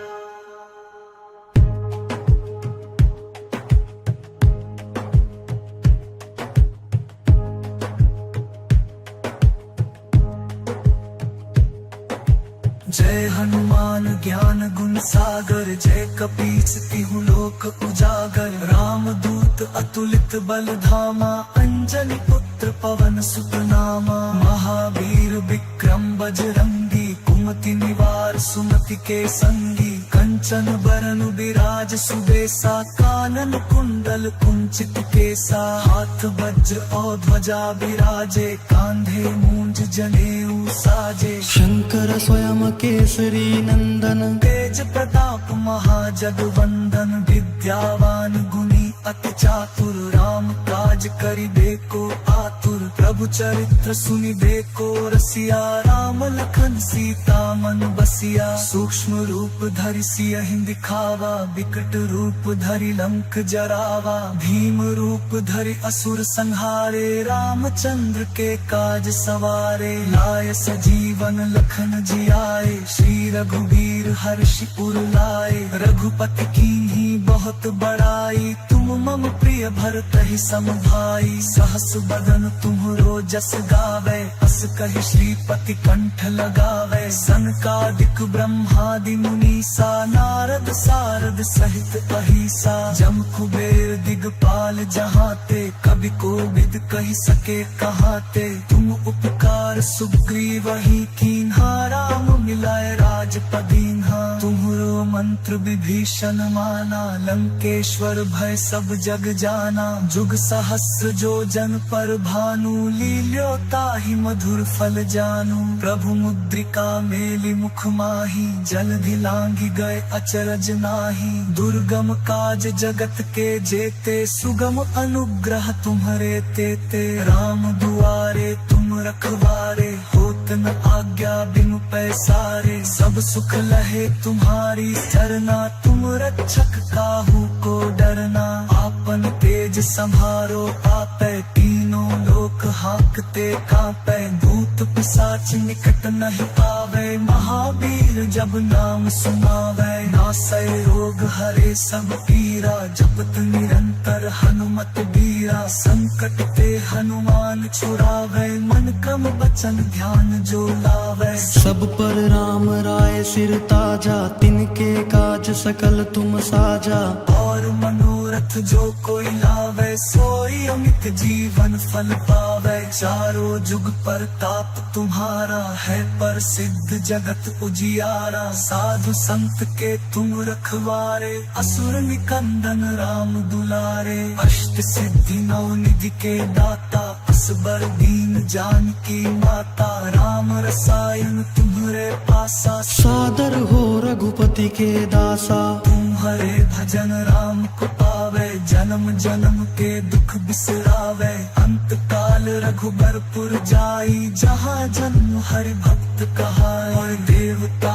जय हनुमान ज्ञान गुण सागर जय कपीस तिहु लोक उजागर राम दूत अतुलित बल धामा अंजनी पुत्र पवन सुत नामा महावीर विक्रम बजरंगी कुमति निवार सुमति के संगी कंचन बरन विराज सुबेसा कानन कुंडल कुंचित केसा हाथ वज्र और ध्वजा विराजे कांधे मूंज जनेऊ साजे शंकर स्वयं केसरी नंदन तेज प्रताप महाजगवंदन विद्यावान गुणी अति चातुर राम काज काज करिबे को आतुर, प्रभु चरित्र सुनिबे को रसिया। राम लखन सीता मन बसिया, सूक्ष्म रूप धरि सियहि दिखावा, विकट रूप धरि लंक जरावा। भीम रूप धरि असुर संहारे, रामचंद्र के काज सवारे। लाय सजीवन लखन जियाए, श्री रघुवीर हर्षि उर लाए। रघुपति कीन्ही बहुत बड़ाई, तुम मम प्रिय भरतहि सम भाई। सहस बदन तुम्हरो जस गावे, अस कहि श्रीपति कंठ लगावे। सनकादिक ब्रह्मादि मुनीसा, नारद सारद सहित अहिसा। जम कुबेर दिगपाल जहाते, कवि कोविद कहि सके कहाते। तुम उपकार सुग्रीवहि कीन्हा, राम मिलाए राजपदीन्हा। तुम्हरो मंत्र विभीषण माना, लंकेश्वर भय सब जग जाना। जुग सहस्र जो जन पर भानु, लील्यो ताहि मधुर फल जानू। प्रभु मुद्रिका मेलि मुख माही, जलधि लांघि गए अचरज नाही। दुर्गम काज जगत के जेते, सुगम अनुग्रह तुम्हरे तेते। राम दुआरे तुम रखवारे, होत न आज्ञा बिनु पैसारे। सब सुख लहे तुम्हारी सरना, तुम रक्षक काहू को डरना। आपन तेज संभारो आपै, तीनों लोक हाकते कांपै। भूत पिशाच निकट नहीं आवे, महावीर जब नाम सुनावे। नासै रोग हरे सब पीरा, जपत निरंतर हनुमत बीरा। संकट ते हनुमान छुड़ावे, मन क्रम वचन ध्यान जो लावे। सब पर राम राय सिर ताजा, तिनके काज सकल तुम साजा। और मनोरथ जो कोई लावे, सोई अमित जीवन फल पावे। चारों जुग परताप तुम्हारा है, प्रसिद्ध जगत उजियारा। साधु संत के तुम रखवारे, असुर निकंदन राम दुलारे। अष्ट सिद्धि नौ निधि के दाता, असबर दीन जानकी माता। राम रसायन तुम्हरे पासा, सादर हो रघुपति के दासा। तुम्हारे भजन राम को पावे, जन्म जन्म के दुख बिसरावे। अंत काल रघुबरपुर जाई, जहाँ जन्म हरि भक्त कहाई। और देवता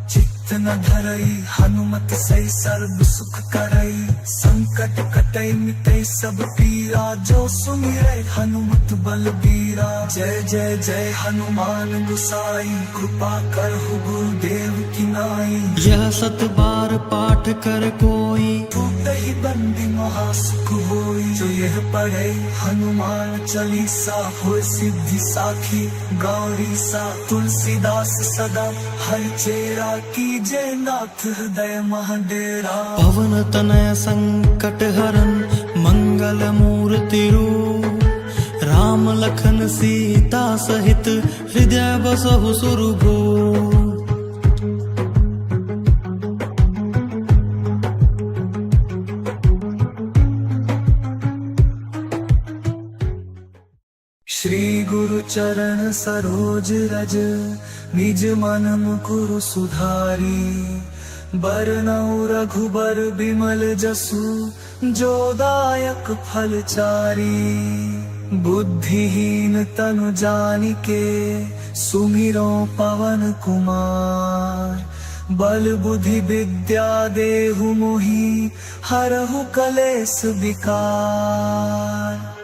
चित्त न धरई, हनुमत सही सर्व सुख करई। संकट कटई मिटई सब पीरा, जो सुमिरै हनुमत बलबीरा। जय जय जय हनुमान गोसाई, कृपा करहु गुरुदेव की नाई। यह सत बार पाठ कर कोई, टूटहि बंदी महासुख होई। जो यह पढ़े हनुमान चालीसा, होय सिद्धि साखी गौरी सा। तुलसीदास सदा हरि चेरा, कीजे नाथ हृदय महडेरा। पवन तनय संकट हरन, मंगल मूर्ति रूप। राम लखन सीता सहित, हृदय बसहु सुरभूप। श्री गुरु चरण सरोज रज, निज मन मुकुरु सुधारी। बरनउँ रघुबर बिमल जसु, जो दायक फल चारी। बुद्धिहीन तनु जानिके, सुमिरो पवन कुमार। बल बुद्धि विद्या देहु मोहि, हरहु कलेस विकार।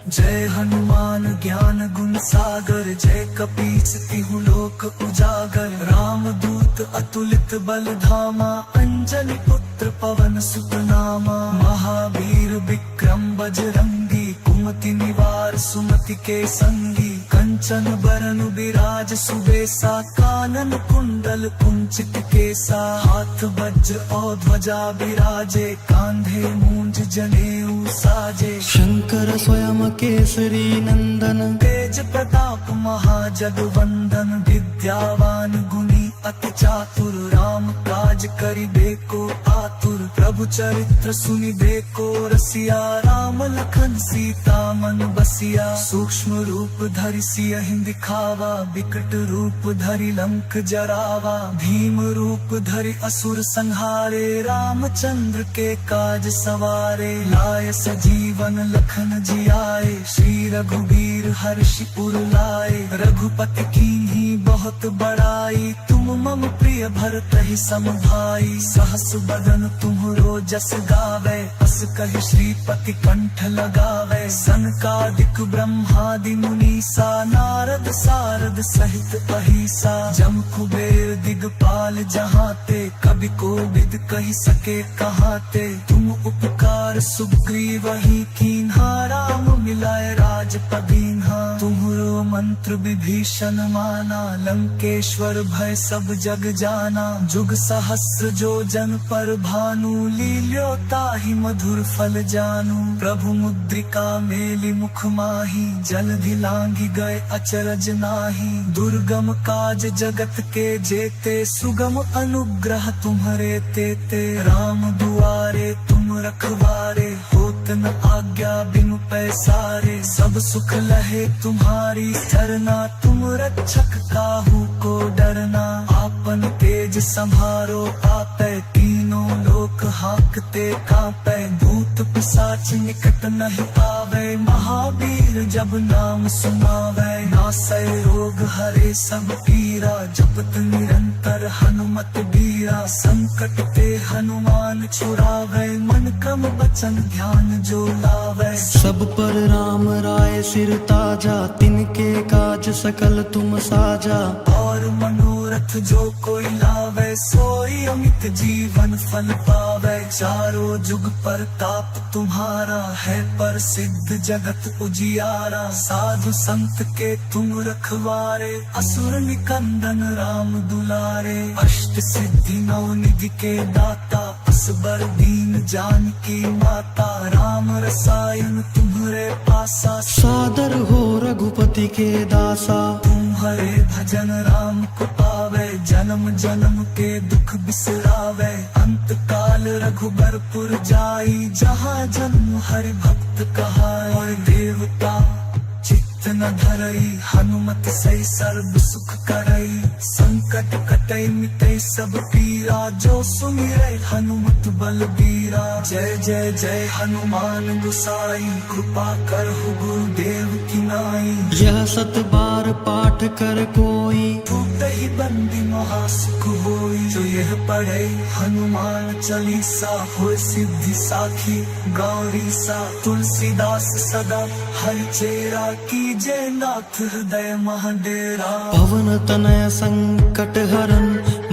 जय हनुमान ज्ञान गुण सागर, जय कपीस तिहु लोक उजागर। राम दूत अतुलित बल धामा, अंजनी पुत्र पवन सुत नामा। महावीर विक्रम बजरंगी, कुमति निवार सुमति के संगी। कंचन बरन बिराज सुबेसा, कानन कुंडल कुंचित केसा। हाथ वज्र और ध्वजा बिराजे, कांधे मूंज जनेऊ साजे। शंकर स्वयं केसरी नंदन, तेज प्रताप महाजगवंदन। विद्यावान गुणी अति चातुर, राम काज काज करिबे को आतुर प्रभु चरित्र सुनिबे को रसिया राम लखन सीता मन बसिया सूक्ष्म रूप धरि सियहि दिखावा विकट रूप धरि लंक जरावा भीम रूप धरि असुर संहारे रामचंद्र के काज सवारे लाय सजीवन लखन जियाए श्री रघुबीर हर्षि उर लाए रघुपति कीन्ही बहुत बड़ाई तुम मम प्रिय भरत ही सम भाई सहस बदन तुम्हरो जस गावे अस कहि श्रीपति कंठ लगावे सनकादिक ब्रह्मादि मुनीसा नारद सारद सहित अहिसा जम कुबेर दिगपाल जहाते कवि कोविद कहि सके कहाते तुम उपकार सुग्रीव ही कीन्हा राम मिलाए राजपद दीन्हा तुम्हरो मंत्र विभीषण माना लंकेश्वर भय सब जग जाना जुग सहस्र जो जन पर भानु लील्यो ताहि मधुर फल जानू प्रभु मुद्रिका मेलि मुख माही जलधि लांघि गए अचरज नाही दुर्गम काज जगत के जेते सुगम अनुग्रह तुम्हरे तेते राम दुआरे तुम रखवारे होत न आज्ञा बिनु पैसारे सब सुख लहे तुम्हारी सरना तुम रक्षक काहू को डरना आपन तेज संभारो आपै तीनों लोक हाकते कांपै भूत पिशाच निकट नहीं आवे महावीर जब नाम सुनावे नासै रोग हरे सब पीरा जपत निरंतर हनुमत बीरा संकट ते हनुमान छुड़ावे मन क्रम बचन ध्यान जो लावे सब पर राम राय सिर ताजा तिनके काज सकल तुम साजा और मनोरथ जो कोई लावे सोई अमित जीवन फल पावे चारों जुग पर ताप तुम्हारा है पर सिद्ध जगत उजियारा साधु संत के तुम रखवारे असुर निकंदन राम दुलारे अष्ट सिद्धि नौ निधि के दाता असबर दीन जानकी माता राम रसायन तुम्हरे पासा सादर हो रघुपति के दासा तुम्हारे भजन राम को पावे जन्म जन्म के दुख बिसरावे अंत काल रघुबरपुर जाई जहाँ जन्म हरि भक्त कहाए और देवता चित्त न धरई हनुमत सही सर्व सुख करई संकट कटई मिटई सब पीरा जो सुमिरै हनुमत बलबीरा जय जय जय हनुमान गुसाई कृपा करहु गुरुदेव की नाई यह सत बार पाठ कर कोई ही बंदी महासुख होई जो यह पढ़े हनुमान चालीसा हो सिद्धि साखी गौरी सा तुलसीदास सदा हर चेरा कीजे नाथ हृदय महाडेरा पवन तनय संकट हरन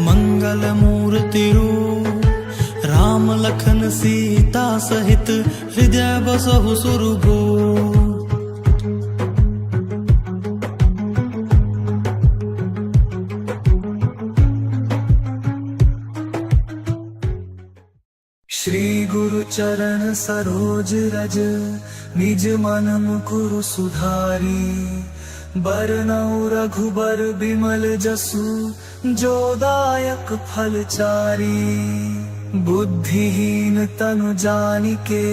मंगल मूर्ति रूप राम लखन सीता सहित हृदय बसहु सुरभूप श्री गुरु चरण सरोज रज निज मन मुकुरु सुधारी बरनउँ रघुबर बिमल जसु जो दायक फल चारी बुद्धिहीन तनु जानिके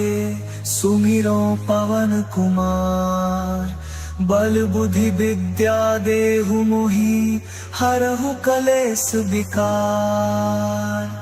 सुमिरो पवन कुमार बल बुद्धि विद्या देहु मोहि हरहु कलेस विकार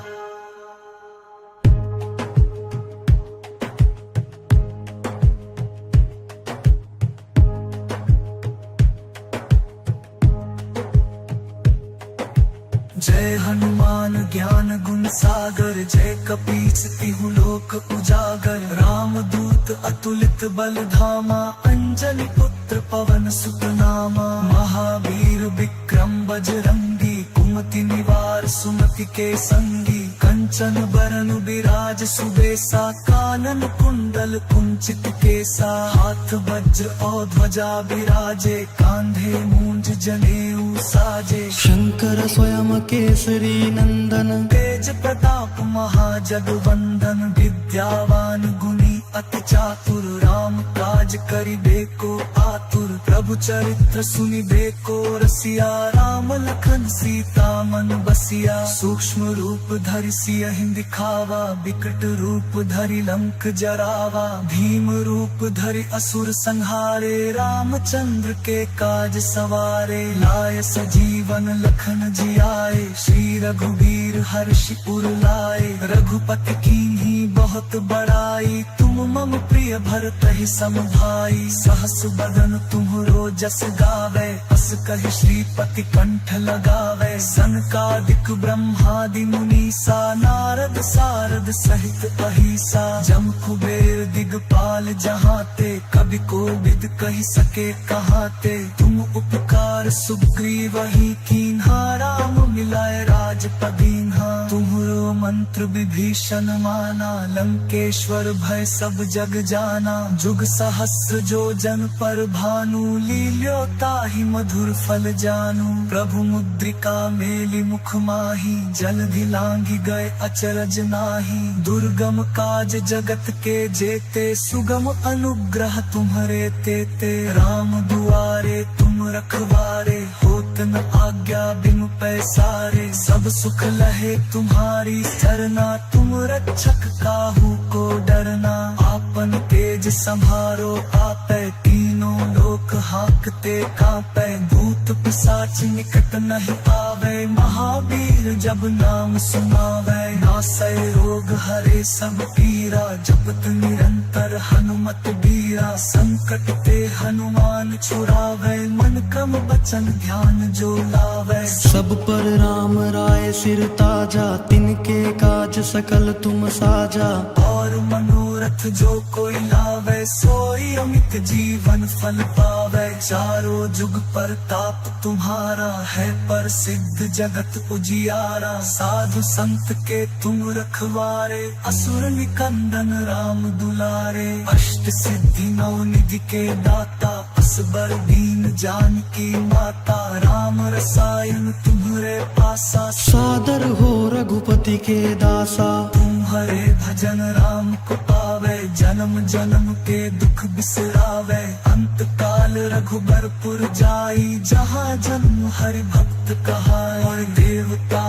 जय हनुमान ज्ञान गुण सागर जय कपीस तिहु लोक उजागर राम दूत अतुलित बल धामा अंजनी पुत्र पवन सुत नामा महावीर विक्रम बजरंगी कुमति निवार सुमति के संगी कंचन बरन विराज सुबेसा कानन कुंडल कुंचित केसा हाथ वज्र और ध्वजा विराजे कांधे मूंज जनेऊ साजे शंकर स्वयं केसरी नंदन तेज प्रताप महाजगवंदन विद्यावान गुणी अति चातुर राम काज करिबे को आतुर प्रभु चरित्र सुनिबे को रसिया राम लखन सीता मन बसिया सूक्ष्म रूप धरि सियहि दिखावा विकट रूप धरि लंक जरावा भीम रूप धरि असुर संहारे रामचंद्र के काज सवारे लाय सजीवन लखन जियाए श्री रघुवीर हर्षि उर लाए रघुपति कीन्ही बहुत बड़ाई तुम मम प्रिय भरतहि सम भाई सहस बदन तुम्हरो जस गावे अस कहि श्रीपति कंठ लगावे सनकादिक ब्रह्मादि मुनीसा नारद सारद सहित अहिसा जम कुबेर दिगपाल जहाते कवि कोविद कहि सके कहाते तुम उपकार सुग्रीव ही कीन्हा राम मिलाए राजपदीन्हा तुम्हरो मंत्र विभीषण माना लंकेश्वर भय सब जग जाना जुग सहस्र जो जन पर भानु लील्यो ताहि मधुर फल जानू प्रभु मुद्रिका मेलि मुख माही जलधि लांघि गए अचरज नाही दुर्गम काज जगत के जेते सुगम अनुग्रह तुम्हरे तेते राम दुआरे तुम रखवारे होत न आज्ञा बिनु पैसारे सब सुख लहे तुम्हारी सरना तुम रक्षक काहू को डरना आपन तेज संभारो आपै तीनों लोक हाकते कांपै भूत पिशाच निकट नहीं आवे महावीर जब नाम सुनावे नासै रोग हरे सब पीरा जपत निरंतर हनुमत बीरा संकट ते हनुमान छुड़ावे मन क्रम बचन ध्यान जो लावे सब पर राम राय सिर ताजा तिनके काज सकल तुम साजा और मनोरथ जो कोई लावे सोई अमित जीवन फल पावे चारों जुग पर ताप तुम्हारा है पर सिद्ध जगत उजियारा साधु संत के तुम रखवारे असुर निकंदन राम दुलारे अष्ट सिद्धि नौ निधि के दाता असबर दीन जानकी माता राम रसायन तुम्हरे पासा सादर हो रघुपति के दासा तुम्हारे भजन राम को पावे जन्म जन्म के दुख बिसरावे अंत काल रघुबरपुर जाई जहाँ जन्म हरि भक्त कहाए और देवता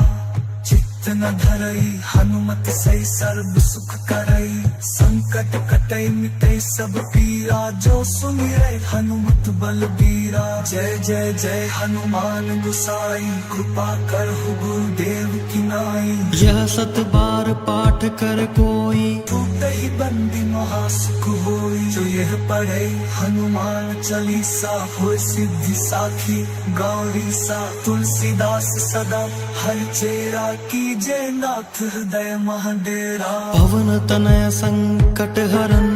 चित्त न धरई हनुमत सही सर्व सुख करई संकट कटई मिटई सब पीरा जो सुमिरै हनुमत बलबीरा जय जय जय हनुमान गुसाई कृपा करहु गुरुदेव की नाई यह सत बार पाठ कर कोई टूटहि बंदी महासुख होई जो यह पढ़े हनुमान चालीसा होय सिद्धि साखी गौरी सा तुलसीदास सदा हर चेरा की जय नाथ हृदय महाडेरा पवन तनय संकट हरन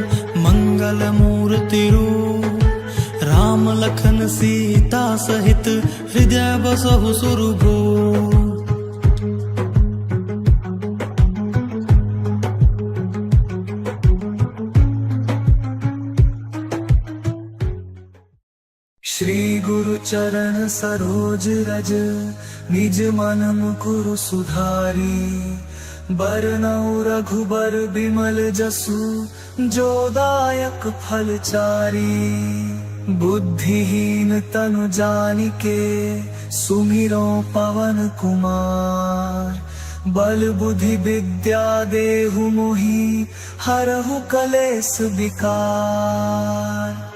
मंगल मूर्ति रूप राम लखन सीता सहित हृदय बसहु सुरभूप श्री गुरु चरण सरोज रज निज मन मुकुरु सुधारी बरनउँ रघुबर बिमल जसु जो दायक फल चारी बुद्धिहीन तनु जानिके सुमिरो पवन कुमार बल बुद्धि विद्या देहु मोहि हरहु कलेस विकार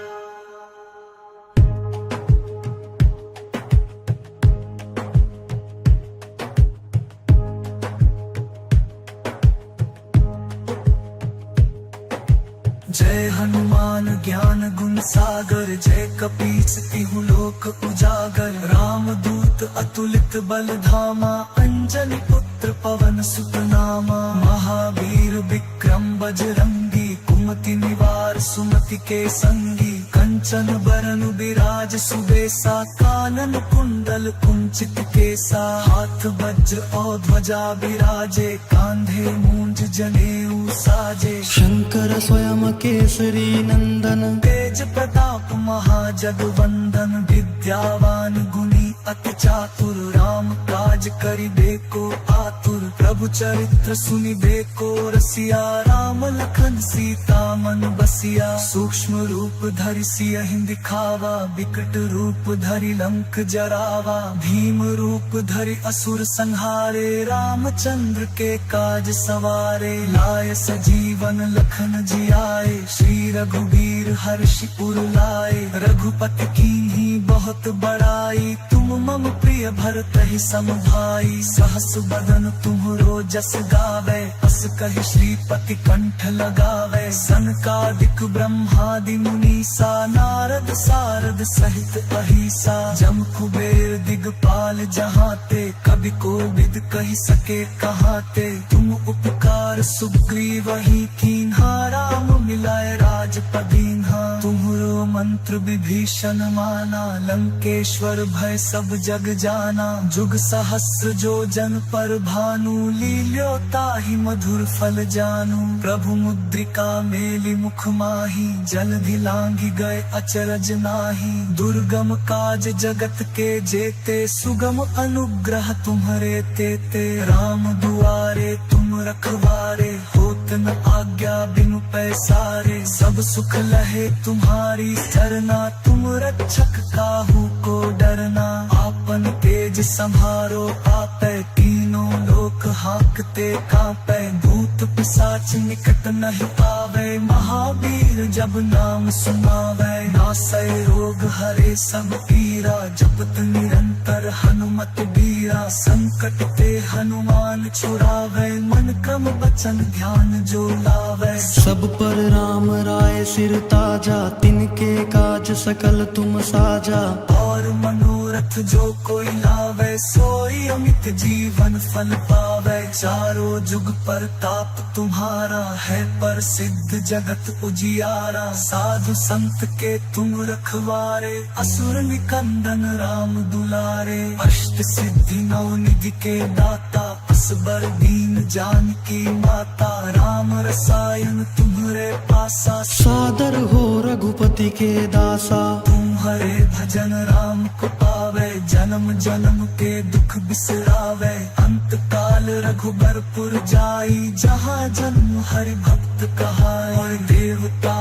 जय हनुमान ज्ञान गुण सागर जय कपीस तिहु लोक उजागर राम दूत अतुलित बल धामा अंजनी पुत्र पवन सुत नामा महावीर विक्रम बजरंगी कुमति निवार सुमति के संगी कंचन बरन बिराज सुबेसा कानन कुंडल कुंचित केसा हाथ वज्र और ध्वजा बिराजे कांधे मूंज जनेऊ साजे शंकर स्वयं केसरी नंदन तेज प्रताप महाजगवंदन विद्यावान गुणी अति चातुर राम काज करिबे को आतुर प्रभु चरित्र सुनिबे को रसिया राम लखन सीता मन बसिया, सूक्ष्म रूप धरि सियहि दिखावा, विकट रूप धरि लंक जरावा, भीम रूप धरि असुर संहारे, रामचंद्र के काज सवारे, लाय सजीवन लखन जियाए, श्री रघुबीर हर्षि उर लाए, रघुपति कीन्ही बहुत बड़ाई, तुम मम प्रिय भरतहि सम भाई, सहस बदन तुम्हरो जस गावे, अस कहि श्रीपति कंठ लगावे, सनकादिक ब्रह्मादि मुनीसा, नारद सारद सहित अहिसा, जम कुबेर दिगपाल जहाते, कवि कोविद कहि सके कहाते, तुम उपकार सुग्रीवहि कीन्हा, राम मिलाए राजपदीन्हा, तुम्हरो मंत्र विभीषण माना, लंकेश्वर भय सब जग जाना, जुग सहस्र जो जन पर भानु, लील्यो ताहि मधुर फल जानू, प्रभु मुद्रिका मेलि मुख माही, जलधि लांघि गए अचरज नाही, दुर्गम काज जगत के जेते, सुगम अनुग्रह तुम्हरे तेते, राम दुआरे तुम रखवारे, होत न आज्ञा बिनु पैसारे, सब सुख लहे तुम्हारी सरना, तुम रक्षक काहू को डरना, आपन तेज संभारो आपै, तीनों लोक हांकते कांपै, भूत पिशाच निकट नहीं आवे, महावीर जब नाम सुनावे, नासै रोग हरे सब पीरा, जपत निरंतर हनुमत बीरा, संकट ते हनुमान छुड़ावे, मन क्रम बचन ध्यान जो लावे, सब पर राम राय सिर ताजा, तिनके काज सकल तुम साजा, और मनोरथ जो कोई लावे, सोई अमित जीवन फल पावे, चारों जुग परताप तुम्हारा है, प्रसिद्ध जगत उजियारा, साधु संत के तुम रखवारे, असुर निकंदन राम दुलारे, अष्ट सिद्धि नौ निधि के दाता, असबर दीन जानकी माता, राम रसायन तुम्हरे पासा, सादर हो रघुपति के दासा, तुम्हारे भजन राम को पावे, जन्म जन्म के दुख बिसरावे, अंत काल रघुबरपुर जाई, जहाँ जन्म हरि भक्त कहाई, देवता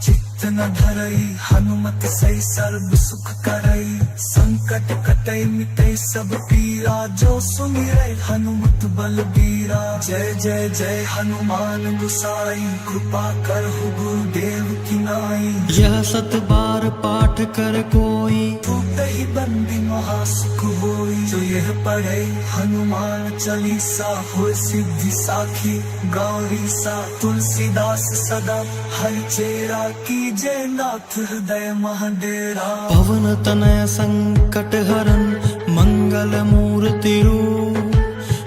चित्त न धरई, हनुमत सही सर्व सुख करई, संकट कटई मिटई सब पीरा, जो सुमिरै हनुमत बलबीरा, जय जय जय हनुमान गुसाई, कृपा करहु गुरुदेव की नाई, यह सत बार पाठ कर कोई, टूटहि बंदी महासुख होई, जो यह पढ़े हनुमान चालीसा, होय सिद्धि साखी गौरी सा, तुलसीदास सदा हरि चेरा, की जय नाथ हृदय महडेरा, पवन तनय संकट हरन, मंगल मूर्ति रूप,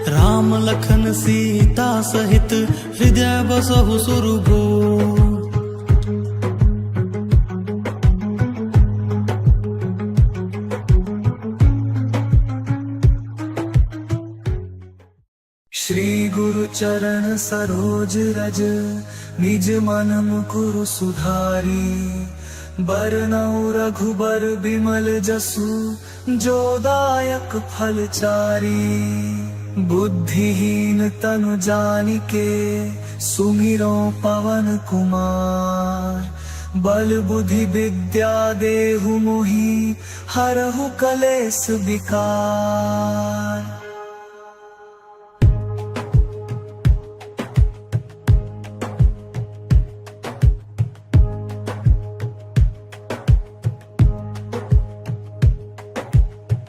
राम लखन सीता सहित, हृदय बसहु सुरभूप, श्री गुरु चरण सरोज रज, निज मन मुकुरु सुधारी, बरनउँ रघुबर बिमल जसु, जो दायक फल चारी, बुद्धिहीन तनु जानिके, सुमिरो पवन कुमार, बल बुद्धि विद्या देहु मोहि, हरहु कलेस विकार,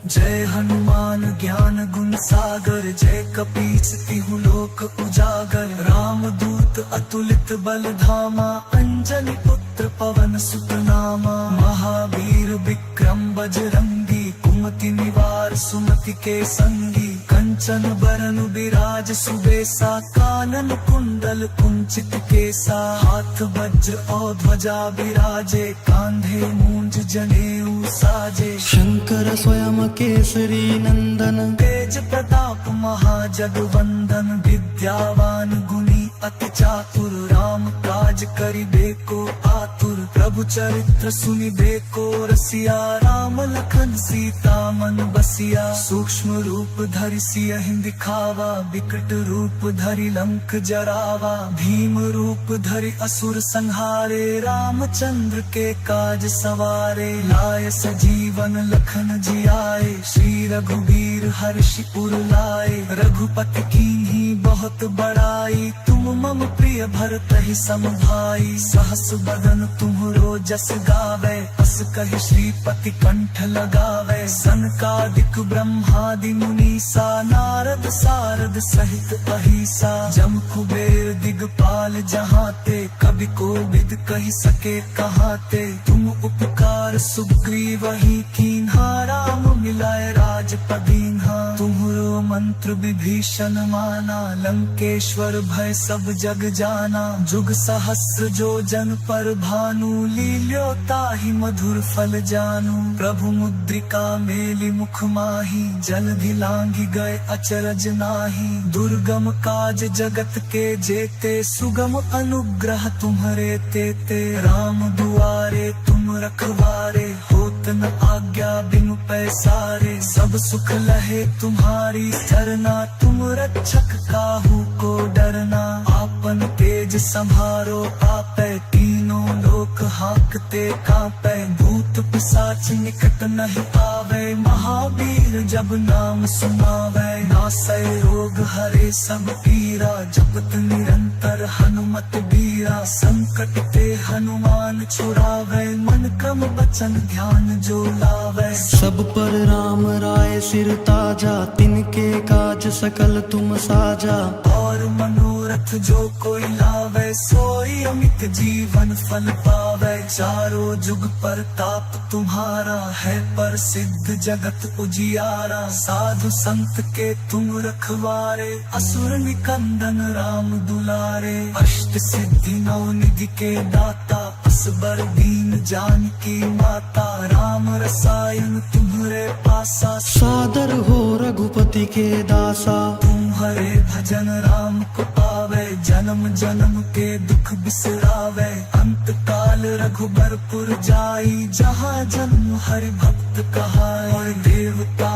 जय हनुमान ज्ञान गुण सागर, जय कपीस तिहु लोक उजागर, राम दूत अतुलित बल धामा, अंजनी पुत्र पवन सुत नामा, महावीर विक्रम बजरंगी, कुमति निवार सुमति के संगी, कंचन बरन विराज सुबेसा, कानन कुंडल कुंचित केसा, हाथ वज्र और ध्वजा विराजे, कांधे मूंज जनेऊ साजे, शंकर स्वयं केसरी नंदन, तेज प्रताप महाजगवंदन, विद्यावान गुणी अति चातुर, राम काज करिबे को आतुर, प्रभु प्रभु चरित्र सुनि देखो रसिया, राम लखन सीता मन बसिया। सूक्ष्म रूप धरि सियहि दिखावा, विकट रूप धरि लंक जरावा। भीम रूप धरि असुर संहारे, रामचंद्र के काज सवारे। लाय सजीवन लखन जियाए, श्री रघुवीर हर्षि उर लाए। रघुपति कीन्ही बहुत बड़ाई, तुम मम प्रिय भरतहि सम भाई। सहस बदन तुम्हरो जस गावे, अस कहि श्रीपति कंठ लगावे। सनकादिक ब्रह्मादि मुनीसा, नारद सारद सहित अहिसा। जम कुबेर दिगपाल जहाते, कवि कोविद कहि सके कहाते। तुम उपकार सुग्रीवहि कीन्हा, राम मिलाए राजपद दीन्हा। तुम्हरो मंत्र विभीषण माना, लंकेश्वर भय सब जग जाना। जुग सहस्र जो जन पर भानु, लील्यो ताहि मधुर फल जानू। प्रभु मुद्रिका मेलि मुख माही, जलधि लांघि गए अचरज नाही। दुर्गम काज जगत के जेते, सुगम अनुग्रह तुम्हरे तेते। राम दुआरे तुम रखवारे, होत न आज्ञा बिनु पैसारे। सब सुख लहे तुम्हारी सरना, तुम रक्षक काहू को डरना। आपन तेज संभारो आपै, तीनों लोक हाकते कांपै। भूत पिशाच निकट नहीं आवे, महावीर जब नाम सुनावे। नासै रोग हरे सब पीरा, जपत निरंतर हनुमत बीरा। संकट ते हनुमान छुड़ावे, मन क्रम वचन ध्यान जो लावे। सब पर राम राय सिर ताजा, तिनके काज सकल तुम साजा। और मनोरथ जो कोई लावे, सोई अमित जीवन फल पावे। चारों जुग पर ताप तुम्हारा है, प्रसिद्ध जगत उजियारा। साधु संत के तुम रखवारे, असुर निकंदन राम दुलारे। अष्ट सिद्धि नौ निधि के दाता, असबर दीन जानकी माता। राम रसायन तुम्हरे पासा, सादर हो रघुपति के दासा। तुम्हारे भजन राम को पावे, जन्म जन्म के दुख बिसरावे। अंत काल रघुबरपुर जाई, जहाँ जन्म हरि भक्त कहाई। और देवता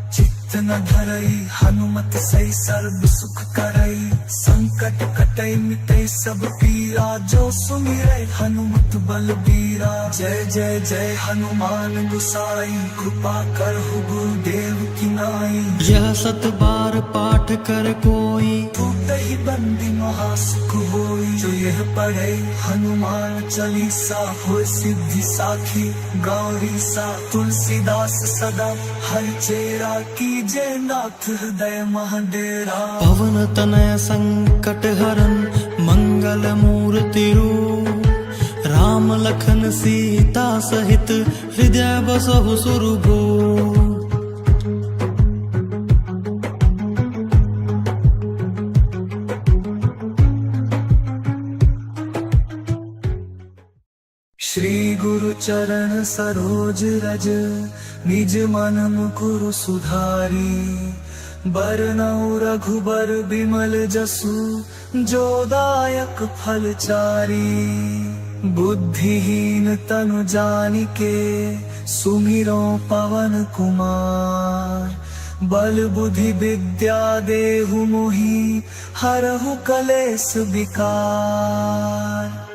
चित्त न धरई, हनुमत सही सर्व सुख करई। संकट कटई मिटई सब पीरा, जो सुमिरै हनुमत बलबीरा। जय जय जय हनुमान गुसाई, कृपा करहु गुरुदेव की नाई। यह सत बार पाठ कर कोई, टूटहि बंदी महासुख होई। जो यह पढ़े हनुमान चालीसा, होय सिद्धि साखी गौरी सा। तुलसीदास सदा हरिचेरा, कीजे नाथ हृदय महडेरा। पवन तनय संकट हरन, मंगल मूर्ति रूप। राम लखन सीता सहित, हृदय बसहु सुरभूप। श्री गुरु चरण सरोज रज, निज मन मुकुरु सुधारी। बरनउँ रघुबर बिमल जसु, जो दायक फल चारी। बुद्धिहीन तनु जानिके, सुमिरो पवन कुमार। बल बुद्धि विद्या देहु मोहि, हरहु कलेस विकार।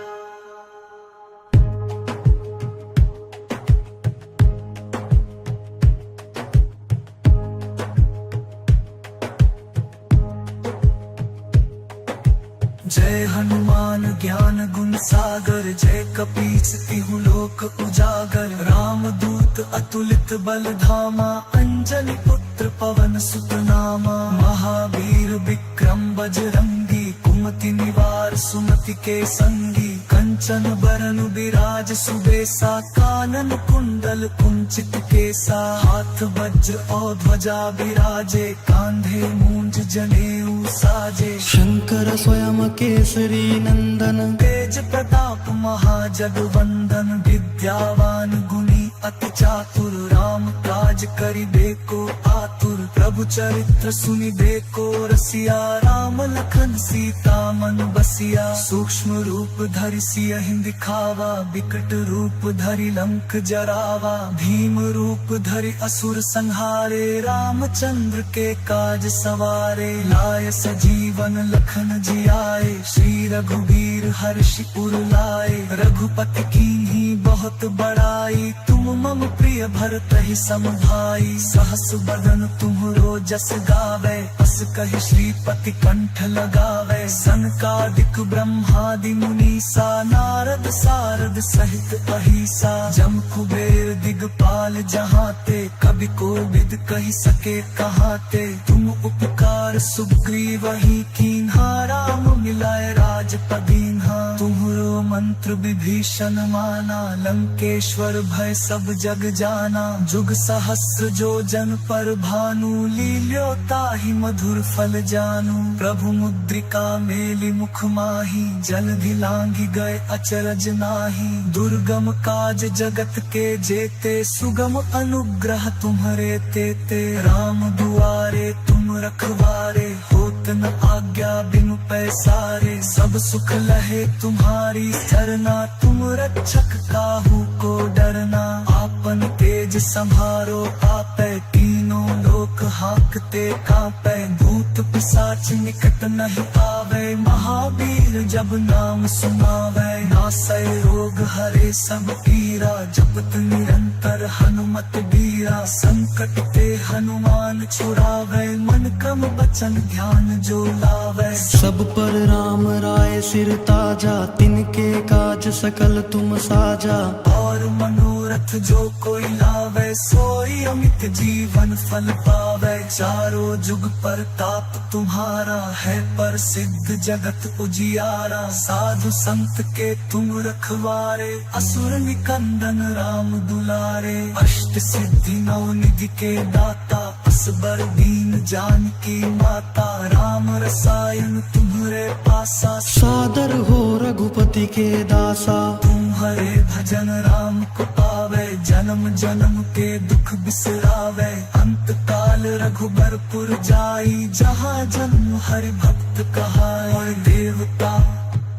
जय हनुमान ज्ञान गुण सागर, जय कपीस तिहु लोक उजागर। राम दूत अतुलित बल धामा, अंजनी पुत्र पवन सुत नामा। महावीर विक्रम बजरंगी, कुमति निवार सुमति के संगी। कंचन बरन विराज सुबेसा, कानन कुंडल कुंचित केसा। हाथ वज्र और ध्वजा विराजे, कांधे मूंज जनेऊ साजे। शंकर स्वयं केसरी नंदन, तेज प्रताप महाजगवंदन। विद्यावान गुणी अति चातुर, राम काज करिबे को आतुर। प्रभु चरित्र सुनि देखो रसिया राम लखन सीता मन बसिया सूक्ष्म रूप धरि सियहि दिखावा बिकट रूप धरि लंक जरावा भीम रूप धरि असुर संहारे रामचंद्र के काज सवारे लाय सजीवन लखन जियाए श्री रघुवीर हर्षि उर लाए रघुपति कीन्ही बहुत बड़ाई तुम मम प्रिय भरत ही सम भाई सहस बदन तुम्हरो जस गावे अस कहि श्रीपति कंठ लगावे सनकादिक ब्रह्मादि मुनीसा नारद सारद सहित अहिसा जम कुबेर दिगपाल जहाते कवि कोविद कहि सके कहाते तुम उपकार सुग्रीवहि कीन्हा राम मिलाए राजपदीन्हा तुम्हरो मंत्र विभीषण माना लंकेश्वर भय सब जग जाना जुग सहस्र जो जन पर भानु लील्यो ताहि मधुर फल जानू प्रभु मुद्रिका मेलि मुख माही जलधि लांघि गए अचरज नाही दुर्गम काज जगत के जेते सुगम अनुग्रह तुम्हरे तेते राम दुआरे तुम रखवारे होत न आज्ञा बिनु पैसारे सब सुख लहे तुम्हारी सरना तुम रक्षक काहू को डरना आपन तेज संभारो आपै तीनों लोक हाकते कांपै भूत पिशाच निकट नहीं आवे महावीर जब नाम सुनावे नासै रोग हरे सब पीरा जपत निरंतर हनुमत बीरा संकट ते हनुमान छुड़ावे मन क्रम बचन ध्यान जो लावे सब पर राम राय सिर ताजा तिनके काज सकल तुम साजा और मनोरथ जो कोई लावे सोई अमित जीवन फल पावे चारों जुग परताप तुम्हारा है प्रसिद्ध जगत उजियारा साधु संत के तुम रखवारे असुर निकंदन राम दुलारे अष्ट सिद्धि नौ निधि के दाता असबर दीन जानकी माता राम रसायन तुम्हरे पासा सादर हो रघुपति के दासा तुम्हारे भजन राम को पावे जन्म जन्म के दुख बिसरावे अंत काल रघुबरपुर जाई जहाँ जन्म हरि भक्त कहाए और देवता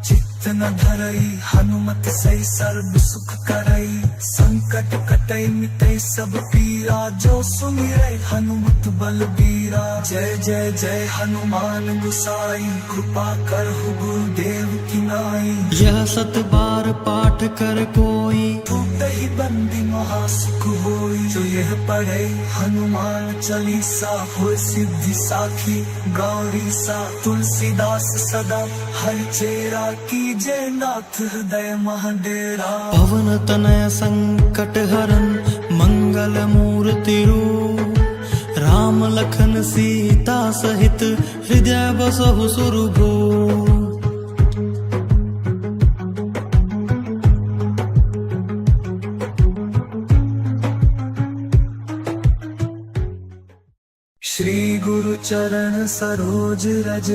चित्त न धरई हनुमत सही सर्व सुख करई संकट कटई मिटई सब पीरा जो सुमिरै हनुमत बलबीरा जय जय जय हनुमान गुसाई कृपा करहु गुरुदेव की नाई यह सत बार पाठ कर कोई ही बंदी महासुख होई जो यह पढ़े हनुमान चालीसा हो सिद्धि साखी गौरी सा तुलसीदास सदा हर चेरा कीजे नाथ हृदय महाडेरा पवन तनय संकट हरन मंगल मूर्ति रूप राम लखन सीता सहित हृदय बसहु सुरभूप श्री गुरु चरण सरोज रज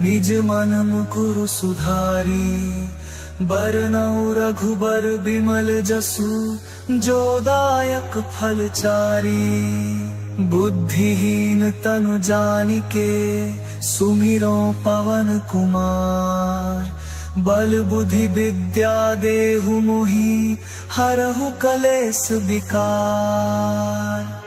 निज मन मुकुरु सुधारी बरनउँ रघुबर बिमल जसु जो दायक फल चारी बुद्धिहीन तनु जानिके सुमिरो पवन कुमार बल बुद्धि विद्या देहु मोहि हरहु कलेश विकार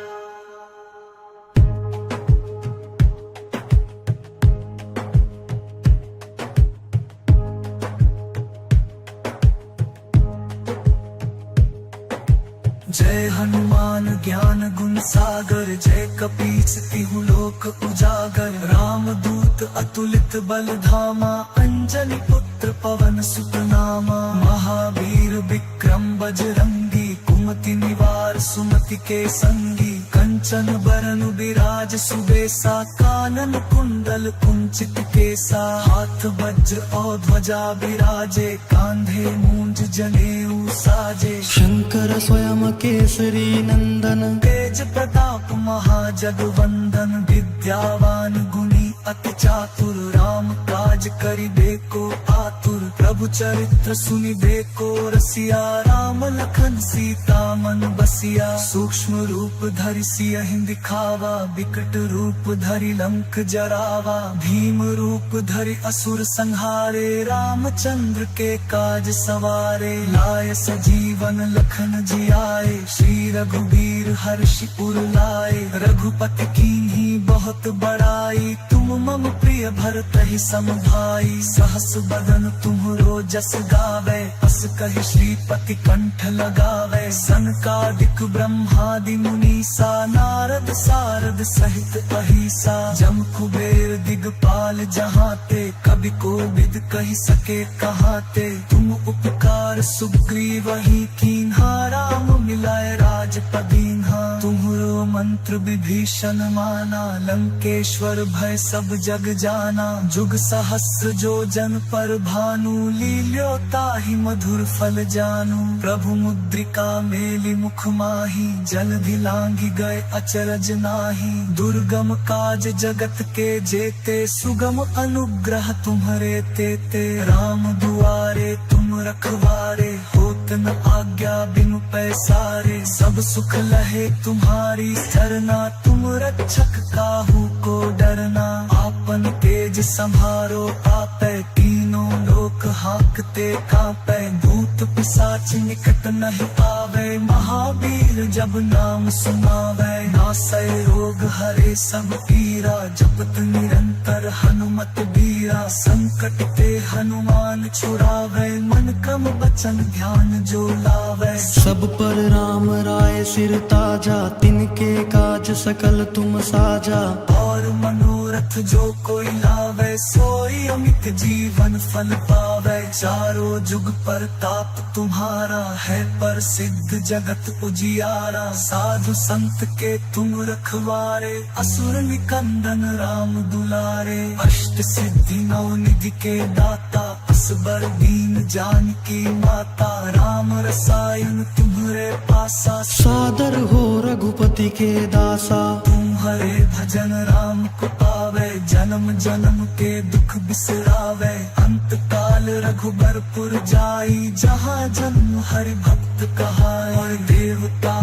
जय हनुमान ज्ञान गुण सागर जय कपीस तिहु लोक उजागर राम दूत अतुलित बल धामा अंजनी पुत्र पवन सुत नामा महावीर विक्रम बजरंगी कुमति निवार सुमति के संगी कंचन बरन विराज सुबेसा कानन कुंडल कुंचित केसा हाथ वज्र और ध्वजा विराजे कांधे मूंज जनेऊ साजे शंकर स्वयं केसरी नंदन तेज प्रताप महाजगवंदन विद्यावान गुणी अति चातुर राम काज करिबे को आतुर प्रभु चरित्र सुनि देखो रसिया राम लखन सीता मन बसिया सूक्ष्म रूप धरि सियहि दिखावा विकट रूप धरि लंक जरावा भीम रूप धरि असुर संहारे रामचंद्र के काज सवारे लाय सजीवन लखन जियाए श्री रघुबीर हर्षि उर लाए रघुपति कीन्ही बहुत बड़ाई तुम मम प्रिय भरतहि सम भाई सहस बदन तुम्हरो जस गावे अस कहि श्रीपति कंठ लगावे सनकादिक ब्रह्मादि मुनीसा नारद सारद सहित अहिसा जम कुबेर दिगपाल जहाते कवि कोविद कहि सके कहाते तुम उपकार सुग्रीव ही कीन्हा राम मिलाए राजपदीन्हा तुम्हरो मंत्र विभीषण माना लंकेश्वर भय सब जग जाना जुग सहस्र जो जन पर भानु लील्यो ताहि मधुर फल जानू प्रभु मुद्रिका मेलि मुख माही जलधि लांघि गए अचरज नाही दुर्गम काज जगत के जेते सुगम अनुग्रह तुम्हरे तेते राम दुआरे तुम रखवारे होत न आज्ञा बिनु पैसारे सब सुख लहे तुम्हारी सरना तुम रक्षक काहू को डरना आपन तेज संभारो आपै तीनों लोक हाकते कांपै भूत पिशाच निकट नहीं आवे महावीर जब नाम सुनावे नासै रोग हरे सब पीरा जपत निरंतर हनुमत बीरा संकट ते हनुमान छुड़ावे मन क्रम बचन ध्यान जो लावे सब पर राम राय सिर ताजा तिनके काज सकल तुम साजा और मनोरथ जो कोई लावे सोई अमित जीवन फल पावे चारों जुग पर ताप तुम्हारा है प्रसिद्ध जगत उजियारा साधु संत के तुम रखवारे असुर निकंदन राम दुलारे अष्ट सिद्धि नौ निधि के दाता असबर दीन जानकी माता राम रसायन तुम्हरे पासा सादर हो रघुपति के दासा तुम्हारे भजन राम को पावे जन्म जन्म के दुख बिसरावे अंत काल रघुबरपुर जाई जहाँ जन्म हरि भक्त कहाए देवता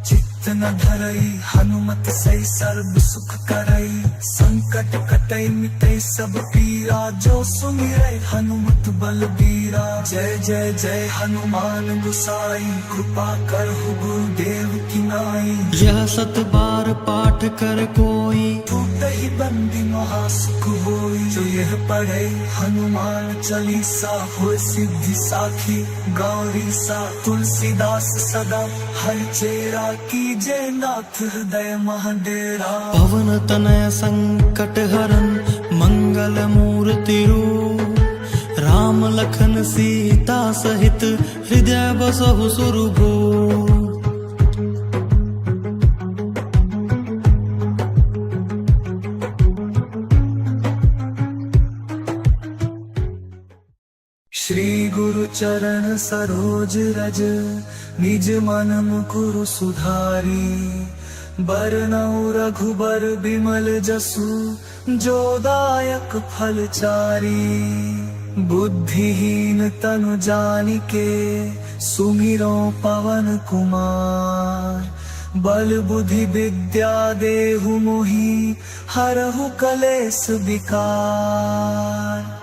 चित्त न धरई हनुमत सही सर्व सुख करई संकट कटई मिटई सब पीरा जो सुमिरै हनुमत बलबीरा जय जय जय हनुमान गुसाई कृपा करहु गुरुदेव की नाई यह सत बार पाठ कर कोई टूटहि बंदी महासुख होई जो यह पढ़े हनुमान चालीसा होय सिद्धि साखी गौरी सा तुलसीदास सदा हर चेरा की जय नाथ हृदय महाडेरा पवन तनय संकट हरन मंगल मूर्ति रूप राम लखन सीता सहित हृदय बसहु सुरभूप श्री गुरु चरण सरोज रज निज मन मुकुरु सुधारी बरनउँ रघुबर बिमल जसु जो दायक फल चारी बुद्धिहीन तनु जानिके सुमिरो पवन कुमार बल बुद्धि विद्या देहु मोहि हरहु कलेस विकार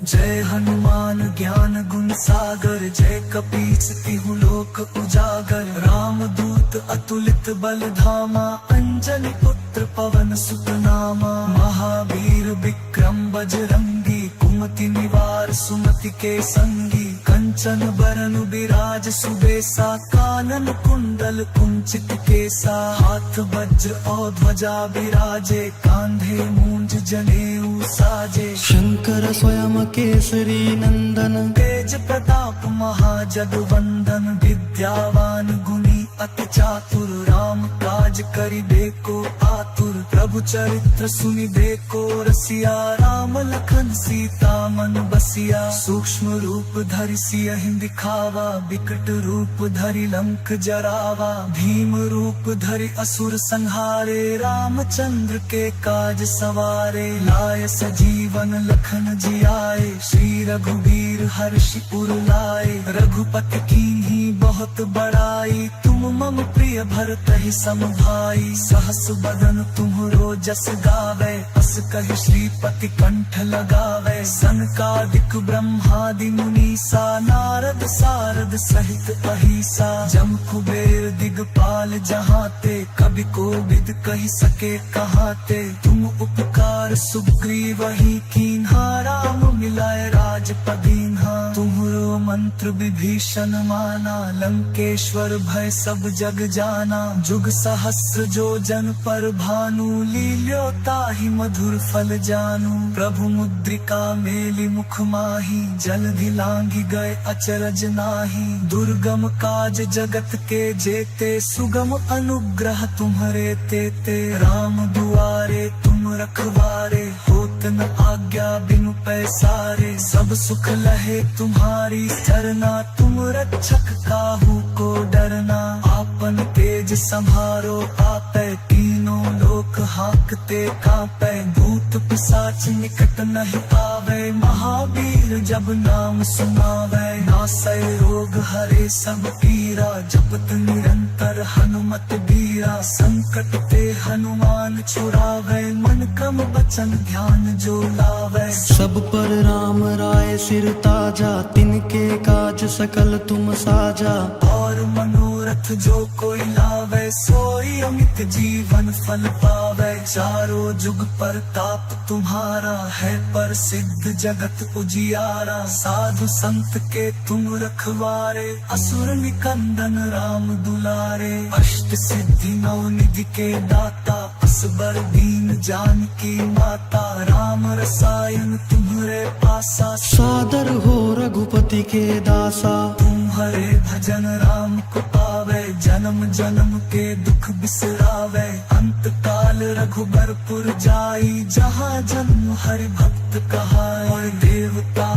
जय हनुमान ज्ञान गुण सागर जय कपीस तिहु लोक उजागर राम दूत अतुलित बल धामा अंजनी पुत्र पवन सुत नामा महावीर विक्रम बजरंगी कुमति निवार सुमति के संगी कंचन बरन बिराज सुबेसा कानन कुंडल कुंचित केसा हाथ वज्र और ध्वजा बिराजे कांधे मूंज जनेऊ साजे शंकर स्वयं केसरी नंदन तेज प्रताप महाजगवंदन विद्यावान गुणी अति चातुर राम काज करिबे को आतुर प्रभु चरित्र सुनिबे को रसिया राम लखन सीता मन बसिया सूक्ष्म रूप धरि सियहि दिखावा विकट रूप धरि लंक जरावा भीम रूप धरि असुर संहारे रामचंद्र के काज सवारे लाय सजीवन लखन जियाए श्री रघुबीर हर्षि उर लाए रघुपति कीन्ही बहुत बड़ाई तुम मम प्रिय भरतहि सम भाई सहस बदन तुम्हरो जस गावे अस कहि श्रीपति कंठ लगावे सनकादिक ब्रह्मादि मुनीसा नारद सारद सहित अहिसा जम कुबेर दिगपाल जहाते कभी कोविद कहि सके कहाते तुम उपकार सुग्रीवहि कीन्हा राम मिलाए राजपदीन्हा तुम्हरो मंत्र विभीषण माना लंकेश्वर भय सब जग जाना जुग सहस्र जो जन पर भानु लील्यो ताहि मधुर फल जानू प्रभु मुद्रिका मेलि मुख माही जलधि लांघि गए अचरज नाही दुर्गम काज जगत के जेते सुगम अनुग्रह तुम्हरे तेते राम दुआरे तुम रखवारे होत न आज्ञा बिनु पैसारे सब सुख लहे तुम्हारी सरना तुम रक्षक काहू को डरना आपन तेज संभारो आपै तीनों लोक हाकते कांपै भूत पिशाच निकट नहीं आवे महावीर जब नाम सुनावे नासै रोग हरे सब पीरा जपत निरंतर हनुमत बीरा संकट ते हनुमान छुड़ावे मन क्रम बचन ध्यान जो लावे सब पर राम राय सिर ताजा तिनके काज सकल तुम साजा और मनोरथ जो कोई लावे सोई अमित जीवन फल पावे चारों जुग पर ताप तुम्हारा है पर सिद्ध जगत उजियारा साधु संत के तुम रखवारे असुर निकंदन राम दुलारे अष्ट सिद्धि नौ निधि के दाता असबर दीन जानकी माता राम रसायन तुम्हारे पासा सादर हो रघुपति के दासा तुम्हारे भजन राम को पावे जन्म जन्म के दुख बिसरावे अंत काल रघुबरपुर जाई जहाँ जन्म हरि भक्त कहाए और देवता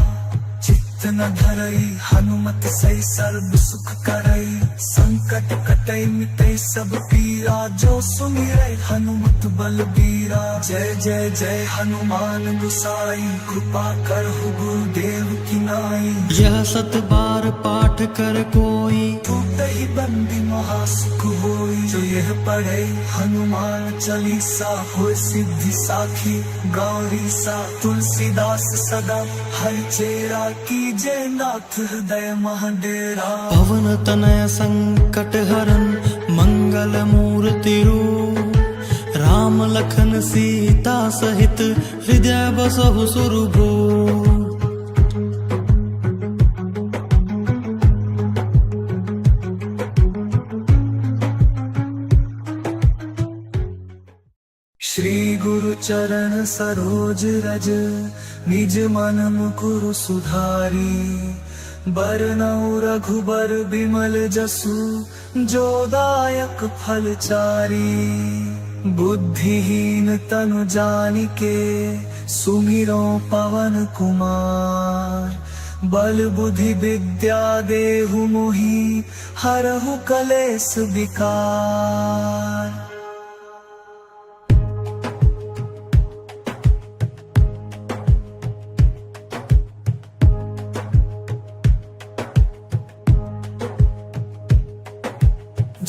चित्त न धरई हनुमत सही सर्व सुख करई संकट कटई मिटई सब पीरा जो सुमिरै हनुमत बलबीरा जय जय जय हनुमान गुसाई कृपा करहु गुरुदेव की नाई यह सत बार पाठ कर कोई टूटहि बंदी महासुख होई जो यह पढ़े हनुमान चालीसा होय सिद्धि साखी गौरी सा तुलसीदास सदा हर चेरा की जय नाथ हृदय महाडेरा पवन तनय संकट हरन मंगल मूर्ति रूप राम लखन सीता सहित हृदय बसहु सुरभूप श्री गुरु चरण सरोज रज निज मन मुकुरु सुधारी बरनउँ रघुबर बिमल जसु जो दायक फल चारी बुद्धिहीन तनु जानिके सुमिरो पवन कुमार बल बुद्धि विद्या देहु मोहि हरहु कलेस विकार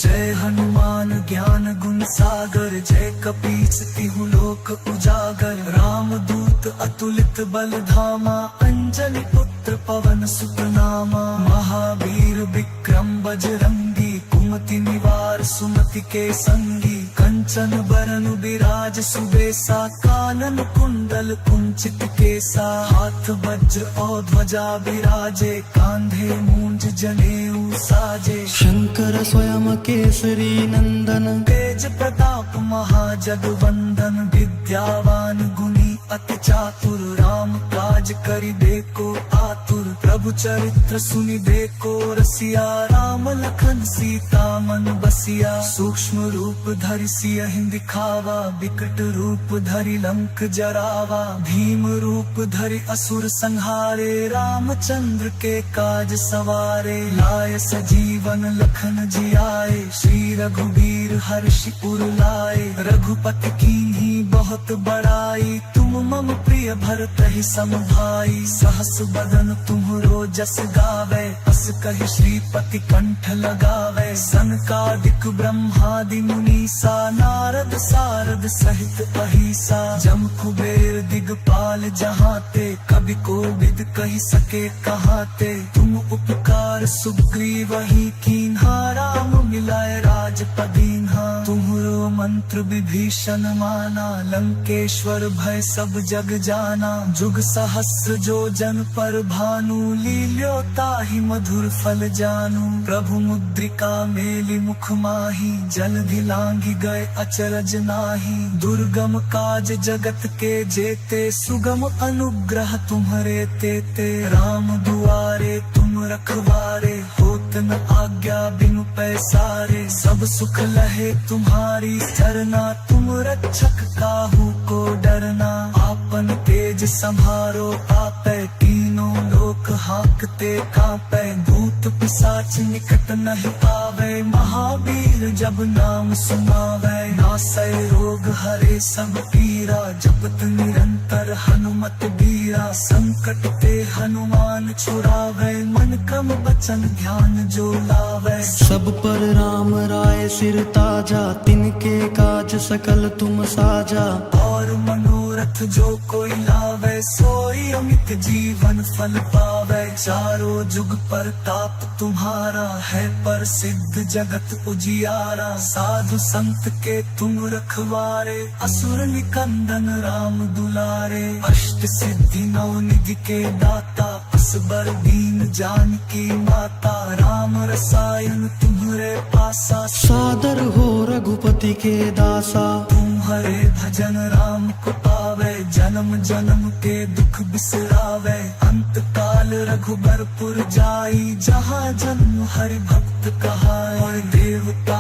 जय हनुमान ज्ञान गुण सागर जय कपीस तिहु लोक उजागर राम दूत अतुलित बल धामा अंजनी पुत्र पवन सुत नामा महावीर विक्रम बजरंगी कुमति निवार सुमति के संगी कंचन बरन विराज सुबेसा कानन कुंडल कुंचित केसा हाथ वज्र और ध्वजा विराजे कांधे मूंज जनेऊ साजे शंकर स्वयं केसरी नंदन तेज प्रताप महाजगवंदन विद्यावान गुणी अति चातुर राम काज करिबे को आतुर प्रभु चरित्र सुनिबे को रसिया राम लखन सीता मन बसिया सूक्ष्म रूप धरि सियहि दिखावा विकट रूप धरि लंक जरावा भीम रूप धरि असुर संहारे रामचंद्र के काज सवारे लाय सजीवन लखन जियाए श्री रघुबीर हर्षि उर लाए रघुपति कीन्ही बहुत बड़ाई तुम मम प्रिय भरत ही सम भाई सहस बदन तुम्हरो जस गावे अस कहि श्रीपति कंठ लगावे सनकादिक ब्रह्मादि मुनीसा नारद सारद सहित अहिसा जम कुबेर दिगपाल जहाते कवि कोविद कहि सके कहाते तुम उपकार सुग्रीवहि कीन्हा राम मिलाए राजपदीन्हा तुम्हरो मंत्र विभीषण माना लंकेश्वर भय सब जग जाना जुग सहस्र जो जन पर भानु लील्यो ताहि मधुर फल जानू प्रभु मुद्रिका मेलि मुख माही जलधि लांघि गए अचरज नाही दुर्गम काज जगत के जेते सुगम अनुग्रह तुम्हरे तेते राम दुआरे तुम रखवारे होत न आज्ञा बिनु पैसारे सब सुख लहे तुम्हारी सरना तुम रक्षक काहू को डरना आपन तेज संभारो आपे तीनों लोक हाकते कापे भूत पिशाच निकट नहीं आवे महावीर जब नाम सुनावे नासै रोग हरे सब पीरा जपत निरंतर हनुमत बीरा संकट ते हनुमान छुड़ावे मन क्रम बचन ध्यान जो लावे सब पर राम राय सिर ताजा तिनके काज सकल तुम साजा और मनोरथ जो कोई लावे सोई अमित जीवन फल पावे चारों जुग पर ताप तुम्हारा है पर सिद्ध जगत उजियारा साधु संत के तुम रखवारे असुर निकंदन राम दुलारे अष्ट सिद्धि नौ निधि के दाता असबर दीन जानकी माता राम रसायन तुम्हरे पासा सादर हो रघुपति के दासा तुम्हारे भजन राम को पावे जन्म जन्म के दुख बिसरावे अंत काल रघुबरपुर जाई जहाँ जन्म हरि भक्त कहाए और देवता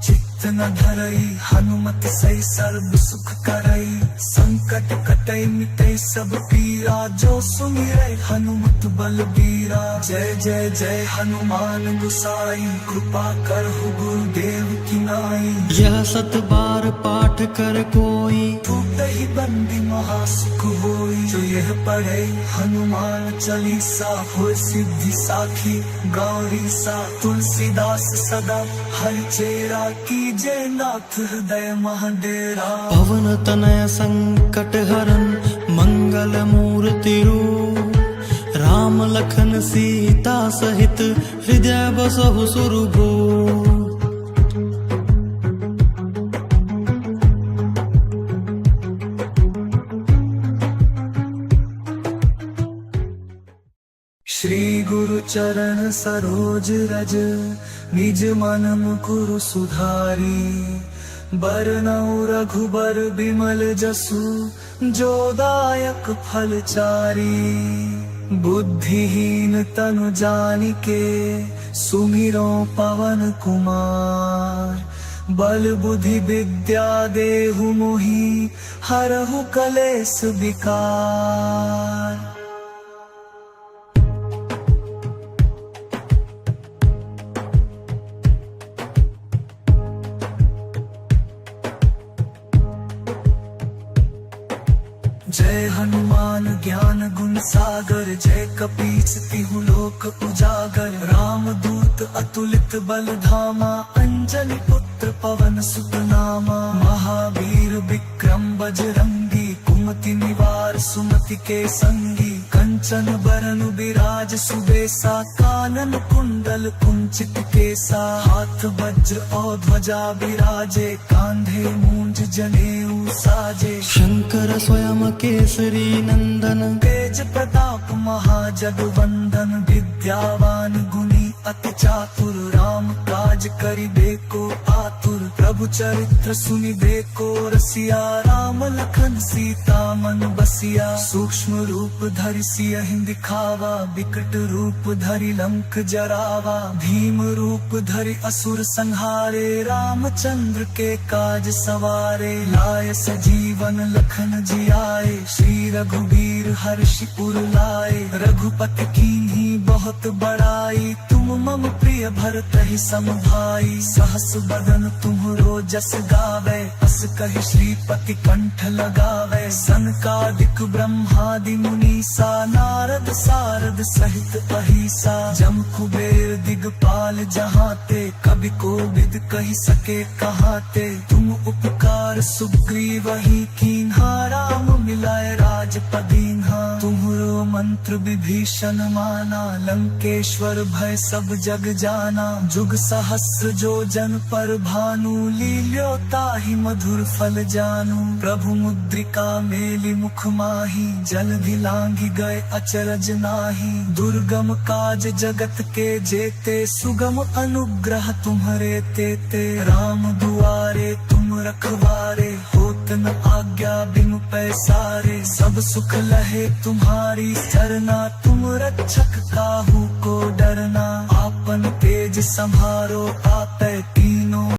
चित्त न धरई हनुमत सही सर्व सुख करई संकट कटई मिटई सब पीरा जो सुमिरै हनुमत बलबीरा जय जय जय हनुमान गुसाई कृपा करहु गुरुदेव की नाई यह सत बार पाठ कर कोई टूटहि बंदी महासुख होई जो यह पढ़े हनुमान चालीसा हो सिद्धि साखी गौरी सा तुलसीदास सदा हर चेरा की जय नाथ हृदय महाडेरा पवन तनय संकट हरन मंगल मूर्ति रूप राम लखन सीता सहित हृदय बसहु सुरभूप श्री गुरु चरण सरोज रज निज मन मुकुरु सुधारी बरनउँ रघुबर बिमल जसु जो दायक फल चारी बुद्धिहीन तनु जानिके सुमिरो पवन कुमार बल बुद्धि विद्या देहु मोहि हरहु कलेस विकार जय हनुमान ज्ञान गुण सागर जय कपीस तिहु लोक उजागर राम दूत अतुलित बल धामा अंजनी पुत्र पवन सुत नामा महावीर विक्रम बजरंगी कुमति निवार सुमति के संगी कंचन बरन विराज सुबेसा कानन कुंडल कुंचित केसा हाथ वज्र और ध्वजा विराजे कांधे मूंज जनेऊ साजे शंकर स्वयं केसरी नंदन तेज प्रताप महाजगवंदन विद्यावान गुणी अति चातुर राम काज करिबे को आतुर प्रभु चरित्र सुनि देखो रसिया राम लखन सीता मन बसिया सूक्ष्म रूप धरि सियहि दिखावा विकट रूप धरि लंक जरावा भीम रूप धरि असुर संहारे रामचंद्र के काज सवारे लाय सजीवन लखन जियाए श्री रघुबीर हर्षि उर लाए रघुपति कीन्ही बहुत बड़ाई तुम मम प्रिय भरतहि सम भाई सहस बदन तुम्हरो जस गावे अस कहि श्रीपति कंठ लगावे सनकादिक ब्रह्मादि मुनीसा नारद सारद सहित अहिसा जम कुबेर दिगपाल जहाते कवि कोविद कहि सके कहाते तुम उपकार सुग्रीवहि कीन्हा राम मिलाए राजपदीन्हा तुम्हरो मंत्र विभीषण माना लंकेश्वर भय सब जग जाना जुग सहस्र जो जन पर भानु लील्यो ताहि मधुर फल जानू प्रभु मुद्रिका मेलि मुख माही जलधि लांघि गए अचरज नाही दुर्गम काज जगत के जेते सुगम अनुग्रह तुम्हरे तेते राम दुआरे तुम रखवारे होत न आज्ञा बिनु पैसारे सब सुख लहे तुम्हारी सरना तुम रक्षक काहू को डरना आपन तेज संभारो आपे